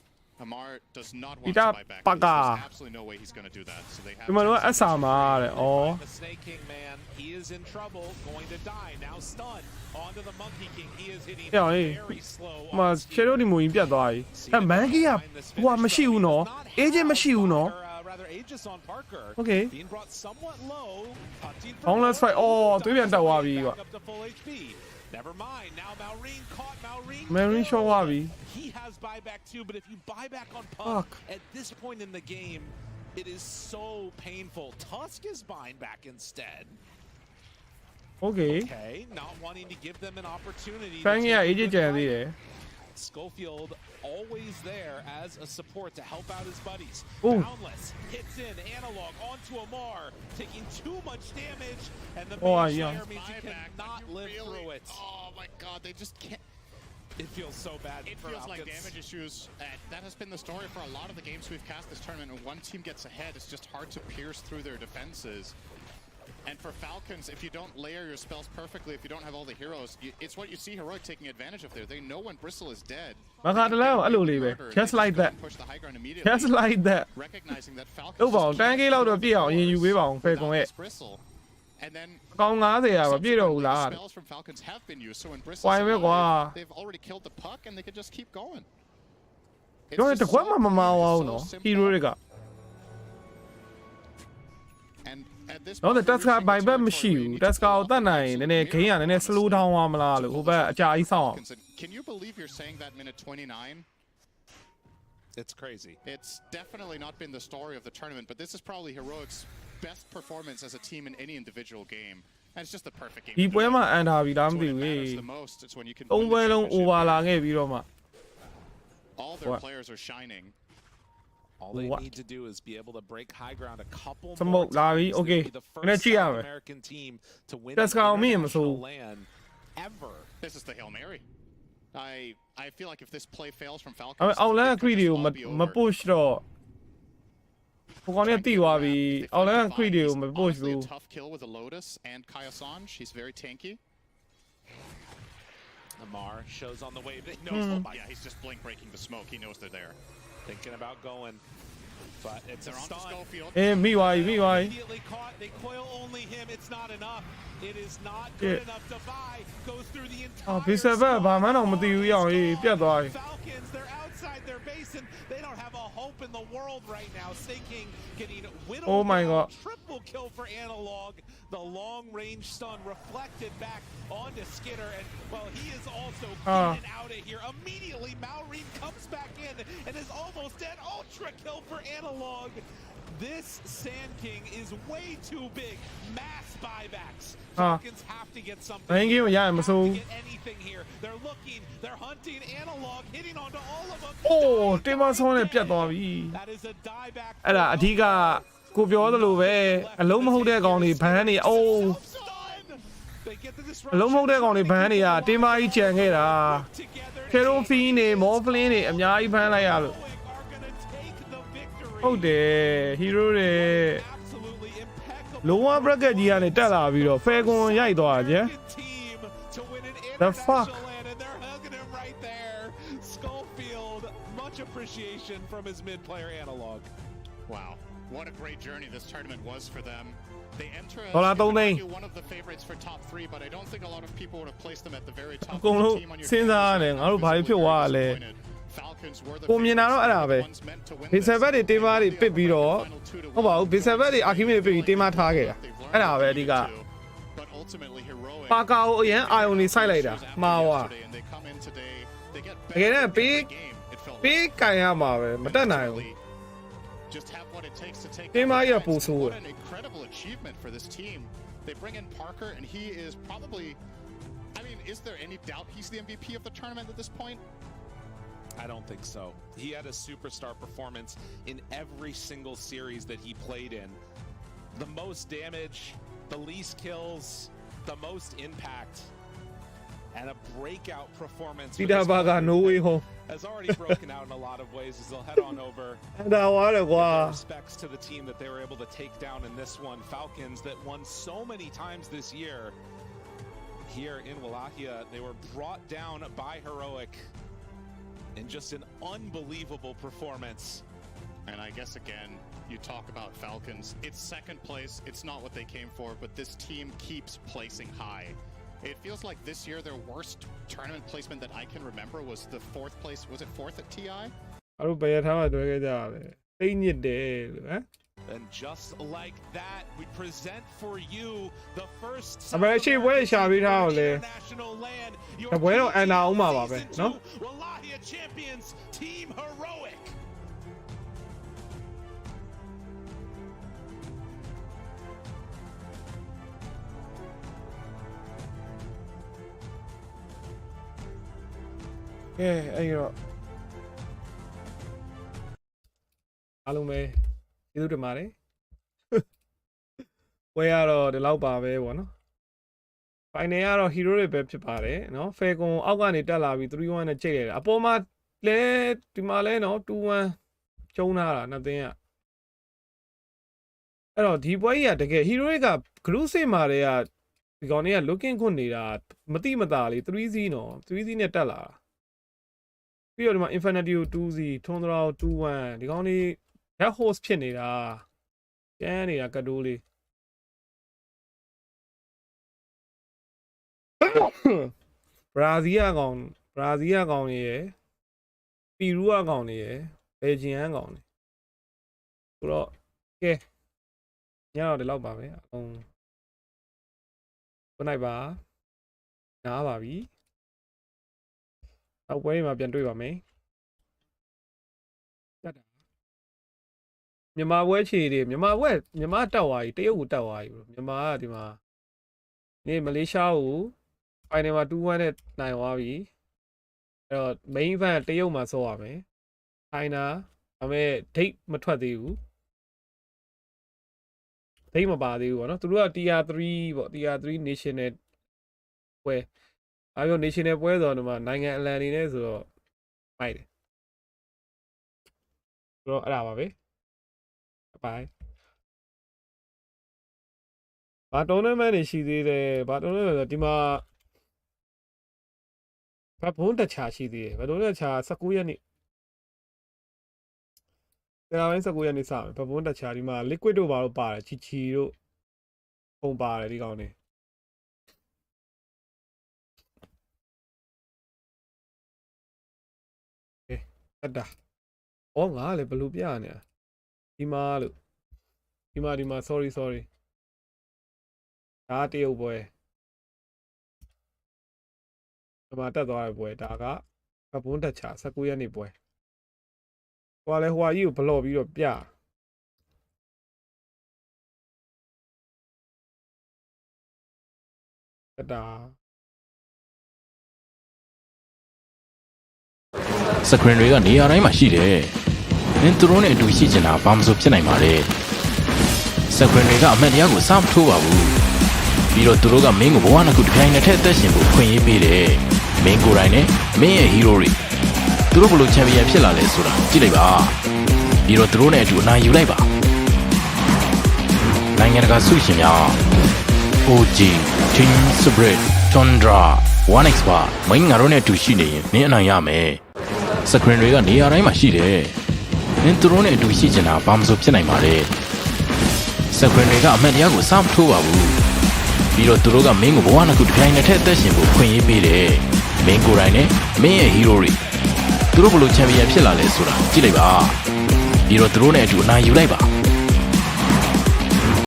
Hamar does not want He to got buy back. Baga. There's absolutely no way he's going to do that. So they have ဒီမှာတော့အဆာမှာတဲ့ဩ The Snake King man, he is in trouble, going to die. Now stunned onto the Monkey King. He is hitting ပြောင်းဟေး very slow. ဟိုမှာ shadow ဒီမူကြီးပြတ်သွားပြီအဲမန်ကြီးကဟိုကမရှိဘူးနော် agent မရှိဘူးနော် Rather Aegis on Parker. Okay. Being brought somewhat low. Punching for Boundless fight ဩသွေးပြန်တက်သွားပြီကွာ back up to full HP. Never mind. Now Malrine caught Malrine. Malrine ရှော့သွားပြီ He has buyback too, but if you buy back on Puck Fuck. at this point in the game, it is so painful. Tusk is buying back instead. Okay. Okay, not wanting to give them an opportunity. to Fang ရ take agent good ကြံသေးတယ် Schofield always there as a support to help out his buddies. Ooh. Boundless hits in analog onto Amar, taking too much damage, and the Oh, Mage yeah. Slayer means he cannot live through it. Oh my god, they just can't. It feels so bad. It for feels like Falcons. damage issues. That has been the story for a lot of the games we've cast this tournament. When one team gets ahead, it's just hard to pierce through their defenses. And for Falcons, if you don't layer your spells perfectly, if you don't have all the heroes, it's what you see Heroic taking advantage of there. They know when Bristle is dead. မခါတလဲအဲ့လိုလေးပဲ just like that Push the high ground immediately. just like that Recognizing that Falcons ဟုတ်ပါအောင်တန်းကြီးလောက်တော့ပြည့်အောင်ရင်ယူပေးပါအောင်ဖဲကွန်ရဲ့ Bristle. And then အကောင်90ရာမပြည့်တော့ဘူးလား spells from Falcons have been used, so when Bristle's Why me, alive, quoi? they've already killed the puck and they could just keep going. ပြောရင်တကွက်မှမမအောင်အောင်နော် hero တွေက And at this တော့တက်စကဘိုင်ဘက်မရှိဘူးတက်စကကိုတတ်နိုင်ရင်နည်းနည်းဂိမ်းကနည်းနည်း slow down သွားမလားလို့ဟိုဘက်အကြာကြီးစောင့်အောင် Can you believe you're saying that minute 29? It's crazy. It's definitely not been the story of the tournament, but this is probably Heroic's best performance as a team in any individual game. And it's just the perfect game. ဒီပွဲမှာအန်တာပြီလားမသိဘူးလေ The most, it's when you can သုံးပွဲလုံး over လာခဲ့ပြီးတော့မှ all their players are shining. All they What? need to do is be able to break high ground a couple Smoke, more Larry. times. Okay. They'll be the I'm gonna first cheat South out. American team to win That's an how me and international so- land ever. This is the Hail Mary. I feel like if this play fails from အ Falcons, အောင်လန်း it could ခွေ just တွေကို all be မ over. push တော့ဟိုကောင်လေးတီးသွားပြီအောင်လန်းခွေတွေကိုမ push Honestly, ဘူး a tough kill with a Lotus and Kayasan. She's very tanky. Amar shows on the wave. He knows. Oh my, Yeah, he's just blink breaking the smoke. He knows they're there. thinking about going, but it's a They're on to stun. Schofield. အေးမိသွားပြီမိသွားပြီ Immediately caught. They coil only him. It's not enough. It is not good Yeah. enough to buy. Goes through the အော် entire. ဘီဆက်ဘက်ဘာမှတော့မသိဘူးရအောင်အေးပြတ်သွားပြီ Falcons, they're outside their base and they don't have a hope in the world right now. Snake King getting whittled Oh my down. God. Triple kill for Analog. The long range stun reflected back onto Skitter, and well, he is also getting out of here. Immediately, Malrine comes back in and is almost dead. Ultra kill for Analog. This Sand King is way too big. Mass buybacks. Falcons have to get something. Thank you. Yeah, I'm so. Get anything here. They're looking. They're hunting. Analog hitting onto all of them. အိုးတင်မဆုံးနဲ့ပြတ်သွားပြီ That is a dieback. အဲ့ဒါအဓိကကိုပြောသလိုပဲအလုံးမဟုတ်တဲ့ကောင်တွေဘန်းနေအိုး They get the အလုံးမဟုတ်တဲ့ကောင်တွေဘန်းတွေကတင်မကြီးကြံခဲ့တာကယ်ရိုဖီနေမောဖလင်းတွေအများကြီးဘန်းလိုက်ရလို့ဟုတ်တယ်ဟီးရိုးတွေလုံးဝ bracket ကြီးကနေတက်လာပြီးတော့ဖဲကွန်ရိုက်သွားကြ The fuck and they're hugging him right there. Schofield, much appreciation from his mid player Analog. Wow, what a great journey this tournament was for them. They enter as Hola, you could Tony. argue one of the favorites for top 3, but I don't think a lot of people would have placed them at the very top အ of ကုန် the လုံး team on your စဉ်းစားရတယ်ငါတို့ဘာဖြစ်သွားလဲ Falcons were the ကိုမြင်တာတော့အဲ့ဒါပဲ ones meant to win ဘေးဆက်ဘက်တွေတင်ပါတွေပစ်ပြီးတော့ဟုတ်ပါဘူးဘေးဆက်ဘက်တွေအာခီမီတွေပစ်ပြီးတင်မထားခဲ့တာအဲ့ဒါပဲအဓိက but ultimately heroic. ပါကာကိုအရင်အာယုန်နေစိုက်လိုက်တာမှားသွား And they come in today, they get တကယ် better တော့ in ပေး the game. It felt ပေးကန်ရမှာပဲမတက်နိုင်ဘူး just have what it takes to take တင်မ down ရ the ပူ Giants. ဆိုး What an incredible achievement for this team. They bring in Parker and he is probably, I mean, is there any doubt he's the MVP of the tournament at this point? I don't think so. He had a superstar performance in every single series that he played in. The most damage, the least kills, the most impact, and a breakout performance. for Peter this Baga, player no way home. Has already broken out in a lot of ways as they'll head on over. အဲ့ဒါဝါရကွာ Respects to the team that they were able to take down in this one. Falcons that won so many times this year. Here in Wallachia, they were brought down by Heroic. in just an unbelievable performance. And I guess again, you talk about Falcons. It's second place. It's not what they came for, but this team keeps placing high. It feels like this year their worst tournament placement that I can remember was the 4th place. Was it 4th at TI? And just like that, we present for you the first international land. Your Wallachia champions, Team Heroic.အားလုံးပဲကျေးဇူးတင်ပါတယ်ပွဲကတော့ဒီလောက်ပါပဲပေါ့နော် final ကတော့ hero တွေပဲဖြစ်ပါတယ်เนาะ Falcon အောက်ကနေတက်လာပြီး 3-1 နဲ့ချိန်ရတယ်အပေါ်မှာလဲဒီမှာလဲเนาะ 2-1 ကျုံးလာတာနှစ်သင်းကအဲ့တော့ဒီပွဲကြီးကတကယ် hero တွေက group စစ်မှာတွေကဒီကောင်တွေက looking ခွနေတာမတိမတာလေး 3-0 နော် 3-0 နဲ့တက်လာပြီးတော့ဒီမှာ Infinity ကို 2-0 Tundra ကို 2-1 ဒီကောင်တွေ that host ဖြစ်နေတာကျန်းနေတာကတိုးလေးဘရာဇီးအကောင်တွေရယ်ပီရူးအကောင်တွေရယ်ဘယ်ဂျီယန်အကောင်တွေဆိုတော့ကဲညတော့ဒီလောက်ပါပဲအကုန်ခုနိုင်ပါနားပါပြီအောက်ပွဲမှာပြန်တွေ့ပါမယ်မြန်မာပွဲခြေတွေမြန်မာတက်သွားပြီတရုတ်ကိုတက်သွားပြီမြန်မာကဒီမှာနေမလေးရှားကို final မှာ 2-1 နဲ့နိုင်သွားပြီအဲ့တော့ main event တရုတ်မှာဆော့ရမယ် final ဒါပေမဲ့ date မထွက်သေးဘူး date မပါသေးဘူးပေါ့နော်သူတို့က tier 3ပေါ့ tier 3 national ပွဲအားပြော national ပွဲဆိုတော့ဒီမှာနိုင်ငံအလံနေနဲ့ဆိုတော့မိုက်တယ်ဆိုတော့အဲ့ဒါပါပဲbye ဘာ tournament တွေရှိသေးတယ်ဘာ tournament ဆိုဒီမှာဘာဘုံတချာရှိသေးတယ်ဘာဘုံတချာ19ရက်နေ့တရားဝင်19ရက်နေ့စမယ်ဘာဘုံတချာဒီမှာ liquid တို့ဘာလို့ပါတယ်ချီတို့ပုံပါတယ်ဒီကောင်တွေအဲ့ဒါဩငါလည်းဘယ်လိုပြရနေဒီမှာလို့ဒီမှာ sorry ဒါတရုတ်ပွဲဒီမှာတက်သွားတဲ့ပွဲဒါကဘဘွန်းတက်ချာ19ရက်နေ့ပွဲဟိုလည်းဟိုကြီးကိုဘလော့ပြီးတော့ပြဒါစကရင်တွေကနေရာတိုင်းမှာရှိတယ်မင်းသူတို့နဲ့အတူရှိချင်တာဘာမှမဆိုဖြစ်နိုင်ပါလေစကရင်တွေကအမှန်တရားကိုစောင့်ထိုးပါဘူးပြီးတော့သူတို့ကမင်းကိုဘဝနှစ်ခုတစ်ခိုင်နဲ့ထက်သက်ရှင်ဖို့ခွင့်ရေးပေးတယ်မင်းကိုယ်တိုင်နဲ့မင်းရဲ့ hero တွေသူတို့ဘလို့ချန်ပီယံဖြစ်လာလဲဆိုတာကြည့်လိုက်ပါပြီးတော့သူတို့နဲ့အတူအနိုင်ယူလိုက်ပါနိုင်ငံတကာဆုရှင်များ OG Team Spirit Tundra 1x ပါမင်းငါတို့နဲ့အတူရှိနေရင်မင်းအနိုင်ရမယ်စကရင်တွေကနေရာတိုင်းမှာရှိတယ်မင်းသူတို့နဲ့အတူရှိချင်တာဘာမှမဆိုဖြစ်နိုင်ပါလေစကရင်တွေကအမှန်တရားကိုစောင့်ထိုးပါဘူးပြီးတော့သူတို့ကမင်းကိုဘဝနှစ်ခုတစ်ခိုင်နဲ့ထက်သက်ရှင်ဖို့ခွင့်ရေးပေးတယ်မင်းကိုယ်တိုင်နဲ့မင်းရဲ့ hero တွေသူတို့ဘလို့ချန်ပီယံဖြစ်လာလဲဆိုတာကြည့်လိုက်ပါပြီးတော့သူတို့နဲ့အတူအနိုင်ယူလိုက်ပါ